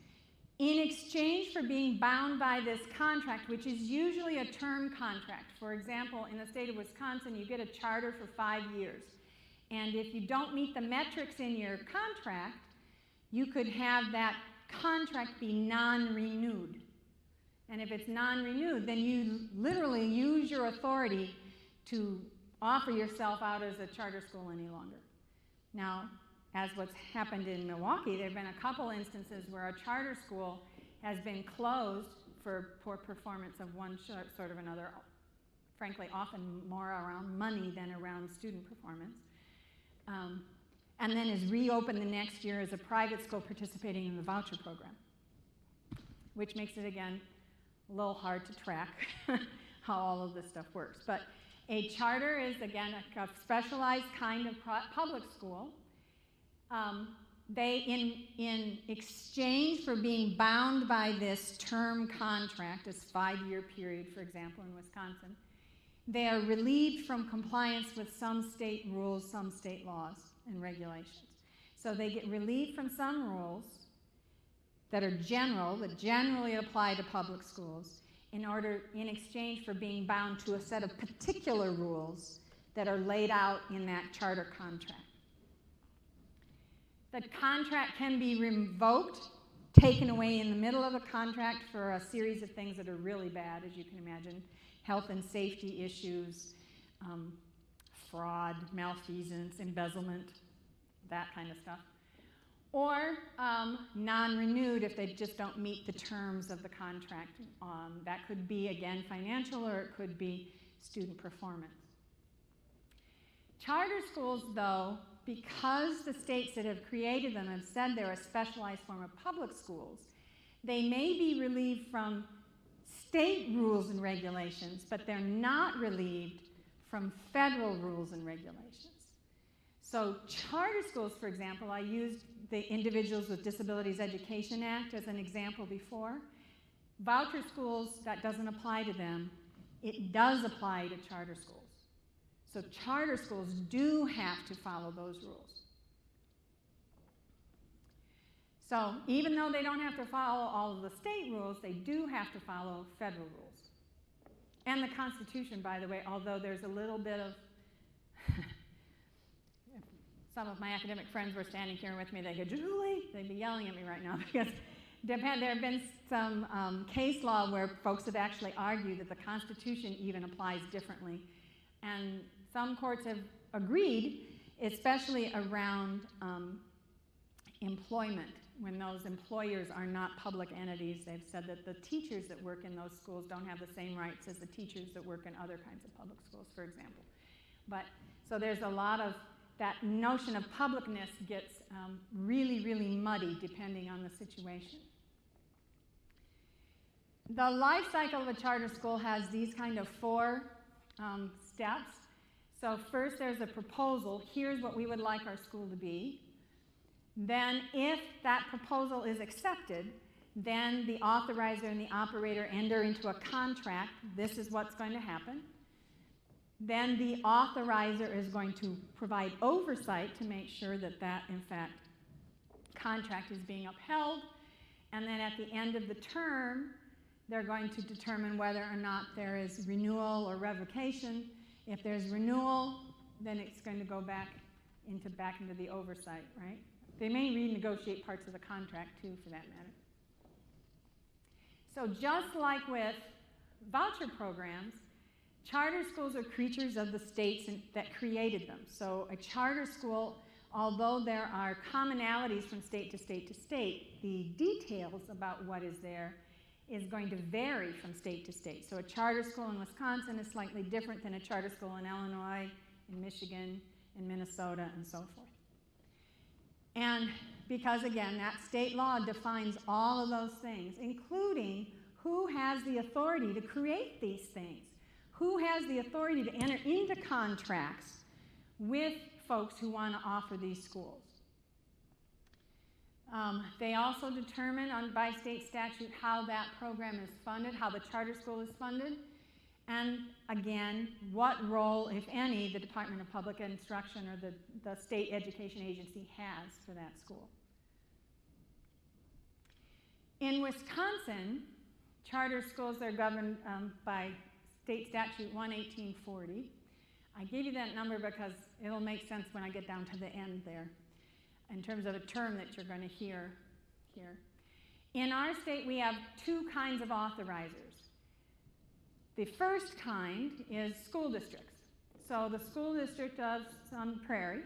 In exchange for being bound by this contract, which is usually a term contract. For example, in the state of Wisconsin, you get a charter for 5 years. And if you don't meet the metrics in your contract, you could have that contract be non-renewed. And if it's non-renewed, then you literally use your authority to offer yourself out as a charter school any longer. Now, as what's happened in Milwaukee, there have been a couple instances where a charter school has been closed for poor performance of one sort of another, frankly, often more around money than around student performance, and then is reopened the next year as a private school participating in the voucher program, which makes it, again, a little hard to track how all of this stuff works. But a charter is, again, a specialized kind of public school. In exchange for being bound by this term contract, this 5-year period, for example, in Wisconsin, they are relieved from compliance with some state rules, some state laws and regulations. So they get relieved from some rules that are general, that generally apply to public schools, in exchange for being bound to a set of particular rules that are laid out in that charter contract. The contract can be revoked, taken away in the middle of a contract for a series of things that are really bad, as you can imagine. Health and safety issues, fraud, malfeasance, embezzlement, that kind of stuff. Or non-renewed if they just don't meet the terms of the contract. That could be, again, financial, or it could be student performance. Charter schools, though, because the states that have created them have said they're a specialized form of public schools, they may be relieved from state rules and regulations, but they're not relieved from federal rules and regulations. So charter schools, for example, I used the Individuals with Disabilities Education Act as an example before. Voucher schools, that doesn't apply to them. It does apply to charter schools. So charter schools do have to follow those rules. So even though they don't have to follow all of the state rules, they do have to follow federal rules. And the Constitution, by the way, although there's a little bit of, some of my academic friends were standing here with me, they go, Julie, they'd be yelling at me right now because there have been some case law where folks have actually argued that the Constitution even applies differently. And some courts have agreed, especially around employment. When those employers are not public entities, they've said that the teachers that work in those schools don't have the same rights as the teachers that work in other kinds of public schools, for example. But so there's a lot of that notion of publicness gets really, really muddy depending on the situation. The life cycle of a charter school has these kind of 4 steps. So first there's a proposal. Here's what we would like our school to be. Then if that proposal is accepted, then the authorizer and the operator enter into a contract. This is what's going to happen. Then the authorizer is going to provide oversight to make sure that that, in fact, contract is being upheld. And then at the end of the term, they're going to determine whether or not there is renewal or revocation. If there's renewal, then it's going to go back into the oversight, right? They may renegotiate parts of the contract too, for that matter. So just like with voucher programs, charter schools are creatures of the states that created them. So a charter school, although there are commonalities from state to state to state, the details about what is there is going to vary from state to state. So a charter school in Wisconsin is slightly different than a charter school in Illinois, in Michigan, in Minnesota, and so forth. And because, again, that state law defines all of those things, including who has the authority to create these things, who has the authority to enter into contracts with folks who want to offer these schools. They also determine by state statute how that program is funded, how the charter school is funded, and again, what role, if any, the Department of Public Instruction or the state education agency has for that school. In Wisconsin, charter schools are governed by state statute 11840. I gave you that number because it'll make sense when I get down to the end there, in terms of a term that you're going to hear here. In our state, we have 2 kinds of authorizers. The first kind is school districts. So the school district of Sun Prairie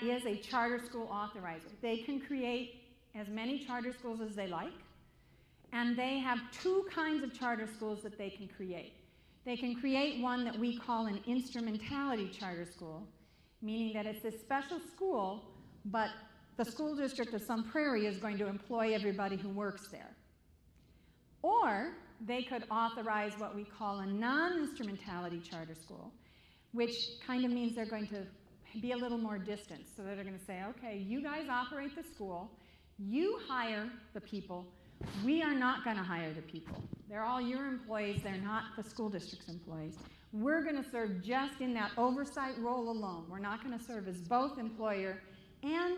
is a charter school authorizer. They can create as many charter schools as they like, and they have 2 kinds of charter schools that they can create. They can create one that we call an instrumentality charter school, meaning that it's a special school, but the school district of Sun Prairie is going to employ everybody who works there. Or they could authorize what we call a non-instrumentality charter school, which kind of means they're going to be a little more distant. So they're going to say, okay, you guys operate the school, you hire the people, we are not going to hire the people. They're all your employees, they're not the school district's employees. We're going to serve just in that oversight role alone. We're not going to serve as both employer and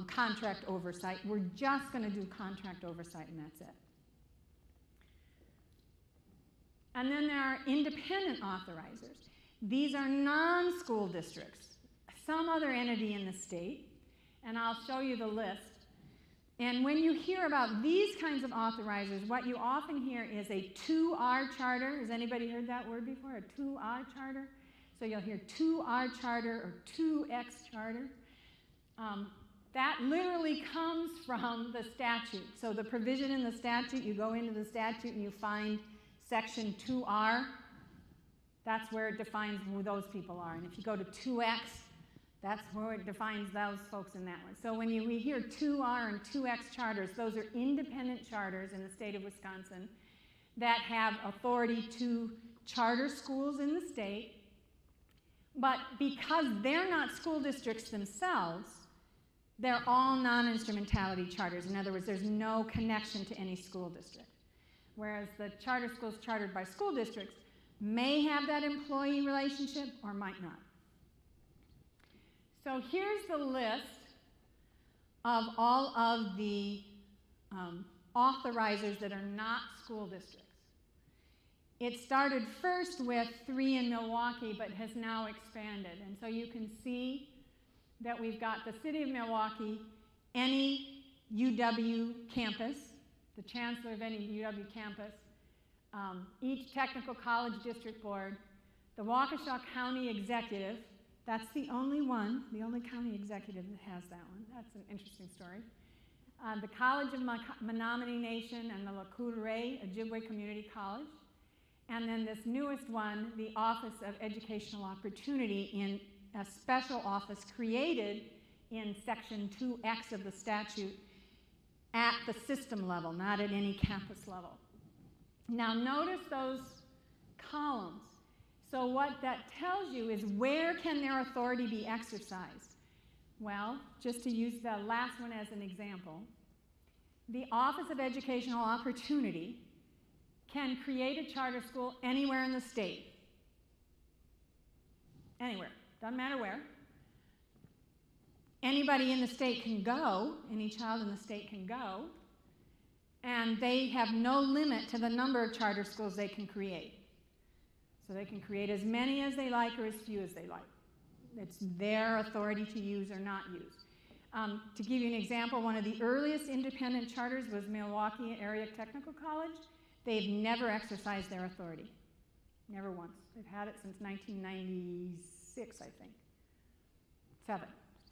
contract oversight. We're just going to do contract oversight, and that's it. And then there are independent authorizers. These are non-school districts, some other entity in the state, and I'll show you the list. And when you hear about these kinds of authorizers, what you often hear is a 2R charter. Has anybody heard that word before, a 2R charter? So you'll hear 2R charter or 2X charter. That literally comes from the statute. So the provision in the statute, you go into the statute and you find section 2R, That's where it defines who those people are. And if you go to 2X, that's where it defines those folks in that one. So when we hear 2R and 2X charters, those are independent charters in the state of Wisconsin that have authority to charter schools in the state. But because they're not school districts themselves, they're all non-instrumentality charters. In other words, there's no connection to any school district. Whereas the charter schools chartered by school districts may have that employee relationship or might not. So here's the list of all of the authorizers that are not school districts. It started first with 3 in Milwaukee, but has now expanded. And so you can see that we've got the City of Milwaukee, any UW campus, the chancellor of any UW campus, each technical college district board, the Waukesha County Executive, that's the only one, the only county executive that has that one. That's an interesting story. The College of Menominee Nation and the Lakoutere Ojibwe Community College. And then this newest one, the Office of Educational Opportunity, in a special office created in Section 2X of the statute at the system level, not at any campus level. Now notice those columns. So what that tells you is where can their authority be exercised? Well, just to use the last one as an example, the Office of Educational Opportunity can create a charter school anywhere in the state. Anywhere, doesn't matter where. Anybody in the state can go, any child in the state can go, and they have no limit to the number of charter schools they can create. So they can create as many as they like or as few as they like. It's their authority to use or not use. To give you an example, one of the earliest independent charters was Milwaukee Area Technical College. They've never exercised their authority, never once. They've had it since 1996, I think. 97.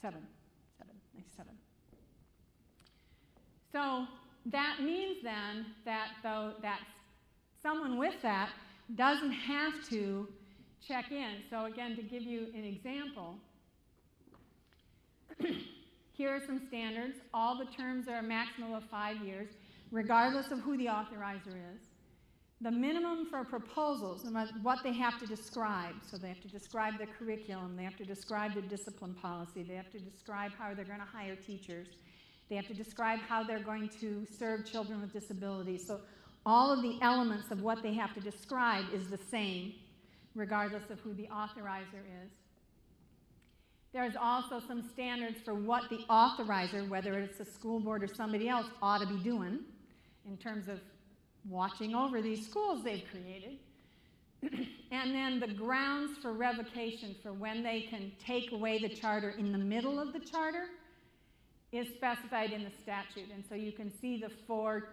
So that means then that someone with that doesn't have to check in. So again, to give you an example, here are some standards. All the terms are a maximum of 5 years, regardless of who the authorizer is. The minimum for proposals, and what they have to describe. So they have to describe the curriculum, they have to describe the discipline policy, they have to describe how they're going to hire teachers, they have to describe how they're going to serve children with disabilities. So all of the elements of what they have to describe is the same, regardless of who the authorizer is. There's also some standards for what the authorizer, whether it's a school board or somebody else, ought to be doing in terms of watching over these schools they've created. And then the grounds for revocation, for when they can take away the charter in the middle of the charter, is specified in the statute. And so you can see the 4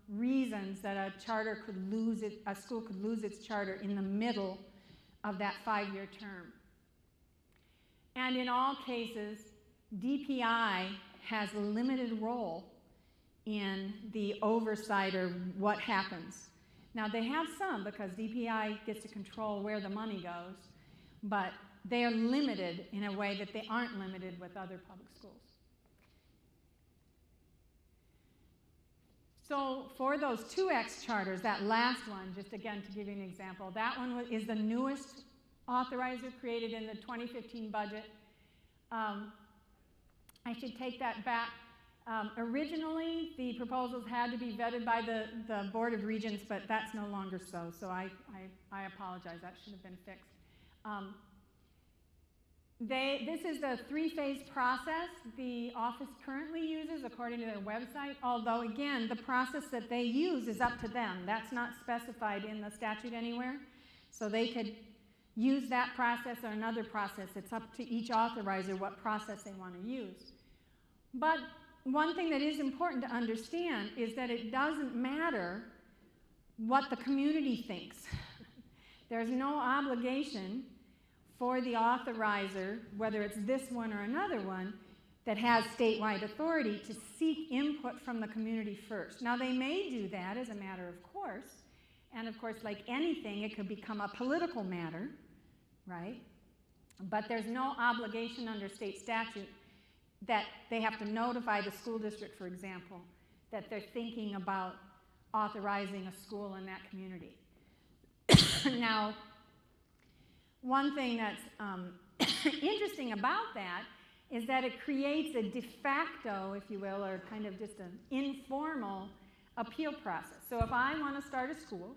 reasons that a charter could lose it, a school could lose its charter in the middle of that 5-year term. And in all cases, DPI has a limited role in the oversight or what happens. Now they have some, because DPI gets to control where the money goes, but they are limited in a way that they aren't limited with other public schools. So for those 2X charters, that last one, just again to give you an example, that one is the newest authorizer created in the 2015 budget. I should take that back. Originally, the proposals had to be vetted by the Board of Regents, but that's no longer so. So I apologize, that should have been fixed. This is the 3-phase process the office currently uses according to their website, although again, the process that they use is up to them. That's not specified in the statute anywhere. So they could use that process or another process. It's up to each authorizer what process they want to use. But one thing that is important to understand is that it doesn't matter what the community thinks. There's no obligation for the authorizer, whether it's this one or another one, that has statewide authority to seek input from the community first. Now they may do that as a matter of course, And of course, like anything, it could become a political matter, right? But there's no obligation under state statute that they have to notify the school district, for example, that they're thinking about authorizing a school in that community. Now, one thing that's interesting about that is that it creates a de facto, if you will, or kind of just an informal appeal process. So if I want to start a school,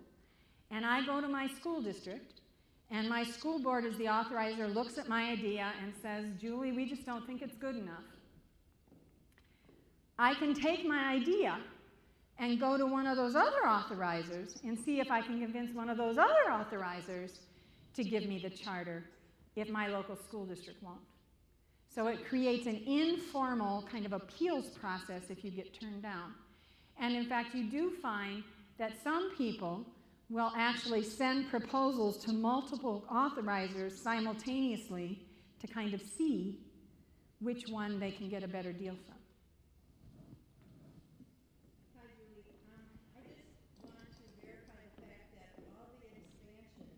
and I go to my school district, and my school board as the authorizer looks at my idea and says, Julie, we just don't think it's good enough, I can take my idea and go to one of those other authorizers and see if I can convince one of those other authorizers to give me the charter if my local school district won't. So it creates an informal kind of appeals process if you get turned down. And in fact, you do find that some people will actually send proposals to multiple authorizers simultaneously to kind of see which one they can get a better deal from. Hi, Julie. I just want to verify the fact that all the expansion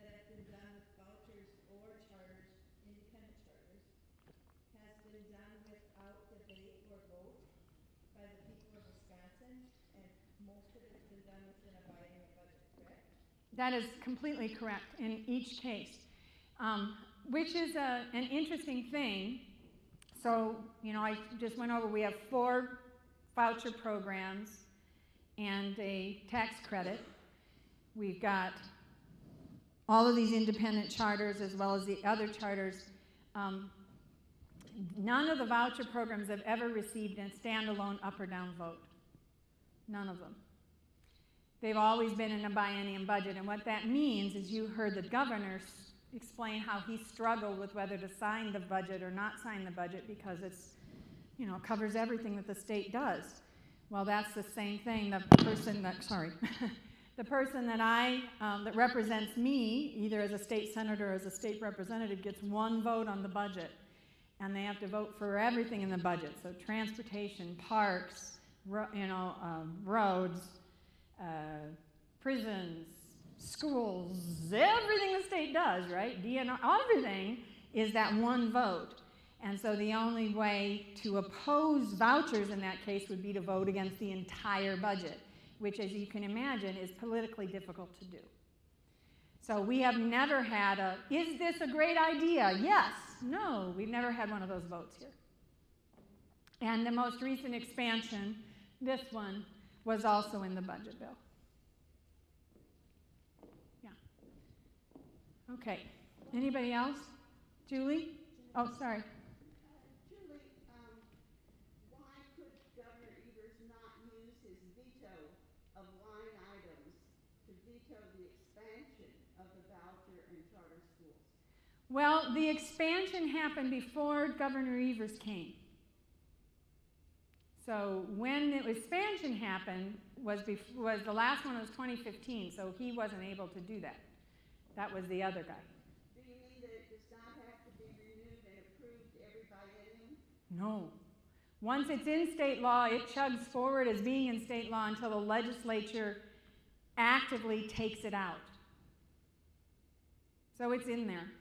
that have been done with vouchers or charters, independent charters, has been done without debate or vote by the people of Wisconsin, and most of it's been done within abiding a budget, correct? That is completely correct in each case, which is an interesting thing. So, you know, I just went over, we have 4 voucher programs and a tax credit. We've got all of these independent charters as well as the other charters. None of the voucher programs have ever received a standalone up or down vote. None of them. They've always been in a biennium budget, and what that means is you heard the governor explain how he struggled with whether to sign the budget or not sign the budget because it's, you know, covers everything that the state does. Well, that's the same thing. The person that, the person that that represents me, either as a state senator or as a state representative, gets 1 vote on the budget, and they have to vote for everything in the budget. So transportation, parks, roads, prisons, schools, everything the state does, right? DNR, everything is that 1 vote. And so the only way to oppose vouchers in that case would be to vote against the entire budget, which, as you can imagine, is politically difficult to do. So we have never had a, is this a great idea? Yes. No, we've never had one of those votes here. And the most recent expansion, this one, was also in the budget bill. Yeah. Okay. Anybody else? Julie? Oh, sorry. Julie, why could Governor Evers not use his veto of line items to veto the expansion of the voucher and charter schools? Well, the expansion happened before Governor Evers came. So when the expansion happened was the last one was 2015, so he wasn't able to do that. That was the other guy. Do you mean that it does not have to be renewed and approved every biennium? No. Once it's in state law, it chugs forward as being in state law until the legislature actively takes it out. So it's in there.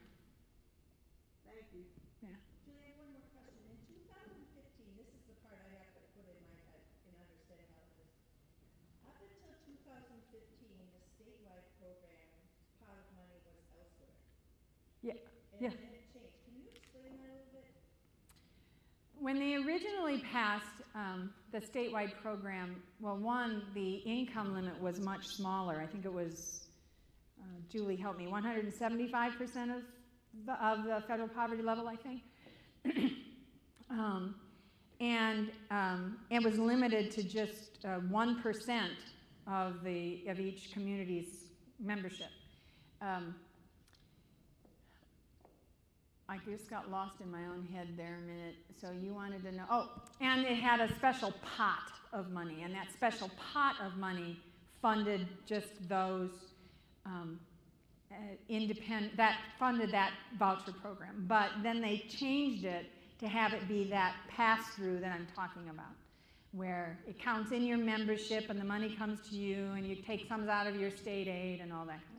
Thank you. Yeah. Julie, I have one more question. In 2015, this is the part I have to put in my head in understanding how it is. Up until 2015, the statewide program, pot of money was elsewhere. Yeah. And Yeah. then it changed. Can you explain that a little bit? When they originally passed the statewide program, well, one, the income limit was much smaller. I think it was, Julie helped me, 175% of the federal poverty level, I think. It was limited to just 1% of each community's membership. I just got lost in my own head there a minute. So you wanted to know, oh, and it had a special pot of money, and that special pot of money funded just those that funded that voucher program. But then they changed it to have it be that pass-through that I'm talking about. where it counts in your membership and the money comes to you and you take some out of your state aid and all that kind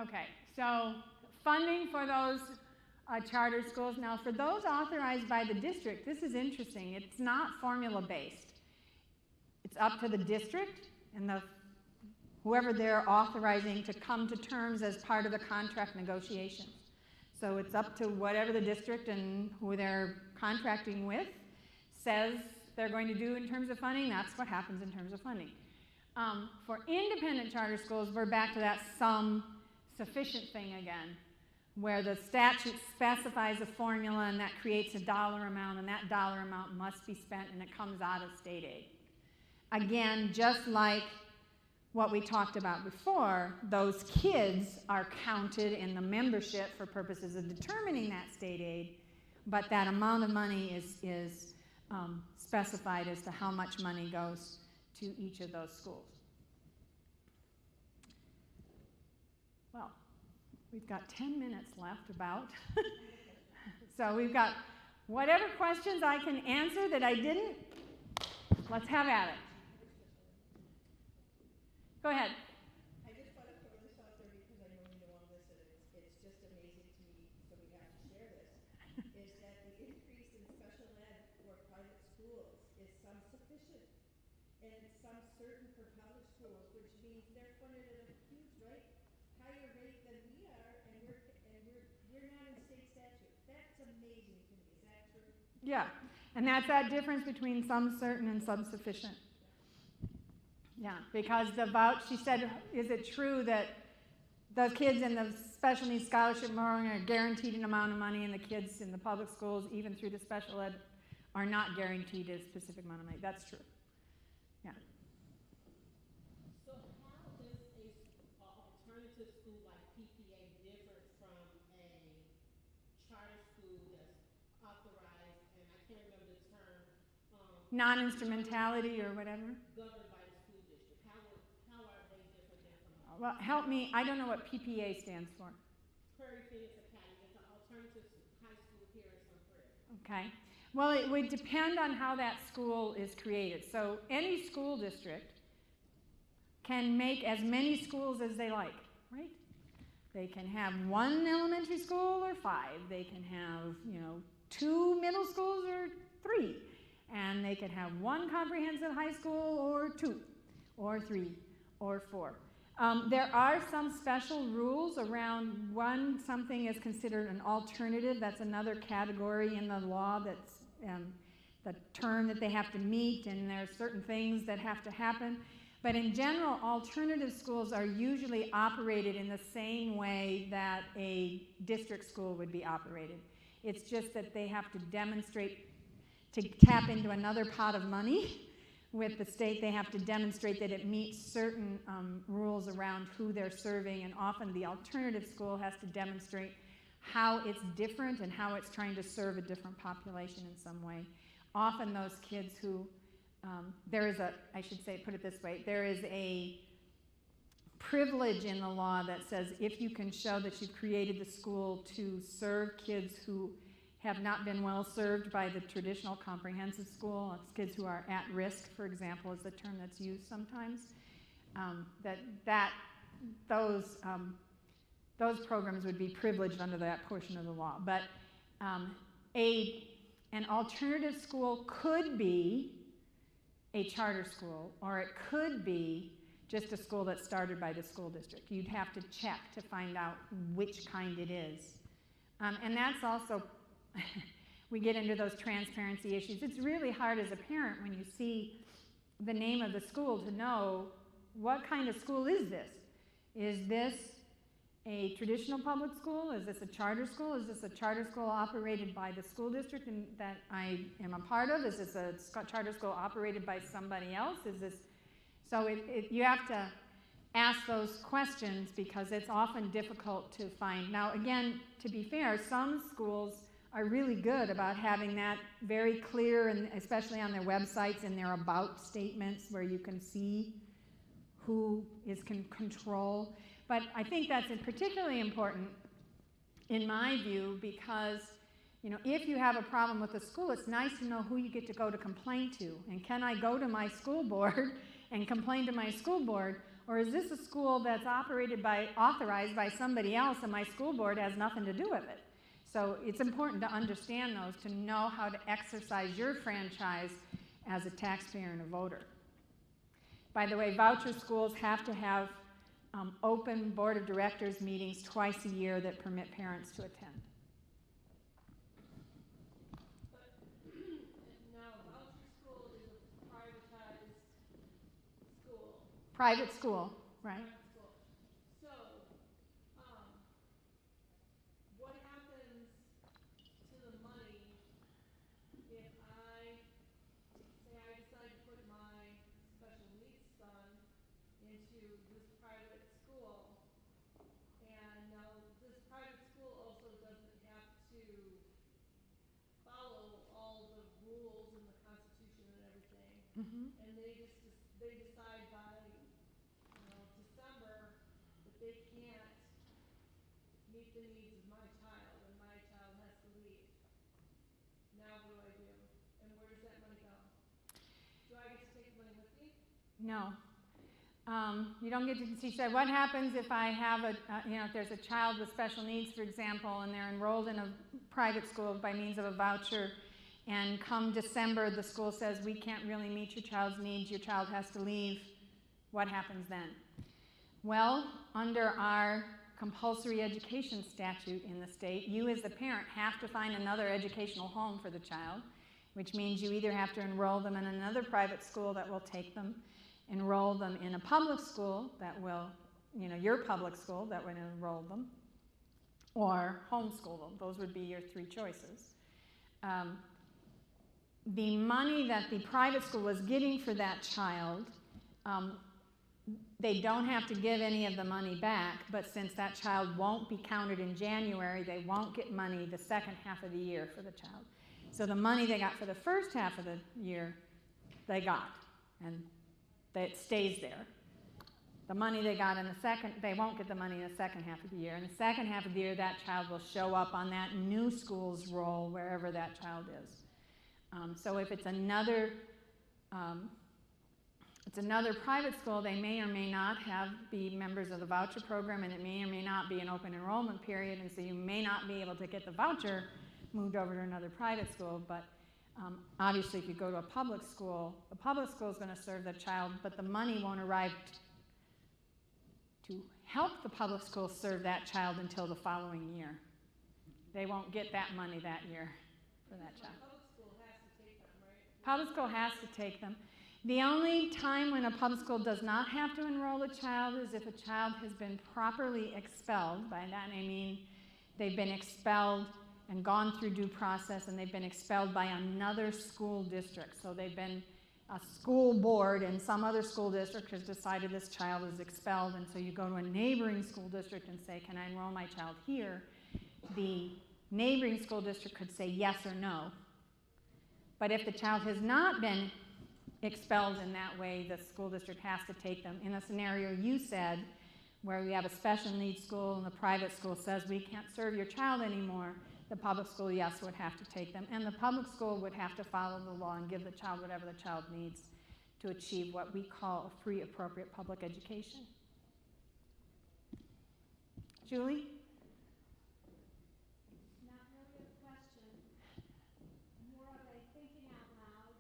of thing. Okay, so funding for those charter schools. Now, for those authorized by the district, this is interesting. It's not formula-based. It's up to the district and whoever they're authorizing to come to terms as part of the contract negotiations. So it's up to whatever the district and who they're contracting with says they're going to do in terms of funding. That's what happens in terms of funding. For independent charter schools, we're back to that some sufficient thing again, where the statute specifies a formula and that creates a dollar amount, and that dollar amount must be spent and it comes out of state aid. Again, just like what we talked about before, those kids are counted in the membership for purposes of determining that state aid, but that amount of money is specified as to how much money goes to each of those schools. Well, we've got 10 minutes left about. So we've got whatever questions I can answer that I didn't, let's have at it. Go ahead. I just want to throw this out there because I know you know all this, and it's just amazing to me, so we have to share this, is that the increase in special ed for private schools is some sufficient, and it's some certain for public schools, which means they're funded at a huge rate, higher rate than we are, and we're not in state statute. That's amazing to me. Is that true? Yeah, and that's that difference between some certain and some sufficient. Yeah, because she said, is it true that the kids in the special needs scholarship program are guaranteed an amount of money and the kids in the public schools, even through the special ed, are not guaranteed a specific amount of money? That's true. Yeah. So how does an alternative school like PPA differ from a charter school that's authorized, and I can't remember the term. Non-instrumentality or whatever? Governed by the school district. How are they different than from? Well, help me. I don't know what PPA stands for. Prairie Phoenix Academy. It's an alternative high school here in Sun Prairie. Okay. Well, it would depend on how that school is created. So any school district can make as many schools as they like, right? They can have one elementary school or 5. They can have, 2 middle schools or 3. And they could have 1 comprehensive high school or 2 or 3 or 4. There are some special rules around when something is considered an alternative. That's another category in the law that's the term that they have to meet, and there are certain things that have to happen. But in general, alternative schools are usually operated in the same way that a district school would be operated. It's just that they have to demonstrate, to tap into another pot of money with the state, they have to demonstrate that it meets certain rules around who they're serving, and often the alternative school has to demonstrate how it's different and how it's trying to serve a different population in some way. Often those kids who, I should say, put it this way, there is a privilege in the law that says if you can show that you've created the school to serve kids who have not been well served by the traditional comprehensive school, it's kids who are at risk, for example, is the term that's used sometimes, those programs would be privileged under that portion of the law. But an alternative school could be a charter school, or it could be just a school that's started by the school district. You'd have to check to find out which kind it is. And that's also, we get into those transparency issues. It's really hard as a parent when you see the name of the school to know what kind of school is this? Is this a traditional public school? Is this a charter school? Is this a charter school operated by the school district that I am a part of? Is this a charter school operated by somebody else? Is this, so you have to ask those questions because it's often difficult to find. Now again, to be fair, some schools are really good about having that very clear, and especially on their websites and their about statements where you can see who is in control. But I think that's particularly important in my view because You know, if you have a problem with the school, it's nice to know who you get to go to complain to. And can I go to my school board and complain to my school board? Or is this a school that's authorized by somebody else and my school board has nothing to do with it? So it's important to understand those, to know how to exercise your franchise as a taxpayer and a voter. By the way, voucher schools have to have open board of directors meetings twice a year that permit parents to attend. Now, voucher school is a privatized school. Private school, right? Private school. So, what happens to the money if I decide to put my special needs son into this private school, and now this private school also doesn't have to follow all the rules and the Constitution and everything, and they decide by December that they can't meet the needs of my child, and my child has to leave. Now what do I do? And where does that money go? Do I get to take the money with me? No. You don't get to see. So what happens if I have if there's a child with special needs, for example, and they're enrolled in a private school by means of a voucher, and come December the school says we can't really meet your child's needs, your child has to leave. What happens then? Well, under our compulsory education statute in the state, you as the parent have to find another educational home for the child, which means you either have to enroll them in another private school that will take them, enroll them in a public school that will, your public school that would enroll them, or homeschool them. Those would be your three choices. The money that the private school was getting for that child, they don't have to give any of the money back, but since that child won't be counted in January, they won't get money the second half of the year for the child. So the money they got for the first half of the year, they got, and it stays there. The money they got in the second, they won't get the money in the second half of the year. In the second half of the year, that child will show up on that new school's roll wherever that child is. So if it's another private school, they may or may not be members of the voucher program, and it may or may not be an open enrollment period, and so you may not be able to get the voucher moved over to another private school. But obviously, if you go to a public school, the public school is going to serve the child, but the money won't arrive to help the public school serve that child until the following year. They won't get that money that year for that child. Public school has to take them, right? Public school has to take them. The only time when a public school does not have to enroll a child is if a child has been properly expelled. By that I mean they've been expelled and gone through due process, and they've been expelled by another school district. So they've been a school board, and some other school district has decided this child is expelled, and so you go to a neighboring school district and say, can I enroll my child here? The neighboring school district could say yes or no. But if the child has not been expelled in that way, the school district has to take them. In a scenario you said, where we have a special needs school and the private school says we can't serve your child anymore, the public school, yes, would have to take them. And the public school would have to follow the law and give the child whatever the child needs to achieve what we call a free, appropriate public education. Julie? Not really a question, more of a thinking out loud,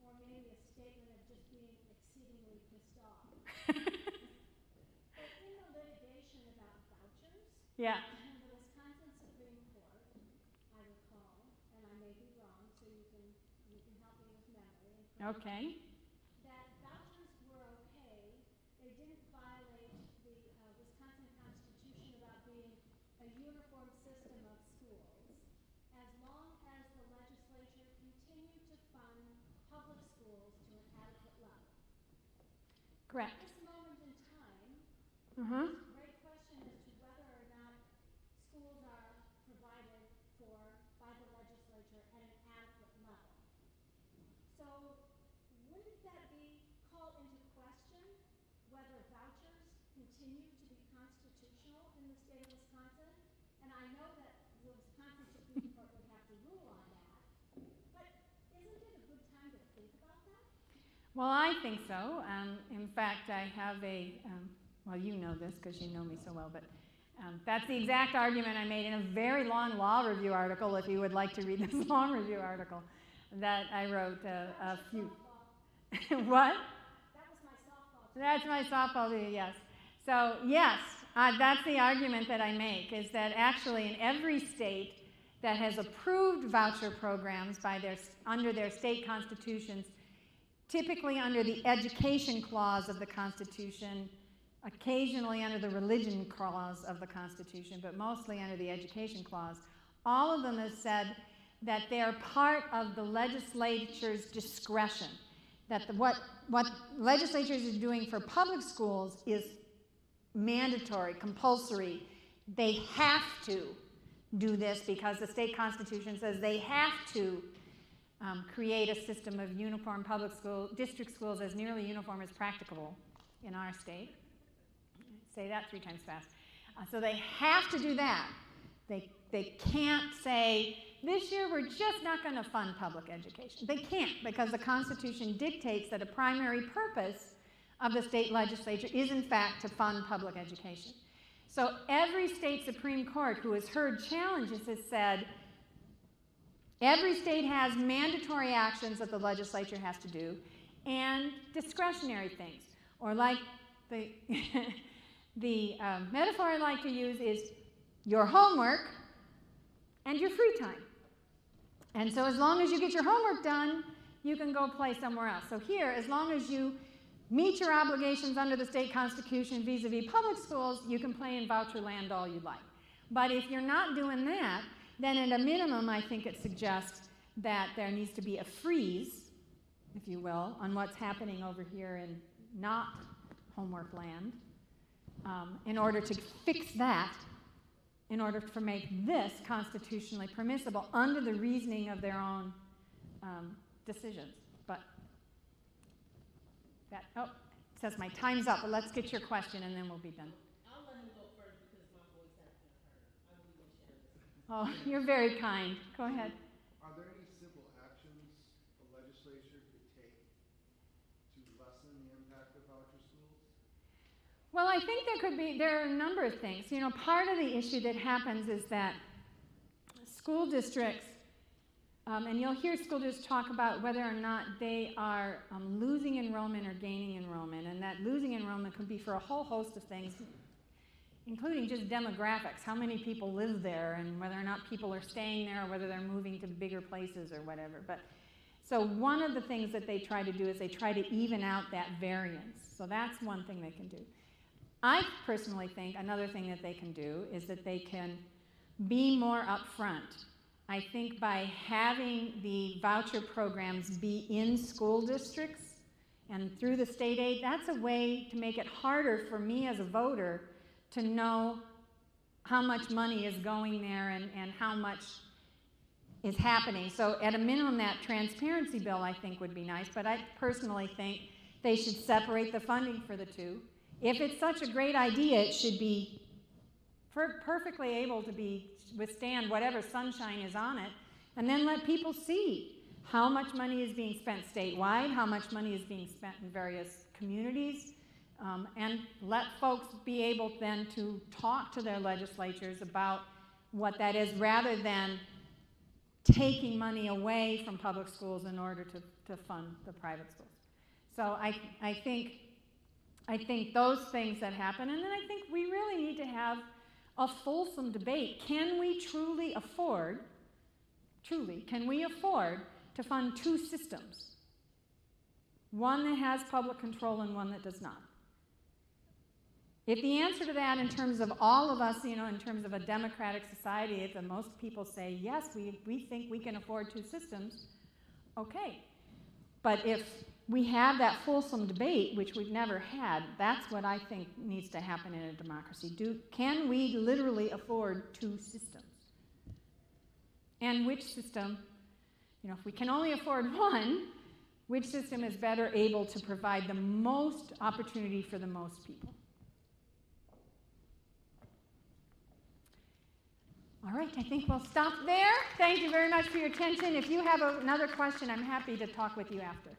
or maybe a statement of just being exceedingly pissed off. But in the litigation about vouchers, Yeah. in the Wisconsin Supreme Court, I recall, and I may be wrong, so you can help me with memory. Okay. That vouchers were okay. They didn't violate the Wisconsin Constitution about being a uniform system of schools, as long as the legislature continued to fund public schools to an adequate level. Correct. At this moment in time, Mm-hmm. there's a great question as to whether or not schools are provided for by the legislature at an adequate level. So wouldn't that be called into question whether vouchers continue to be constitutional in the state of Wisconsin? And I know that the Wisconsin Supreme Court would have to Well, I think so. In fact, I have well, you know this because you know me so well, but that's the exact argument I made in a very long law review article, if you would like to read this long review article that I wrote a few. What? That's my softball to you, yes. So, yes, that's the argument that I make, is that actually in every state that has approved voucher programs under their state constitutions, typically under the education clause of the Constitution, occasionally under the religion clause of the Constitution, but mostly under the education clause, all of them have said that they are part of the legislature's discretion, that what legislatures are doing for public schools is mandatory, compulsory. They have to do this because the state constitution says they have to create a system of uniform public school, district schools as nearly uniform as practicable in our state. Say that 3 times fast. So they have to do that. They can't say, this year we're just not going to fund public education. They can't, because the Constitution dictates that a primary purpose of the state legislature is in fact to fund public education. So every state Supreme Court who has heard challenges has said, every state has mandatory actions that the legislature has to do and discretionary things. Or like the, the metaphor I like to use is your homework and your free time. And so as long as you get your homework done, you can go play somewhere else. So here, as long as you meet your obligations under the state constitution vis-a-vis public schools, you can play in voucher land all you like. But if you're not doing that, then at a minimum, I think it suggests that there needs to be a freeze, if you will, on what's happening over here in not homework land, in order to fix that, in order to make this constitutionally permissible under the reasoning of their own decisions. But that, oh, it says my time's up, but let's get your question and then we'll be done. I'll let him go first because my voice has been heard. I believe in sharing this. Oh, you're very kind. Go ahead. Are there any simple actions the legislature could take to lessen the impact of voucher schools? Well, I think there are a number of things. You know, part of the issue that happens is that school districts, and you'll hear school districts talk about whether or not they are losing enrollment or gaining enrollment, and that losing enrollment could be for a whole host of things, including just demographics, how many people live there, and whether or not people are staying there, or whether they're moving to bigger places or whatever. But so one of the things that they try to do is they try to even out that variance. So that's one thing they can do. I personally think another thing that they can do is that they can be more upfront. I think by having the voucher programs be in school districts and through the state aid, that's a way to make it harder for me as a voter to know how much money is going there and how much is happening. So at a minimum, that transparency bill I think would be nice, but I personally think they should separate the funding for the two. If it's such a great idea, it should be perfectly able to withstand whatever sunshine is on it, and then let people see how much money is being spent statewide, how much money is being spent in various communities, and let folks be able then to talk to their legislatures about what that is, rather than taking money away from public schools in order to fund the private schools. So I think those things that happen, and then I think we really need to have a fulsome debate. Can we truly afford to fund two systems? One that has public control and one that does not. If the answer to that in terms of all of us, you know, in terms of a democratic society, if most people say, yes, we think we can afford two systems, okay. But if we have that fulsome debate, which we've never had, that's what I think needs to happen in a democracy. Can we literally afford two systems? And which system, you know, if we can only afford one, which system is better able to provide the most opportunity for the most people? All right, I think we'll stop there. Thank you very much for your attention. If you have another question, I'm happy to talk with you after.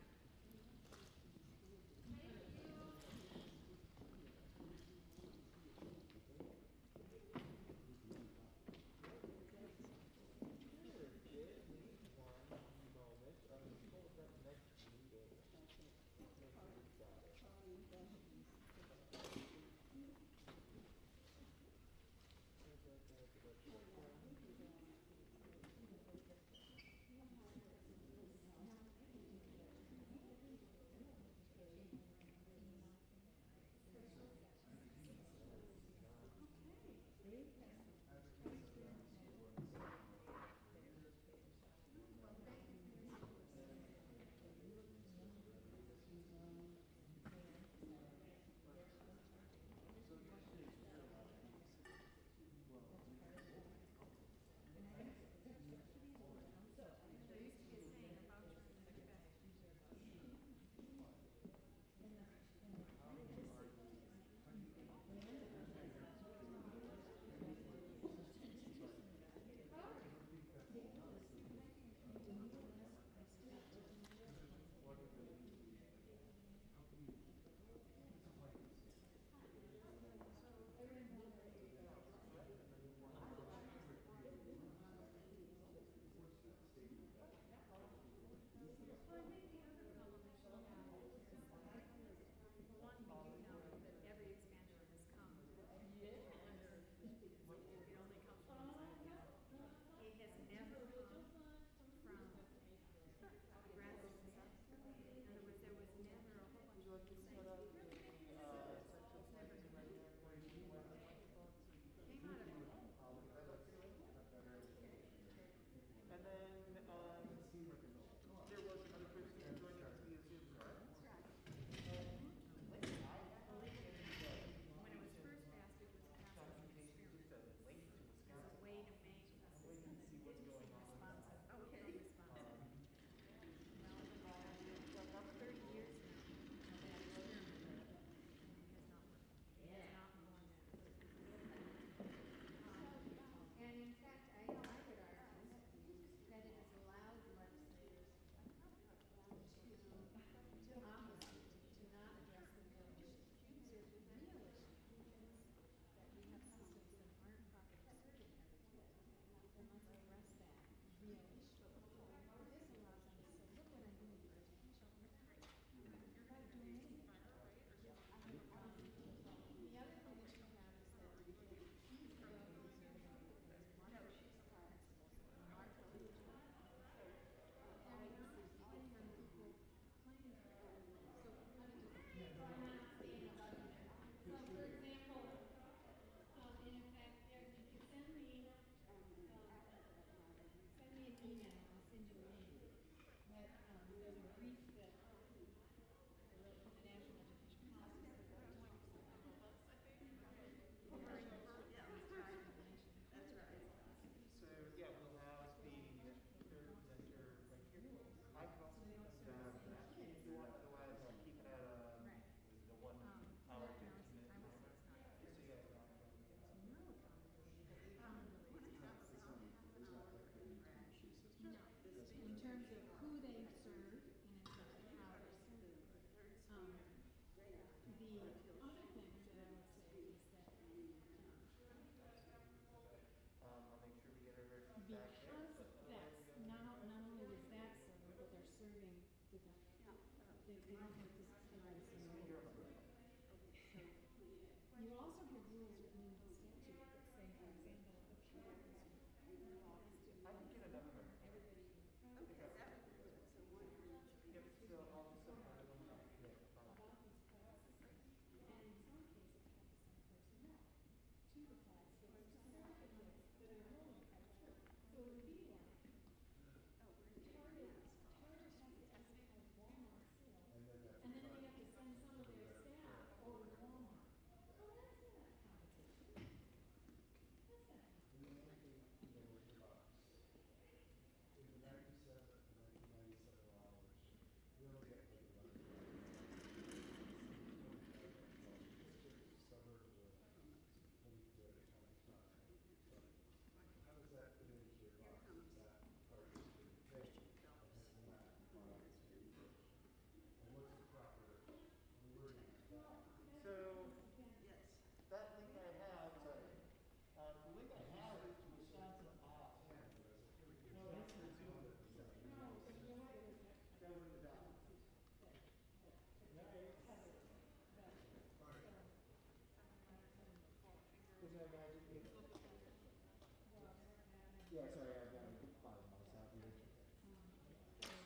Yeah, sorry, I've got a bottom mouse out here.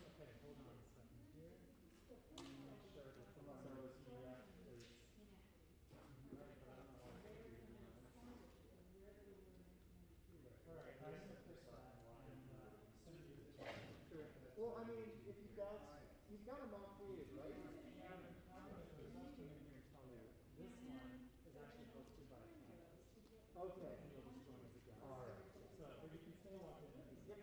Okay, hold on a second here. Make sure that someone knows who that is. All right, I can fix that and send you the Sure. Well, I mean, if you've got them all created, right? Yeah, the comment that was looking in here telling you this one is actually hosted by a campus. Okay. And you'll just join as a guest. All right. So, but you can stay logged in as Yep.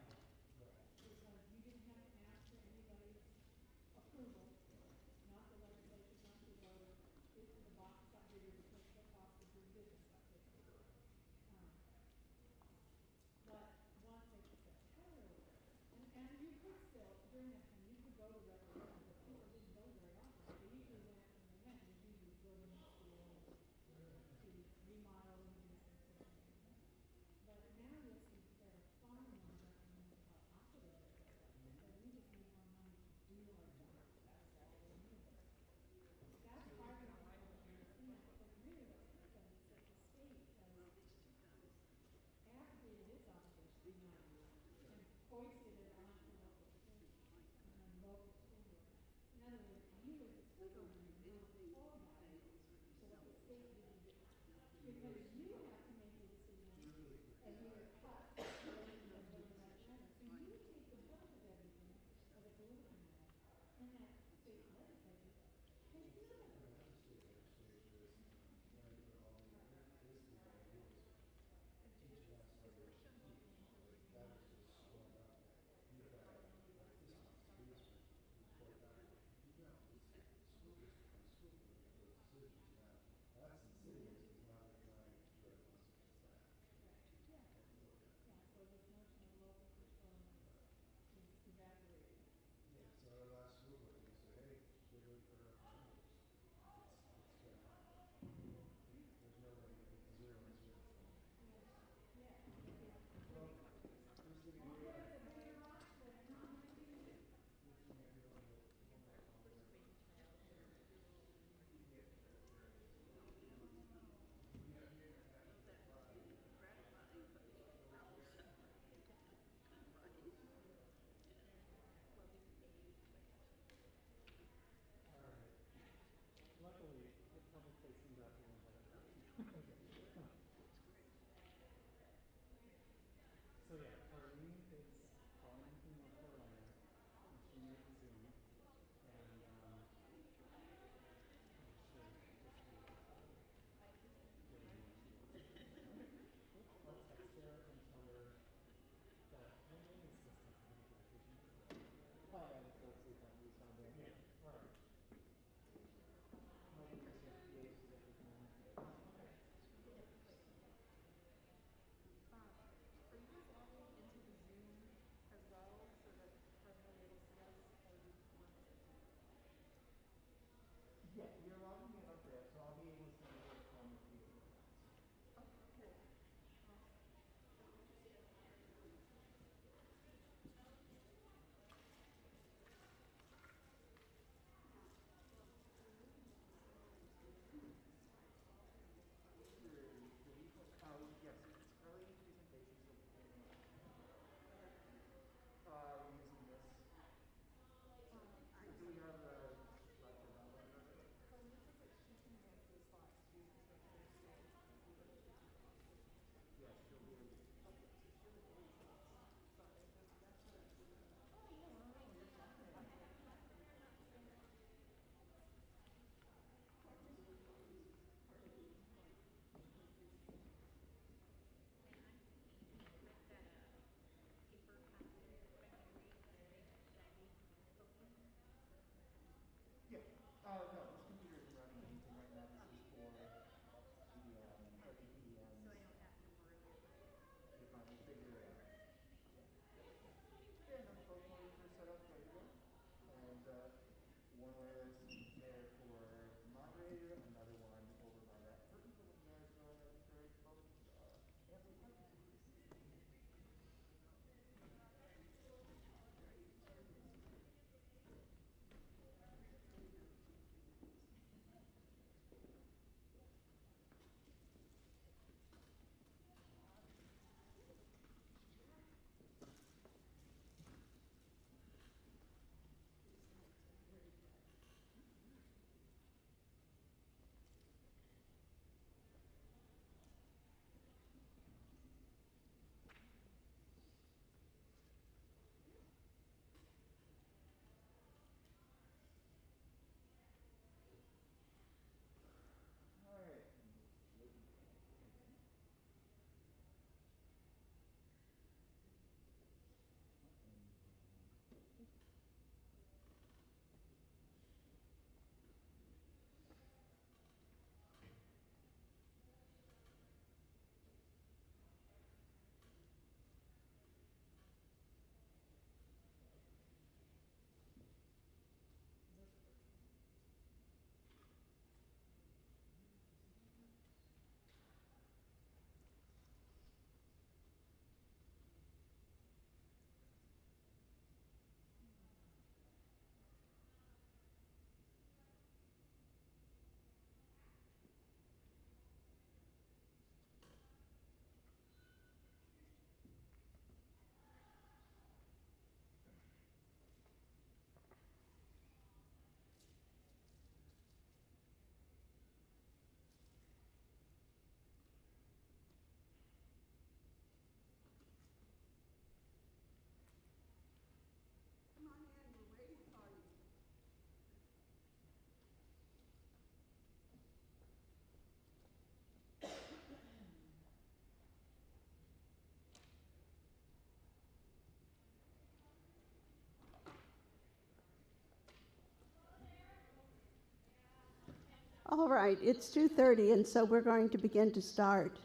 All right, it's 2:30, and so we're going to begin to start.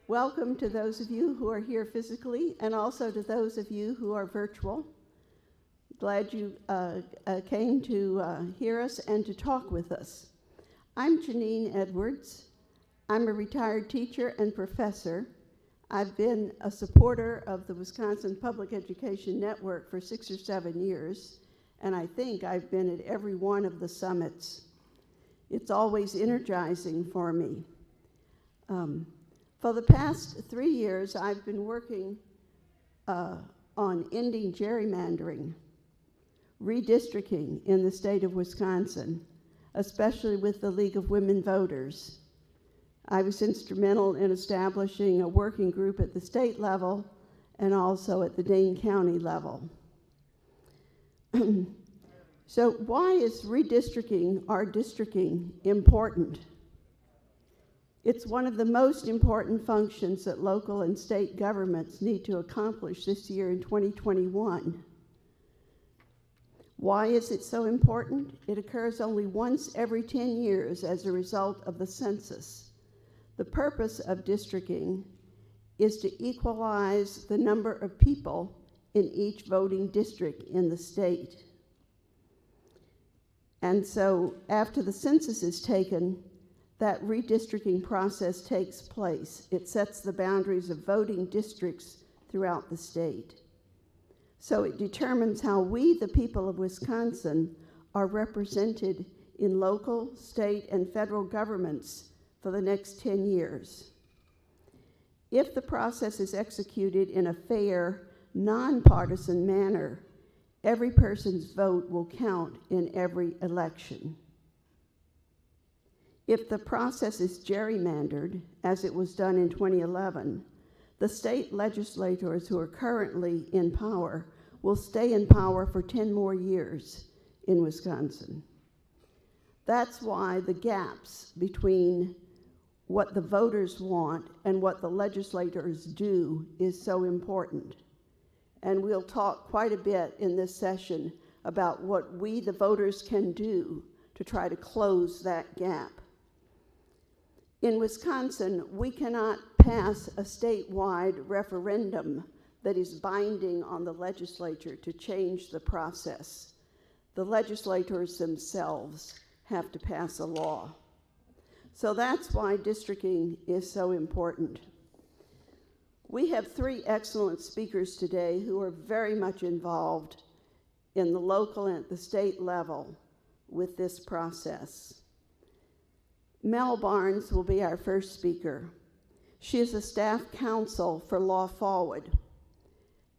Welcome to those of you who are here physically, and also to those of you who are virtual. Glad you came to hear us and to talk with us. I'm Janine Edwards. I'm a retired teacher and professor. I've been a supporter of the Wisconsin Public Education Network for 6 or 7 years, and I think I've been at every one of the summits. It's always energizing for me. For the past 3 years, I've been working on ending gerrymandering, redistricting in the state of Wisconsin, especially with the League of Women Voters. I was instrumental in establishing a working group at the state level and also at the Dane County level. So why is redistricting or districting important? It's one of the most important functions that local and state governments need to accomplish this year in 2021. Why is it so important? It occurs only once every 10 years as a result of the census. The purpose of districting is to equalize the number of people in each voting district in the state. And so after the census is taken, that redistricting process takes place. It sets the boundaries of voting districts throughout the state. So it determines how we, the people of Wisconsin, are represented in local, state, and federal governments for the next 10 years. If the process is executed in a fair, nonpartisan manner, every person's vote will count in every election. If the process is gerrymandered, as it was done in 2011, the state legislators who are currently in power will stay in power for 10 more years in Wisconsin. That's why the gaps between what the voters want and what the legislators do is so important. And we'll talk quite a bit in this session about what we, the voters, can do to try to close that gap. In Wisconsin, we cannot pass a statewide referendum that is binding on the legislature to change the process. The legislators themselves have to pass a law. So that's why districting is so important. We have 3 excellent speakers today who are very much involved in the local and at the state level with this process. Mel Barnes will be our first speaker. She is a staff counsel for Law Forward.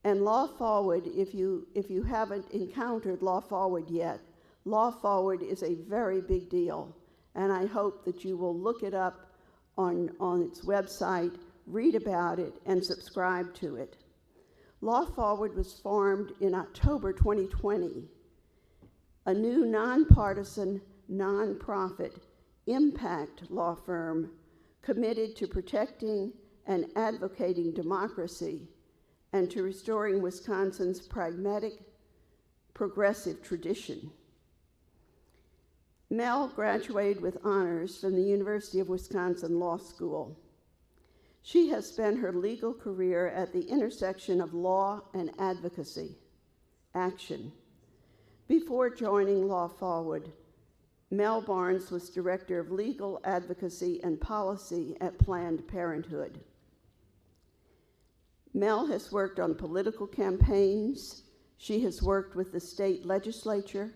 And Law Forward, if you haven't encountered Law Forward yet, Law Forward is a very big deal. And I hope that you will look it up on its website, read about it, and subscribe to it. Law Forward was formed in October 2020, a new nonpartisan, nonprofit impact law firm committed to protecting and advocating democracy and to restoring Wisconsin's pragmatic, progressive tradition. Mel graduated with honors from the University of Wisconsin Law School. She has spent her legal career at the intersection of law and advocacy, action. Before joining Law Forward, Mel Barnes was Director of Legal Advocacy and Policy at Planned Parenthood. Mel has worked on political campaigns. She has worked with the state legislature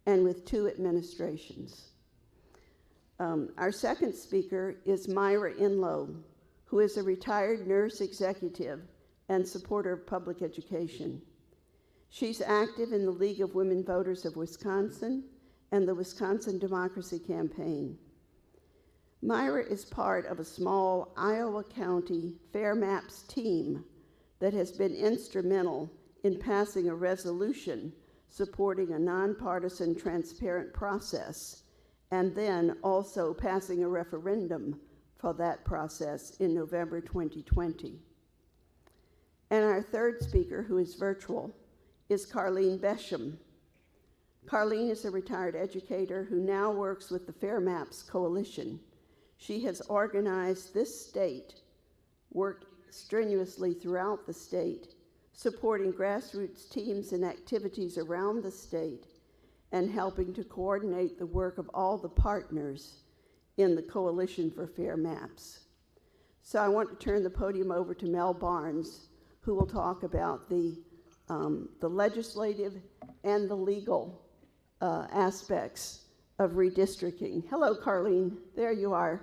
and with 2 administrations. Our second speaker is Myra Inlow, who is a retired nurse executive and supporter of public education. She's active in the League of Women Voters of Wisconsin and the Wisconsin Democracy Campaign. Myra is part of a small Iowa County Fair Maps team that has been instrumental in passing a resolution supporting a nonpartisan, transparent process, and then also passing a referendum for that process in November 2020. And our third speaker, who is virtual, is Carlene Besham. Carlene is a retired educator who now works with the Fair Maps Coalition. She has organized this state, worked strenuously throughout the state, supporting grassroots teams and activities around the state, and helping to coordinate the work of all the partners in the Coalition for Fair Maps. So I want to turn the podium over to Mel Barnes, who will talk about the legislative and the legal aspects of redistricting. Hello, Carlene. There you are.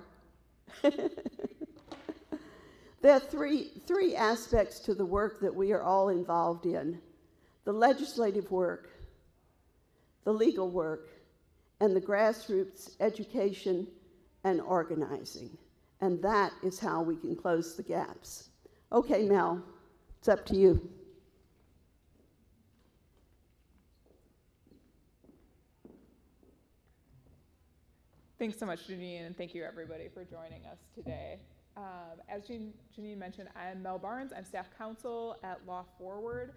There are three aspects to the work that we are all involved in: the legislative work, the legal work, and the grassroots education and organizing. And that is how we can close the gaps. Okay, Mel, it's up to you. Thanks so much, Janine, and thank you everybody for joining us today. As Janine mentioned, I'm Mel Barnes. I'm staff counsel at Law Forward.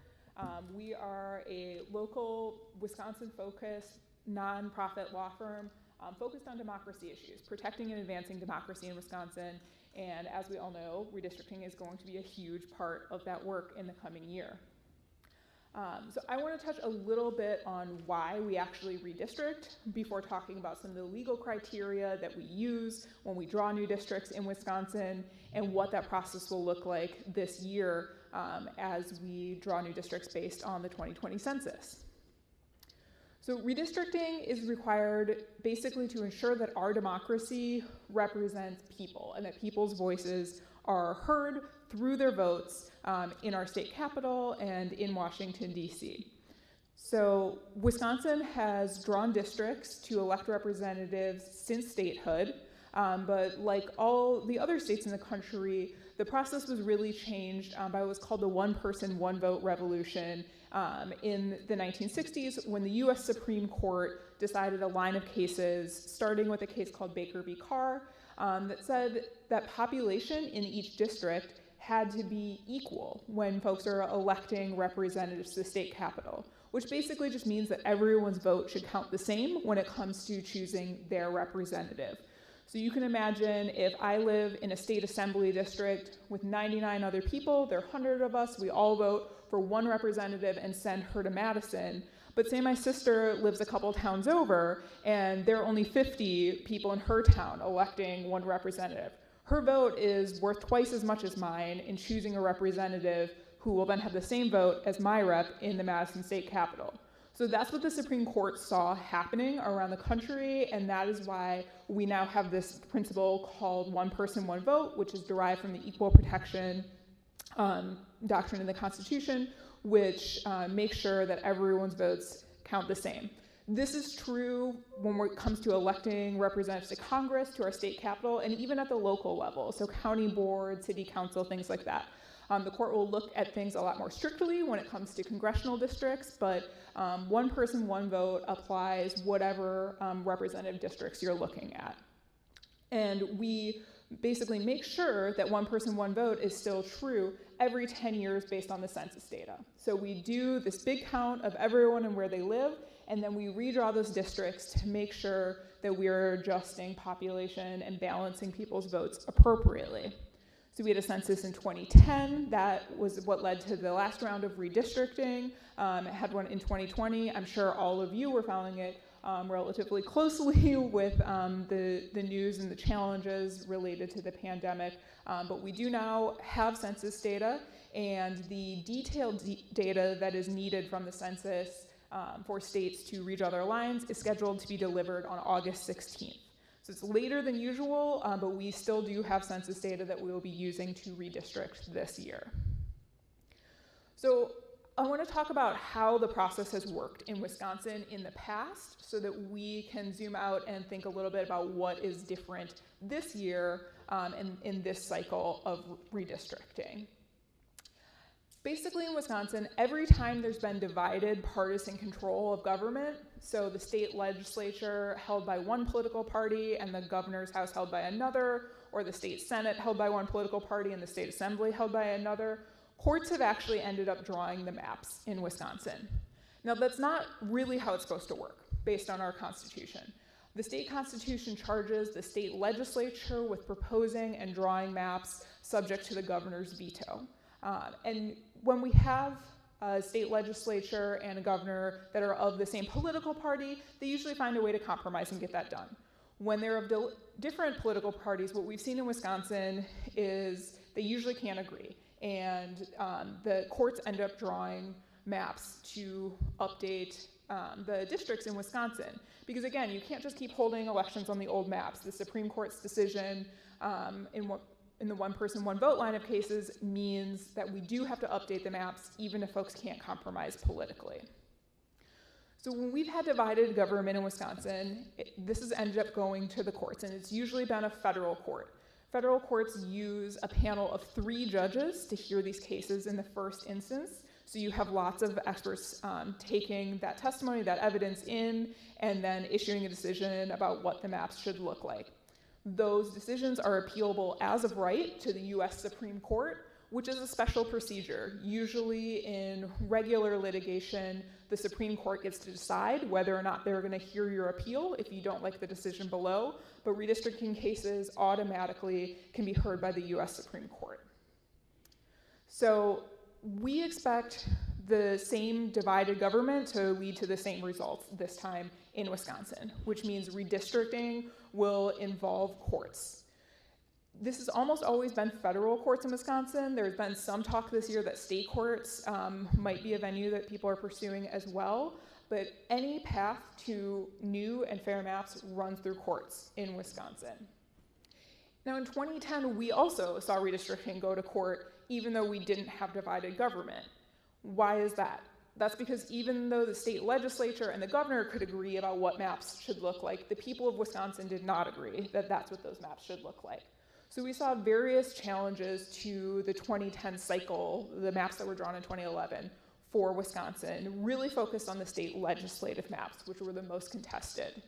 We are a local, Wisconsin-focused, nonprofit law firm focused on democracy issues, protecting and advancing democracy in Wisconsin. And as we all know, redistricting is going to be a huge part of that work in the coming year. So I want to touch a little bit on why we actually redistrict before talking about some of the legal criteria that we use when we draw new districts in Wisconsin and what that process will look like this year as we draw new districts based on the 2020 census. So redistricting is required basically to ensure that our democracy represents people and that people's voices are heard through their votes in our state capital and in Washington, D.C. So Wisconsin has drawn districts to elect representatives since statehood, but like all the other states in the country, the process was really changed by what was called the one person, one vote revolution in the 1960s, when the US Supreme Court decided a line of cases, starting with a case called Baker v. Carr, that said that population in each district had to be equal when folks are electing representatives to the state capitol, which basically just means that everyone's vote should count the same when it comes to choosing their representative. So you can imagine if I live in a state assembly district with 99 other people, there are 100 of us, we all vote for one representative and send her to Madison. But say my sister lives a couple towns over and there are only 50 people in her town electing one representative. Her vote is worth twice as much as mine in choosing a representative who will then have the same vote as my rep in the Madison state capitol. So that's what the Supreme Court saw happening around the country, and that is why we now have this principle called one person, one vote, which is derived from the equal protection doctrine in the Constitution, which makes sure that everyone's votes count the same. This is true when it comes to electing representatives to Congress, to our state capitol, and even at the local level, so county board, city council, things like that. The court will look at things a lot more strictly when it comes to congressional districts, but one person, one vote applies whatever representative districts you're looking at. And we basically make sure that one person, one vote is still true every 10 years based on the census data. So we do this big count of everyone and where they live, and then we redraw those districts to make sure that we're adjusting population and balancing people's votes appropriately. So we had a census in 2010. That was what led to the last round of redistricting. It had one in 2020. I'm sure all of you were following it relatively closely with the news and the challenges related to the pandemic. But we do now have census data, and the detailed data that is needed from the census for states to redraw their lines is scheduled to be delivered on August 16th. So it's later than usual, but we still do have census data that we will be using to redistrict this year. So I want to talk about how the process has worked in Wisconsin in the past so that we can zoom out and think a little bit about what is different this year in this cycle of redistricting. Basically in Wisconsin, every time there's been divided partisan control of government, so the state legislature held by one political party and the governor's house held by another, or the state senate held by one political party and the state assembly held by another, courts have actually ended up drawing the maps in Wisconsin. Now, that's not really how it's supposed to work based on our Constitution. The state constitution charges the state legislature with proposing and drawing maps subject to the governor's veto. And when we have a state legislature and a governor that are of the same political party, they usually find a way to compromise and get that done. When they're of different political parties, what we've seen in Wisconsin is they usually can't agree. And the courts end up drawing maps to update the districts in Wisconsin. Because again, you can't just keep holding elections on the old maps. The Supreme Court's decision in the one person, one vote line of cases means that we do have to update the maps even if folks can't compromise politically. So when we've had divided government in Wisconsin, this has ended up going to the courts, and it's usually been a federal court. Federal courts use a panel of 3 judges to hear these cases in the first instance. So you have lots of experts taking that testimony, that evidence in, and then issuing a decision about what the maps should look like. Those decisions are appealable as of right to the US Supreme Court, which is a special procedure. Usually in regular litigation, the Supreme Court gets to decide whether or not they're going to hear your appeal if you don't like the decision below, but redistricting cases automatically can be heard by the US Supreme Court. So we expect the same divided government to lead to the same results this time in Wisconsin, which means redistricting will involve courts. This has almost always been federal courts in Wisconsin. There's been some talk this year that state courts might be a venue that people are pursuing as well, but any path to new and fair maps runs through courts in Wisconsin. Now in 2010, we also saw redistricting go to court even though we didn't have divided government. Why is that? That's because even though the state legislature and the governor could agree about what maps should look like, the people of Wisconsin did not agree that that's what those maps should look like. So we saw various challenges to the 2010 cycle, the maps that were drawn in 2011 for Wisconsin, really focused on the state legislative maps, which were the most contested.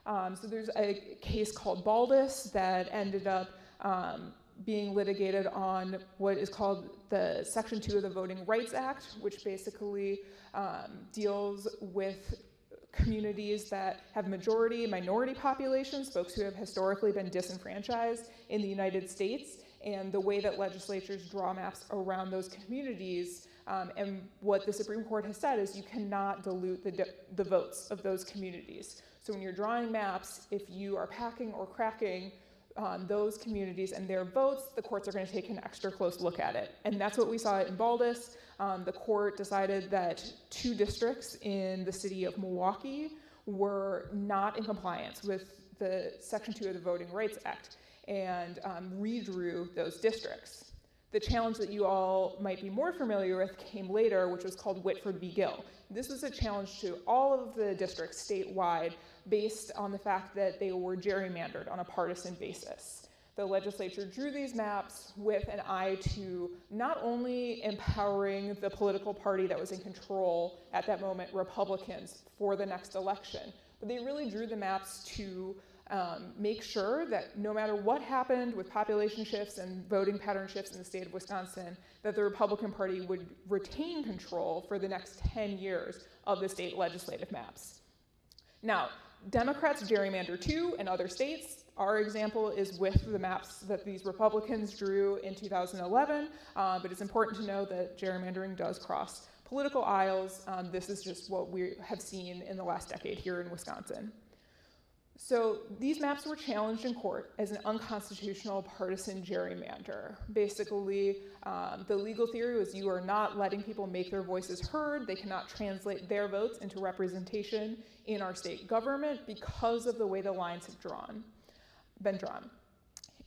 So there's a case called Baldus that ended up being litigated on what is called the Section 2 of the Voting Rights Act, which basically deals with communities that have minority populations, folks who have historically been disenfranchised in the United States, and the way that legislatures draw maps around those communities. And what the Supreme Court has said is you cannot dilute the votes of those communities. So when you're drawing maps, if you are packing or cracking those communities and their votes, the courts are going to take an extra close look at it. And that's what we saw in Baldus. The court decided that 2 districts in the city of Milwaukee were not in compliance with the Section 2 of the Voting Rights Act and redrew those districts. The challenge that you all might be more familiar with came later, which was called Whitford v. Gill. This was a challenge to all of the districts statewide based on the fact that they were gerrymandered on a partisan basis. The legislature drew these maps with an eye to not only empowering the political party that was in control at that moment, Republicans, for the next election, but they really drew the maps to make sure that no matter what happened with population shifts and voting pattern shifts in the state of Wisconsin, that the Republican Party would retain control for the next 10 years of the state legislative maps. Now, Democrats gerrymander too in other states. Our example is with the maps that these Republicans drew in 2011, but it's important to know that gerrymandering does cross political aisles. This is just what we have seen in the last decade here in Wisconsin. So these maps were challenged in court as an unconstitutional partisan gerrymander. Basically, the legal theory was you are not letting people make their voices heard. They cannot translate their votes into representation in our state government because of the way the lines have been drawn.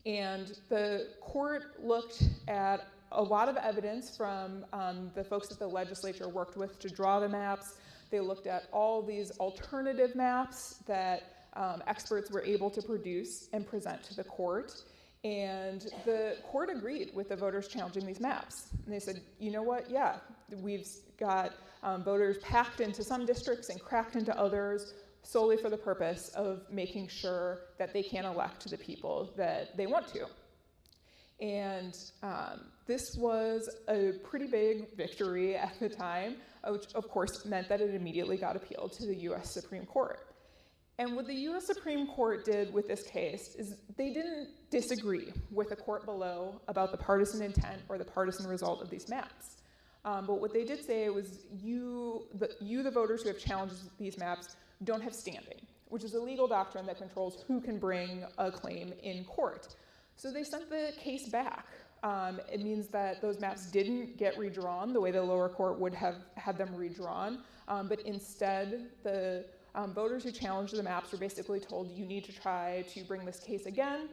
And the court looked at a lot of evidence from the folks that the legislature worked with to draw the maps. They looked at all these alternative maps that experts were able to produce and present to the court. And the court agreed with the voters challenging these maps. And they said, you know what, yeah, we've got voters packed into some districts and cracked into others solely for the purpose of making sure that they can elect the people that they want to. And this was a pretty big victory at the time, which of course meant that it immediately got appealed to the US Supreme Court. And what the US Supreme Court did with this case is they didn't disagree with the court below about the partisan intent or the partisan result of these maps. But what they did say was you, the voters who have challenged these maps, don't have standing, which is a legal doctrine that controls who can bring a claim in court. So they sent the case back. It means that those maps didn't get redrawn the way the lower court would have had them redrawn, but instead the voters who challenged the maps were basically told you need to try to bring this case again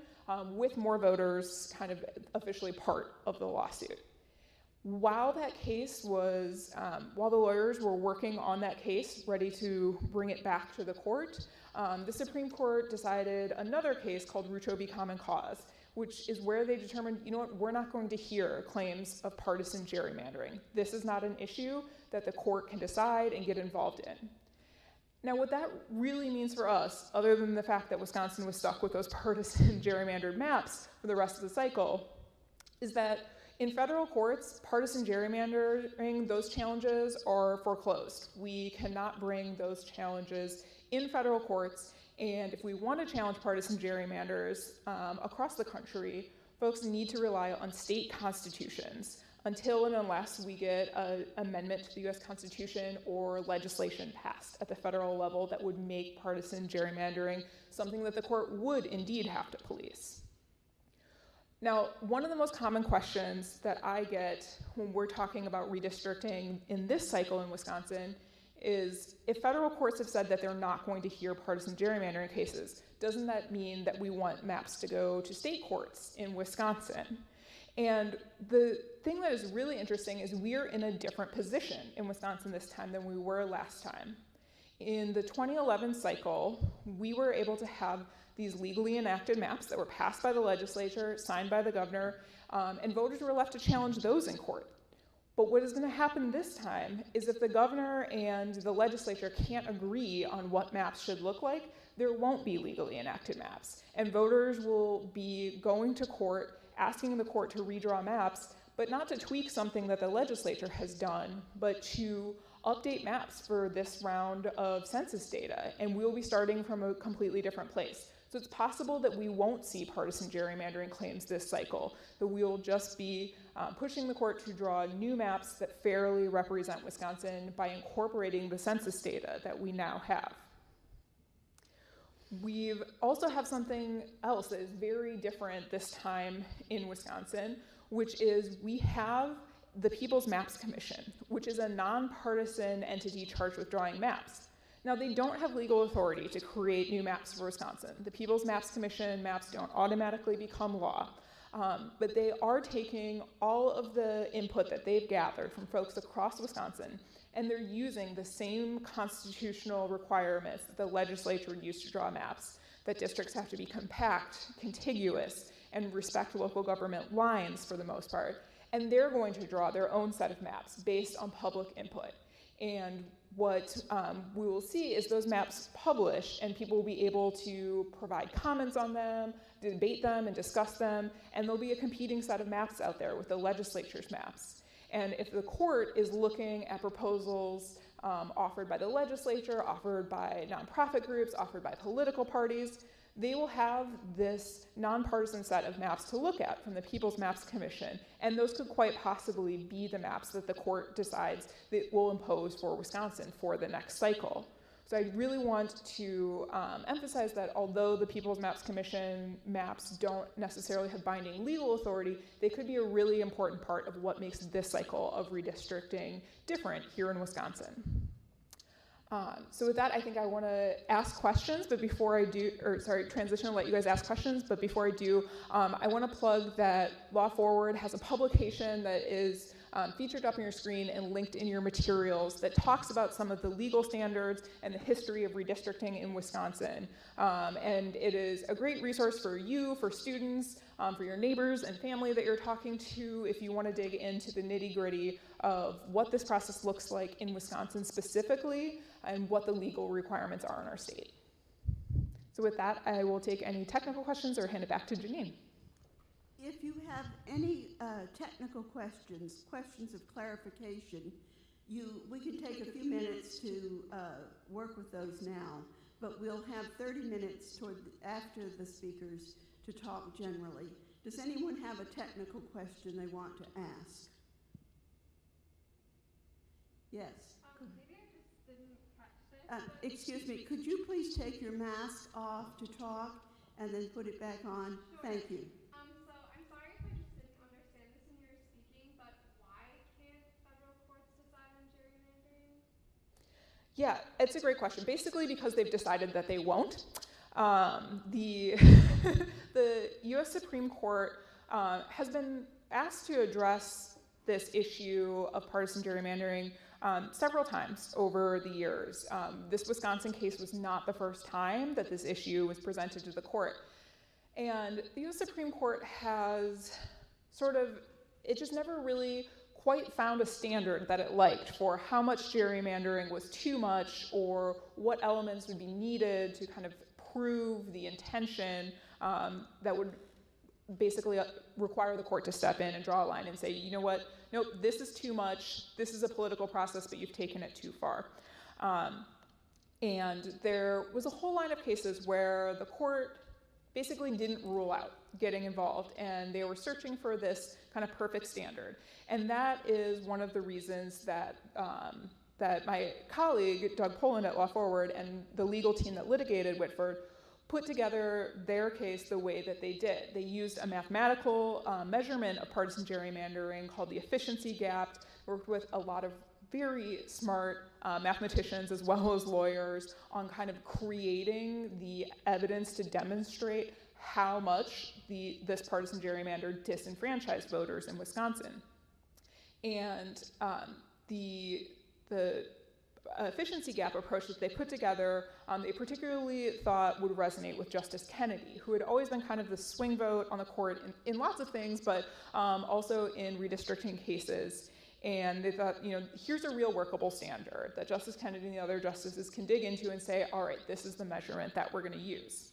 with more voters kind of officially part of the lawsuit. While that case was, while the lawyers were working on that case, ready to bring it back to the court, the Supreme Court decided another case called Rucho v. Common Cause, which is where they determined, you know what, we're not going to hear claims of partisan gerrymandering. This is not an issue that the court can decide and get involved in. Now, what that really means for us, other than the fact that Wisconsin was stuck with those partisan gerrymandered maps for the rest of the cycle, is that in federal courts, partisan gerrymandering, those challenges are foreclosed. We cannot bring those challenges in federal courts, and if we want to challenge partisan gerrymanders across the country, folks need to rely on state constitutions until and unless we get an amendment to the US Constitution or legislation passed at the federal level that would make partisan gerrymandering something that the court would indeed have to police. Now, one of the most common questions that I get when we're talking about redistricting in this cycle in Wisconsin is, if federal courts have said that they're not going to hear partisan gerrymandering cases, doesn't that mean that we want maps to go to state courts in Wisconsin? And the thing that is really interesting is we're in a different position in Wisconsin this time than we were last time. In the 2011 cycle, we were able to have these legally enacted maps that were passed by the legislature, signed by the governor, and voters were left to challenge those in court. But what is going to happen this time is if the governor and the legislature can't agree on what maps should look like, there won't be legally enacted maps. And voters will be going to court, asking the court to redraw maps, but not to tweak something that the legislature has done, but to update maps for this round of census data. And we'll be starting from a completely different place. So it's possible that we won't see partisan gerrymandering claims this cycle, that we'll just be pushing the court to draw new maps that fairly represent Wisconsin by incorporating the census data that we now have. We also have something else that is very different this time in Wisconsin, which is we have the People's Maps Commission, which is a nonpartisan entity charged with drawing maps. Now, they don't have legal authority to create new maps for Wisconsin. The People's Maps Commission maps don't automatically become law, but they are taking all of the input that they've gathered from folks across Wisconsin, and they're using the same constitutional requirements that the legislature used to draw maps, that districts have to be compact, contiguous, and respect local government lines for the most part. And they're going to draw their own set of maps based on public input. And what we will see is those maps published, and people will be able to provide comments on them, debate them, and discuss them, and there'll be a competing set of maps out there with the legislature's maps. And if the court is looking at proposals offered by the legislature, offered by nonprofit groups, offered by political parties, they will have this nonpartisan set of maps to look at from the People's Maps Commission, and those could quite possibly be the maps that the court decides that it will impose for Wisconsin for the next cycle. So I really want to emphasize that although the People's Maps Commission maps don't necessarily have binding legal authority, they could be a really important part of what makes this cycle of redistricting different here in Wisconsin. So with that, I think I want to ask questions, but before I do, transition and let you guys ask questions, but before I do, I want to plug that Law Forward has a publication that is featured up on your screen and linked in your materials that talks about some of the legal standards and the history of redistricting in Wisconsin. And it is a great resource for you, for students, for your neighbors and family that you're talking to if you want to dig into the nitty-gritty of what this process looks like in Wisconsin specifically and what the legal requirements are in our state. So with that, I will take any technical questions or hand it back to Janine. If you have any technical questions, questions of clarification, we can take a few minutes to work with those now, but we'll have 30 minutes after the speakers to talk generally. Does anyone have a technical question they want to ask? Yes. Maybe I just didn't catch it. Excuse me, could you please take your mask off to talk and then put it back on? Sure. Thank you. So I'm sorry if I just didn't understand this when you were speaking, but why can't federal courts decide on gerrymandering? Yeah, it's a great question. Basically because they've decided that they won't. The U.S. Supreme Court has been asked to address this issue of partisan gerrymandering several times over the years. This Wisconsin case was not the first time that this issue was presented to the court. And the U.S. Supreme Court has it just never really quite found a standard that it liked for how much gerrymandering was too much or what elements would be needed to kind of prove the intention that would basically require the court to step in and draw a line and say, you know what, nope, this is too much, this is a political process, but you've taken it too far. And there was a whole line of cases where the court basically didn't rule out getting involved, and they were searching for this kind of perfect standard. And that is one of the reasons that that my colleague, Doug Poland at Law Forward, and the legal team that litigated Whitford put together their case the way that they did. They used a mathematical measurement of partisan gerrymandering called the efficiency gap, worked with a lot of very smart mathematicians as well as lawyers on kind of creating the evidence to demonstrate how much this partisan gerrymander disenfranchised voters in Wisconsin. And the efficiency gap approach that they put together, they particularly thought would resonate with Justice Kennedy, who had always been kind of the swing vote on the court in lots of things, but also in redistricting cases. And they thought, here's a real workable standard that Justice Kennedy and the other justices can dig into and say, all right, this is the measurement that we're going to use.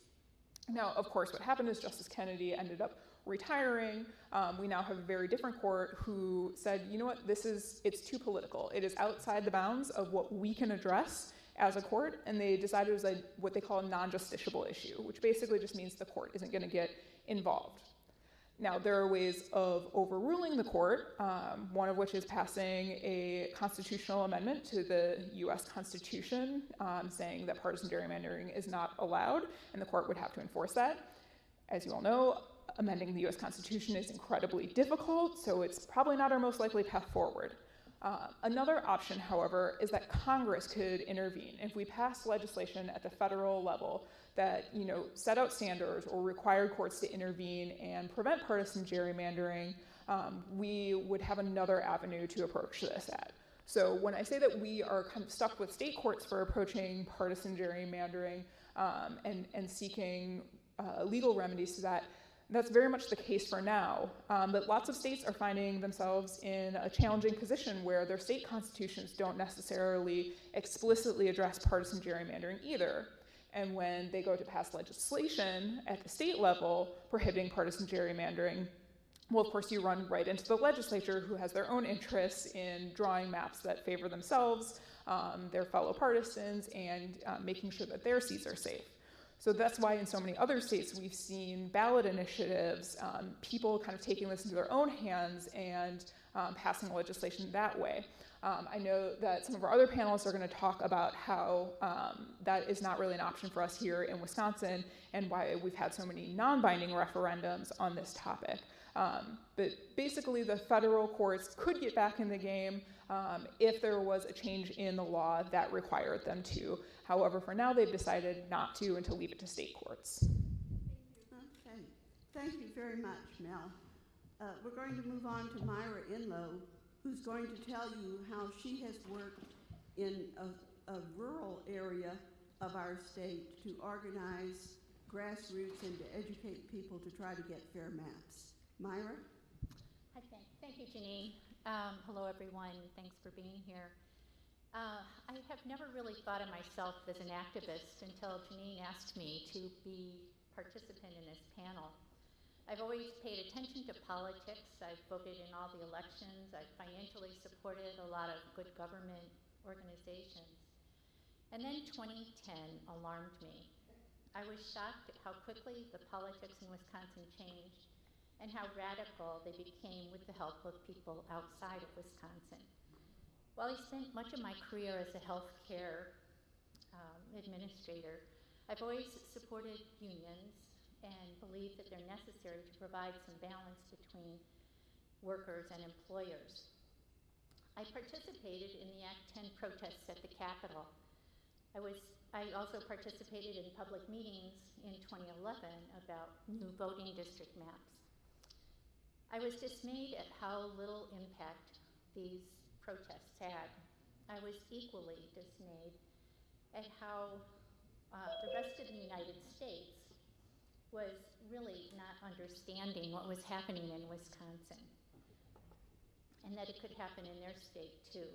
Now, of course, what happened is Justice Kennedy ended up retiring. We now have a very different court who said, you know what, it's too political. It is outside the bounds of what we can address as a court, and they decided it was what they call a non-justiciable issue, which basically just means the court isn't going to get involved. Now, there are ways of overruling the court, one of which is passing a constitutional amendment to the U.S. Constitution saying that partisan gerrymandering is not allowed, and the court would have to enforce that. As you all know, amending the U.S. Constitution is incredibly difficult, so it's probably not our most likely path forward. Another option, however, is that Congress could intervene. If we pass legislation at the federal level that set out standards or required courts to intervene and prevent partisan gerrymandering, we would have another avenue to approach this at. So when I say that we are kind of stuck with state courts for approaching partisan gerrymandering and seeking legal remedies to that, that's very much the case for now, but lots of states are finding themselves in a challenging position where their state constitutions don't necessarily explicitly address partisan gerrymandering either. And when they go to pass legislation at the state level prohibiting partisan gerrymandering, well, of course, you run right into the legislature who has their own interests in drawing maps that favor themselves, their fellow partisans, and making sure that their seats are safe. So that's why in so many other states we've seen ballot initiatives, people kind of taking this into their own hands and passing legislation that way. I know that some of our other panelists are going to talk about how that is not really an option for us here in Wisconsin and why we've had so many non-binding referendums on this topic. But basically the federal courts could get back in the game if there was a change in the law that required them to. However, for now, they've decided not to and to leave it to state courts. Okay. Thank you very much, Mel. We're going to move on to Myra Inlow, who's going to tell you how she has worked in a rural area of our state to organize grassroots and to educate people to try to get fair maps. Myra? Hi, thank you, Janine. Hello, everyone. Thanks for being here. I have never really thought of myself as an activist until Janine asked me to be a participant in this panel. I've always paid attention to politics. I've voted in all the elections. I've financially supported a lot of good government organizations. And then 2010 alarmed me. I was shocked at how quickly the politics in Wisconsin changed and how radical they became with the help of people outside of Wisconsin. While I spent much of my career as a healthcare administrator, I've always supported unions and believe that they're necessary to provide some balance between workers and employers. I participated in the Act 10 protests at the Capitol. I also participated in public meetings in 2011 about new voting district maps. I was dismayed at how little impact these protests had. I was equally dismayed at how the rest of the United States was really not understanding what was happening in Wisconsin, and that it could happen in their state too.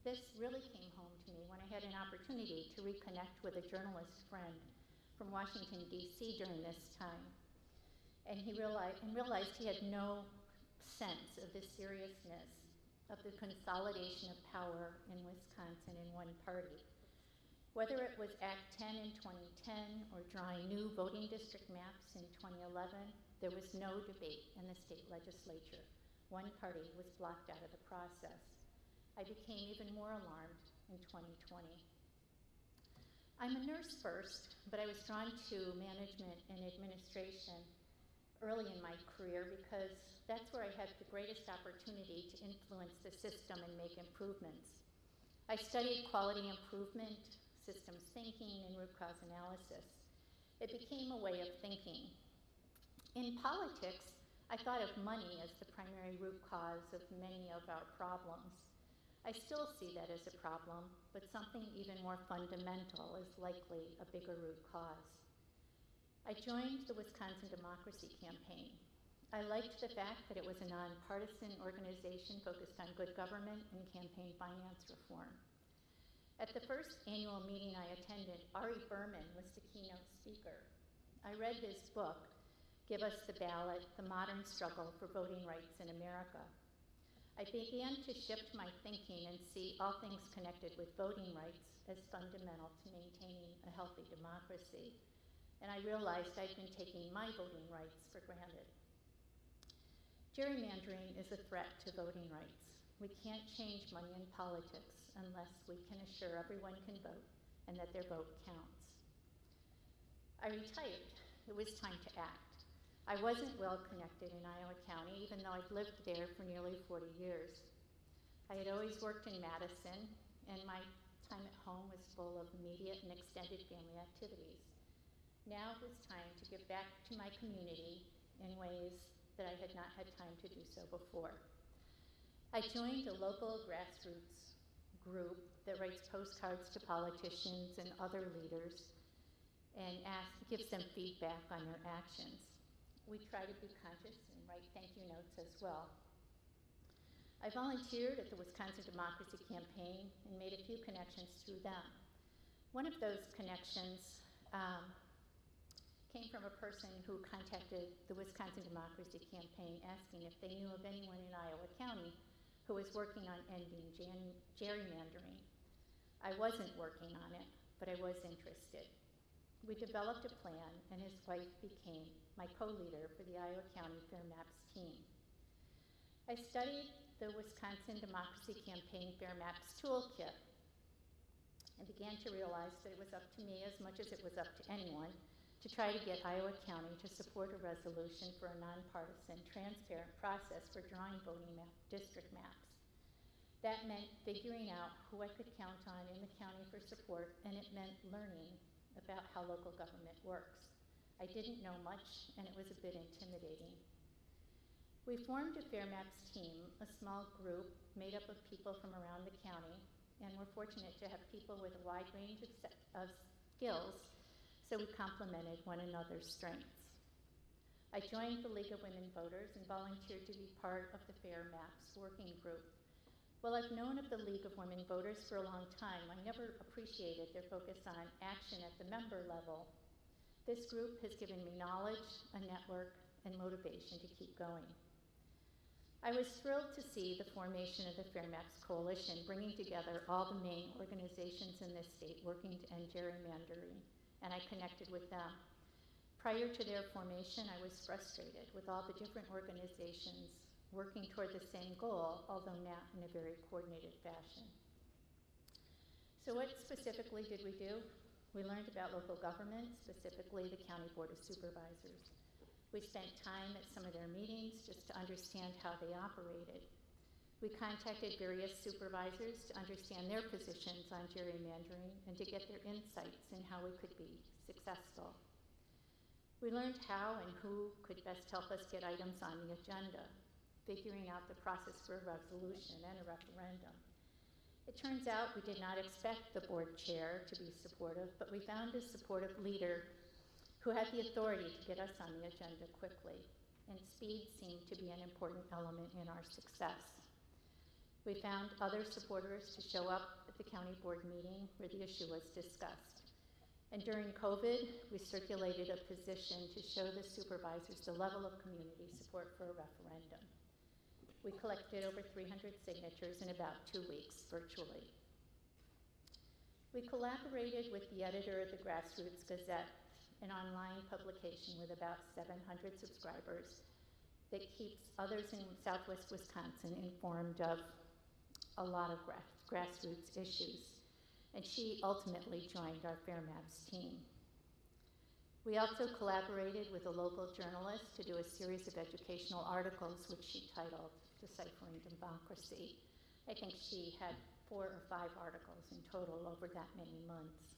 This really came home to me when I had an opportunity to reconnect with a journalist friend from Washington, D.C. during this time. And he realized he had no sense of the seriousness of the consolidation of power in Wisconsin in one party. Whether it was Act 10 in 2010 or drawing new voting district maps in 2011, there was no debate in the state legislature. One party was blocked out of the process. I became even more alarmed in 2020. I'm a nurse first, but I was drawn to management and administration early in my career because that's where I had the greatest opportunity to influence the system and make improvements. I studied quality improvement, systems thinking, and root cause analysis. It became a way of thinking. In politics, I thought of money as the primary root cause of many of our problems. I still see that as a problem, but something even more fundamental is likely a bigger root cause. I joined the Wisconsin Democracy Campaign. I liked the fact that it was a nonpartisan organization focused on good government and campaign finance reform. At the first annual meeting I attended, Ari Berman was the keynote speaker. I read his book, Give Us the Ballot, The Modern Struggle for Voting Rights in America. I began to shift my thinking and see all things connected with voting rights as fundamental to maintaining a healthy democracy. And I realized I'd been taking my voting rights for granted. Gerrymandering is a threat to voting rights. We can't change money in politics unless we can assure everyone can vote and that their vote counts. I retired. It was time to act. I wasn't well connected in Iowa County, even though I'd lived there for nearly 40 years. I had always worked in Madison, and my time at home was full of immediate and extended family activities. Now it was time to give back to my community in ways that I had not had time to do so before. I joined a local grassroots group that writes postcards to politicians and other leaders and gives them feedback on their actions. We try to be conscious and write thank you notes as well. I volunteered at the Wisconsin Democracy Campaign and made a few connections through them. One of those connections came from a person who contacted the Wisconsin Democracy Campaign asking if they knew of anyone in Iowa County who was working on ending gerrymandering. I wasn't working on it, but I was interested. We developed a plan, and his wife became my co-leader for the Iowa County Fair Maps team. I studied the Wisconsin Democracy Campaign Fair Maps Toolkit and began to realize that it was up to me as much as it was up to anyone to try to get Iowa County to support a resolution for a nonpartisan, transparent process for drawing voting district maps. That meant figuring out who I could count on in the county for support, and it meant learning about how local government works. I didn't know much, and it was a bit intimidating. We formed a Fair Maps team, a small group made up of people from around the county, and we're fortunate to have people with a wide range of skills, so we complemented one another's strengths. I joined the League of Women Voters and volunteered to be part of the Fair Maps working group. While I've known of the League of Women Voters for a long time, I never appreciated their focus on action at the member level. This group has given me knowledge, a network, and motivation to keep going. I was thrilled to see the formation of the Fair Maps Coalition, bringing together all the main organizations in this state working to end gerrymandering, and I connected with them. Prior to their formation, I was frustrated with all the different organizations working toward the same goal, although not in a very coordinated fashion. So what specifically did we do? We learned about local government, specifically the County Board of Supervisors. We spent time at some of their meetings just to understand how they operated. We contacted various supervisors to understand their positions on gerrymandering and to get their insights in how we could be successful. We learned how and who could best help us get items on the agenda, figuring out the process for a resolution and a referendum. It turns out we did not expect the board chair to be supportive, but we found a supportive leader who had the authority to get us on the agenda quickly, and speed seemed to be an important element in our success. We found other supporters to show up at the county board meeting where the issue was discussed. And during COVID, we circulated a petition to show the supervisors the level of community support for a referendum. We collected over 300 signatures in about 2 weeks virtually. We collaborated with the editor of the Grassroots Gazette, an online publication with about 700 subscribers that keeps others in Southwest Wisconsin informed of a lot of grassroots issues. And she ultimately joined our Fair Maps team. We also collaborated with a local journalist to do a series of educational articles, which she titled Deciphering Democracy. I think she had 4 or 5 articles in total over that many months.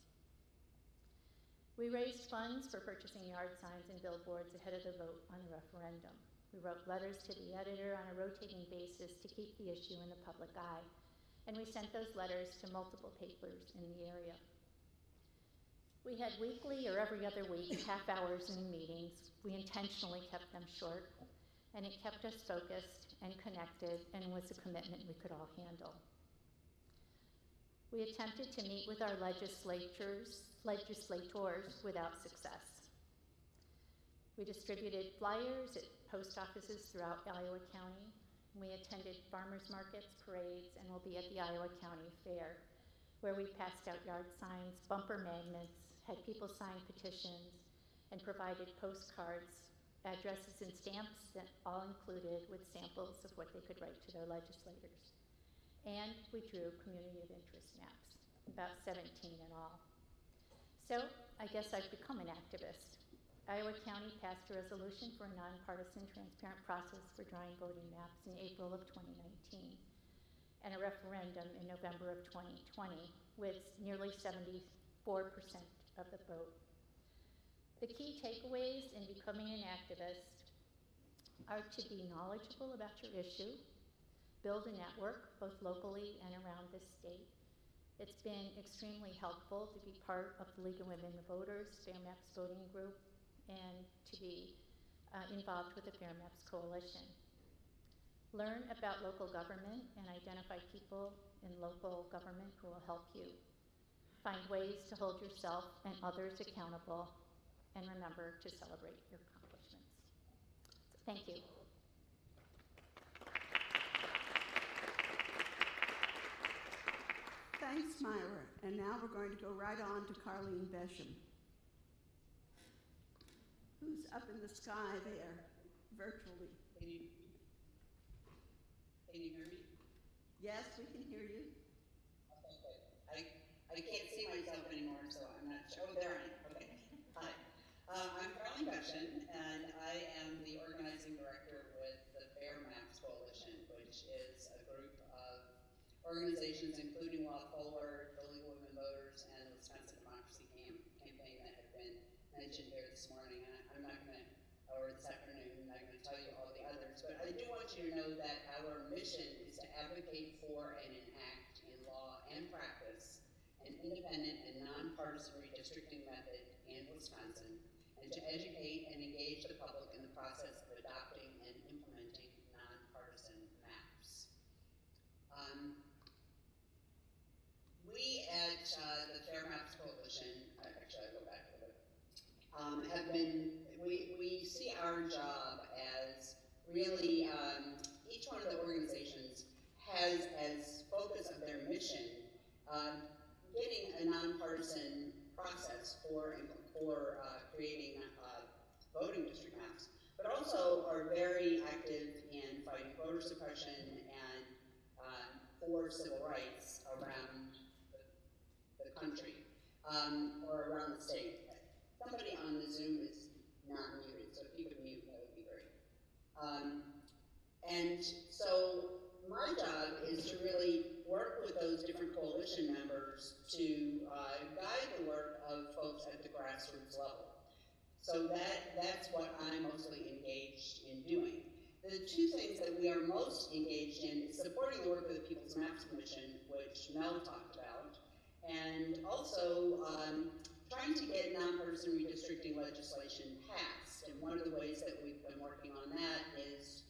We raised funds for purchasing yard signs and billboards ahead of the vote on the referendum. We wrote letters to the editor on a rotating basis to keep the issue in the public eye, and we sent those letters to multiple papers in the area. We had weekly or every other week half-hour Zoom meetings. We intentionally kept them short, and it kept us focused and connected and was a commitment we could all handle. We attempted to meet with our legislators without success. We distributed flyers at post offices throughout Iowa County. We attended farmers markets, parades, and will be at the Iowa County Fair, where we passed out yard signs, bumper magnets, had people sign petitions, and provided postcards, addresses, and stamps that all included with samples of what they could write to their legislators. And we drew community of interest maps, about 17 in all. So I guess I've become an activist. Iowa County passed a resolution for a nonpartisan, transparent process for drawing voting maps in April of 2019, and a referendum in November of 2020 with nearly 74% of the vote. The key takeaways in becoming an activist are to be knowledgeable about your issue, build a network both locally and around the state. It's been extremely helpful to be part of the League of Women Voters, Fair Maps Voting Group, and to be involved with the Fair Maps Coalition. Learn about local government and identify people in local government who will help you. Find ways to hold yourself and others accountable, and remember to celebrate your accomplishments. So thank you. Thanks, Myra. And now we're going to go right on to Carleen Besham, who's up in the sky there, virtually. Can you hear me? Yes, we can hear you. Okay. I can't see myself anymore, so I'm not sure. Oh, there I am. Okay. Hi. I'm Carleen Besham, and I am the organizing director with the Fair Maps Coalition, which is a group of organizations including Wild Fuller, the League of Women Voters, and the Wisconsin Democracy Campaign that have been mentioned here this morning. And I'm not going to, or this afternoon, I'm not going to tell you all the others, but I do want you to know that our mission is to advocate for and enact in law and practice an independent and nonpartisan redistricting method in Wisconsin, and to educate and engage the public in the process of adopting and implementing nonpartisan maps. We at the Fair Maps Coalition, actually I'll go back a little bit, we see our job as really, each one of the organizations has as focus of their mission getting a nonpartisan process for creating voting district maps, but also are very active in fighting voter suppression and for civil rights around the country or around the state. Somebody on the Zoom is not muted, so if you could mute, that would be great. And so my job is to really work with those different coalition members to guide the work of folks at the grassroots level. So that's what I'm mostly engaged in doing. The two things that we are most engaged in is supporting the work of the People's Maps Commission, which Mel talked about, and also trying to get nonpartisan redistricting legislation passed. And one of the ways that we've been working on that is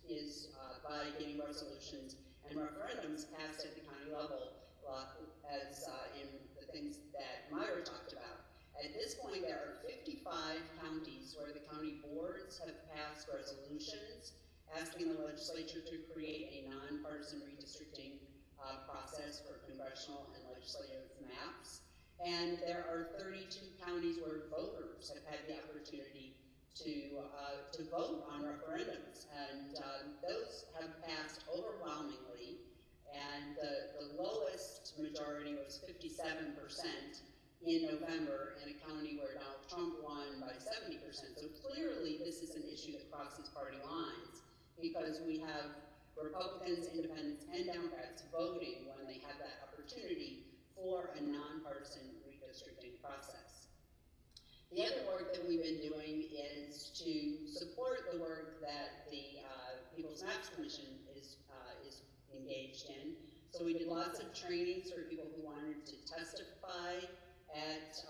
by getting resolutions and referendums passed at the county level, as in the things that Myra talked about. At this point, there are 55 counties where the county boards have passed resolutions asking the legislature to create a nonpartisan redistricting process for congressional and legislative maps. And there are 32 counties where voters have had the opportunity to vote on referendums, and those have passed overwhelmingly. And the lowest majority was 57% in November in a county where Donald Trump won by 70%. So clearly, this is an issue that crosses party lines because we have Republicans, Independents, and Democrats voting when they have that opportunity for a nonpartisan redistricting process. The other work that we've been doing is to support the work that the People's Maps Commission is engaged in. So we did lots of trainings for people who wanted to testify at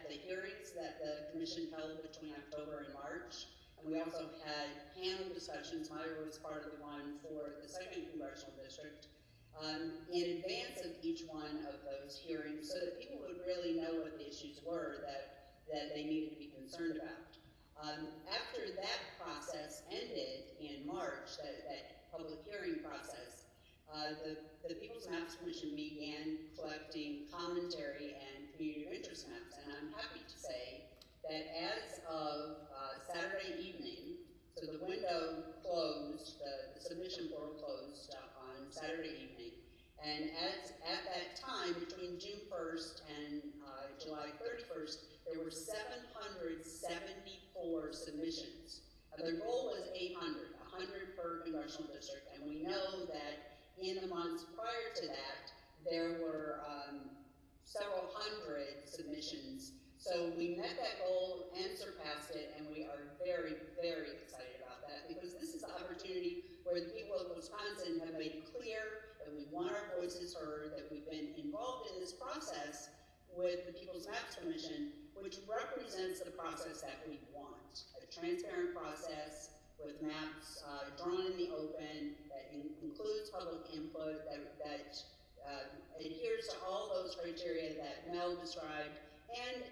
the hearings that the commission held between October and March. And we also had panel discussions. Myra was part of the one for the 2nd Congressional District in advance of each one of those hearings so that people would really know what the issues were that they needed to be concerned about. After that process ended in March, that public hearing process, the People's Maps Commission began collecting commentary and community of interest maps, and I'm happy to say that as of Saturday evening, so the window closed, the submission portal closed on Saturday evening, and at that time, between June 1st and July 31st, there were 774 submissions. The goal was 800, 100 per congressional district, and we know that in the months prior to that, there were several hundred submissions. So we met that goal and surpassed it, and we are very, very excited about that because this is an opportunity where the people of Wisconsin have made it clear that we want our voices heard, that we've been involved in this process with the People's Maps Commission, which represents the process that we want, a transparent process with maps drawn in the open, that includes public input, that adheres to all those criteria that Mel described, and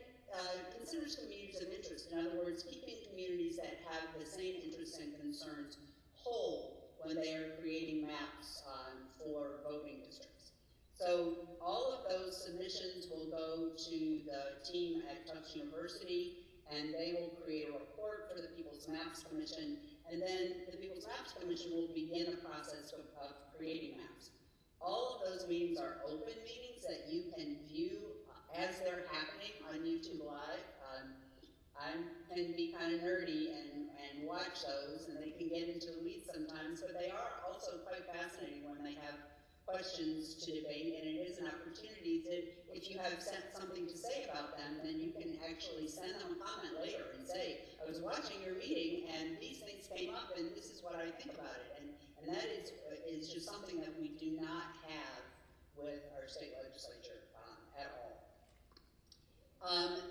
considers communities of interest. In other words, keeping communities that have the same interests and concerns whole when they are creating maps for voting districts. So all of those submissions will go to the team at Tufts University, and they will create a report for the People's Maps Commission, and then the People's Maps Commission will begin the process of creating maps. All of those meetings are open meetings that you can view as they're happening on YouTube Live. I can be kind of nerdy and watch those, and they can get into the weeds sometimes, but they are also quite fascinating when they have questions to debate, and it is an opportunity to, if you have something to say about them, then you can actually send them a comment later and say, I was watching your meeting and these things came up and this is what I think about it. And that is just something that we do not have with our state legislature at all.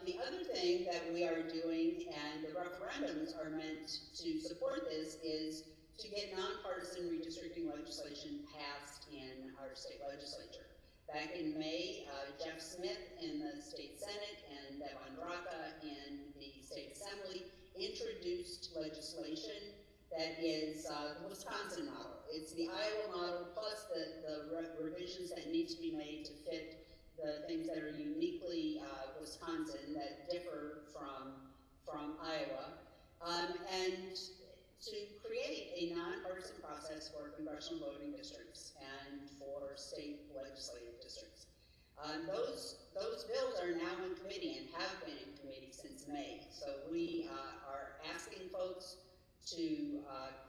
The other thing that we are doing, and the referendums are meant to support this, is to get nonpartisan redistricting legislation passed in our state legislature. Back in May, Jeff Smith in the state Senate and Deb Andraka in the state assembly introduced legislation that is the Wisconsin model. It's the Iowa model plus the revisions that need to be made to fit the things that are uniquely Wisconsin that differ from Iowa, and to create a nonpartisan process for congressional voting districts and for state legislative districts. Those bills are now in committee and have been in committee since May. So we are asking folks to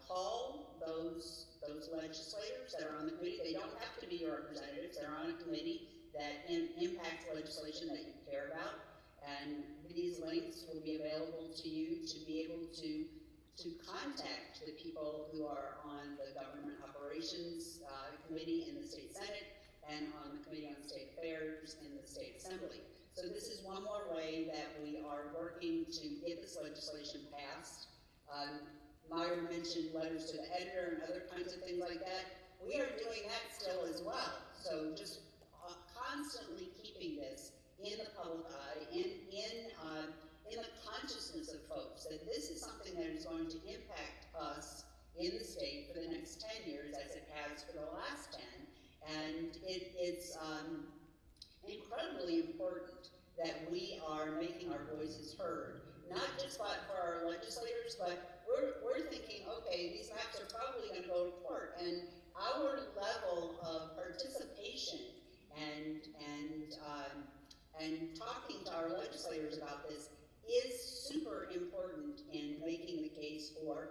call those legislators that are on the committee. They don't have to be your representatives. They're on a committee that impacts legislation that you care about. And these links will be available to you to be able to contact the people who are on the Government Operations Committee in the State Senate and on the Committee on State Affairs in the State Assembly. So this is one more way that we are working to get this legislation passed. Myra mentioned letters to the editor and other kinds of things like that. We are doing that still as well. So just constantly keeping this in the public eye, in the consciousness of folks, that this is something that is going to impact us in the state for the next 10 years as it has for the last 10. And it's incredibly important that we are making our voices heard, not just for our legislators, but we're thinking, okay, these maps are probably going to go to court, and our level of participation and talking to our legislators about this is super important in making the case for,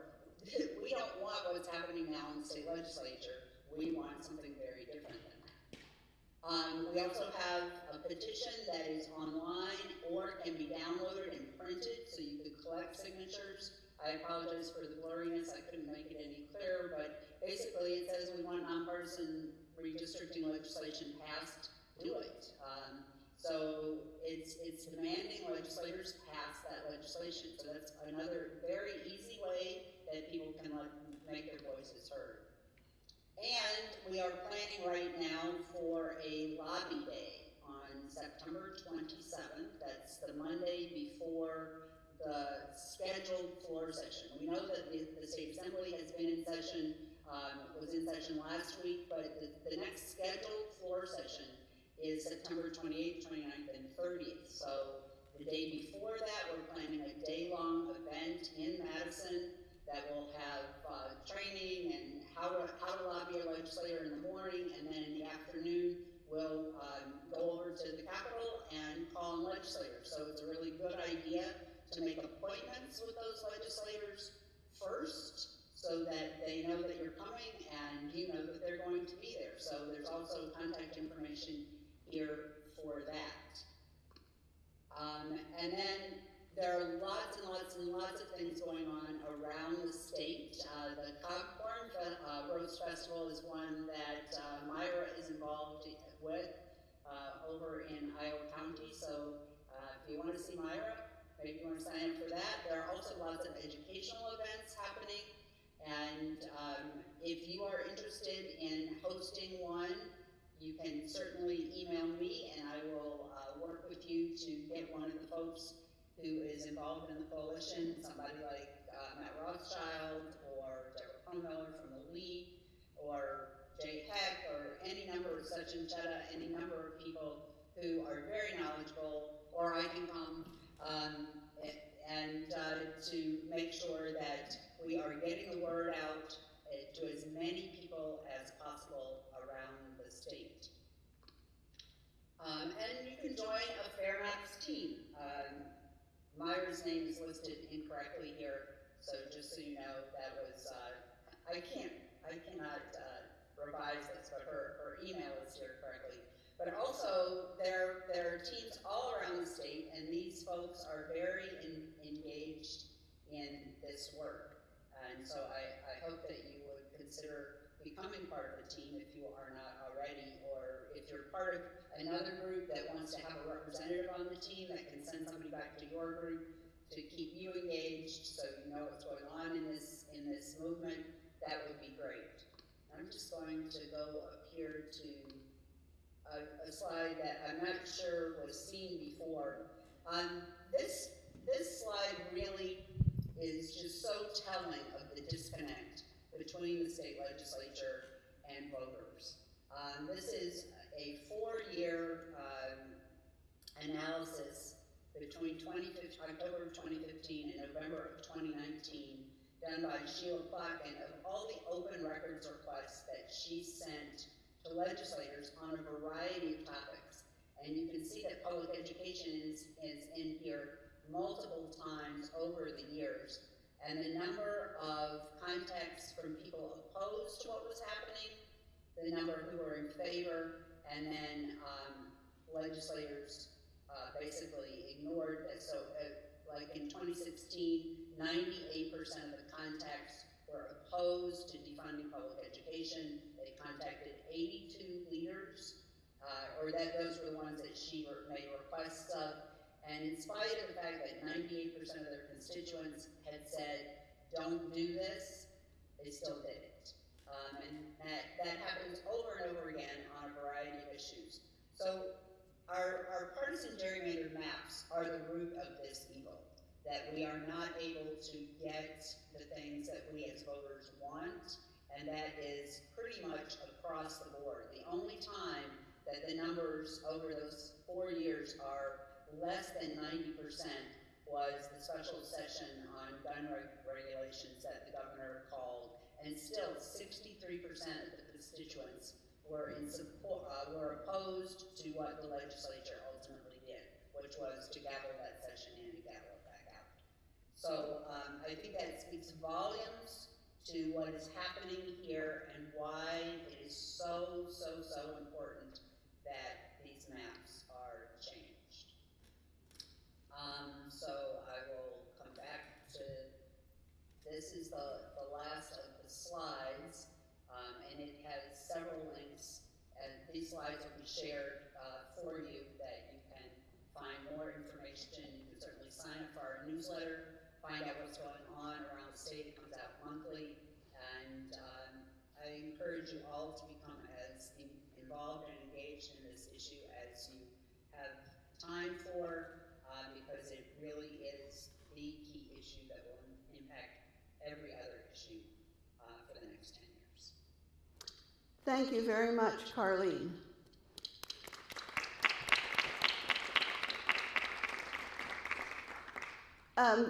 we don't want what's happening now in the state legislature. We want something very different than that. We also have a petition that is online or can be downloaded and printed, so you could collect signatures. I apologize for the blurriness. I couldn't make it any clearer, but basically it says we want nonpartisan redistricting legislation passed. Do it. So it's demanding legislators pass that legislation. So that's another very easy way that people can make their voices heard. And we are planning right now for a lobby day on September 27th. That's the Monday before the scheduled floor session. We know that the State Assembly has been in session, was in session last week, but the next scheduled floor session is September 28th, 29th, and 30th. So the day before that, we're planning a day-long event in Madison that will have training and how to lobby a legislator in the morning, and then in the afternoon, we'll go over to the Capitol and call on legislators. So it's a really good idea to make appointments with those legislators first, so that they know that you're coming and you know that they're going to be there. So there's also contact information here for that. And then there are lots and lots and lots of things going on around the state. The Cobb Corn Roast Festival is one that Myra is involved with over in Iowa County. So if you want to see Myra, maybe you want to sign up for that. There are also lots of educational events happening. And if you are interested in hosting one, you can certainly email me and I will work with you to get one of the folks who is involved in the coalition, somebody like Matt Rothschild or Deborah Kronmiller from the League or Jay Heck or any number of such and Chetta, any number of people who are very knowledgeable, or I can come and to make sure that we are getting the word out to as many people as possible around the state. And you can join a Fair Maps team. Myra's name is listed incorrectly here, so just so you know, that was, I cannot revise this, but her email is here correctly. But also, there are teams all around the state, and these folks are very engaged in this work. And so I hope that you would consider becoming part of the team if you are not already, or if you're part of another group that wants to have a representative on the team that can send somebody back to your group to keep you engaged so you know what's going on in this movement, that would be great. I'm just going to go up here to a slide that I'm not sure was seen before. This slide really is just so telling of the disconnect between the state legislature and voters. This is a 4-year analysis between October of 2015 and November of 2019, done by Sheila Plotkin, of all the open records requests that she sent to legislators on a variety of topics. And you can see that public education is in here multiple times over the years. And the number of contacts from people opposed to what was happening, the number who were in favor, and then legislators basically ignored that. So like in 2016, 98% of the contacts were opposed to defunding public education. They contacted 82 leaders, those were the ones that she made requests of. And in spite of the fact that 98% of their constituents had said, don't do this, they still did it. And that happens over and over again on a variety of issues. So our partisan gerrymandered maps are the root of this evil, that we are not able to get the things that we as voters want, and that is pretty much across the board. The only time that the numbers over those 4 years are less than 90% was the special session on gun regulations that the governor called, and still 63% of the constituents were in support, were opposed to what the legislature ultimately did, which was to gavel that session in and gavel it back out. So I think that speaks volumes to what is happening here and why it is so, so, so important that these maps are changed. So I will come back to, this is the last of the slides, and it has several links, and these slides will be shared for you, that you can find more information. You can certainly sign up for our newsletter, find out what's going on around the state. It comes out monthly, and I encourage you all to become as involved and engaged in this issue as you have time for, because it really is the key issue that will impact every other issue for the next 10 years. Thank you very much, Carlene.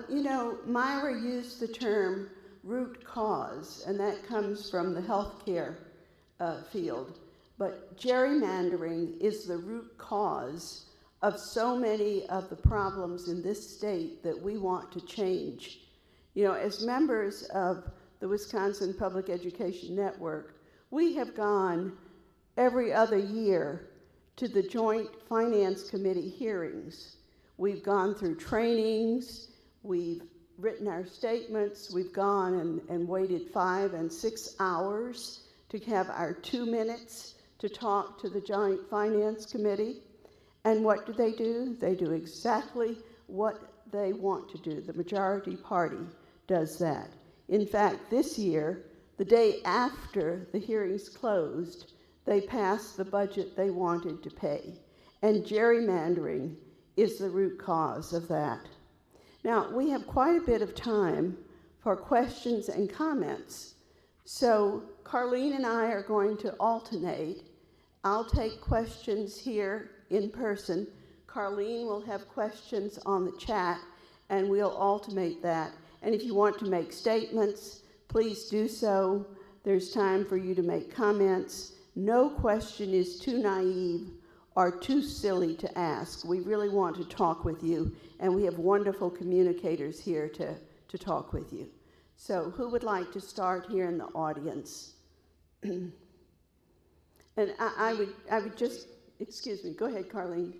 You know, Myra used the term root cause, and that comes from the healthcare field. But gerrymandering is the root cause of so many of the problems in this state that we want to change. You know, as members of the Wisconsin Public Education Network, we have gone every other year to the Joint Finance Committee hearings. We've gone through trainings, we've written our statements, we've gone and waited 5 and 6 hours to have our 2 minutes to talk to the Joint Finance Committee. And what do? They do exactly what they want to do. The majority party does that. In fact, this year, the day after the hearings closed, they passed the budget they wanted to pay. And gerrymandering is the root cause of that. Now, we have quite a bit of time for questions and comments. So Carlene and I are going to alternate. I'll take questions here in person. Carlene will have questions on the chat, and we'll alternate that. And if you want to make statements, please do so. There's time for you to make comments. No question is too naive or too silly to ask. We really want to talk with you, and we have wonderful communicators here to talk with you. So who would like to start here in the audience? And I would just, excuse me, go ahead, Carlene.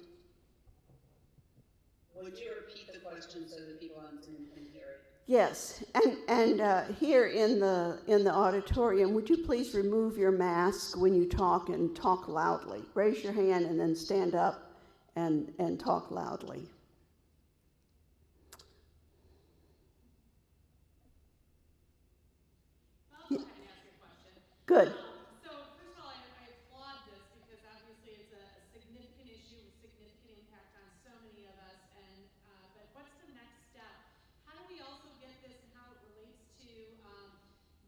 Would you repeat the question so that people on Zoom can hear it? Yes, and here in the auditorium, would you please remove your mask when you talk and talk loudly? Raise your hand and then stand up and talk loudly. I'll go ahead and ask your question. Good. So first of all, I applaud this because obviously it's a significant issue with significant impact on so many of us. And but what's the next step? How do we also get this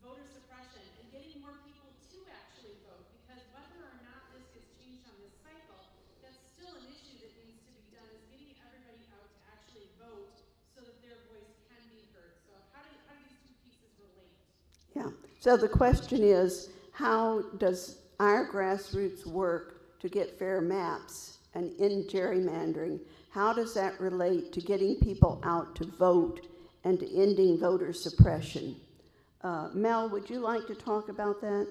voter suppression and getting more people to actually vote, because whether or not this gets changed on this cycle, that's still an issue that needs to be done, is getting everybody out to actually vote so that their voice can be heard. So how do these two pieces relate? Yeah. So the question is, how does our grassroots work to get fair maps and in gerrymandering? How does that relate to getting people out to vote and to ending voter suppression? Mel, would you like to talk about that?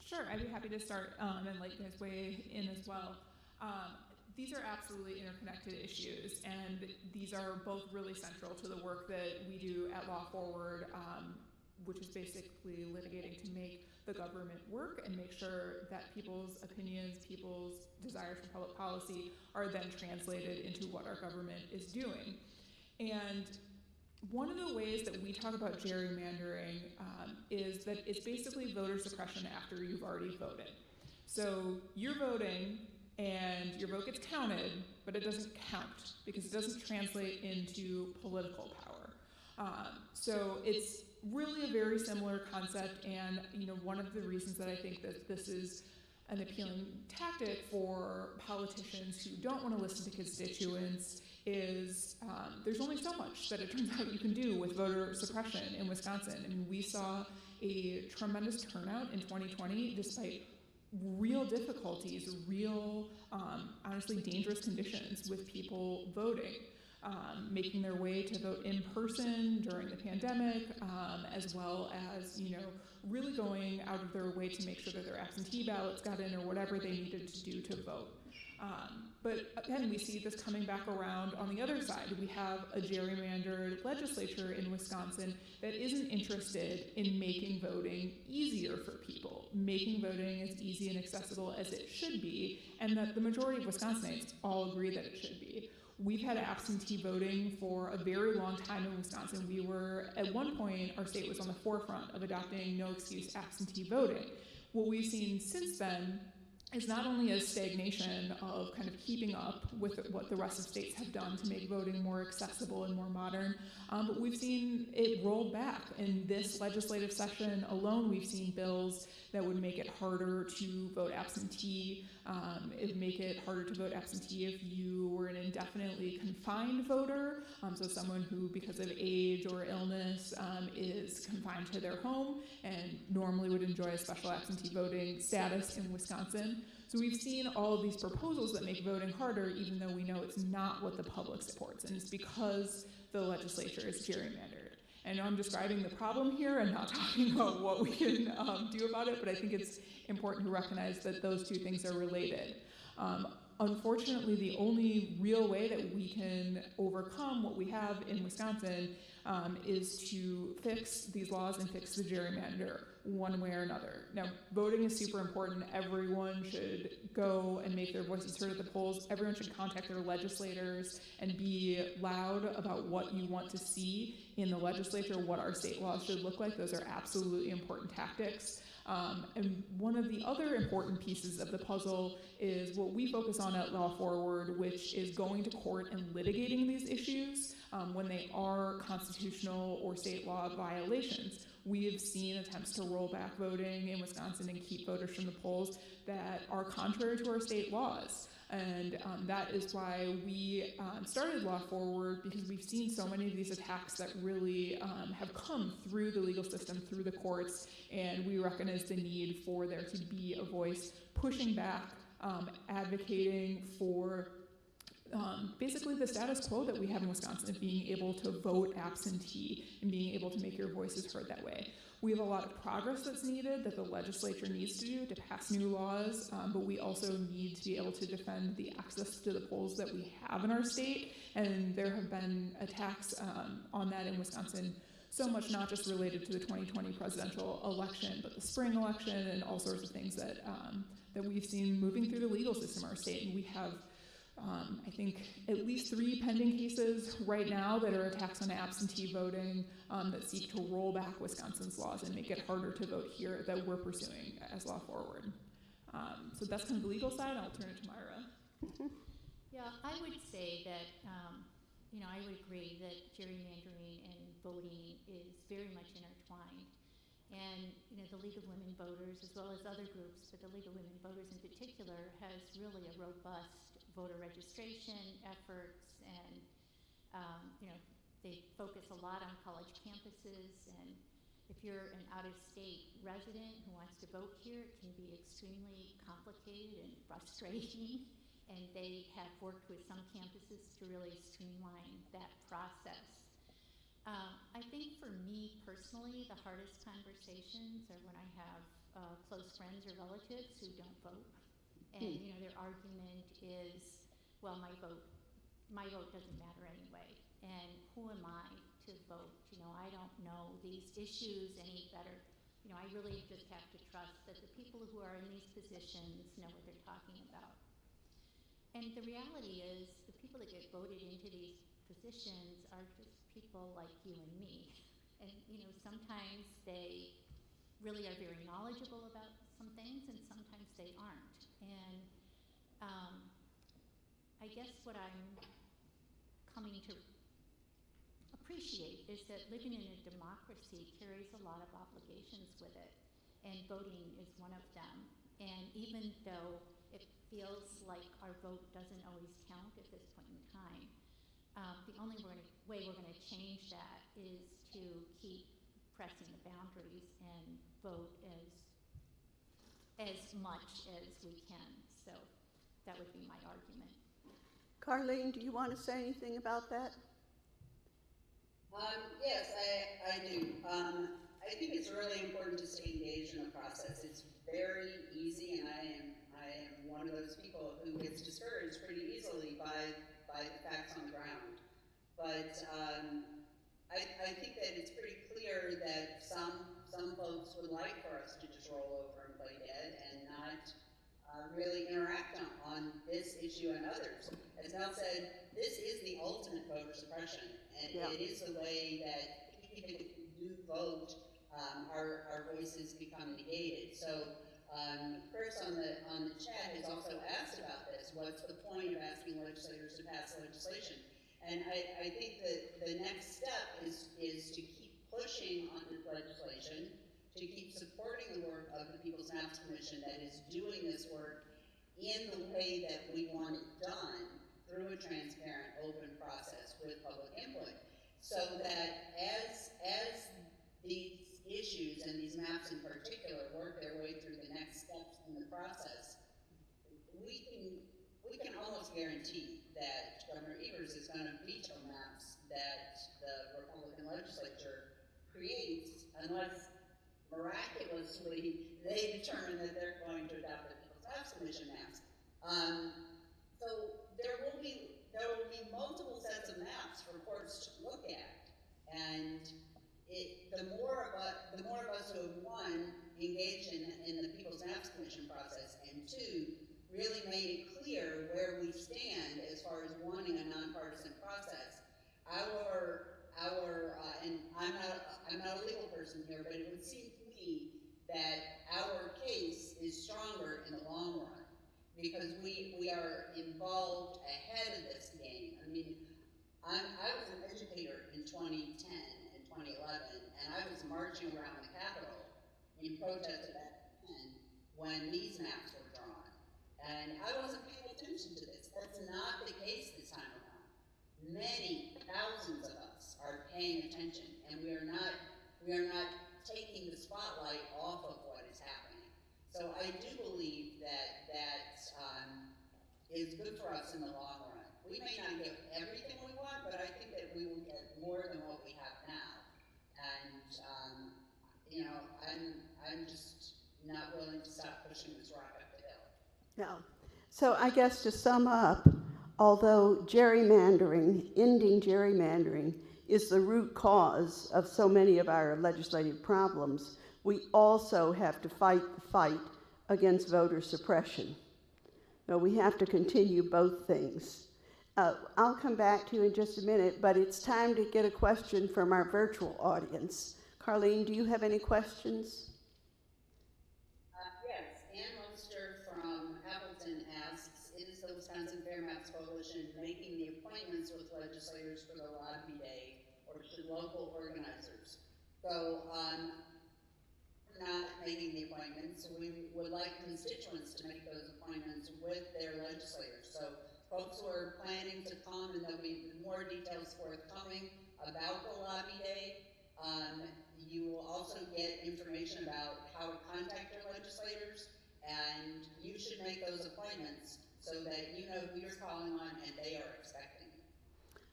Sure, I'd be happy to start and let you guys weigh in as well. These are absolutely interconnected issues, and these are both really central to the work that we do at Law Forward, which is basically litigating to make the government work and make sure that people's opinions, people's desires for public policy are then translated into what our government is doing. And one of the ways that we talk about gerrymandering is that it's basically voter suppression after you've already voted. So you're voting and your vote gets counted, but it doesn't count because it doesn't translate into political power. So it's really a very similar concept, and one of the reasons that I think that this is an appealing tactic for politicians who don't want to listen to constituents is there's only so much that it turns out you can do with voter suppression in Wisconsin. I mean, we saw a tremendous turnout in 2020 despite real difficulties, real, honestly dangerous conditions with people voting. Making their way to vote in person during the pandemic, as well as really going out of their way to make sure that their absentee ballots got in or whatever they needed to do to vote. But again, we see this coming back around on the other side. We have a gerrymandered legislature in Wisconsin that isn't interested in making voting easier for people, making voting as easy and accessible as it should be, and that the majority of Wisconsinites all agree that it should be. We've had absentee voting for a very long time in Wisconsin. We were, at one point, our state was on the forefront of adopting no excuse absentee voting. What we've seen since then is not only a stagnation of kind of keeping up with what the rest of states have done to make voting more accessible and more modern, but we've seen it roll back. In this legislative session alone, we've seen bills that would make it harder to vote absentee. It would make it harder to vote absentee if you were an indefinitely confined voter, so someone who, because of age or illness, is confined to their home and normally would enjoy a special absentee voting status in Wisconsin. So we've seen all of these proposals that make voting harder, even though we know it's not what the public supports, and it's because the legislature is gerrymandered. I know I'm describing the problem here and not talking about what we can do about it, but I think it's important to recognize that those two things are related. Unfortunately, the only real way that we can overcome what we have in Wisconsin is to fix these laws and fix the gerrymander one way or another. Now, voting is super important. Everyone should go and make their voices heard at the polls. Everyone should contact their legislators and be loud about what you want to see in the legislature, what our state laws should look like. Those are absolutely important tactics. And one of the other important pieces of the puzzle is what we focus on at Law Forward, which is going to court and litigating these issues when they are constitutional or state law violations. We have seen attempts to roll back voting in Wisconsin and keep voters from the polls that are contrary to our state laws. And that is why we started Law Forward, because we've seen so many of these attacks that really have come through the legal system, through the courts, and we recognize the need for there to be a voice pushing back, advocating for basically the status quo that we have in Wisconsin of being able to vote absentee and being able to make your voices heard that way. We have a lot of progress that's needed that the legislature needs to do to pass new laws, but we also need to be able to defend the access to the polls that we have in our state, and there have been attacks on that in Wisconsin, so much not just related to the 2020 presidential election, but the spring election and all sorts of things that, that we've seen moving through the legal system in our state, and we have I think at least 3 pending cases right now that are attacks on absentee voting that seek to roll back Wisconsin's laws and make it harder to vote here that we're pursuing as Law Forward. So that's kind of the legal side. I'll turn it to Myra. Yeah, I would say that, I would agree that gerrymandering and voting is very much intertwined. And the League of Women Voters, as well as other groups, but the League of Women Voters in particular, has really a robust voter registration efforts, and they focus a lot on college campuses. And if you're an out-of-state resident who wants to vote here, it can be extremely complicated and frustrating. And they have worked with some campuses to really streamline that process. I think for me personally, the hardest conversations are when I have close friends or relatives who don't vote. And their argument is, well, my vote doesn't matter anyway. And who am I to vote? I don't know these issues any better. I really just have to trust that the people who are in these positions know what they're talking about. And the reality is, the people that get voted into these positions are just people like you and me. And sometimes they really are very knowledgeable about some things, and sometimes they aren't. And I guess what I'm coming to appreciate is that living in a democracy carries a lot of obligations with it, and voting is one of them. And even though it feels like our vote doesn't always count at this point in time, the only way we're going to change that is to keep pressing the boundaries and vote as much as we can. So that would be my argument. Carlene, do you want to say anything about that? Yes, I do. I think it's really important to stay engaged in the process. It's very easy, and I am one of those people who gets discouraged pretty easily by the facts on the ground. But I think that it's pretty clear that some folks would like for us to just roll over and play dead and not really interact on this issue and others. As Mel said, this is the ultimate voter suppression, and it is the way that even if we do vote, our voices become negated. So Chris on the chat has also asked about this. What's the point of asking legislators to pass legislation? And I think that the next step is to keep pushing on this legislation, to keep supporting the work of the People's Maps Commission that is doing this work in the way that we want it done, through a transparent, open process with public input, so that as these issues and these maps in particular work their way through the next steps in the process, we can almost guarantee that Governor Evers is going to veto maps that the Republican legislature creates, unless miraculously they determine that they're going to adopt the People's Maps Commission maps. So there will be multiple sets of maps for courts to look at, and the more of us who have, one, engaged in the People's Maps Commission process, and two, really made it clear where we stand as far as wanting a nonpartisan process. And I'm not a legal person here, but it would seem to me that our case is stronger in the long run, because we are involved ahead of this game. I mean, I was an educator in 2010 and 2011, and I was marching around the Capitol in protest of that when these maps were drawn. And I wasn't paying attention to this. That's not the case this time around. Many thousands of us are paying attention, and we are not taking the spotlight off of what is happening. So I do believe that is good for us in the long run. We may not get everything we want, but I think that we will get more than what we have now. And I'm just not willing to stop pushing this rock up the hill. Yeah. So I guess to sum up, although ending gerrymandering is the root cause of so many of our legislative problems, we also have to fight the fight against voter suppression. So we have to continue both things. I'll come back to you in just a minute, but it's time to get a question from our virtual audience. Carlene, do you have any questions? Yes, Ann Munster from Appleton asks, is the Wisconsin Fair Maps Coalition making the appointments with legislators for the lobby day, or should local organizers? So not making the appointments, we would like constituents to make those appointments with their legislators. So folks who are planning to come, and there'll be more details forthcoming about the lobby day. You will also get information about how to contact your legislators, and you should make those appointments so that you know who you're calling on and they are expecting.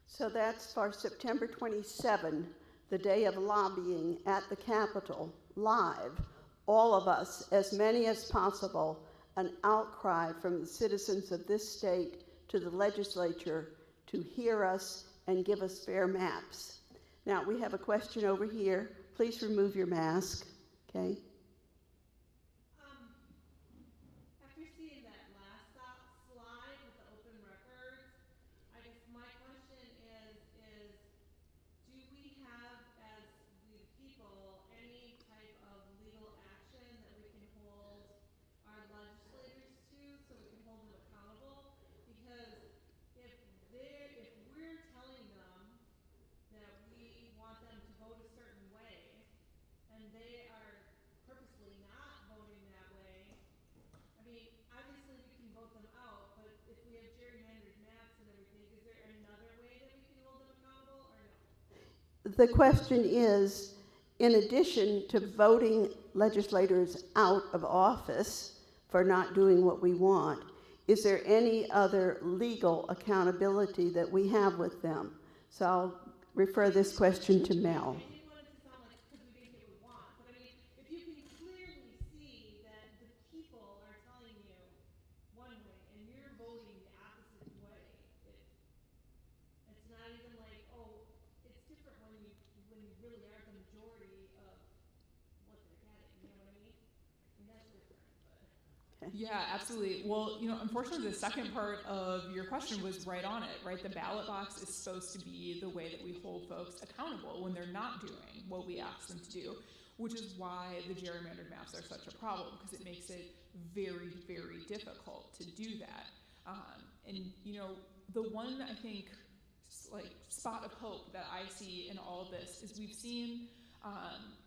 So that's for September 27, the day of lobbying at the Capitol, live. All of us, as many as possible, an outcry from the citizens of this state to the legislature to hear us and give us fair maps. Now, we have a question over here. Please remove your mask, okay? After seeing that last slide with the open records, I guess my question is do we have, as we the people, any type of legal action that we can hold our legislators to so we can hold them accountable? Because if we're telling them that we want them to vote a certain way, and they are purposely not voting that way, I mean, obviously we can vote them out, but if we have gerrymandered maps and everything, is there another way that we can hold them accountable, or no? The question is, in addition to voting legislators out of office for not doing what we want, is there any other legal accountability that we have with them? So I'll refer this question to Mel. I didn't want it to sound like because we didn't get what we want, but I mean, if you can clearly see that the people are telling you one way and you're voting the opposite way, it's not even like, oh, it's different when you really are the majority of what they're getting, you know what I mean? I mean, that's different, but. Yeah, absolutely. Well, unfortunately, the second part of your question was right on it, right? The ballot box is supposed to be the way that we hold folks accountable when they're not doing what we ask them to do, which is why the gerrymandered maps are such a problem, because it makes it very, very difficult to do that. And the one, I think, spot of hope that I see in all of this is we've seen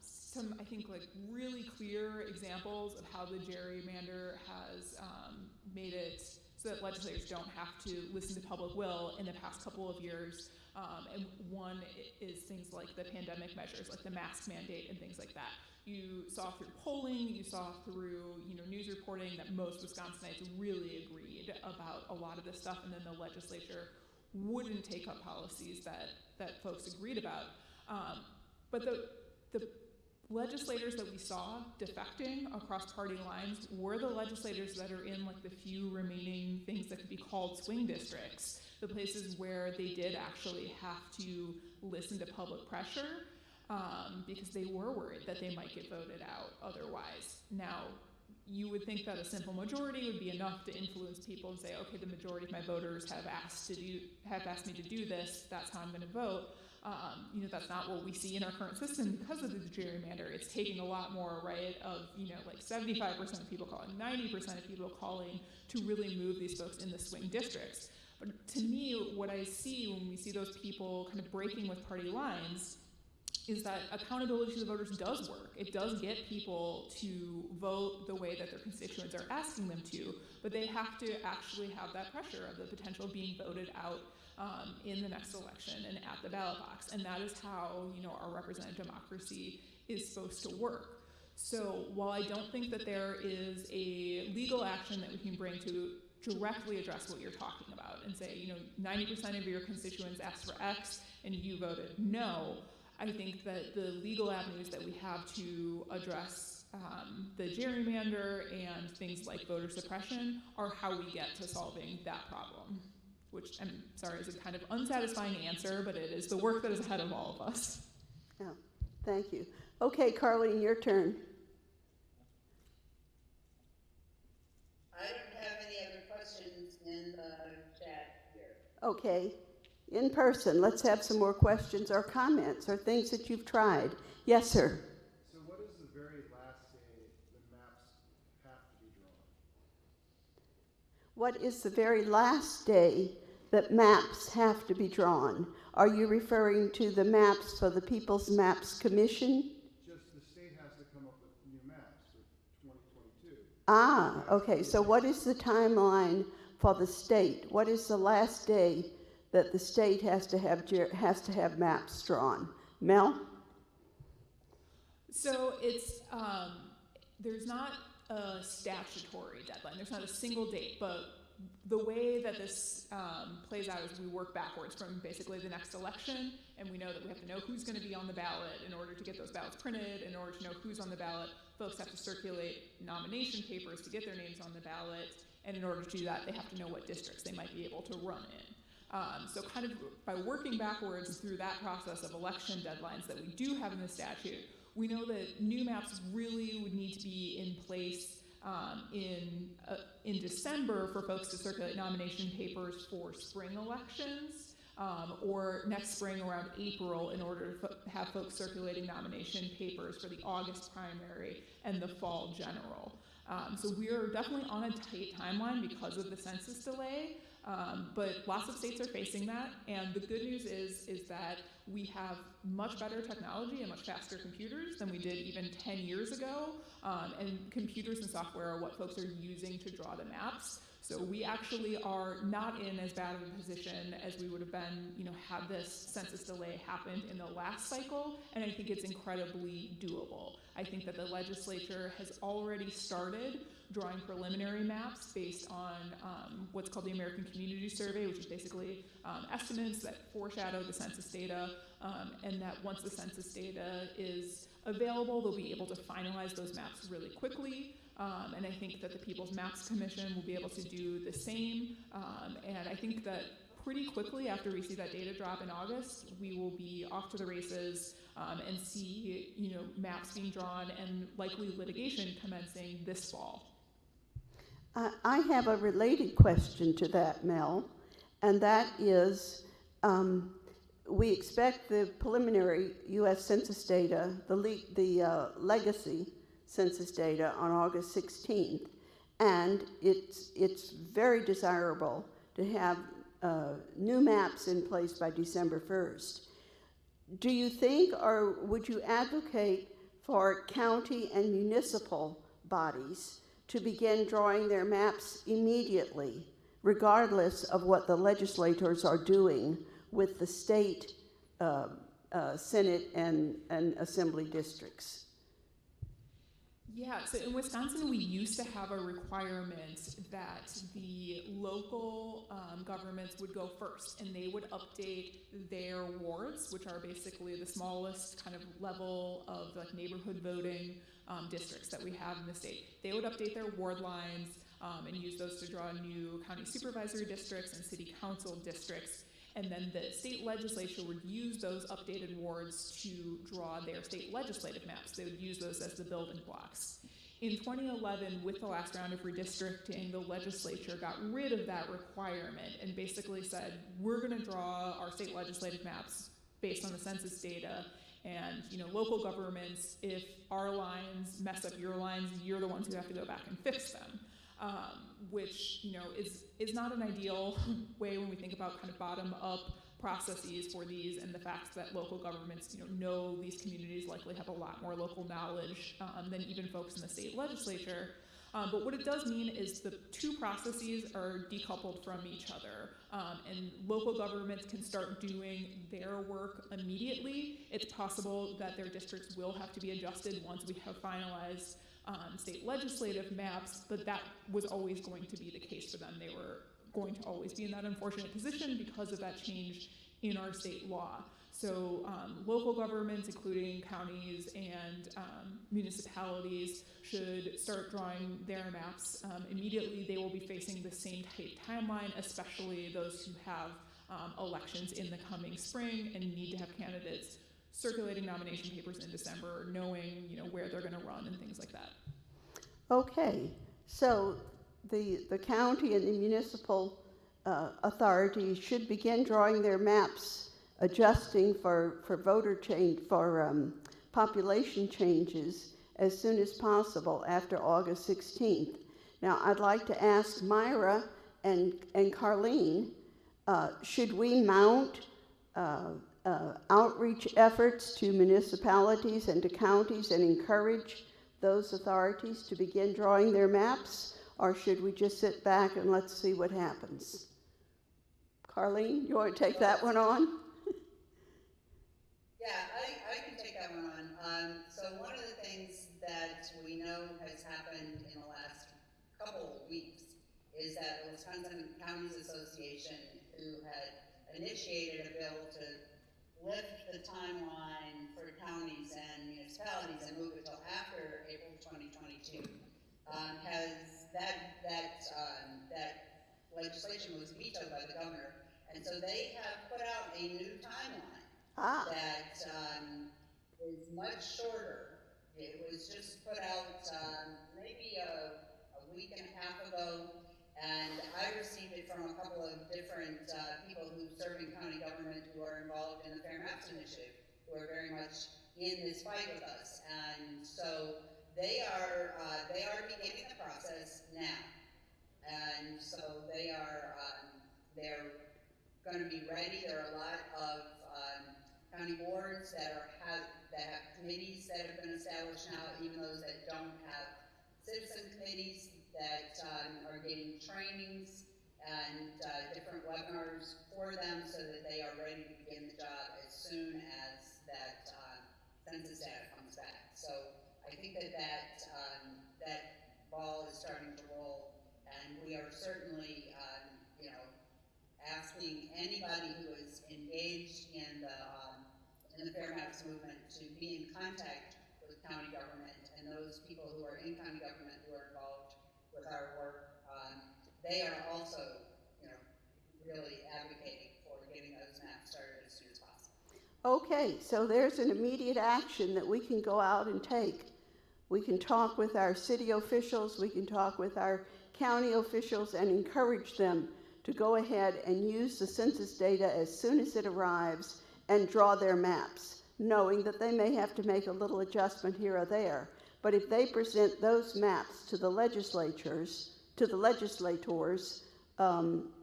some, I think, really clear examples of how the gerrymander has made it so that legislators don't have to listen to public will in the past couple of years. And one is things like the pandemic measures, like the mask mandate and things like that. You saw through polling, you saw through news reporting that most Wisconsinites really agreed about a lot of this stuff, and then the legislature wouldn't take up policies that folks agreed about. But the legislators that we saw defecting across party lines were the legislators that are in the few remaining things that could be called swing districts, the places where they did actually have to listen to public pressure because they were worried that they might get voted out otherwise. Now, you would think that a simple majority would be enough to influence people and say, okay, the majority of my voters have asked me to do this, that's how I'm going to vote. That's not what we see in our current system because of the gerrymander. It's taking a lot more, right, of 75% of people calling, 90% of people calling to really move these folks in the swing districts. But to me, what I see when we see those people kind of breaking with party lines is that accountability to the voters does work. It does get people to vote the way that their constituents are asking them to, but they have to actually have that pressure of the potential of being voted out in the next election and at the ballot box. And that is how, our representative democracy is supposed to work. So while I don't think that there is a legal action that we can bring to directly address what you're talking about and say, 90% of your constituents asked for X and you voted no, I think that the legal avenues that we have to address the gerrymander and things like voter suppression are how we get to solving that problem, which I'm sorry is a kind of unsatisfying answer, but it is the work that is ahead of all of us. Yeah, thank you. Okay, Carlene, your turn. I don't have any other questions in the chat here. Okay, in person, let's have some more questions or comments or things that you've tried. Yes, sir. So what is the very last day the maps have to be drawn? What is the very last day that maps have to be drawn? Are you referring to the maps for the People's Maps Commission? Just the state has to come up with new maps. Okay, so what is the timeline for the state? What is the last day that the state has to have maps drawn? Mel? So it's, there's not a statutory deadline. There's not a single date, but the way that this plays out is we work backwards from basically the next election, and we know that we have to know who's going to be on the ballot in order to get those ballots printed. In order to know who's on the ballot, folks have to circulate nomination papers to get their names on the ballot, and in order to do that, they have to know what districts they might be able to run in. So kind of by working backwards through that process of election deadlines that we do have in the statute, we know that new maps really would need to be in place in December for folks to circulate nomination papers for spring elections, or next spring around April in order to have folks circulating nomination papers for the August primary and the fall general. So we are definitely on a tight timeline because of the census delay, but lots of states are facing that, and the good news is that we have much better technology and much faster computers than we did even 10 years ago, and computers and software are what folks are using to draw the maps. So we actually are not in as bad of a position as we would have been, had this census delay happened in the last cycle, and I think it's incredibly doable. I think that the legislature has already started drawing preliminary maps based on what's called the American Community Survey, which is basically estimates that foreshadow the census data, and that once the census data is available, they'll be able to finalize those maps really quickly. And I think that the People's Maps Commission will be able to do the same. And I think that pretty quickly after we see that data drop in August, we will be off to the races and see maps being drawn and likely litigation commencing this fall. I have a related question to that, Mel, and that is we expect the preliminary U.S. Census data, the legacy census data on August 16th, and it's very desirable to have new maps in place by December 1st. Do you think, or would you advocate for county and municipal bodies to begin drawing their maps immediately, regardless of what the legislators are doing with the state Senate and Assembly districts? Yeah, so in Wisconsin, we used to have a requirement that the local governments would go first, and they would update their wards, which are basically the smallest kind of level of like neighborhood voting districts that we have in the state. They would update their ward lines and use those to draw new county supervisory districts and city council districts. And then the state legislature would use those updated wards to draw their state legislative maps. They would use those as the building blocks. In 2011, with the last round of redistricting, the legislature got rid of that requirement and basically said, we're going to draw our state legislative maps based on the census data. And local governments, if our lines mess up your lines, you're the ones who have to go back and fix them. Which is not an ideal way when we think about kind of bottom-up processes for these, and the fact that local governments know these communities likely have a lot more local knowledge than even folks in the state legislature. But what it does mean is the two processes are decoupled from each other, and local governments can start doing their work immediately. It's possible that their districts will have to be adjusted once we have finalized state legislative maps, but that was always going to be the case for them. They were going to always be in that unfortunate position because of that change in our state law. So local governments, including counties and municipalities, should start drawing their maps immediately. They will be facing the same tight timeline, especially those who have elections in the coming spring and need to have candidates circulating nomination papers in December, knowing where they're going to run and things like that. Okay, so the county and the municipal authorities should begin drawing their maps, adjusting for voter change, for population changes as soon as possible after August 16th. Now, I'd like to ask Myra and Carlene, should we mount outreach efforts to municipalities and to counties and encourage those authorities to begin drawing their maps, or should we just sit back and let's see what happens? Carlene, you want to take that one on? Yeah, I can take that one on. So one of the things that we know has happened in the last couple of weeks is that the Wisconsin Counties Association, who had initiated a bill to lift the timeline for counties and municipalities and move it till after April 2022, has that legislation was vetoed by the governor, and so they have put out a new timeline that is much shorter. It was just put out maybe a week and a half ago, and I received it from a couple of different people who serve in county government who are involved in the Fair Maps Initiative, who are very much in this fight with us. And so they are beginning the process now. And so they're going to be ready. There are a lot of county boards that have committees that have been established now, even those that don't have citizen committees that are getting trainings and different webinars for them so that they are ready to begin the job as soon as that census data comes back. So I think that ball is starting to roll, and we are certainly asking anybody who is engaged in the Fair Maps movement to be in contact with county government, and those people who are in county government who are involved with our work, they are also, really advocating for getting those maps started as soon as possible. Okay, so there's an immediate action that we can go out and take. We can talk with our city officials, we can talk with our county officials and encourage them to go ahead and use the census data as soon as it arrives and draw their maps, knowing that they may have to make a little adjustment here or there. But if they present those maps to the legislators,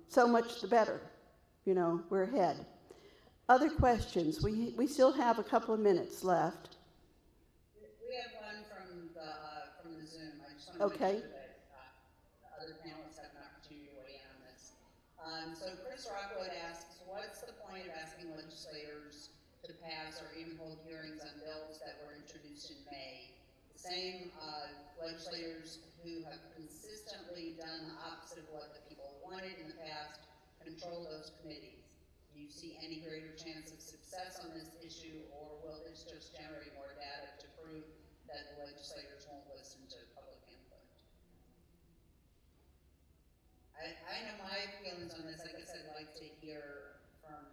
so much the better. We're ahead. Other questions? We still have a couple of minutes left. We have one from the Zoom. I just want to make sure that the other panelists have an opportunity to weigh in on this. So Chris Rockwood asks, what's the point of asking legislators to pass or even hold hearings on bills that were introduced in May? The same legislators who have consistently done the opposite of what the people wanted in the past control those committees. Do you see any greater chance of success on this issue, or will this just generate more data to prove that the legislators won't listen to public input? I know my feelings on this. I guess I'd like to hear from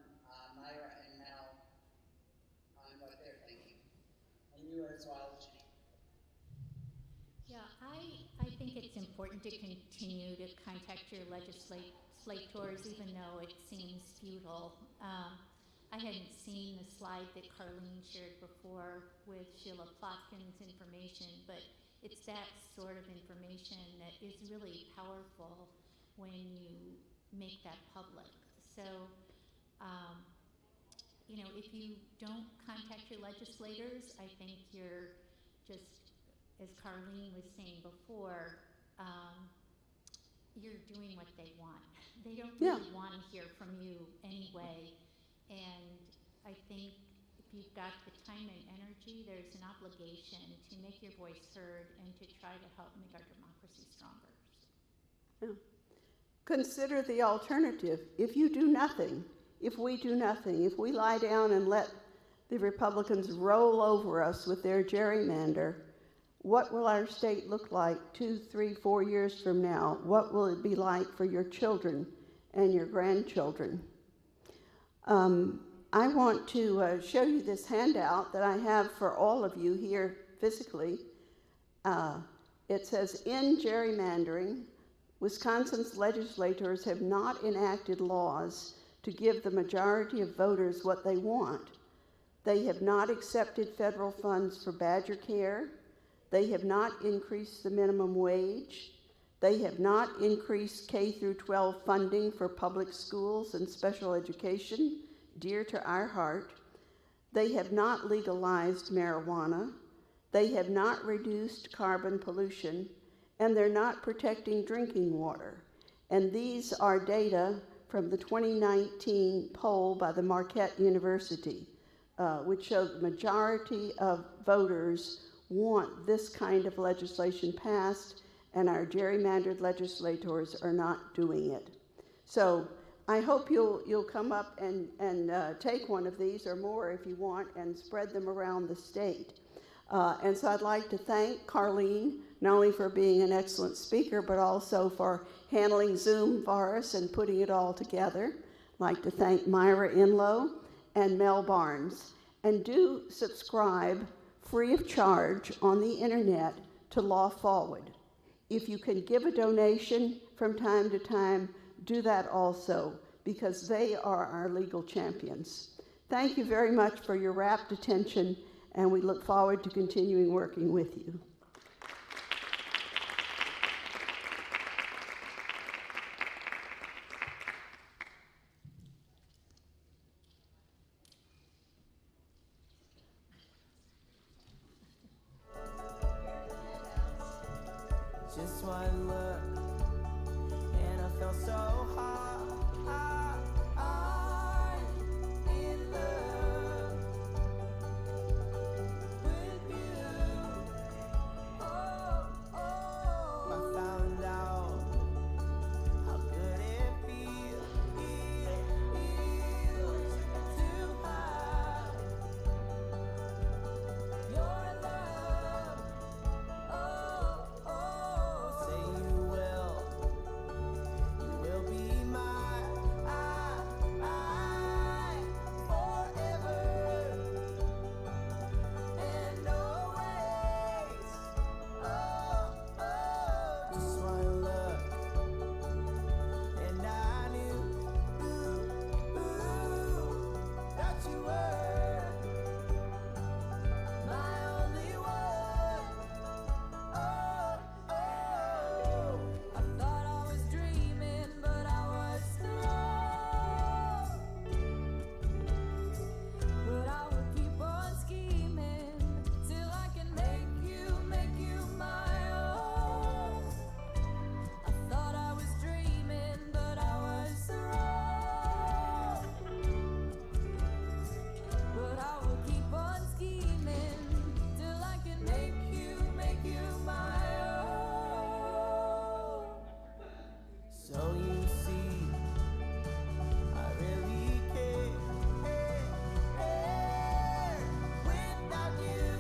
Myra and Mel on what they're thinking, and you as well, Janine. Yeah, I think it's important to continue to contact your legislators, even though it seems futile. I hadn't seen the slide that Carlene shared before with Sheila Plotkin's information, but it's that sort of information that is really powerful when you make that public. So, if you don't contact your legislators, I think you're just, as Carlene was saying before, you're doing what they want. They don't really want to hear from you anyway. And I think if you've got the time and energy, there's an obligation to make your voice heard and to try to help make our democracy stronger. Yeah. Consider the alternative. If you do nothing, if we do nothing, if we lie down and let the Republicans roll over us with their gerrymander, what will our state look like 2, 3, 4 years from now? What will it be like for your children and your grandchildren? I want to show you this handout that I have for all of you here physically. It says, in gerrymandering, Wisconsin's legislators have not enacted laws to give the majority of voters what they want. They have not accepted federal funds for Badger Care. They have not increased the minimum wage. They have not increased K through 12 funding for public schools and special education, dear to our heart. They have not legalized marijuana. They have not reduced carbon pollution, and they're not protecting drinking water. And these are data from the 2019 poll by the Marquette University, which showed the majority of voters want this kind of legislation passed, and our gerrymandered legislators are not doing it. So I hope you'll come up and take one of these or more if you want and spread them around the state. And so I'd like to thank Carlene, not only for being an excellent speaker, but also for handling Zoom for us and putting it all together. I'd like to thank Myra Inlow and Mel Barnes. And do subscribe free of charge on the internet to Law Forward. If you can give a donation from time to time, do that also, because they are our legal champions. Thank you very much for your rapt attention, and we look forward to continuing working with you. Just one look, and I felt so hard in love with you. Oh, I found out how good it feels to have your love. Say you will be mine forever and always. Just one look, and I knew that you were my only one. I thought I was dreaming, but I was wrong. But I will keep on scheming till I can make you my own. I thought I was dreaming, but I was wrong. But I will keep on scheming till I can make you my own. So you see, I really care without you.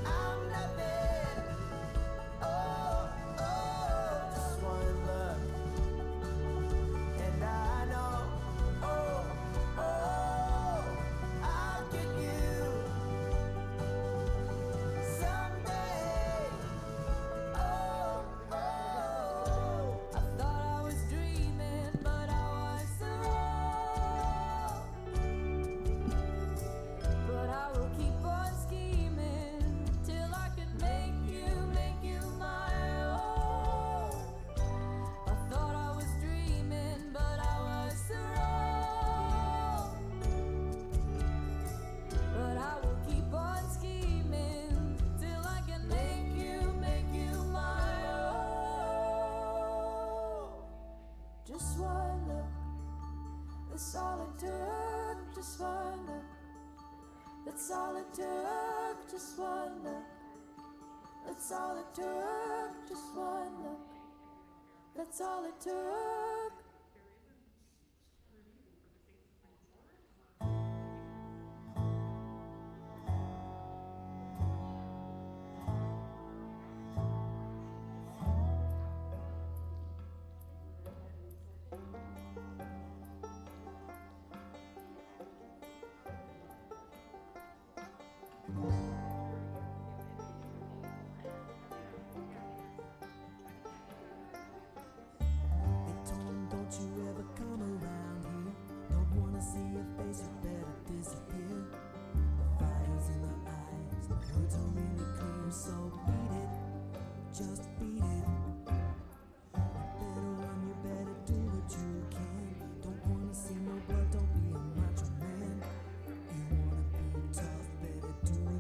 I'm nothing. Just one look, and I know. I'll get you someday. I thought I was dreaming, but I was wrong. But I will keep on scheming till I can make you my own. I thought I was dreaming, but I was wrong. But I will keep on scheming till I can make you my own. Just one look, that's all it took. Just one look, that's all it took. Just one look, that's all it took. Just one look, that's all it took. Don't you ever come around here? Don't wanna see your face, you better disappear. The fire's in the eyes, the words are really clear, so beat it, just beat it. You better run, you better do what you can. Don't wanna see no blood, don't be a macho man. You wanna be tough, better do it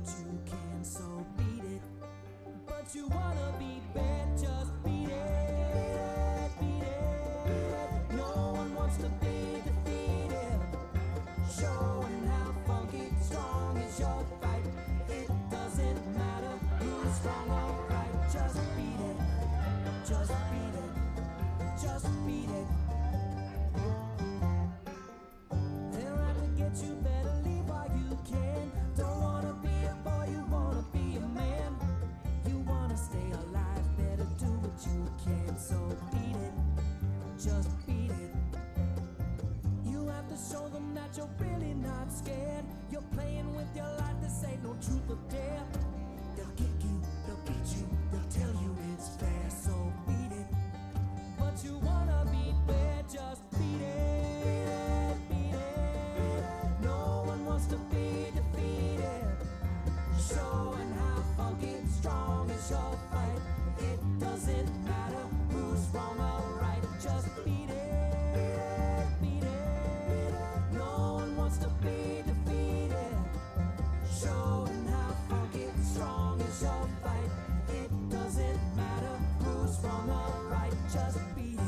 show them that you're really not scared. You're playing with your life, this ain't no truth or dare. They'll kick you, they'll beat you, they'll tell you it's fair, so beat it. But you wanna beat fair, just beat it, beat it. No one wants to be defeated. Showing how funky and strong is your fight. It doesn't matter who's wrong or right, just beat it, beat it. No one wants to be defeated. Showing how funky and strong is your fight. It doesn't matter who's wrong or right, just beat it.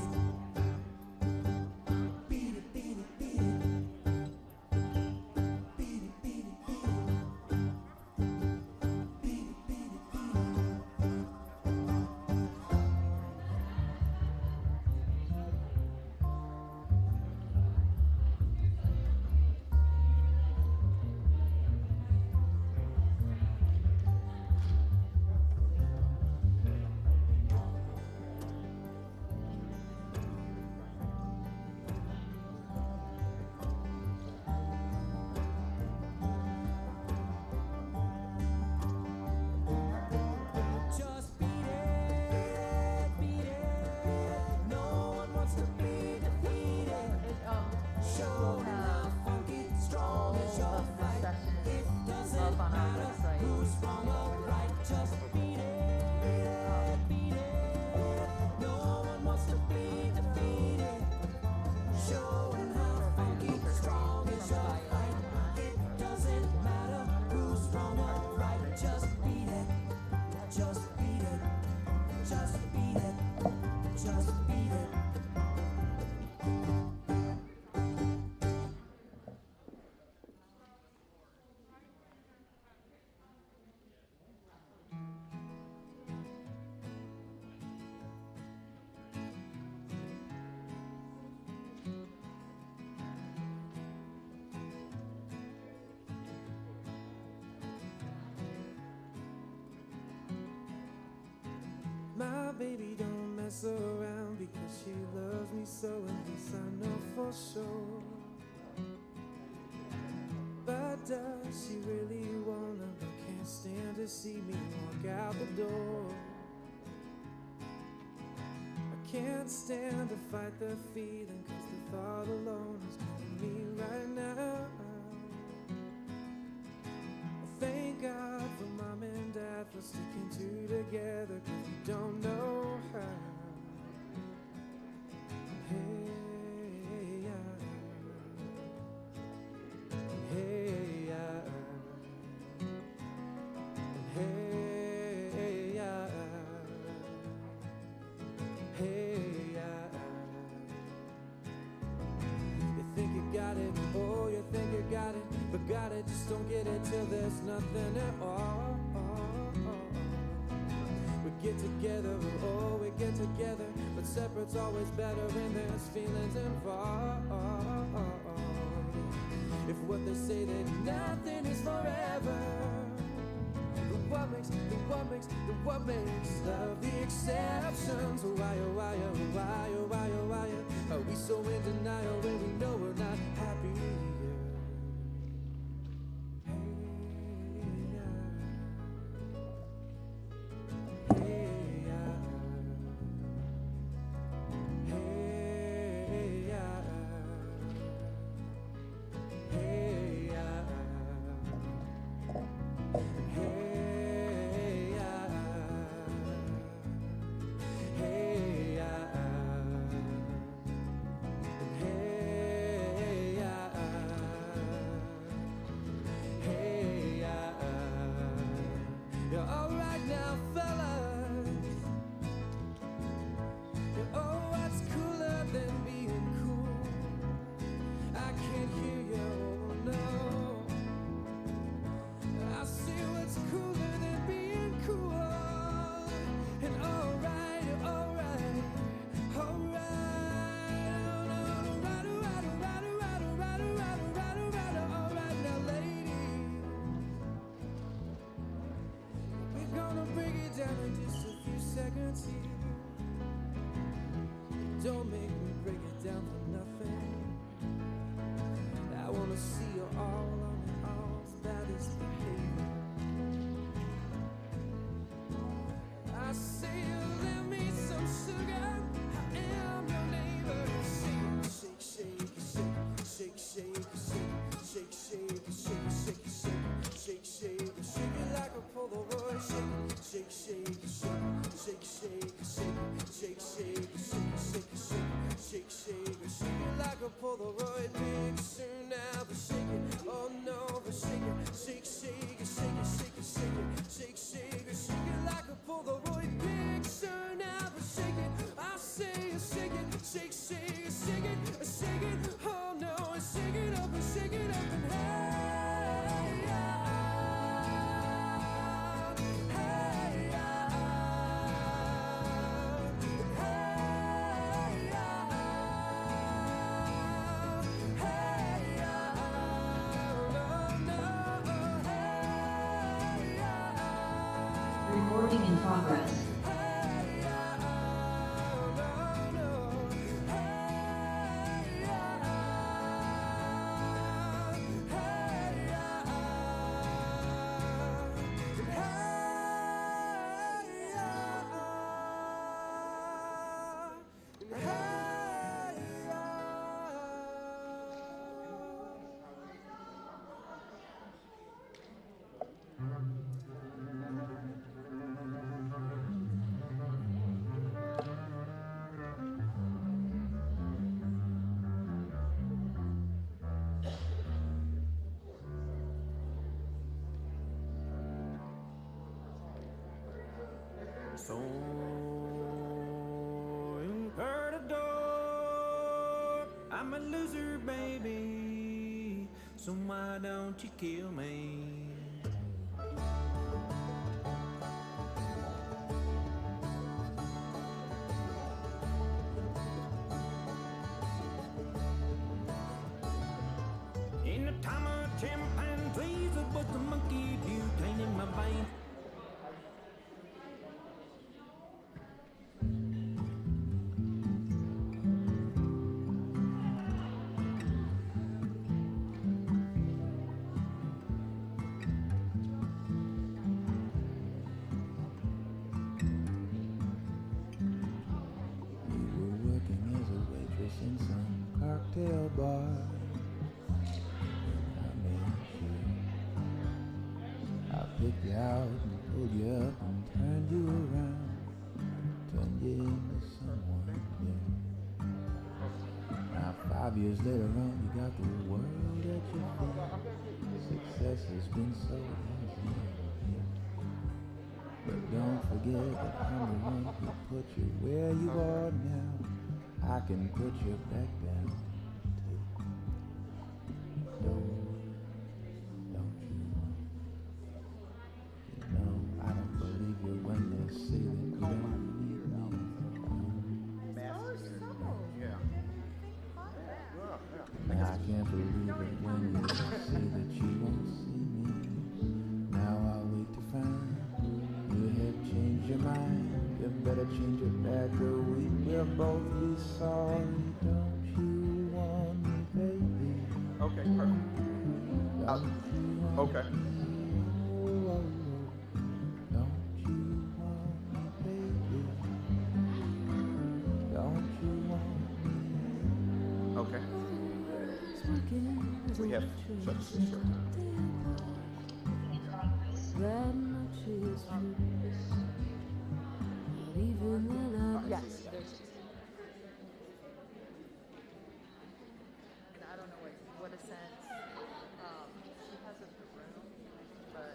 Beat it, beat it, beat it. Beat it, beat it, beat it. Beat it, beat it, beat it. Just beat it, beat it. No one wants to be defeated. Showing how funky, strong is your fight. It doesn't matter who's wrong or right. Just beat it, beat it. No one wants to be defeated. Showing how funky, strong is your fight. It doesn't matter who's wrong or right. Just beat it. Just beat it, just beat it, just beat it. My baby don't mess around because she loves me so, at least I know for sure. But does she really wanna, but can't stand to see me walk out the door? I can't stand to fight the feeling, cause the thought alone is killing me right now. Thank God for Mom and Dad for sticking two together, cause we don't know how. Hey, hey, hey, hey, you think you got it, oh, you think you got it, but got it, just don't get it till there's nothing at all. We get together, oh, we get together, but separate's always better when there's feelings involved. If what they say that nothing is forever, what makes love the exceptions? Why, oh, why, oh, why, oh, why, oh, why, oh, are we so in denial when we know we're not happy? Hey, Polaroid picture now, they're shaking. Oh no, they're shaking. Shake, shake, shake it, shake it, shake it, shake, shake it, shake it like a Polaroid picture now, they're shaking. I say, shake it, shake, shake, shake it, shake it. Oh no, shake it up and shake it up and hey, yeah, hey, yeah, hey, yeah, hey, yeah, no, no, hey, yeah. Recording in progress. So per the door, I'm a loser, baby. So why don't you kill me? In the time of chimpanzees, it was the monkey butane in my veins. In some cocktail bar, I met you. I picked you out and pulled you up and turned you around, turned you into someone new. Now 5 years later on, you got the world at your feet. Success has been so easy, but don't forget that I'm the one who put you where you are now. I can put you back down too. Don't you? You know, I don't believe you when you say that you don't need me. Now I can't believe it when you say that you won't see me. Now I wait to find you have changed your mind. You better change it back or we will both be sorry. Don't you want me, baby? Okay, perfect. Okay. Don't you want me, baby? Don't you want me? Okay. We have such a short time. Yes. And I don't know what a sense she has of the room, but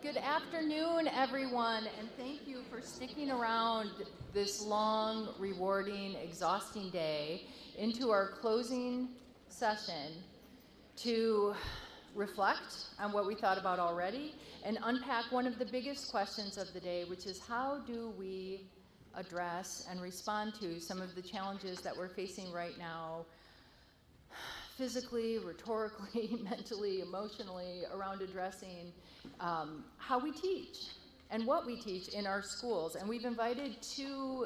Good afternoon, everyone, and thank you for sticking around this long, rewarding, exhausting day into our closing session to reflect on what we thought about already and unpack one of the biggest questions of the day, which is how do we address and respond to some of the challenges that we're facing right now physically, rhetorically, mentally, emotionally around addressing how we teach and what we teach in our schools. And we've invited two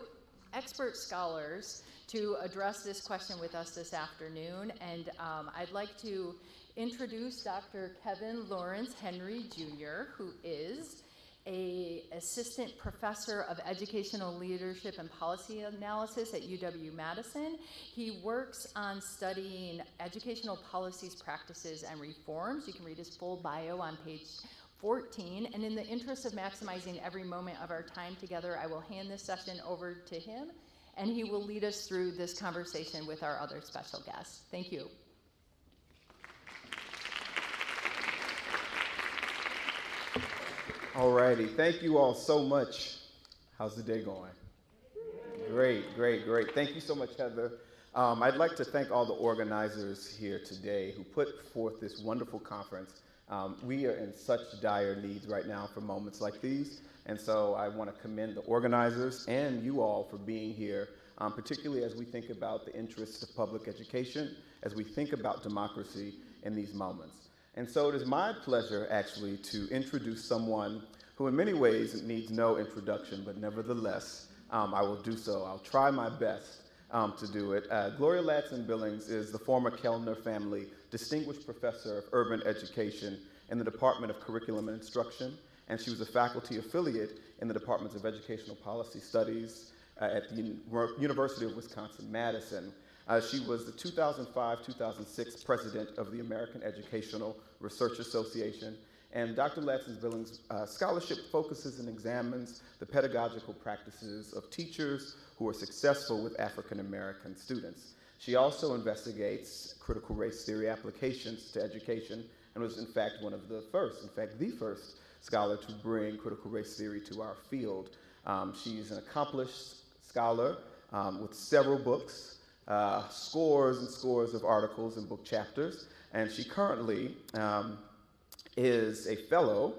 expert scholars to address this question with us this afternoon. And I'd like to introduce Dr. Kevin Lawrence Henry Jr., who is an assistant professor of educational leadership and policy analysis at UW-Madison. He works on studying educational policies, practices, and reforms. You can read his full bio on page 14. And in the interest of maximizing every moment of our time together, I will hand this session over to him, and he will lead us through this conversation with our other special guests. Thank you. Alrighty, thank you all so much. How's the day going? Great, great, great. Thank you so much, Heather. I'd like to thank all the organizers here today who put forth this wonderful conference. We are in such dire needs right now for moments like these, and so I want to commend the organizers and you all for being here, particularly as we think about the interests of public education, as we think about democracy in these moments. And so it is my pleasure, actually, to introduce someone who in many ways needs no introduction, but nevertheless, I will do so. I'll try my best to do it. Gloria Ladson-Billings is the former Kellner Family Distinguished Professor of Urban Education in the Department of Curriculum and Instruction, and she was a faculty affiliate in the Departments of Educational Policy Studies at the University of Wisconsin-Madison. She was the 2005-2006 president of the American Educational Research Association, and Dr. Ladson-Billings' scholarship focuses and examines the pedagogical practices of teachers who are successful with African American students. She also investigates critical race theory applications to education and was in fact one of the first, in fact the first scholar to bring critical race theory to our field. She's an accomplished scholar with several books, scores and scores of articles and book chapters, and she currently is a fellow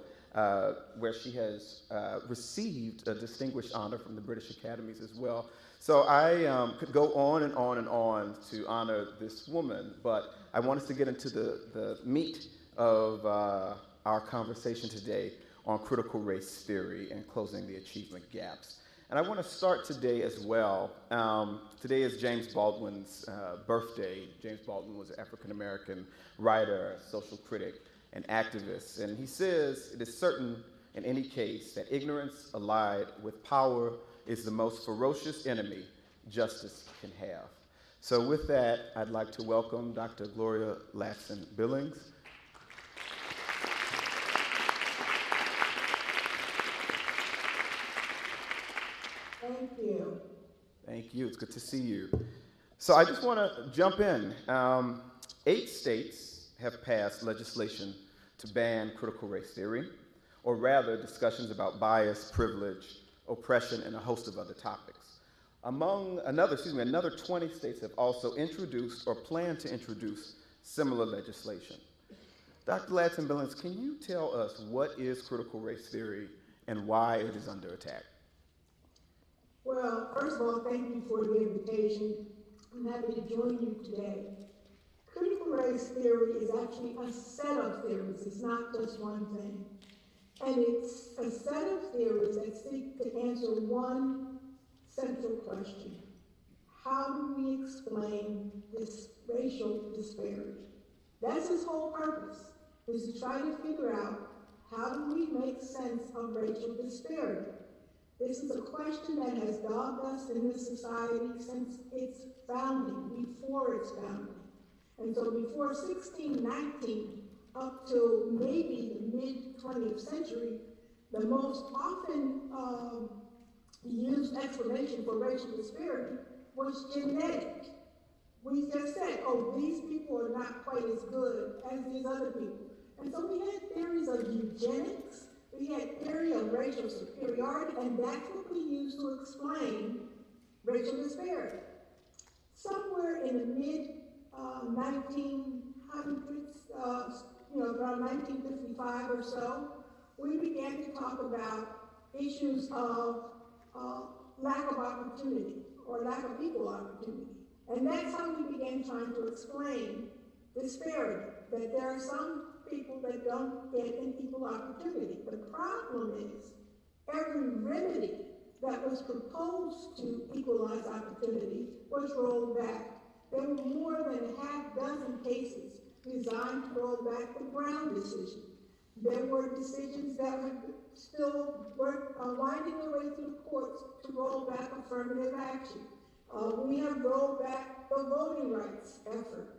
where she has received a distinguished honor from the British Academies as well. So I could go on and on and on to honor this woman, but I want us to get into the meat of our conversation today on critical race theory and closing the achievement gaps. And I want to start today as well. Today is James Baldwin's birthday. James Baldwin was an African-American writer, social critic, and activist. And he says, it is certain in any case that ignorance allied with power is the most ferocious enemy justice can have. So with that, I'd like to welcome Dr. Gloria Ladson-Billings. Thank you. Thank you. It's good to see you. So I just want to jump in. 8 states have passed legislation to ban critical race theory, or rather discussions about bias, privilege, oppression, and a host of other topics. Another 20 states have also introduced or plan to introduce similar legislation. Dr. Ladson-Billings, can you tell us what is critical race theory and why it is under attack? Well, first of all, thank you for the invitation. I'm happy to join you today. Critical race theory is actually a set of theories. It's not just one thing. And it's a set of theories that seek to answer one central question. How do we explain this racial disparity? That's its whole purpose, is to try to figure out how do we make sense of racial disparity. This is a question that has dogged us in this society since its founding, before its founding. And so before 1619, up to maybe the mid-20th century, the most often used explanation for racial disparity was genetic. We just said, oh, these people are not quite as good as these other people. And so we had theories of eugenics, we had theory of racial superiority, and that's what we used to explain racial disparity. Somewhere in the mid-1900s, around 1955 or so, we began to talk about issues of lack of opportunity or lack of equal opportunity. And that's how we began trying to explain disparity, that there are some people that don't get an equal opportunity. The problem is every remedy that was proposed to equalize opportunity was rolled back. There were more than a half dozen cases designed to roll back the Brown decision. There were decisions that were still winding their way through the courts to roll back affirmative action. We have rolled back the voting rights effort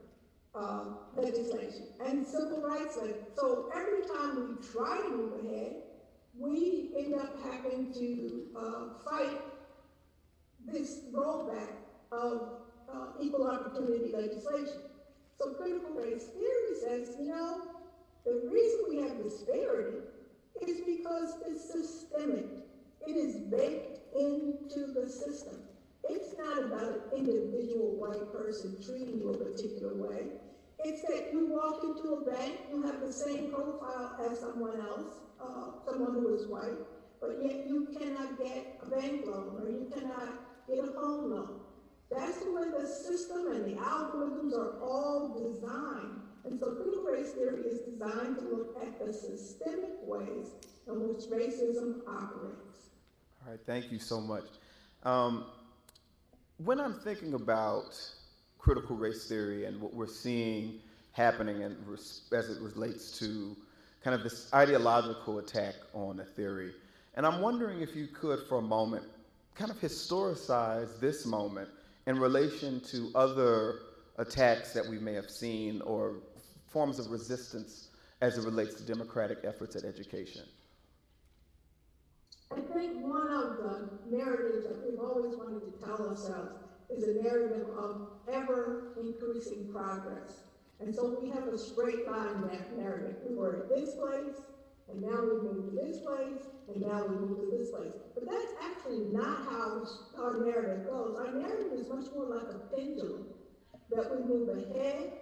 legislation and civil rights legislation. So every time we try to move ahead, we end up having to fight this rollback of equal opportunity legislation. So critical race theory says, you know, the reason we have disparity is because it's systemic. It is baked into the system. It's not about an individual white person treating you a particular way. It's that you walk into a bank, you have the same profile as someone else, someone who is white, but yet you cannot get a bank loan or you cannot get a home loan. That's the way the system and the algorithms are all designed. And so critical race theory is designed to look at the systemic ways in which racism operates. All right, thank you so much. When I'm thinking about critical race theory and what we're seeing happening and as it relates to kind of this ideological attack on a theory, and I'm wondering if you could, for a moment, kind of historicize this moment in relation to other attacks that we may have seen or forms of resistance as it relates to democratic efforts at education. I think one of the narratives that we've always wanted to tell ourselves is a narrative of ever-increasing progress. And so we have a straight line narrative. We were at this place, and now we move to this place, and now we move to this place. But that's actually not how our narrative goes. Our narrative is much more like a pendulum, that we move ahead,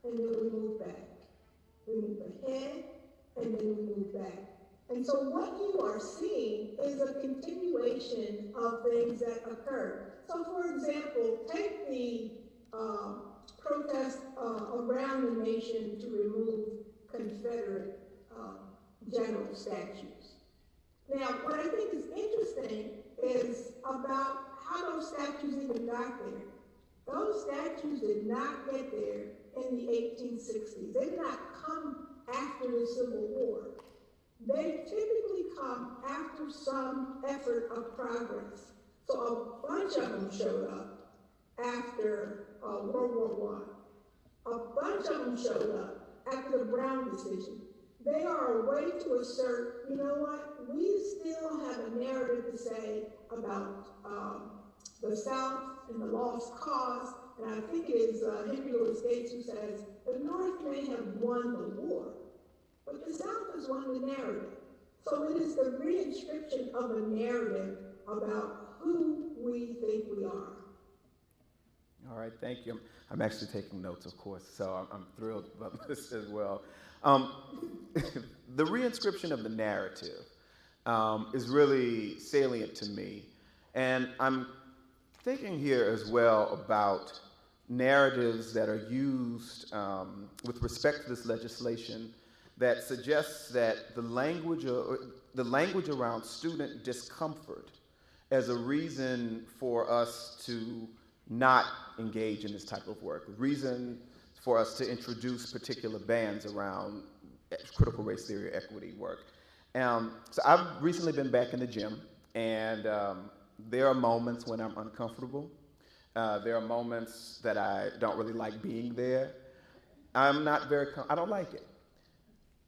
and then we move back. We move ahead, and then we move back. And so what you are seeing is a continuation of things that occurred. So for example, take the protest around the nation to remove Confederate general statues. Now, what I think is interesting is about how those statues even got there. Those statues did not get there in the 1860s. They did not come after the Civil War. They typically come after some effort of progress. So a bunch of them showed up after World War I. A bunch of them showed up after the Brown decision. They are a way to assert, you know what, we still have a narrative to say about the South and the lost cause. And I think it is Henry Louis Gates who says, the North may have won the war, but the South has won the narrative. So it is the reinscription of a narrative about who we think we are. All right, thank you. I'm actually taking notes, of course, so I'm thrilled about this as well. The reinscription of the narrative is really salient to me. And I'm thinking here as well about narratives that are used with respect to this legislation that suggests that the language around student discomfort as a reason for us to not engage in this type of work, a reason for us to introduce particular bans around critical race theory equity work. So I've recently been back in the gym, and there are moments when I'm uncomfortable. There are moments that I don't really like being there. I'm not very, I don't like it.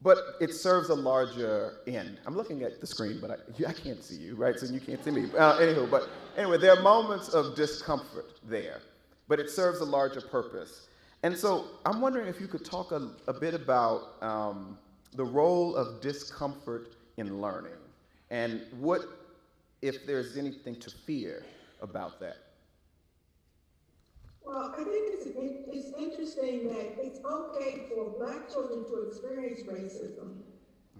But it serves a larger end. I'm looking at the screen, but I can't see you, right? So you can't see me. Anywho, but anyway, there are moments of discomfort there, but it serves a larger purpose. And so I'm wondering if you could talk a bit about the role of discomfort in learning, and what, if there's anything to fear about that. Well, I think it's interesting that it's okay for Black children to experience racism,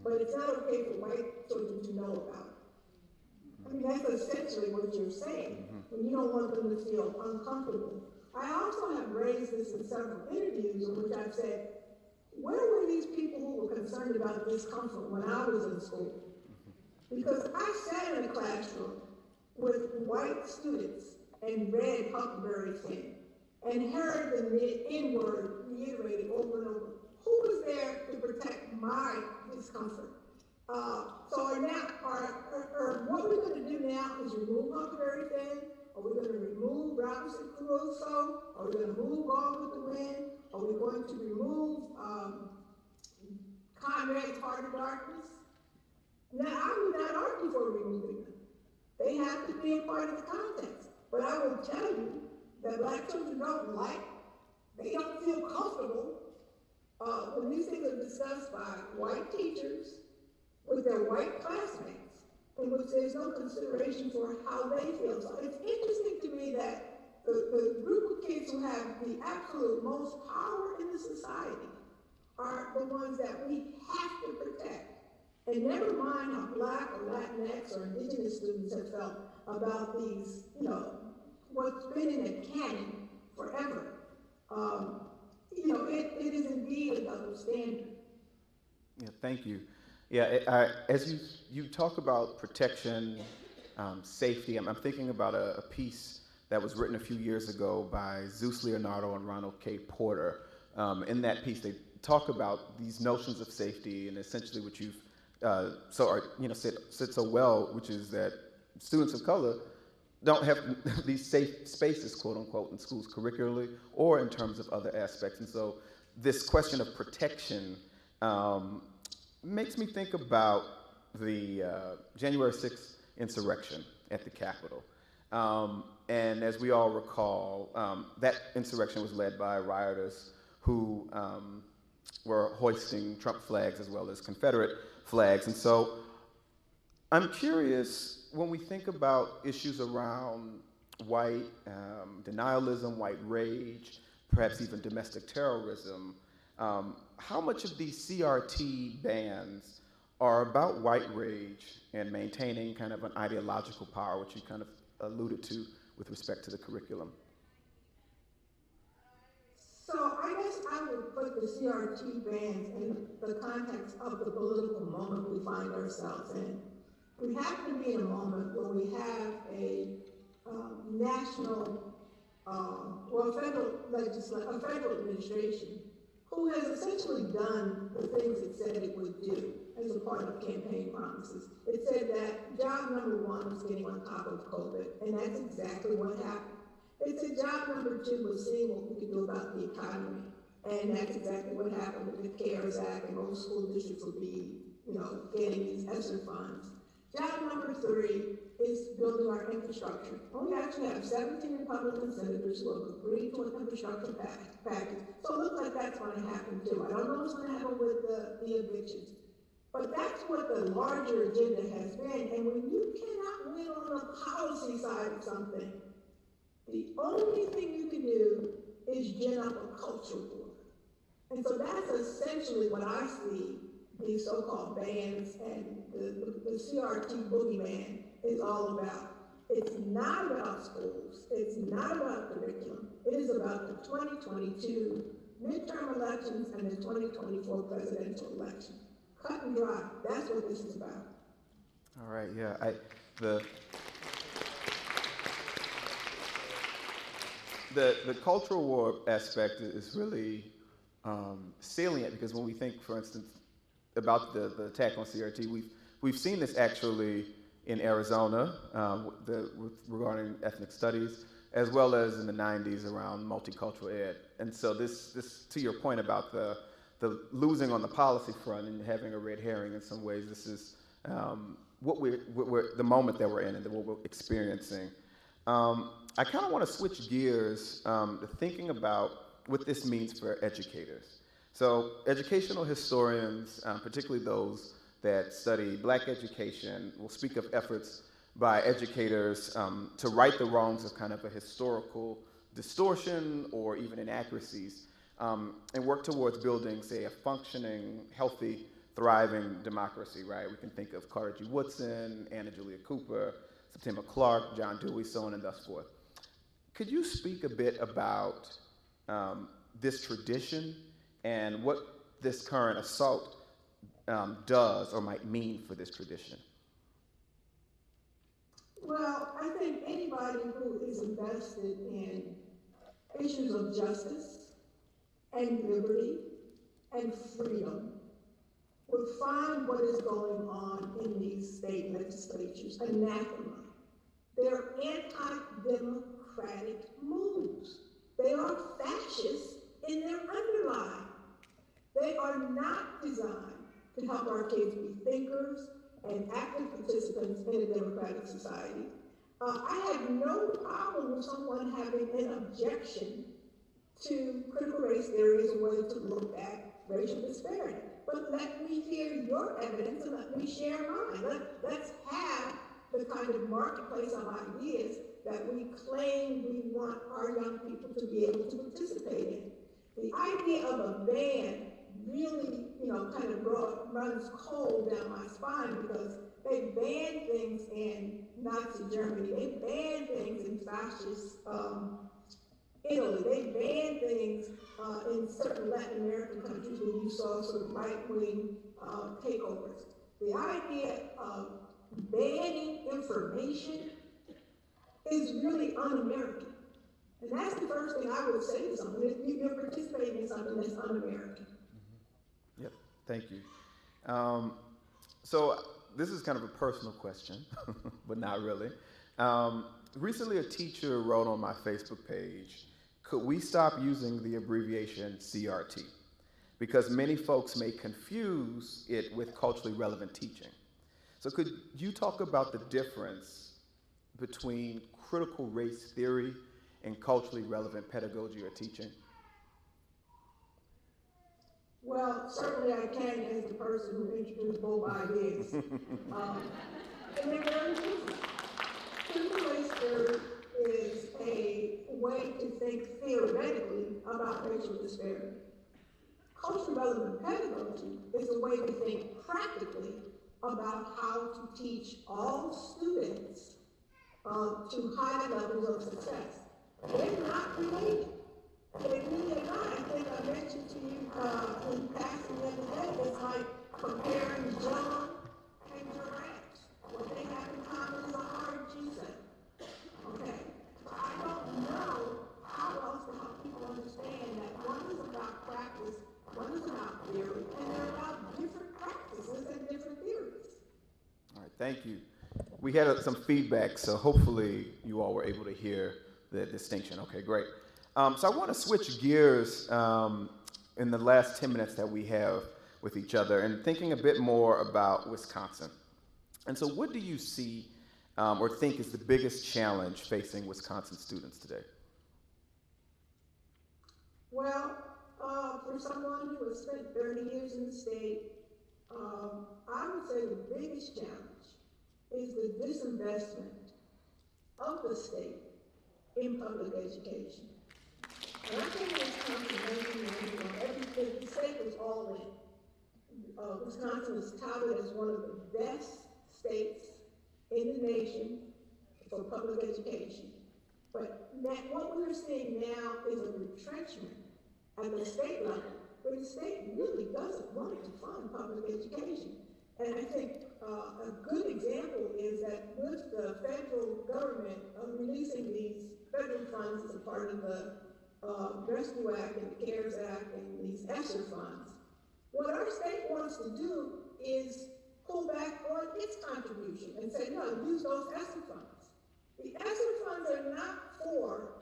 but it's not okay for white children to know about it. I mean, that's essentially what you're saying, when you don't want them to feel uncomfortable. I also have raised this in several interviews in which I've said, where were these people who were concerned about discomfort when I was in school? Because I sat in a classroom with white students and read Huckleberry Finn and heard the N-word reiterated over and over. Who was there to protect my discomfort? So what we're going to do now is remove Huckleberry Finn. Are we going to remove Robinson Crusoe? Are we going to move Gone with the Wind? Are we going to remove Conrad's Heart of Darkness? Now, I would not argue for removing them. They have to be a part of the context. But I will tell you that Black children they don't feel comfortable when these things are discussed by white teachers with their white classmates, in which there's no consideration for how they feel. So it's interesting to me that the group of kids who have the absolute most power in the society are the ones that we have to protect. And never mind how Black or Latinx or Indigenous students have felt about these, what's been in the canon forever. It is indeed a double standard. Yeah, thank you. Yeah, as you talk about protection, safety, I'm thinking about a piece that was written a few years ago by Zeus Leonardo and Ronald K. Porter. In that piece, they talk about these notions of safety and essentially what you've said so well, which is that students of color don't have these safe spaces, quote unquote, in schools curricularly or in terms of other aspects. And so this question of protection makes me think about the January 6th insurrection at the Capitol. And as we all recall, that insurrection was led by rioters who were hoisting Trump flags as well as Confederate flags. And so I'm curious, when we think about issues around white denialism, white rage, perhaps even domestic terrorism, how much of these CRT bans are about white rage and maintaining kind of an ideological power, which you kind of alluded to with respect to the curriculum? So I guess I would put the CRT bans in the context of the political moment we find ourselves in. We happen to be in a moment where we have a national, federal administration who has essentially done the things it said it would do as a part of campaign promises. It said that job number one was getting on top of COVID, and that's exactly what happened. It said job number two was seeing what we could do about the economy, and that's exactly what happened with the CARES Act, and most school districts will be, getting these ESSER funds. Job number three is building our infrastructure. We actually have 17 Republican senators who have agreed to an infrastructure package. So it looks like that's going to happen too. I don't know what's going to happen with the evictions. But that's what the larger agenda has been. And when you cannot win on the policy side of something, the only thing you can do is gin up a culture war. And so that's essentially what I see these so-called bans and the CRT boogeyman is all about. It's not about schools. It's not about curriculum. It is about the 2022 midterm elections and the 2024 presidential election. Cut and dry. That's what this is about. All right, yeah. The cultural war aspect is really salient, because when we think, for instance, about the attack on CRT, we've seen this actually in Arizona regarding ethnic studies, as well as in the 90s around multicultural ed. And so this to your point about the losing on the policy front and having a red herring in some ways, this is what we're the moment that we're in and what we're experiencing. I kind of want to switch gears to thinking about what this means for educators. So educational historians, particularly those that study Black education, will speak of efforts by educators to right the wrongs of kind of a historical distortion or even inaccuracies, and work towards building, say, a functioning, healthy, thriving democracy, right? We can think of Carter G. Woodson, Anna Julia Cooper, Septima Clark, John Dewey, so on and thus forth. Could you speak a bit about this tradition and what this current assault does or might mean for this tradition? Well, I think anybody who is invested in issues of justice and liberty and freedom would find what is going on in these state legislatures anathema. They're anti-democratic moves. They are fascist in their underlying. They are not designed to help our kids be thinkers and active participants in a democratic society. I have no problem with someone having an objection to critical race theory as a way to look at racial disparity. But let me hear your evidence and let me share mine. Let's have the kind of marketplace of ideas that we claim we want our young people to be able to participate in. The idea of a ban really, kind of runs cold down my spine because they banned things in Nazi Germany. They banned things in fascist Italy. They banned things in certain Latin American countries where you saw sort of right-wing takeovers. The idea of banning information is really un-American. And that's the first thing I would say to someone. You're participating in something that's un-American. Yep, thank you. So this is kind of a personal question, but not really. Recently, a teacher wrote on my Facebook page, could we stop using the abbreviation CRT? Because many folks may confuse it with culturally relevant teaching. So could you talk about the difference between critical race theory and culturally relevant pedagogy or teaching? Well, certainly I can as the person who introduced both ideas. And they're very different. Critical race theory is a way to think theoretically about racial disparity. Culturally relevant pedagogy is a way to think practically about how to teach all students to high levels of success. They're not related. They really are not. I think I mentioned to you in passing the other day, it's like comparing John and giraffes. What they have in common is a hard G-cell. Okay? I don't know how else to help people understand that one is about practice, one is about theory, and they're about different practices and different theories. All right, thank you. We had some feedback, so hopefully you all were able to hear the distinction. Okay, great. So I want to switch gears in the last 10 minutes that we have with each other and thinking a bit more about Wisconsin. And so what do you see or think is the biggest challenge facing Wisconsin students today? Well, for someone who has spent 30 years in the state, I would say the biggest challenge is the disinvestment of the state in public education. And I think Wisconsin, the state was all in. Wisconsin is touted as one of the best states in the nation for public education. But what we're seeing now is a retrenchment at the state level, where the state really doesn't want to fund public education. And I think a good example is that with the federal government releasing these federal funds as a part of the Rescue Act and the CARES Act and these ESSER funds, what our state wants to do is pull back on its contribution and say, no, use those ESSER funds. The ESSER funds are not for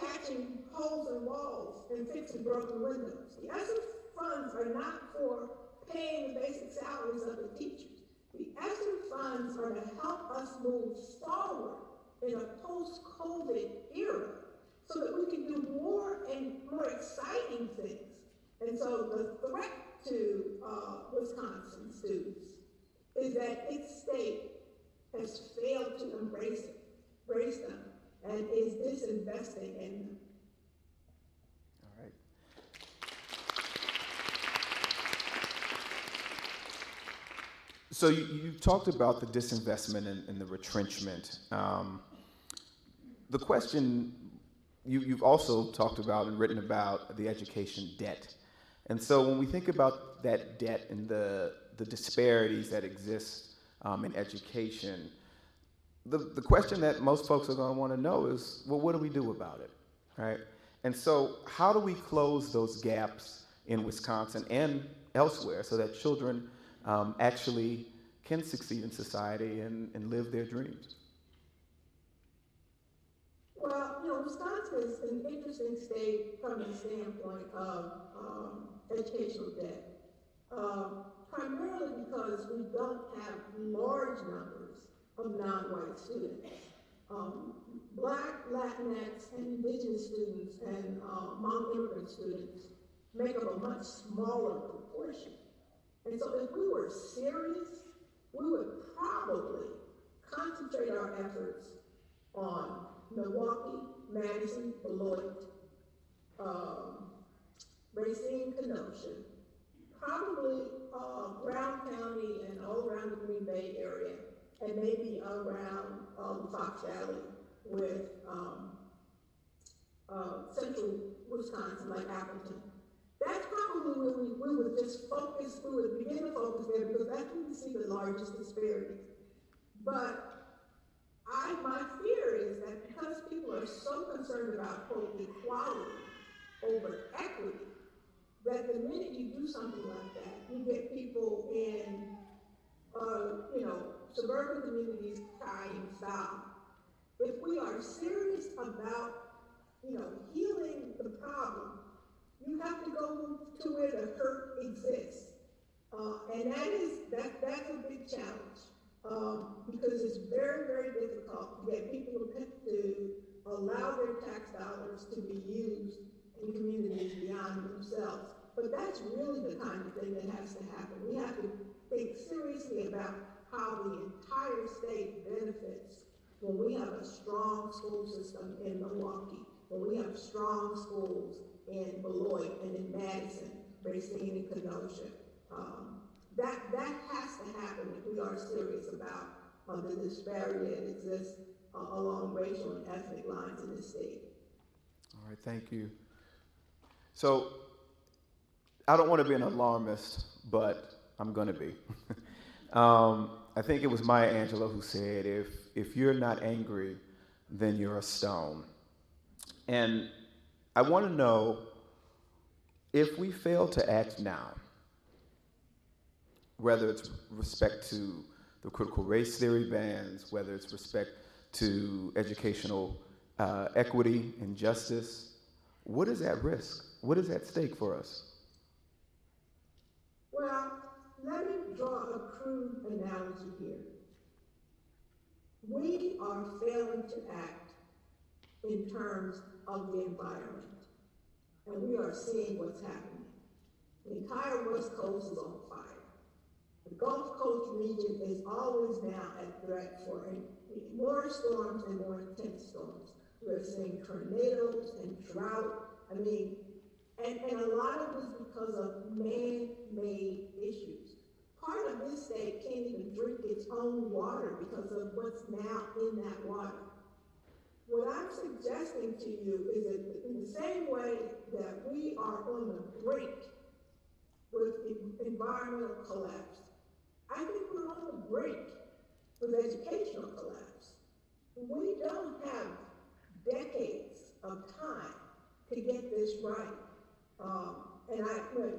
patching holes in walls and fixing broken windows. The ESSER funds are not for paying the basic salaries of the teachers. The ESSER funds are to help us move forward in a post-COVID era so that we can do more and more exciting things. And so the threat to Wisconsin students is that its state has failed to embrace them and is disinvesting in them. All right. So you talked about the disinvestment and the retrenchment. the question, you've also talked about and written about the education debt. And so when we think about that debt and the disparities that exist in education, the question that most folks are going to want to know is, well, what do we do about it, right? And so how do we close those gaps in Wisconsin and elsewhere so that children actually can succeed in society and live their dreams? Well, Wisconsin is an interesting state from the standpoint of educational debt, primarily because we don't have large numbers of non-white students. Black, Latinx, and indigenous students and non-immigrant students make up a much smaller proportion. And so if we were serious, we would probably concentrate our efforts on Milwaukee, Madison, Beloit, Racine, Kenosha, probably Brown County and all around the Green Bay area, and maybe around the Fox Valley with central Wisconsin, like Appleton. That's probably where we would just focus, we would begin to focus there because that's where we see the largest disparities. But my fear is that because people are so concerned about, quote, equality over equity, that the minute you do something like that, you get people in, suburban communities crying foul. If we are serious about, healing the problem, you have to go to where the hurt exists. And that's a big challenge. Because it's very, very difficult to get people to allow their tax dollars to be used in communities beyond themselves. But that's really the kind of thing that has to happen. We have to think seriously about how the entire state benefits when we have a strong school system in Milwaukee, when we have strong schools in Beloit and in Madison, Racine and Kenosha. That has to happen if we are serious about the disparity that exists along racial and ethnic lines in this state. All right, thank you. So I don't want to be an alarmist, but I'm going to be. I think it was Maya Angelou who said, if you're not angry, then you're a stone. And I want to know, if we fail to act now, whether it's respect to the critical race theory bans, whether it's respect to educational equity and justice, what is at risk? What is at stake for us? Well, let me draw a crude analogy here. We are failing to act in terms of the environment, and we are seeing what's happening. The entire West Coast is on fire. The Gulf Coast region is always now at threat for more storms and more intense storms. We're seeing tornadoes and drought. And a lot of this because of man-made issues. Part of this state can't even drink its own water because of what's now in that water. What I'm suggesting to you is that in the same way that we are on the brink with environmental collapse, I think we're on the brink with educational collapse. We don't have decades of time to get this right.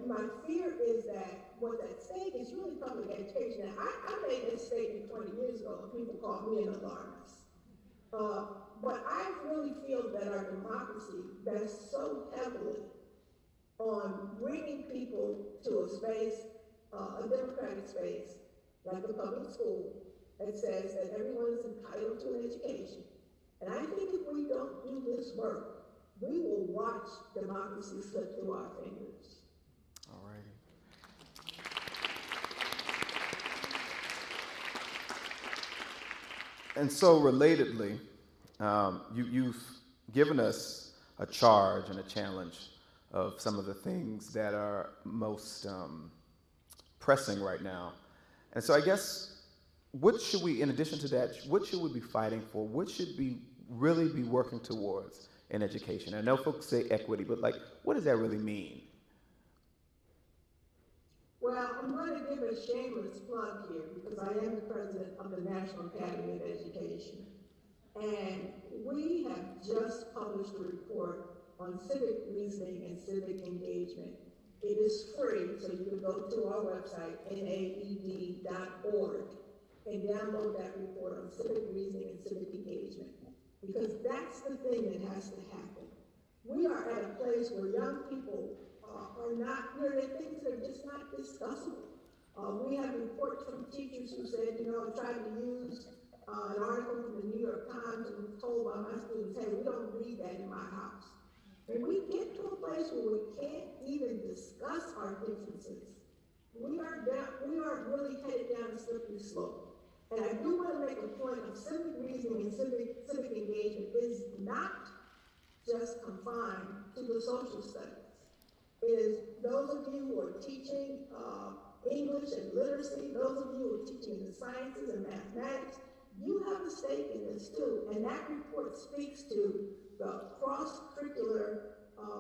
My fear is that what's at stake is really public education. Now, I made this statement 20 years ago, and people called me an alarmist. But I really feel that our democracy rests so heavily on bringing people to a space, a democratic space, like the public school, that says that everyone is entitled to an education. And I think if we don't do this work, we will watch democracy slip through our fingers. All righty. And so relatedly, you've given us a charge and a challenge of some of the things that are most pressing right now. And so I guess, what should we, in addition to that, what should we be fighting for? What should really be working towards in education? I know folks say equity, but like, what does that really mean? Well, I'm going to give a shameless plug here because I am the president of the National Academy of Education. And we have just published a report on civic reasoning and civic engagement. It is free, so you can go to our website, naed.org, and download that report on civic reasoning and civic engagement. Because that's the thing that has to happen. We are at a place where young people are not, there are things that are just not discussable. We have reports from teachers who said, I tried to use an article from the New York Times and was told by my students, hey, we don't read that in my house. When we get to a place where we can't even discuss our differences, we are really headed down a slippery slope. And I do want to make a point of civic reasoning and civic engagement is not just confined to the social studies. It is those of you who are teaching English and literacy, those of you who are teaching the sciences and mathematics, you have a stake in this too. And that report speaks to the cross-curricular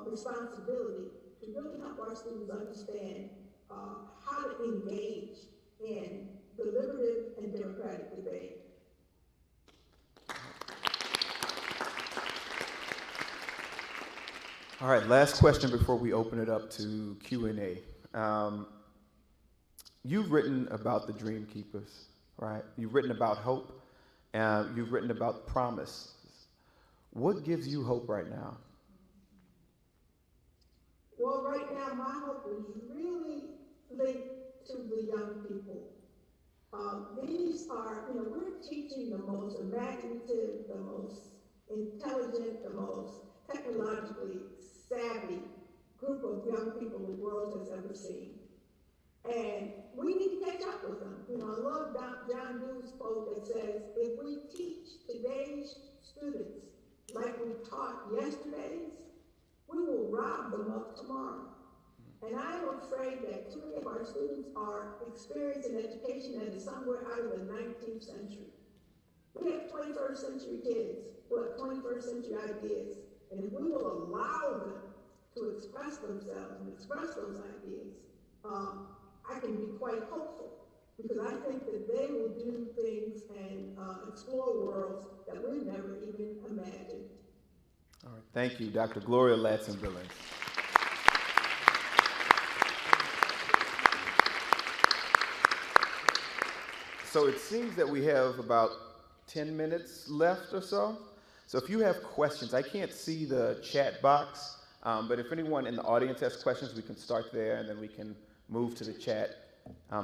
responsibility to really help our students understand how to engage in deliberative and democratic debate. All right, last question before we open it up to Q&A. You've written about the Dream Keepers, right? You've written about hope, and you've written about promise. What gives you hope right now? Well, right now, my hope is really linked to the young people. These are, we're teaching the most imaginative, the most intelligent, the most technologically savvy group of young people the world has ever seen. And we need to catch up with them. I love John Dewey's quote that says, if we teach today's students like we taught yesterday's, we will rob them of tomorrow. And I am afraid that too many of our students are experiencing education that is somewhere out of the 19th century. We have 21st century kids who have 21st century ideas. And if we will allow them to express themselves and express those ideas, I can be quite hopeful because I think that they will do things and explore worlds that we've never even imagined. All right, thank you, Dr. Gloria Ladson-Billings. So it seems that we have about 10 minutes left or so. So if you have questions, I can't see the chat box, but if anyone in the audience has questions, we can start there and then we can move to the chat.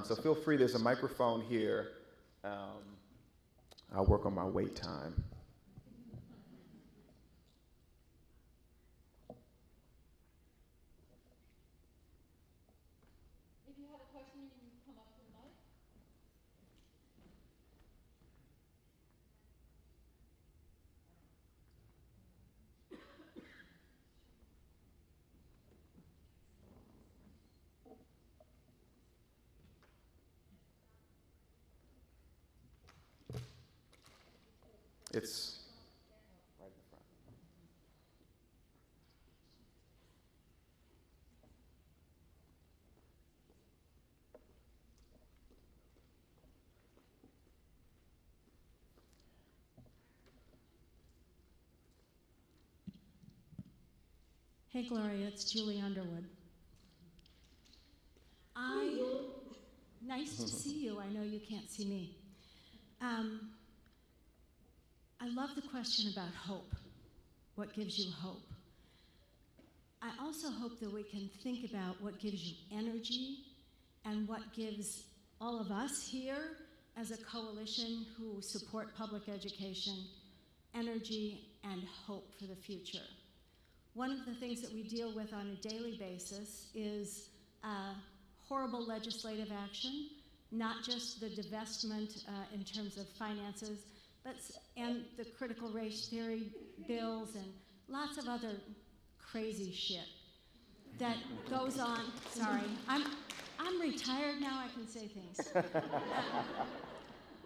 So feel free, there's a microphone here. I'll work on my wait time. If you have a question, you can come up to the mic. It's right in the front. Hey, Gloria, it's Julie Underwood. Nice to see you. I know you can't see me. I love the question about hope. What gives you hope? I also hope that we can think about what gives you energy and what gives all of us here as a coalition who support public education energy and hope for the future. One of the things that we deal with on a daily basis is horrible legislative action, not just the divestment in terms of finances, and the critical race theory bills and lots of other crazy shit that goes on. Sorry, I'm retired now, I can say things.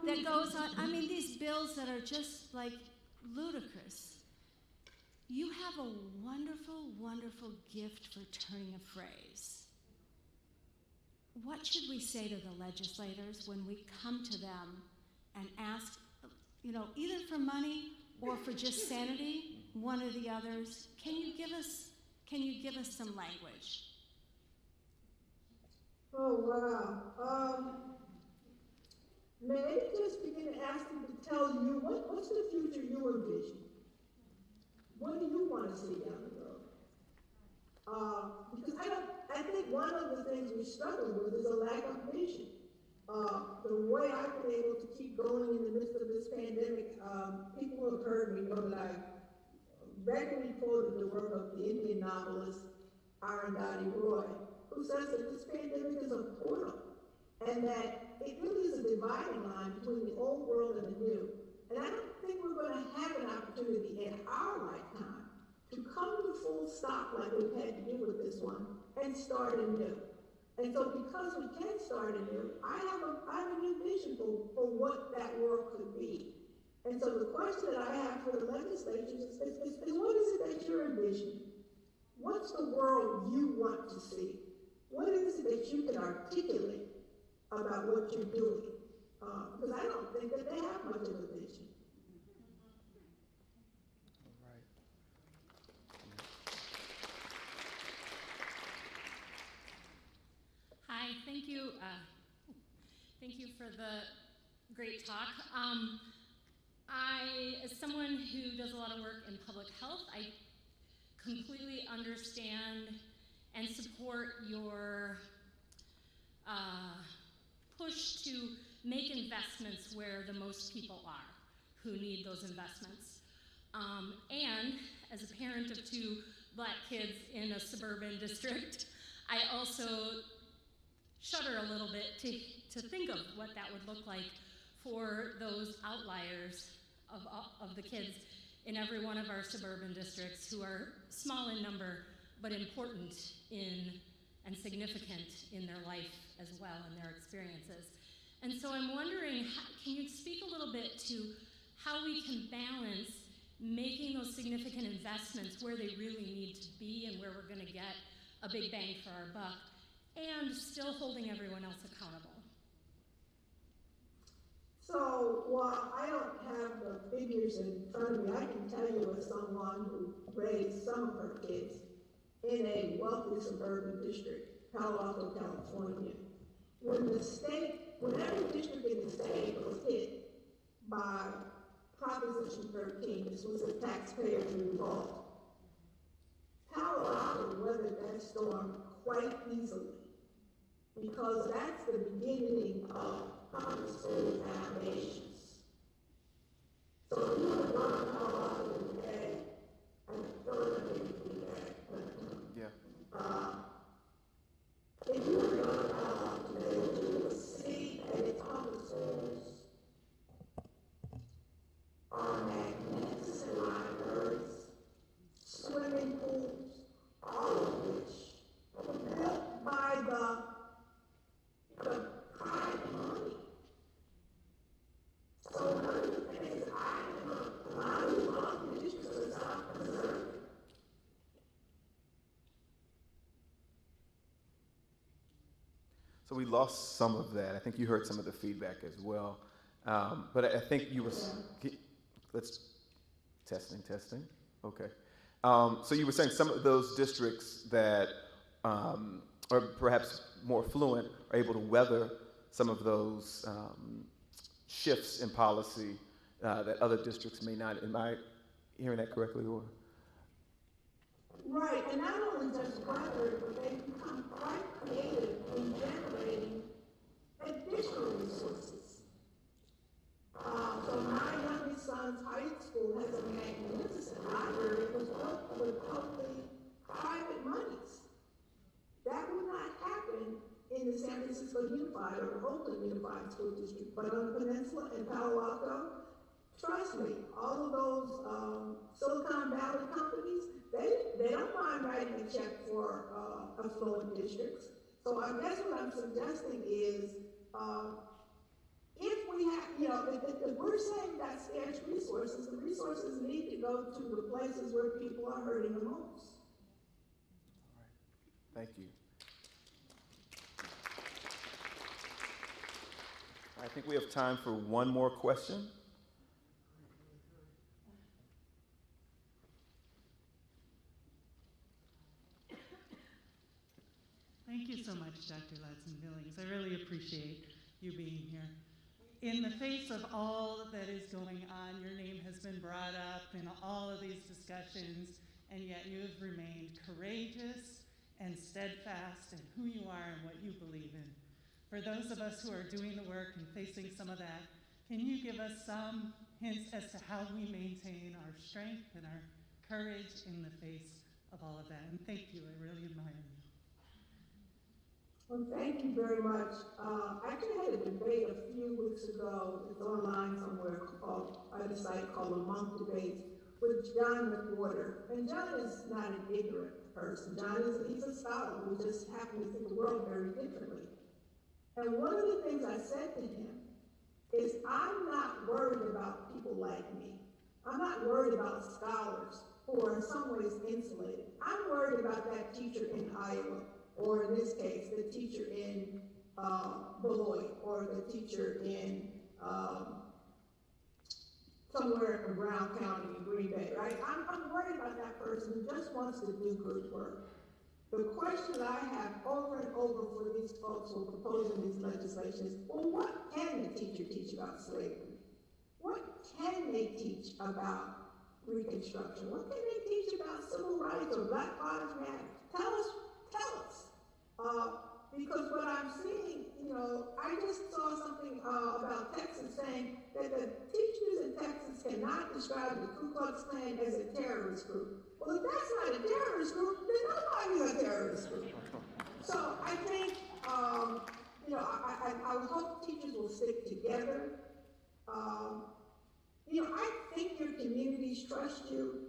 That goes on, I mean, these bills that are just like ludicrous. You have a wonderful, wonderful gift for turning a phrase. What should we say to the legislators when we come to them and ask, either for money or for just sanity, one or the others? Can you give us some language? Oh, wow. May I just begin to ask them to tell you what's the future you envision? What do you want to see down the road? Because I think one of the things we struggle with is a lack of vision. The way I've been able to keep going in the midst of this pandemic, people who have heard me know that I regularly quoted the work of the Indian novelist Arundhati Roy, who says that this pandemic is a portal, and that it really is a dividing line between the old world and the new. And I don't think we're going to have an opportunity in our lifetime to come to full stop like we've had to do with this one and start anew. And so because we can start anew, I have a new vision for what that world could be. And so the question that I have for the legislatures is what is it that you're envisioning? What's the world you want to see? What is it that you can articulate about what you're doing? Because I don't think that they have much of a vision. Hi, thank you. Thank you for the great talk. As someone who does a lot of work in public health, I completely understand and support your push to make investments where the most people are who need those investments. And as a parent of 2 Black kids in a suburban district, I also shudder a little bit to think of what that would look like for those outliers of the kids in every one of our suburban districts who are small in number but important and significant in their life as well and their experiences. And so I'm wondering, can you speak a little bit to how we can balance making those significant investments where they really need to be and where we're going to get a big bang for our buck, and still holding everyone else accountable? So while I don't have the figures in front of me, I can tell you as someone who raised some of her kids in a wealthy suburban district, Palo Alto, California, when every district in the state was hit by Proposition 13, this was a taxpayers revolt, Palo Alto weathered that storm quite easily, because that's the beginning of public school foundations. So if you were going to Palo Alto today, I'm going to do that. If you were going to Palo Alto today, what you would see at its public schools are magnificent libraries, swimming pools, all of which were built by the private money. So one of the things I am a lot of the districts are self-preserving. So we lost some of that. I think you heard some of the feedback as well. But I think you were, testing. Okay. So you were saying some of those districts that are perhaps more affluent are able to weather some of those shifts in policy that other districts may not. Am I hearing that correctly? Or? Right, and not only just weather, but they become quite creative in generating additional resources. So my youngest son's high school has a magnificent library that was built with totally private monies. That would not happen in the San Francisco Unified or Oakland Unified School District, but on the Peninsula in Palo Alto, trust me, all of those Silicon Valley companies, they don't mind writing a check for affluent districts. So I guess what I'm suggesting is if we have, you know, if we're saying that scarce resources, the resources need to go to the places where people are hurting the most. Thank you. I think we have time for one more question. Thank you so much, Dr. Ladson-Billings. I really appreciate you being here. In the face of all that is going on, your name has been brought up in all of these discussions, and yet you have remained courageous and steadfast in who you are and what you believe in. For those of us who are doing the work and facing some of that, can you give us some hints as to how we maintain our strength and our courage in the face of all of that? And thank you, I really admire you. Well, thank you very much. I actually had a debate a few weeks ago. It's online somewhere at a site called the Monk Debates with John McWhorter. And John is not an ignorant person. He's a scholar who just happens to see the world very differently. And one of the things I said to him is, I'm not worried about people like me. I'm not worried about scholars who are in some ways insulated. I'm worried about that teacher in Iowa, or in this case, the teacher in Beloit, or the teacher in somewhere in Brown County, in Green Bay, right? I'm worried about that person who just wants to do good work. The question I have over and over for these folks who are proposing these legislations is, well, what can the teacher teach about slavery? What can they teach about Reconstruction? What can they teach about civil rights or Black Lives Matter? Tell us. Because what I'm seeing, you know, I just saw something about Texas saying that the teachers in Texas cannot describe the Ku Klux Klan as a terrorist group. Well, if that's not a terrorist group, then nobody's a terrorist group. So I think, you know, I hope teachers will stick together. You know, I think your communities trust you.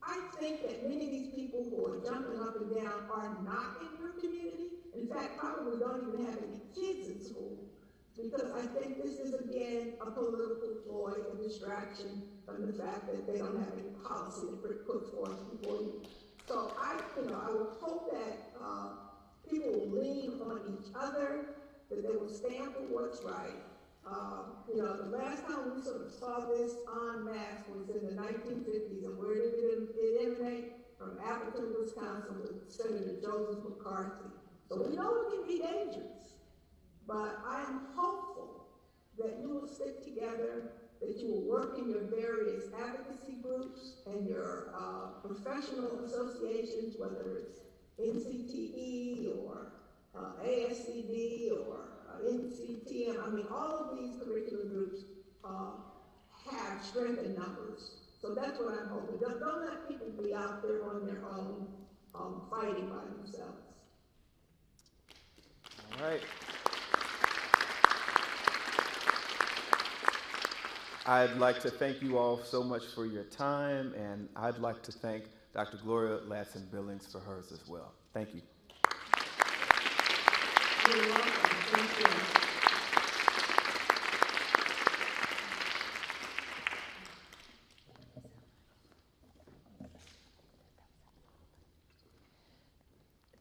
I think that many of these people who are jumping up and down are not in your community. In fact, probably don't even have any kids in school. Because I think this is, again, a political ploy, a distraction from the fact that they don't have any policy to put forth before you. So I would hope that people will lean on each other, that they will stand for what's right. You know, the last time we sort of saw this en masse was in the 1950s, and where did it emanate? From Appleton, Wisconsin, with Senator Joseph McCarthy. So we know it can be dangerous, but I am hopeful that you will stick together, that you will work in your various advocacy groups and your professional associations, whether it's NCTE or ASCD or NCTM. I mean, all of these curricular groups have strength in numbers. So that's what I'm hoping. Don't let people be out there on their own, fighting by themselves. All right. I'd like to thank you all so much for your time, and I'd like to thank Dr. Gloria Ladson-Billings for hers as well. Thank you. You're welcome. Thank you.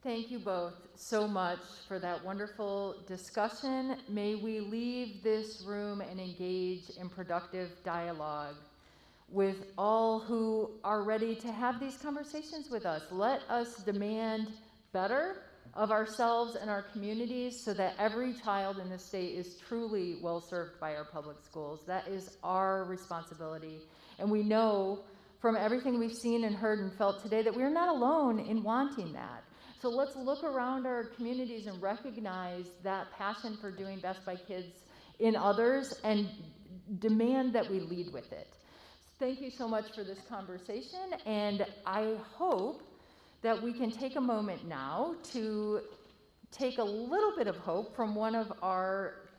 Thank you both so much for that wonderful discussion. May we leave this room and engage in productive dialogue with all who are ready to have these conversations with us. Let us demand better of ourselves and our communities so that every child in the state is truly well served by our public schools. That is our responsibility. And we know from everything we've seen and heard and felt today that we're not alone in wanting that. So let's look around our communities and recognize that passion for doing best by kids in others and demand that we lead with it. Thank you so much for this conversation, and I hope that we can take a moment now to take a little bit of hope from one of our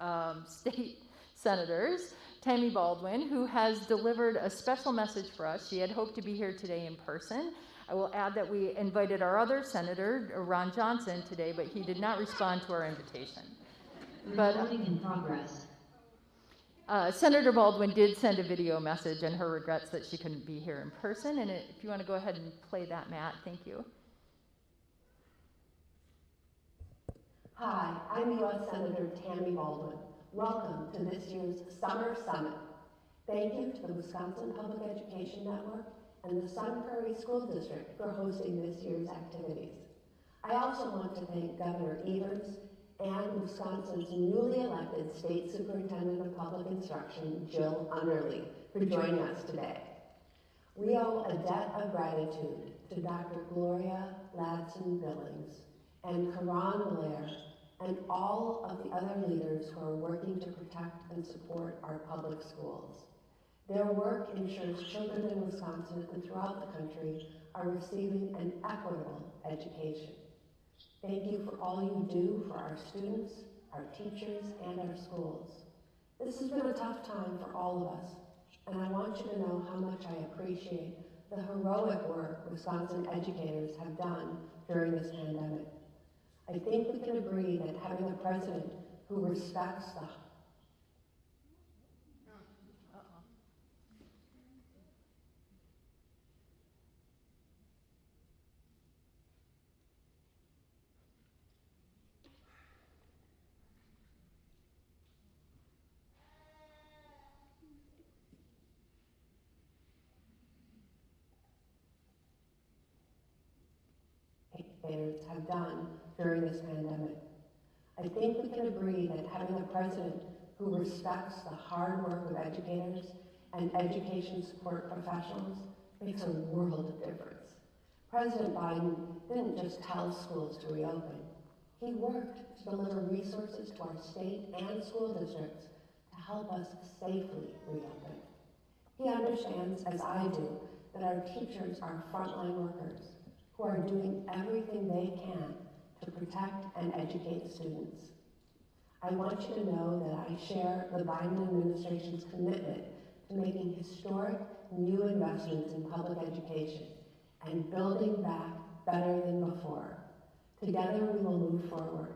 state senators, Tammy Baldwin, who has delivered a special message for us. She had hoped to be here today in person. I will add that we invited our other senator, Ron Johnson, today, but he did not respond to our invitation. Recording in progress. Senator Baldwin did send a video message and her regrets that she couldn't be here in person. And if you want to go ahead and play that, Matt, thank you. Hi, I'm U.S. Senator Tammy Baldwin. Welcome to this year's Summer Summit. Thank you to the Wisconsin Public Education Network and the Sun Prairie School District for hosting this year's activities. I also want to thank Governor Evers and Wisconsin's newly elected State Superintendent of Public Instruction, Jill Underly, for joining us today. We owe a debt of gratitude to Dr. Gloria Ladson-Billings and Karan Blair and all of the other leaders who are working to protect and support our public schools. Their work ensures children in Wisconsin and throughout the country are receiving an equitable education. Thank you for all you do for our students, our teachers, and our schools. This has been a tough time for all of us, and I want you to know how much I appreciate the heroic work Wisconsin educators have done during this pandemic. I think we can agree that having a president who respects the educators have done during this pandemic. I think we can agree that having a president who respects the hard work of educators and education support professionals makes a world of difference. President Biden didn't just tell schools to reopen. He worked to deliver resources to our state and school districts to help us safely reopen. He understands, as I do, that our teachers are frontline workers who are doing everything they can to protect and educate students. I want you to know that I share the Biden administration's commitment to making historic new investments in public education and building back better than before. Together we will move forward.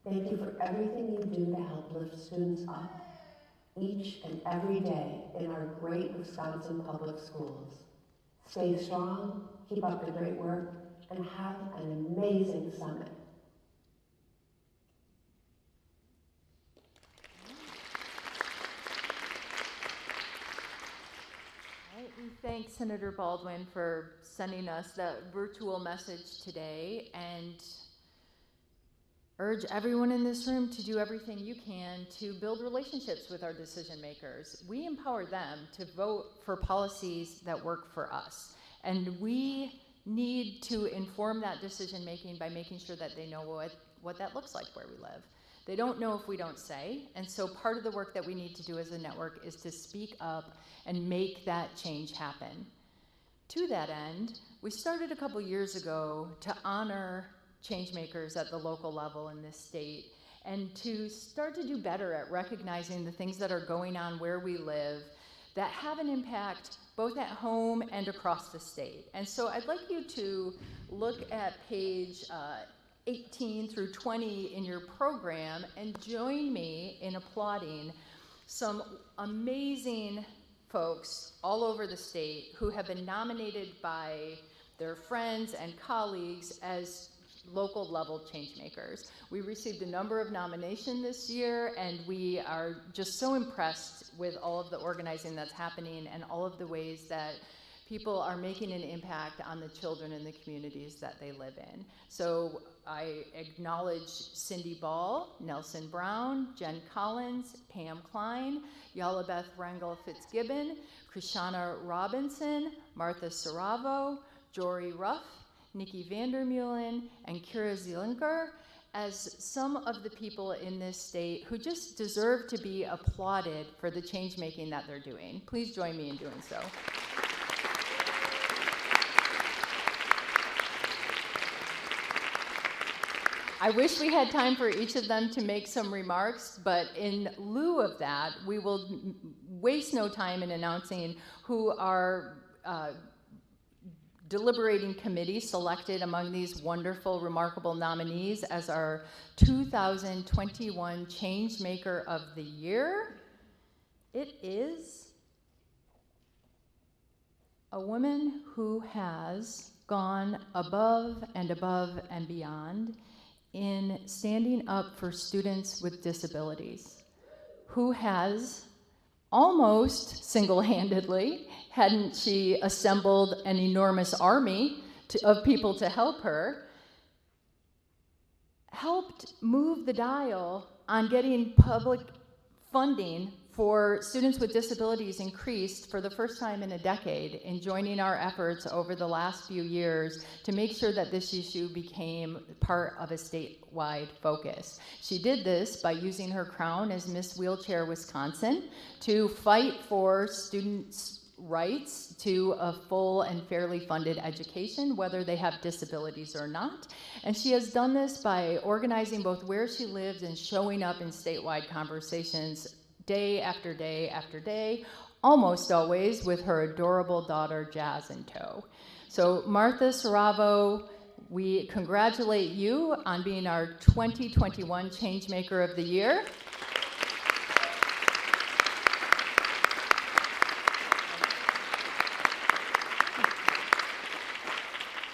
Thank you for everything you do to help lift students up each and every day in our great Wisconsin public schools. Stay strong, keep up the great work, and have an amazing summit. We thank Senator Baldwin for sending us that virtual message today and urge everyone in this room to do everything you can to build relationships with our decision makers. We empower them to vote for policies that work for us. And we need to inform that decision making by making sure that they know what that looks like where we live. They don't know if we don't say, and so part of the work that we need to do as a network is to speak up and make that change happen. To that end, we started a couple years ago to honor change makers at the local level in this state and to start to do better at recognizing the things that are going on where we live that have an impact both at home and across the state. And so I'd like you to look at page 18 through 20 in your program and join me in applauding some amazing folks all over the state who have been nominated by their friends and colleagues as local level change makers. We received a number of nominations this year, and we are just so impressed with all of the organizing that's happening and all of the ways that people are making an impact on the children in the communities that they live in. So I acknowledge Cindy Ball, Nelson Brown, Jen Collins, Pam Klein, Yala Beth Rangel Fitzgibbon, Krishana Robinson, Martha Saravo, Jory Ruff, Nikki Vandermeulen, and Kira Zielinker as some of the people in this state who just deserve to be applauded for the change making that they're doing. Please join me in doing so. I wish we had time for each of them to make some remarks, but in lieu of that, we will waste no time in announcing who our deliberating committee selected among these wonderful, remarkable nominees as our 2021 Changemaker of the Year. It is a woman who has gone above and above and beyond in standing up for students with disabilities, who has almost single-handedly, hadn't she assembled an enormous army of people to help her, helped move the dial on getting public funding for students with disabilities increased for the first time in a decade, in joining our efforts over the last few years to make sure that this issue became part of a statewide focus. She did this by using her crown as Miss Wheelchair Wisconsin to fight for students' rights to a full and fairly funded education, whether they have disabilities or not. And she has done this by organizing both where she lives and showing up in statewide conversations day after day after day, almost always with her adorable daughter, Jazz, in tow. So Martha Saravo, we congratulate you on being our 2021 Changemaker of the Year.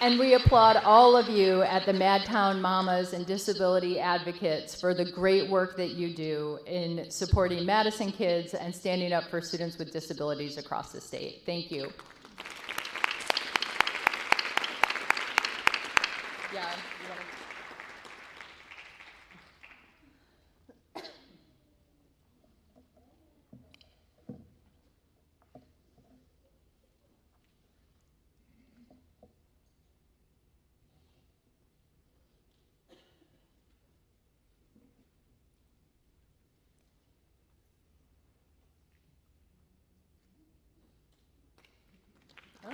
And we applaud all of you at the Madtown Mamas and Disability Advocates for the great work that you do in supporting Madison kids and standing up for students with disabilities across the state. Thank you. Yeah. Oh.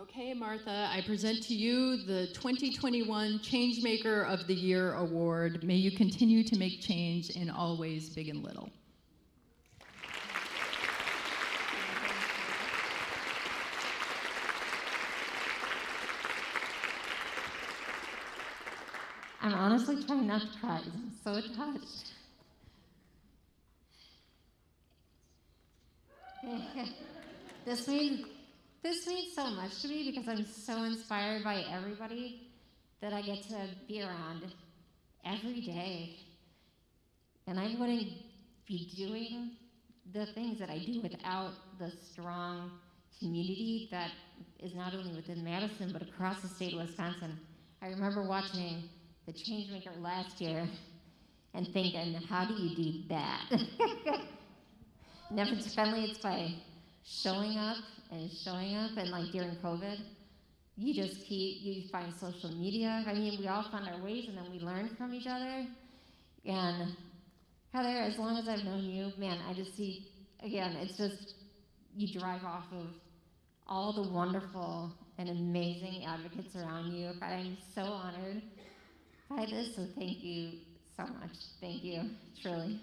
Okay, Martha, I present to you the 2021 Changemaker of the Year Award. May you continue to make change in all ways, big and little. I'm honestly trying not to cry because I'm so touched. This means so much to me because I'm so inspired by everybody that I get to be around every day. And I wouldn't be doing the things that I do without the strong community that is not only within Madison but across the state of Wisconsin. I remember watching the Changemaker last year and thinking, how do you do that? Never friendly, it's by showing up, and like during COVID, you find social media. I mean, we all found our ways and then we learned from each other. And Heather, as long as I've known you, man, I just see, again, it's just, you drive off of all the wonderful and amazing advocates around you. I'm so honored by this, so thank you so much. Thank you, truly.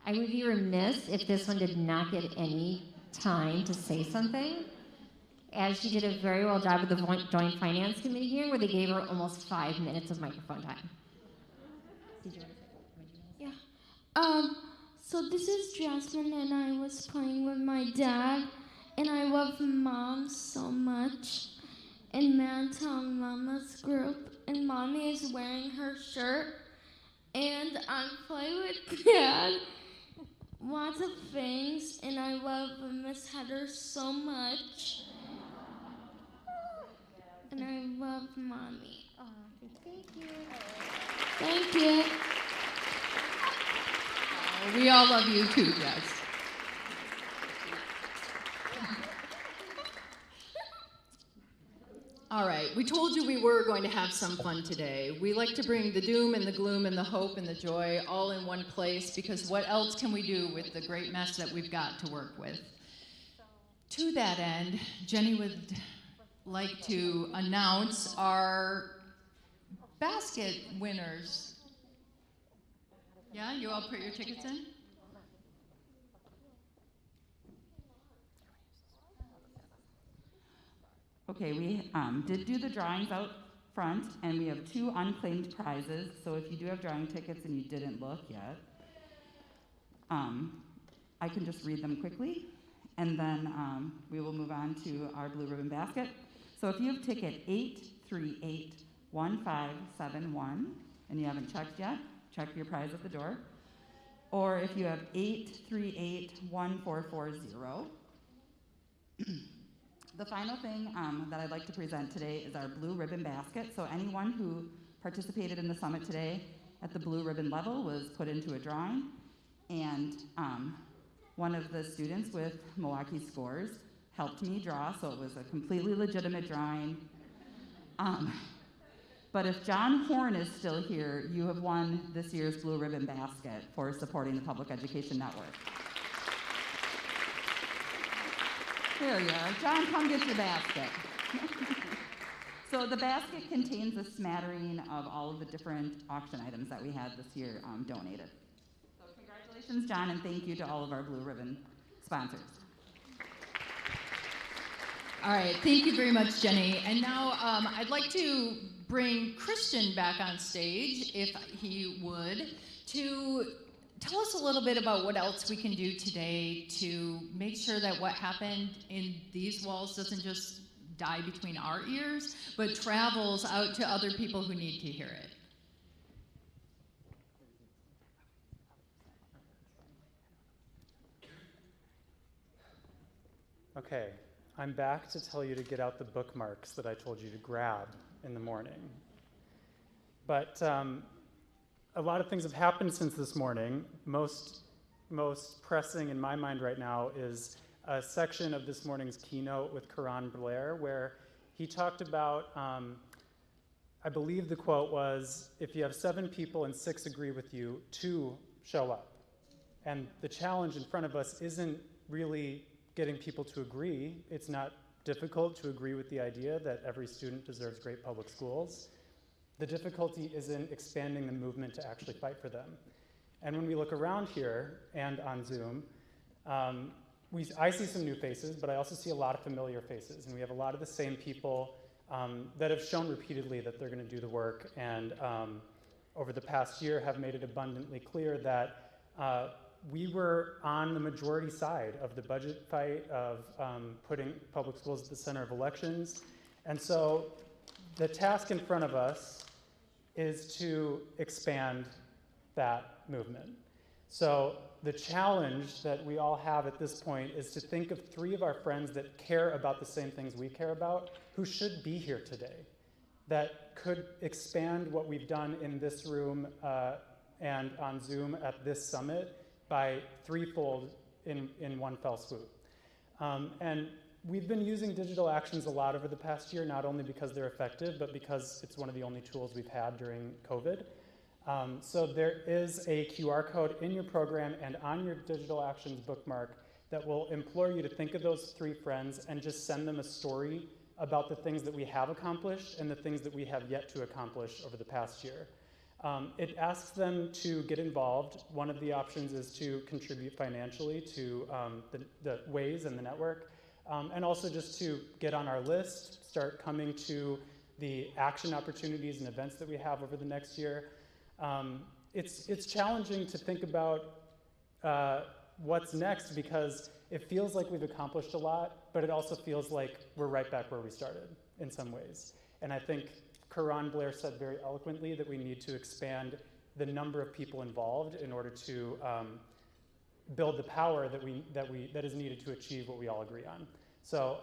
I would be remiss if this one did not get any time to say something, as she did a very well job with the Joint Finance Committee here, where they gave her almost 5 minutes of microphone time. Did you want to say? Yeah. So this is Jasmine, and I was playing with my dad, and I love Mom so much in Mantown Mama's group, and Mommy is wearing her shirt, and I'm playing with Dad. Lots of things, and I love Miss Heather so much. And I love Mommy. Thank you. Thank you. We all love you too, Jess. All right, we told you we were going to have some fun today. We like to bring the doom and the gloom and the hope and the joy all in one place, because what else can we do with the great mess that we've got to work with? To that end, Jenny would like to announce our basket winners. Yeah, you all put your tickets in? Okay, we did do the drawings out front, and we have 2 unclaimed prizes. So if you do have drawing tickets and you didn't look yet, I can just read them quickly, and then we will move on to our blue ribbon basket. So if you have ticket 8381571 and you haven't checked yet, check your prize at the door. Or if you have 8381440. The final thing that I'd like to present today is our blue ribbon basket. So anyone who participated in the summit today at the blue ribbon level was put into a drawing, and one of the students with Milwaukee scores helped me draw, so it was a completely legitimate drawing. But if John Horn is still here, you have won this year's blue ribbon basket for supporting the Public Education Network. There you are. John, come get your basket. So the basket contains a smattering of all of the different auction items that we had this year donated. So congratulations, John, and thank you to all of our blue ribbon sponsors. All right, thank you very much, Jenny. And now I'd like to bring Christian back on stage, if he would, to tell us a little bit about what else we can do today to make sure that what happened in these walls doesn't just die between our ears, but travels out to other people who need to hear it. Okay, I'm back to tell you to get out the bookmarks that I told you to grab in the morning. But a lot of things have happened since this morning. Most pressing in my mind right now is a section of this morning's keynote with Karan Blair, where he talked about, I believe the quote was, if you have 7 people and 6 agree with you, 2 show up. And the challenge in front of us isn't really getting people to agree. It's not difficult to agree with the idea that every student deserves great public schools. The difficulty is in expanding the movement to actually fight for them. And when we look around here and on Zoom, I see some new faces, but I also see a lot of familiar faces. And we have a lot of the same people that have shown repeatedly that they're going to do the work, and over the past year have made it abundantly clear that we were on the majority side of the budget fight, of putting public schools at the center of elections. And so the task in front of us is to expand that movement. So the challenge that we all have at this point is to think of 3 of our friends that care about the same things we care about, who should be here today, that could expand what we've done in this room and on Zoom at this summit by 3-fold in one fell swoop. And we've been using digital actions a lot over the past year, not only because they're effective, but because it's one of the only tools we've had during COVID. So there is a QR code in your program and on your digital actions bookmark that will implore you to think of those 3 friends and just send them a story about the things that we have accomplished and the things that we have yet to accomplish over the past year. It asks them to get involved. One of the options is to contribute financially to the Ways and the network, and also just to get on our list, start coming to the action opportunities and events that we have over the next year. It's challenging to think about what's next, because it feels like we've accomplished a lot, but it also feels like we're right back where we started in some ways. And I think Karan Blair said very eloquently that we need to expand the number of people involved in order to build the power that is needed to achieve what we all agree on. So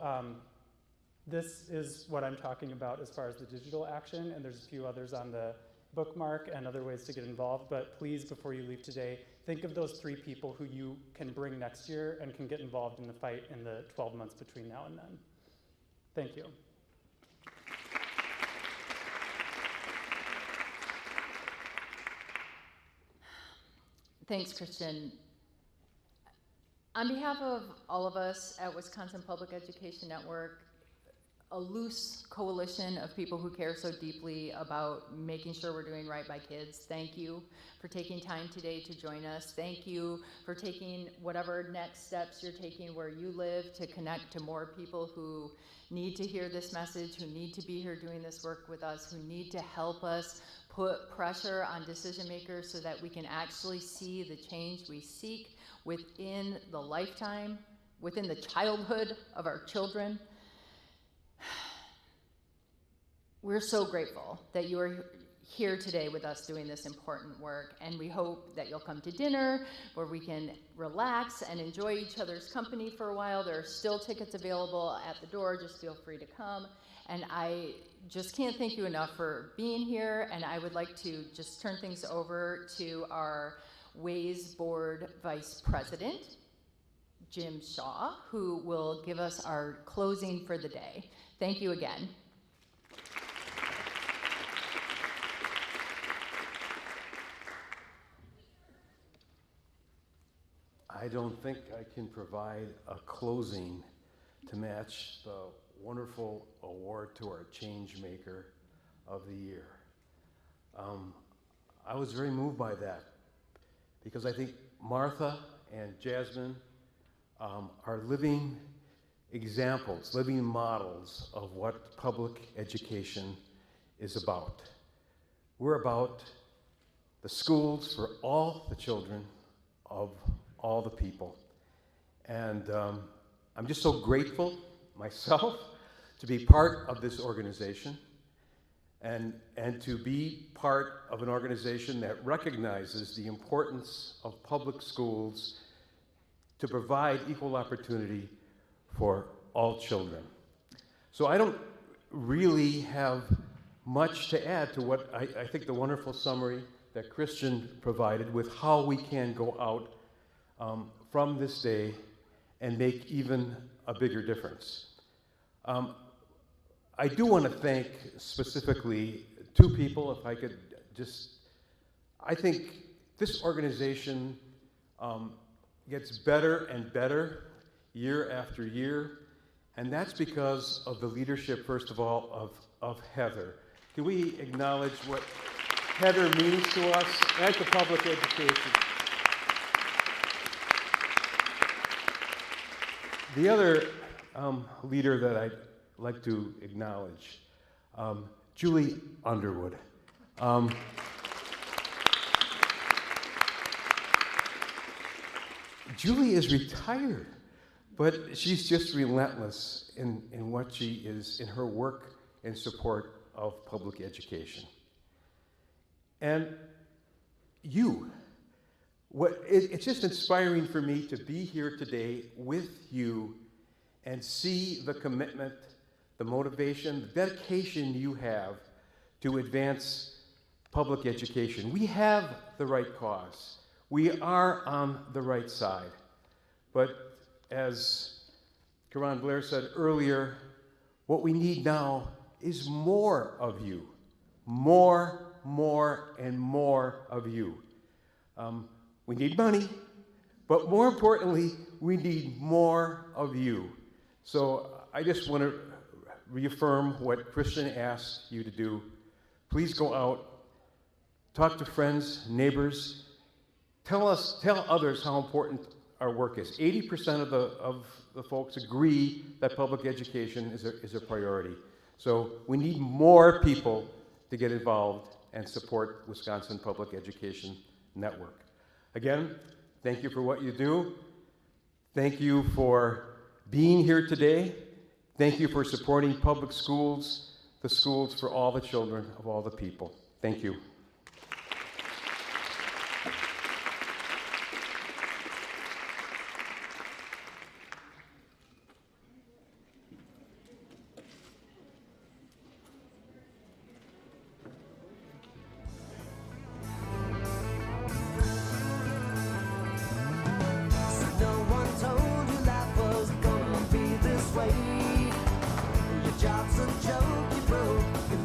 This is what I'm talking about as far as the digital action, and there's a few others on the bookmark and other ways to get involved, but please, before you leave today, think of those 3 people who you can bring next year and can get involved in the fight in the 12 months between now and then. Thank you. Thanks, Christian. On behalf of all of us at Wisconsin Public Education Network, a loose coalition of people who care so deeply about making sure we're doing right by kids, thank you for taking time today to join us. Thank you for taking whatever next steps you're taking where you live to connect to more people who need to hear this message, who need to be here doing this work with us, who need to help us put pressure on decision makers so that we can actually see the change we seek within the lifetime, within the childhood of our children. We're so grateful that you are here today with us doing this important work, and we hope that you'll come to dinner where we can relax and enjoy each other's company for a while. There are still tickets available at the door, just feel free to come. And I just can't thank you enough for being here, and I would like to just turn things over to our Ways Board Vice President, Jim Shaw, who will give us our closing for the day. Thank you again. I don't think I can provide a closing to match the wonderful award to our change maker of the year. I was very moved by that because I think Martha and Jasmine are living examples, living models of what public education is about. We're about the schools for all the children of all the people. And I'm just so grateful myself to be part of this organization and to be part of an organization that recognizes the importance of public schools to provide equal opportunity for all children. So I don't really have much to add to what I think the wonderful summary that Christian provided with how we can go out from this day and make even a bigger difference. I do want to thank specifically 2 people, if I could just, I think this organization gets better and better year after year, and that's because of the leadership, first of all, of Heather. Can we acknowledge what Heather means to us and to public education? The other leader that I'd like to acknowledge, Julie Underwood. Julie is retired, but she's just relentless in what she is, in her work in support of public education. And you, it's just inspiring for me to be here today with you and see the commitment, the motivation, the dedication you have to advance public education. We have the right cause. We are on the right side. But as Karan Blair said earlier, what we need now is more of you. More, and more of you. We need money, but more importantly, we need more of you. So I just want to reaffirm what Christian asked you to do. Please go out, talk to friends, neighbors, tell others how important our work is. 80% of the folks agree that public education is a priority. So we need more people to get involved and support Wisconsin Public Education Network. Again, thank you for what you do. Thank you for being here today. Thank you for supporting public schools, the schools for all the children of all the people. Thank you. job's a joke you broke.